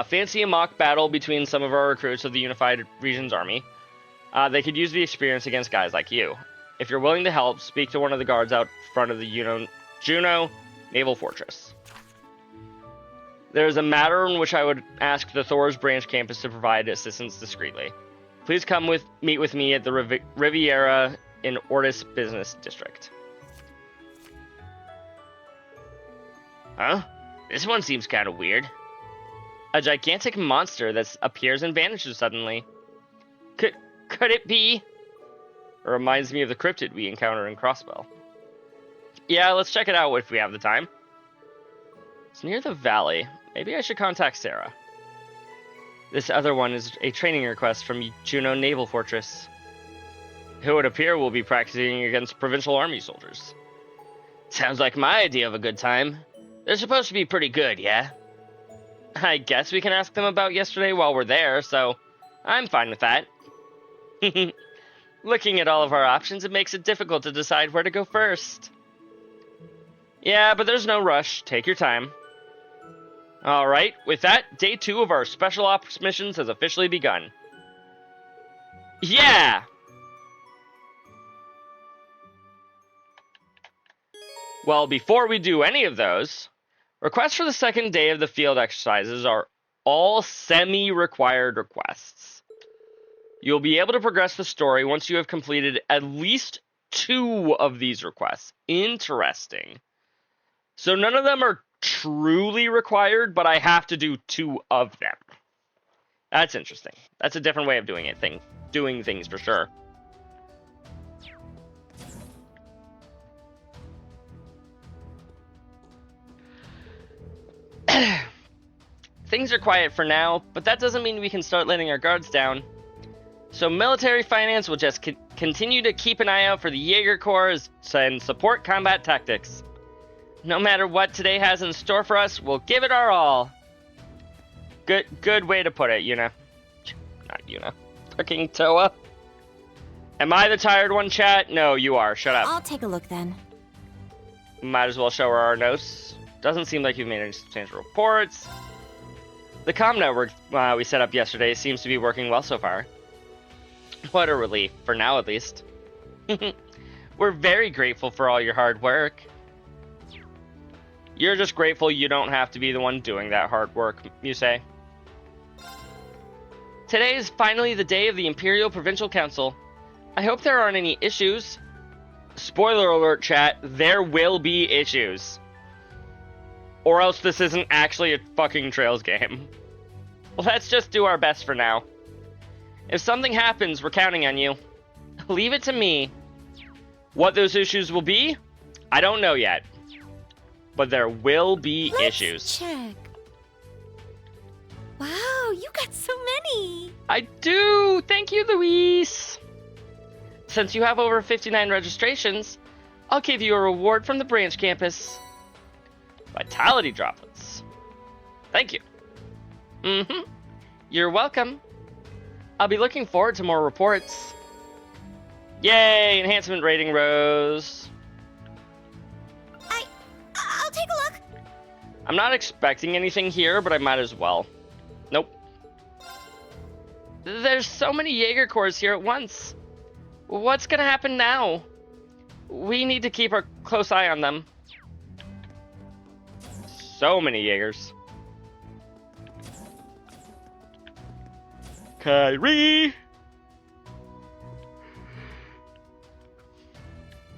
Fancy a mock battle between some of our recruits of the Unified Regions Army. They could use the experience against guys like you. If you're willing to help, speak to one of the guards out front of the Juno Naval Fortress. There is a matter in which I would ask the Thor's branch campus to provide assistance discreetly. Please come meet with me at the Riviera in Ortis Business District. Huh? This one seems kind of weird. A gigantic monster that appears and vanishes suddenly. Could it be? It reminds me of the cryptid we encountered in Crossbell. Yeah, let's check it out if we have the time. It's near the valley. Maybe I should contact Sarah. This other one is a training request from Juno Naval Fortress. It would appear we'll be practicing against Provincial Army soldiers. Sounds like my idea of a good time. They're supposed to be pretty good, yeah? I guess we can ask them about yesterday while we're there, so I'm fine with that. Looking at all of our options, it makes it difficult to decide where to go first. Yeah, but there's no rush. Take your time. Alright, with that, day 2 of our Special Ops missions has officially begun. Yeah! Well, before we do any of those, requests for the second day of the field exercises are all semi-required requests. You'll be able to progress the story once you have completed at least 2 of these requests. Interesting. So none of them are truly required, but I have to do 2 of them. That's interesting. That's a different way of doing it. Doing things for sure. Things are quiet for now, but that doesn't mean we can start letting our guards down. So military finance will just continue to keep an eye out for the Jaeger Corps and support combat tactics. No matter what today has in store for us, we'll give it our all. Good way to put it, Yuna. Not Yuna. Fucking Toa. Am I the tired one, chat? No, you are. Shut up. I'll take a look then. Might as well show her our notes. Doesn't seem like you've made any substantial reports. The comm network we set up yesterday seems to be working well so far. What a relief, for now at least. We're very grateful for all your hard work. You're just grateful you don't have to be the one doing that hard work, you say. Today is finally the day of the Imperial Provincial Council. I hope there aren't any issues. Spoiler alert, chat, there will be issues. Or else this isn't actually a fucking Trails game. Let's just do our best for now. If something happens, we're counting on you. Leave it to me. What those issues will be, I don't know yet. But there will be issues. Check. Wow, you got so many. I do! Thank you, Luis! Since you have over 59 registrations, I'll give you a reward from the branch campus. Vitality droplets. Thank you. You're welcome. I'll be looking forward to more reports. Yay! Enhancement rating rose. I'll take a look. I'm not expecting anything here, but I might as well. Nope. There's so many Jaeger Corps here at once. What's gonna happen now? We need to keep a close eye on them. So many Jaegers. Kyrie!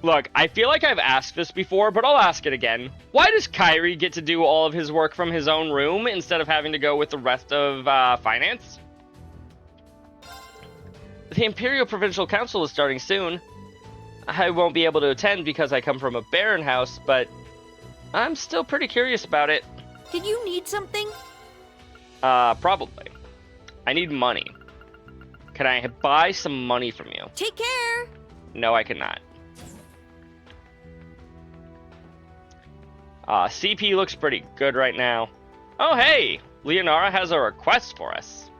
Look, I feel like I've asked this before, but I'll ask it again. Why does Kyrie get to do all of his work from his own room instead of having to go with the rest of finance? The Imperial Provincial Council is starting soon. I won't be able to attend because I come from a Baron house, but I'm still pretty curious about it. Did you need something? Probably. I need money. Can I buy some money from you? Take care. No, I cannot. CP looks pretty good right now. Oh, hey! Leonara has a request for us.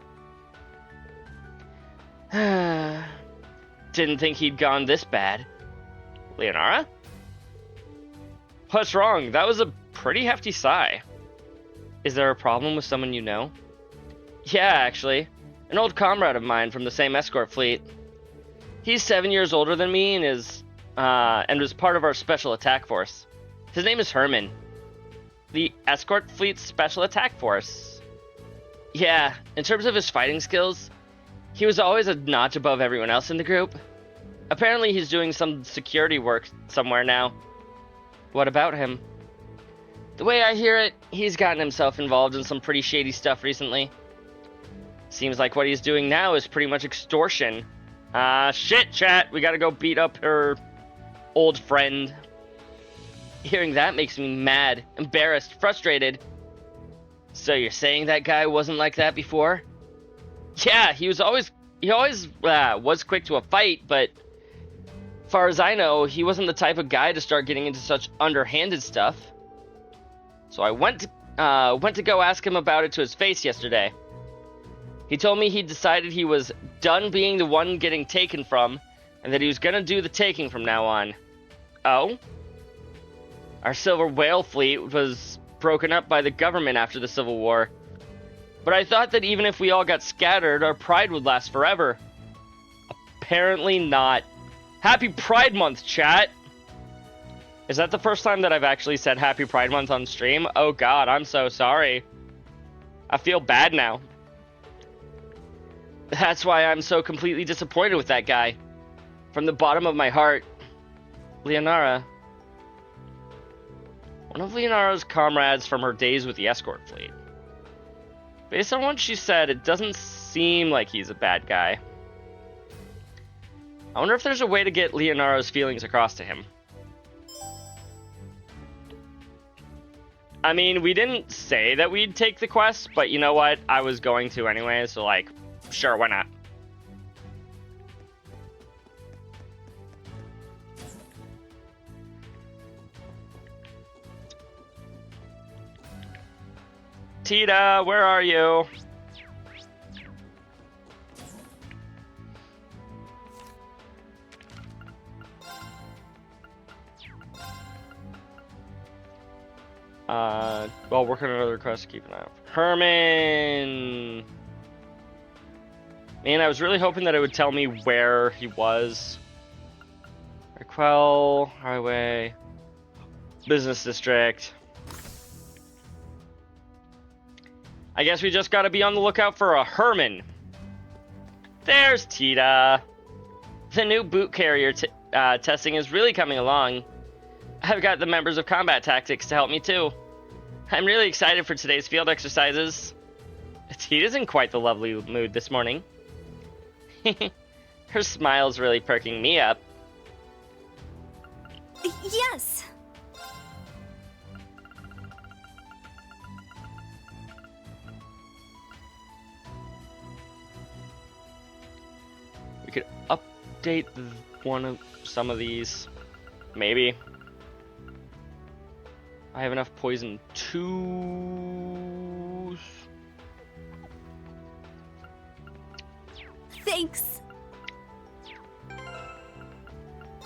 Didn't think he'd gone this bad. Leonara? What's wrong? That was a pretty hefty sigh. Is there a problem with someone you know? Yeah, actually. An old comrade of mine from the same escort fleet. He's 7 years older than me and was part of our special attack force. His name is Herman. The escort fleet's special attack force. Yeah, in terms of his fighting skills, he was always a notch above everyone else in the group. Apparently he's doing some security work somewhere now. What about him? The way I hear it, he's gotten himself involved in some pretty shady stuff recently. Seems like what he's doing now is pretty much extortion. Shit, chat, we gotta go beat up her old friend. Hearing that makes me mad, embarrassed, frustrated. So you're saying that guy wasn't like that before? Yeah, he always was quick to a fight, but far as I know, he wasn't the type of guy to start getting into such underhanded stuff. So I went to go ask him about it to his face yesterday. He told me he decided he was done being the one getting taken from, and that he was gonna do the taking from now on. Oh? Our Silver Whale fleet was broken up by the government after the Civil War. But I thought that even if we all got scattered, our pride would last forever. Apparently not. Happy Pride Month, chat! Is that the first time that I've actually said Happy Pride Month on stream? Oh god, I'm so sorry. I feel bad now. That's why I'm so completely disappointed with that guy. From the bottom of my heart. Leonara. One of Leonaro's comrades from her days with the escort fleet. Based on what she said, it doesn't seem like he's a bad guy. I wonder if there's a way to get Leonaro's feelings across to him. I mean, we didn't say that we'd take the quest, but you know what? I was going to anyway, so like, sure, why not? Tita, where are you? Well, working on another quest, keep an eye out. Herman! Man, I was really hoping that it would tell me where he was. Raquel, Highway, Business District. I guess we just gotta be on the lookout for a Herman. There's Tita. The new boot carrier testing is really coming along. I've got the members of Combat Tactics to help me too. I'm really excited for today's field exercises. Tita's in quite the lovely mood this morning. Her smile's really perking me up. Yes. We could update some of these, maybe. I have enough poison 2s. Thanks.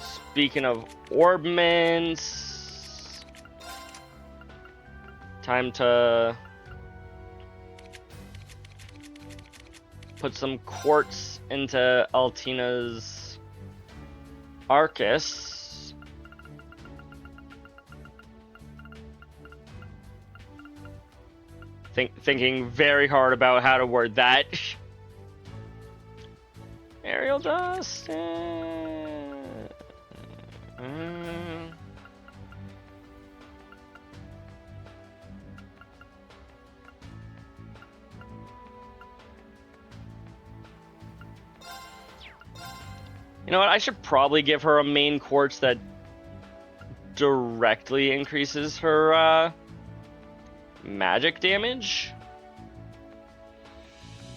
Speaking of orbments, time to put some quartz into Altina's Arcus. Thinking very hard about how to word that. Aerial dust. You know what? I should probably give her a main quartz that directly increases her magic damage.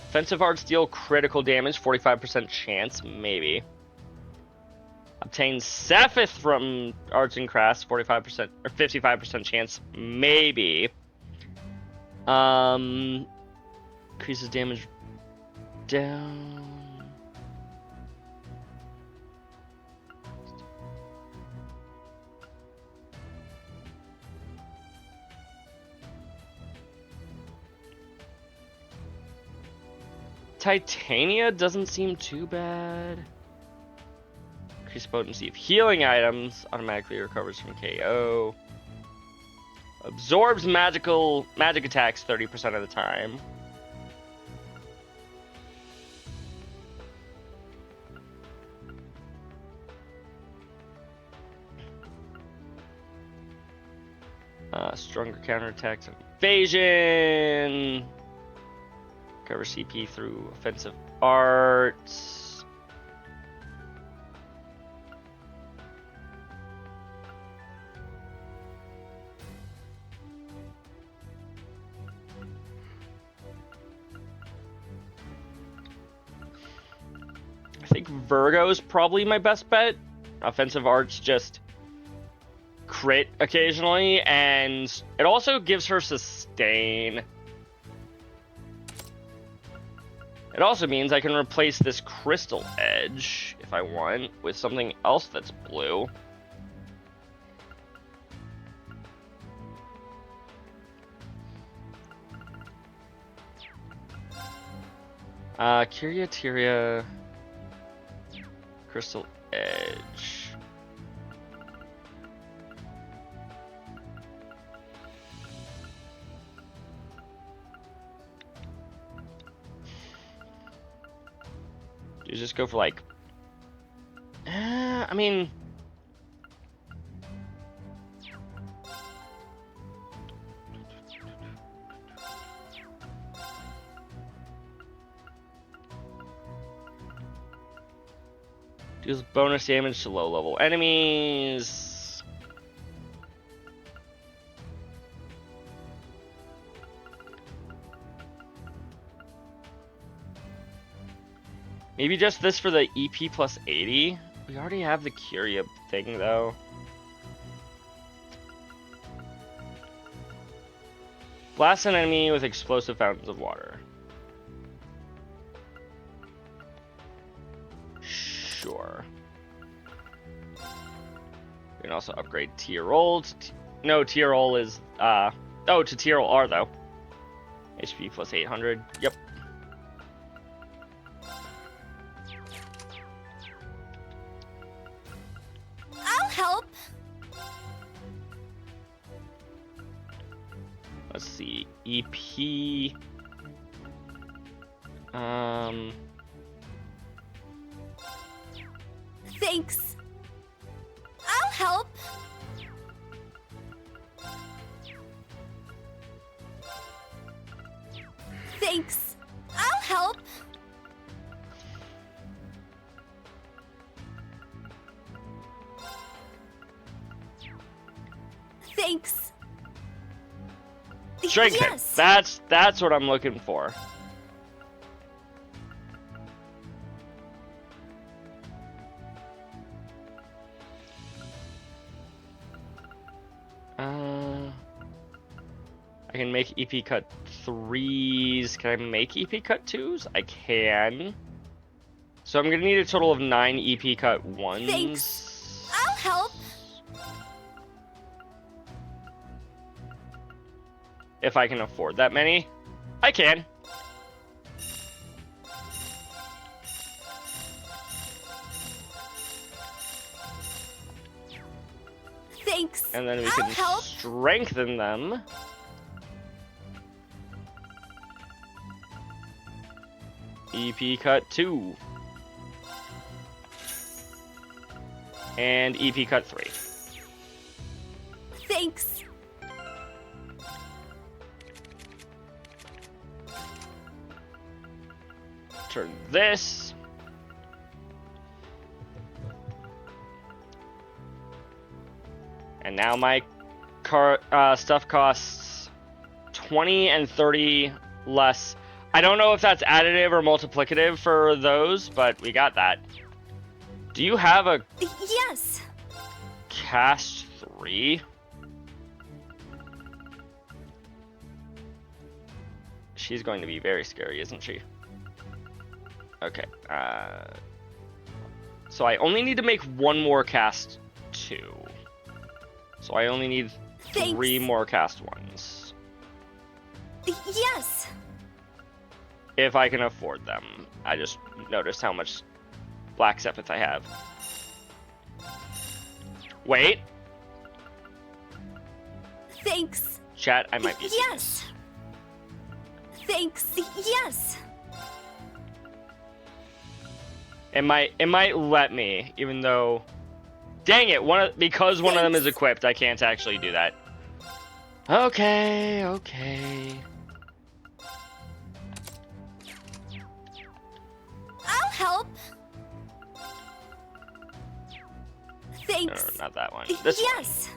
Offensive arts deal critical damage, 45% chance, maybe. Obtain Sephith from arts and crafts, 45% or 55% chance, maybe. Increases damage down. Titania doesn't seem too bad. Increased potency of healing items. Automatically recovers from KO. Absorbs magic attacks 30% of the time. Stronger counterattacks and evasion. Cover CP through offensive arts. I think Virgo's probably my best bet. Offensive arts just crit occasionally, and it also gives her sustain. It also means I can replace this crystal edge, if I want, with something else that's blue. Curiateria, crystal edge. You just go for like, I mean, Deals bonus damage to low-level enemies. Maybe just this for the EP plus 80? We already have the Curia thing, though. Blast an enemy with explosive fountains of water. Sure. We can also upgrade tier roll to no, tier roll is oh, to tier roll R though. HP plus 800. Yep. I'll help. Let's see. EP. Thanks. I'll help. Thanks. I'll help. Thanks. Strength hit. Yes. That's what I'm looking for. I can make EP cut 3s. Can I make EP cut 2s? I can. So I'm gonna need a total of 9 EP cut 1s. Thanks. I'll help. If I can afford that many. I can. Thanks. And then we I'll can help. strengthen them. EP cut 2. And EP cut 3. Thanks. Turn this. And now my stuff costs 20 and 30 less. I don't know if that's additive or multiplicative for those, but we got that. Do you have a Yes. cast 3? She's going to be very scary, isn't she? Okay. So I only need to make one more cast 2. So I only need 3 more cast 1s. Yes. If I can afford them. I just noticed how much Black Sepith I have. Wait. Thanks. Chat, I might be. Yes. Thanks. Yes. It might let me, even though. Dang it! Because one of them is equipped, I can't actually do that. Okay. I'll help. Thanks. No, not that one. This one. Yes.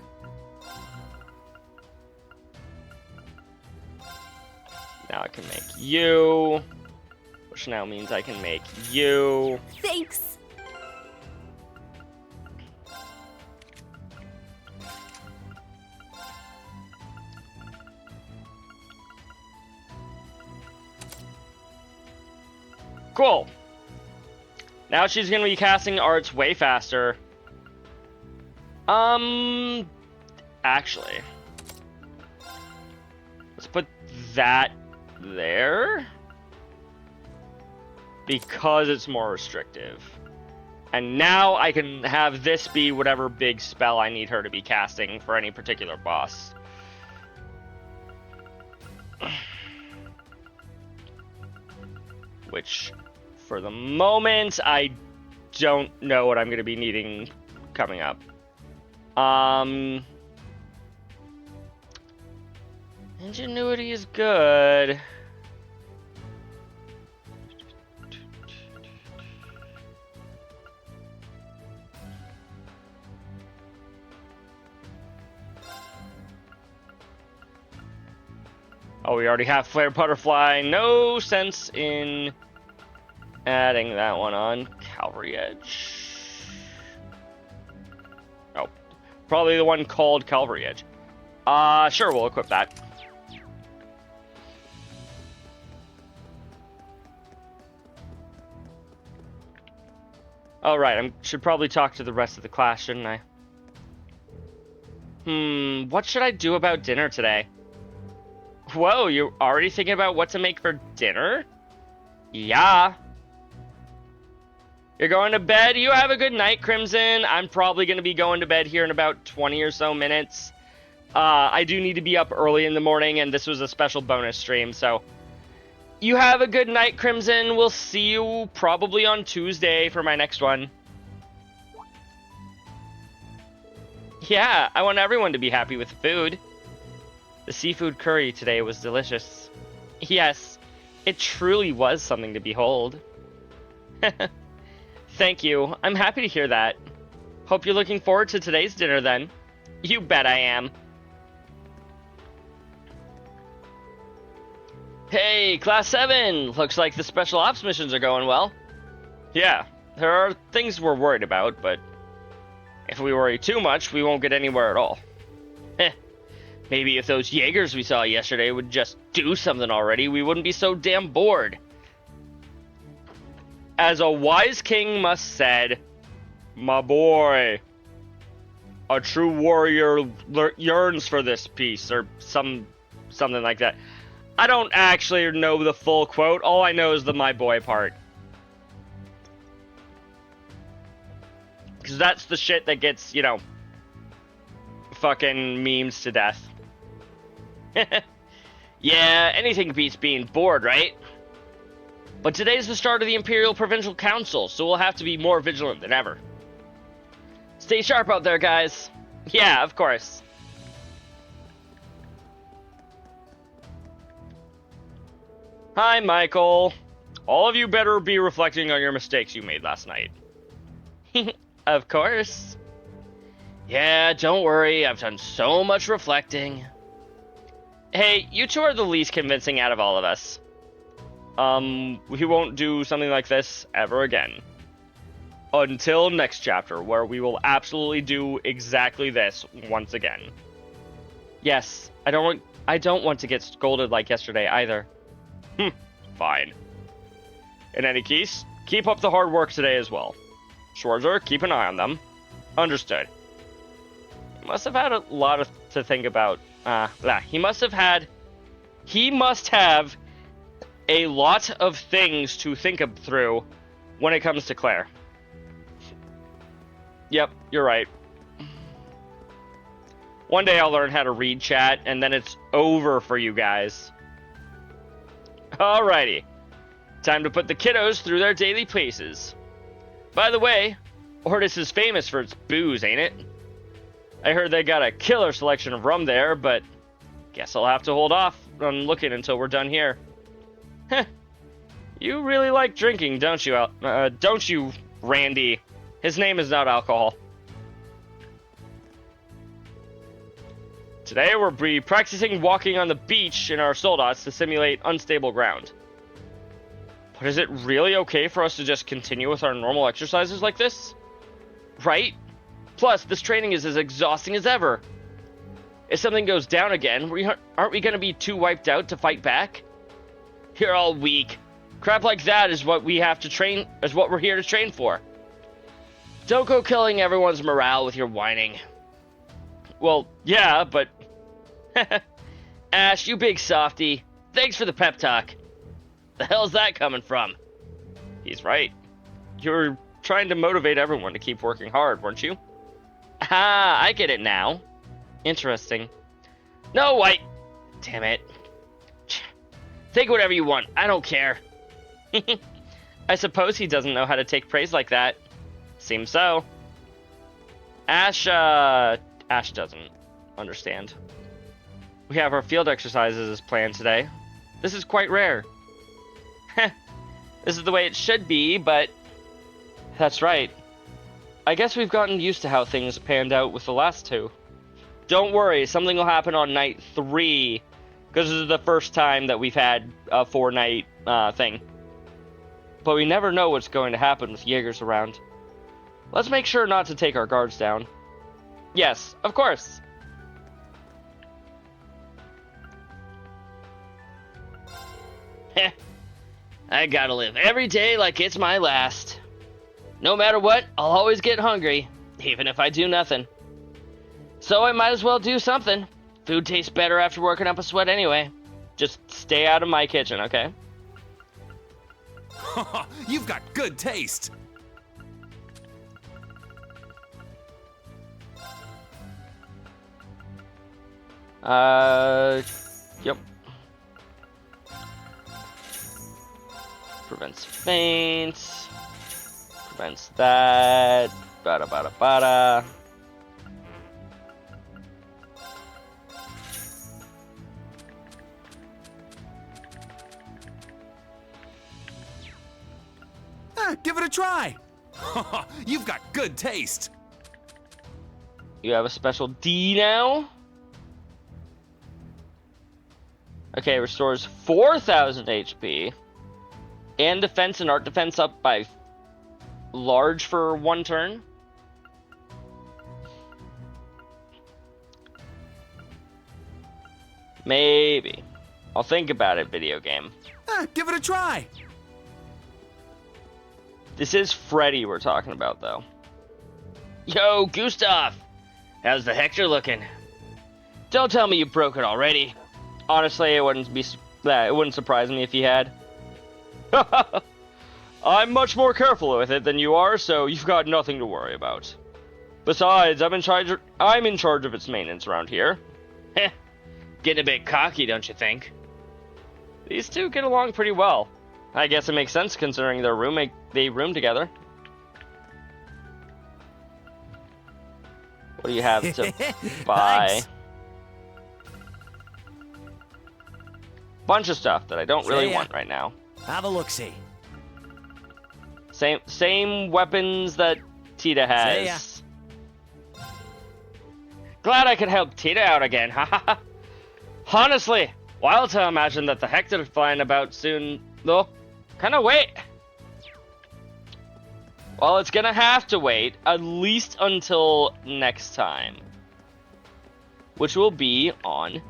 Now I can make you, which now means I can make you. Thanks. Cool. Now she's gonna be casting arts way faster. Actually, let's put that there because it's more restrictive. And now I can have this be whatever big spell I need her to be casting for any particular boss. Which, for the moment, I don't know what I'm going to be needing coming up. Ingenuity is good. Oh, we already have Flare Butterfly. No sense in adding that one on. Cavalry Edge. Oh, probably the one called Cavalry Edge. Sure, we'll equip that. Alright, I should probably talk to the rest of the class, shouldn't I? What should I do about dinner today? Whoa, you're already thinking about what to make for dinner? Yeah. You're going to bed? You have a good night, Crimson. I'm probably going to be going to bed here in about 20 or so minutes. I do need to be up early in the morning, and this was a special bonus stream, so... You have a good night, Crimson. We'll see you probably on Tuesday for my next one. Yeah, I want everyone to be happy with the food. The seafood curry today was delicious. Yes, it truly was something to behold. Thank you. I'm happy to hear that. Hope you're looking forward to today's dinner then. You bet I am. Hey, Class 7! Looks like the special ops missions are going well. Yeah, there are things we're worried about, but if we worry too much, we won't get anywhere at all. Heh. Maybe if those Jaegers we saw yesterday would just do something already, we wouldn't be so damn bored. As a wise king must said, my boy, a true warrior yearns for this peace, or something like that. I don't actually know the full quote. All I know is the my boy part. Because that's the shit that gets, you know, fucking memes to death. Yeah, anything beats being bored, right? But today's the start of the Imperial Provincial Council, so we'll have to be more vigilant than ever. Stay sharp out there, guys. Yeah, of course. Hi, Michael. All of you better be reflecting on your mistakes you made last night. Of course. Yeah, don't worry. I've done so much reflecting. Hey, you two are the least convincing out of all of us. We won't do something like this ever again. Until next chapter, where we will absolutely do exactly this once again. Yes, I don't want to get scolded like yesterday either. Fine. In any case, keep up the hard work today as well. Schwarzer, keep an eye on them. Understood. He must have had a lot to think about. He must have a lot of things to think through when it comes to Claire. Yep, you're right. One day I'll learn how to read chat, and then it's over for you guys. Alrighty. Time to put the kiddos through their daily paces. By the way, Ortis is famous for its booze, ain't it? I heard they got a killer selection of rum there, but guess I'll have to hold off on looking until we're done here. Heh. You really like drinking, don't you, Randy? His name is not alcohol. Today we'll be practicing walking on the beach in our soldats to simulate unstable ground. But is it really okay for us to just continue with our normal exercises like this? Right? Plus, this training is as exhausting as ever. If something goes down again, aren't we going to be too wiped out to fight back? You're all weak. Crap like that is what we're here to train for. Don't go killing everyone's morale with your whining. Well, yeah, but... Ash, you big softy. Thanks for the pep talk. The hell's that coming from? He's right. You were trying to motivate everyone to keep working hard, weren't you? Ah, I get it now. Interesting. No, damn it. Think whatever you want. I don't care. I suppose he doesn't know how to take praise like that. Seems so. Ash doesn't understand. We have our field exercises as planned today. This is quite rare. This is the way it should be, but... That's right. I guess we've gotten used to how things panned out with the last two. Don't worry, something will happen on night 3 Because this is the first time that we've had a 4-night thing. But we never know what's going to happen with Jaegers around. Let's make sure not to take our guards down. Yes, of course. Heh. I gotta live every day like it's my last. No matter what, I'll always get hungry, even if I do nothing. So I might as well do something. Food tastes better after working up a sweat anyway. Just stay out of my kitchen, okay? You've got good taste. Yep. Prevents faints. Prevents that. Bada bada bada. Give it a try. You've got good taste. You have a special D now. Okay, restores 4,000 HP. And defense and art defense up by large for 1 turn. Maybe. I'll think about it, video game. Give it a try. This is Freddy we're talking about, though. Yo, Gustav! How's the Hector looking? Don't tell me you broke it already. Honestly, it wouldn't surprise me if he had. I'm much more careful with it than you are, so you've got nothing to worry about. Besides, I'm in charge of its maintenance around here. Heh. Getting a bit cocky, don't you think? These two get along pretty well. I guess it makes sense considering they room together. What do you have to buy? Thanks. Bunch of stuff that I don't really want right now. Have a look-see. Same weapons that Tita has. See ya. Glad I could help Tita out again. Honestly, wild to imagine that the Hector's flying about soon, though. Kinda wait. Well, it's gonna have to wait at least until next time, which will be on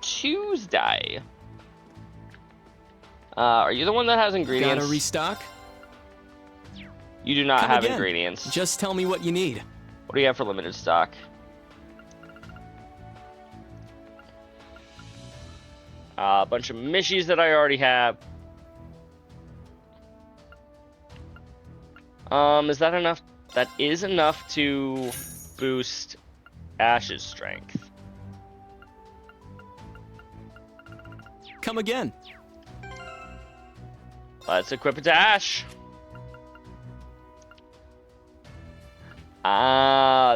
Tuesday. Are you the one that has ingredients? Gotta restock? You do not Come have again. ingredients. Just tell me what you need. What do you have for limited stock? A bunch of Mishies that I already have. Is that enough? That is enough to boost Ash's strength. Come again. Let's equip it to Ash.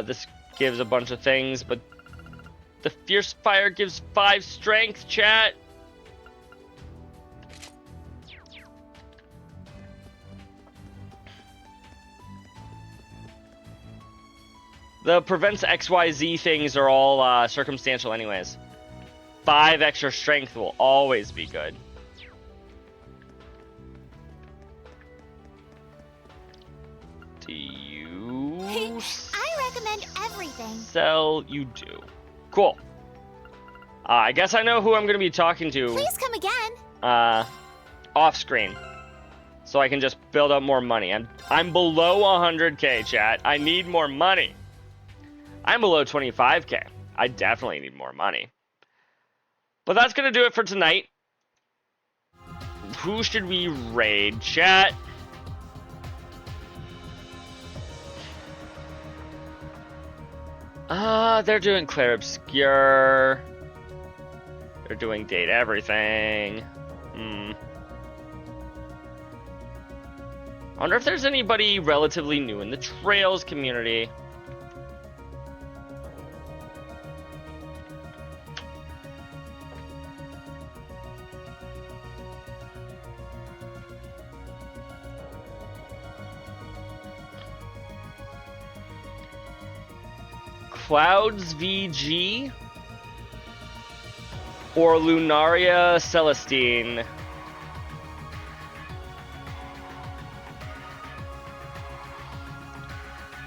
This gives a bunch of things, but the Fierce Fire gives 5 strength, chat. The prevents XYZ things are all circumstantial anyways. 5 extra strength will always be good. Do you I recommend everything. sell? You do. Cool. I guess I know who I'm going to be talking to. Please come again. Off screen. So I can just build up more money. I'm below 100k, chat. I need more money. I'm below 25k. I definitely need more money. But that's going to do it for tonight. Who should we raid, chat? They're doing Claire Obscure. They're doing Date Everything. I wonder if there's anybody relatively new in the Trails community. Clouds VG. or Lunaria Celestine.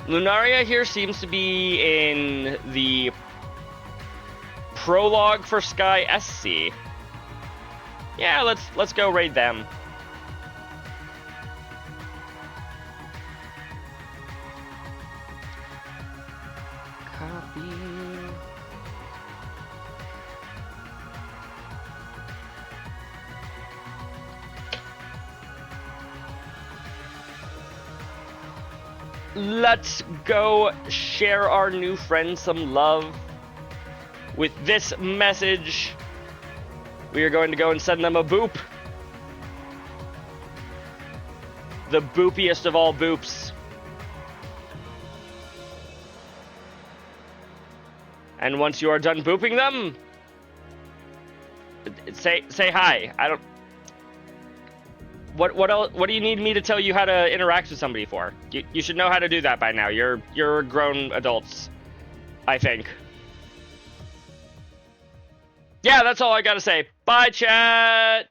Lunaria here seems to be in the prologue for Sky SC. Yeah, let's go raid them. Copy. Let's go share our new friend some love with this message. We are going to go and send them a boop. The boopiest of all boops. And once you are done booping them, say hi. I don't. What else? What do you need me to tell you how to interact with somebody for? You should know how to do that by now. You're grown adults, I think. Yeah, that's all I gotta say. Bye, chat.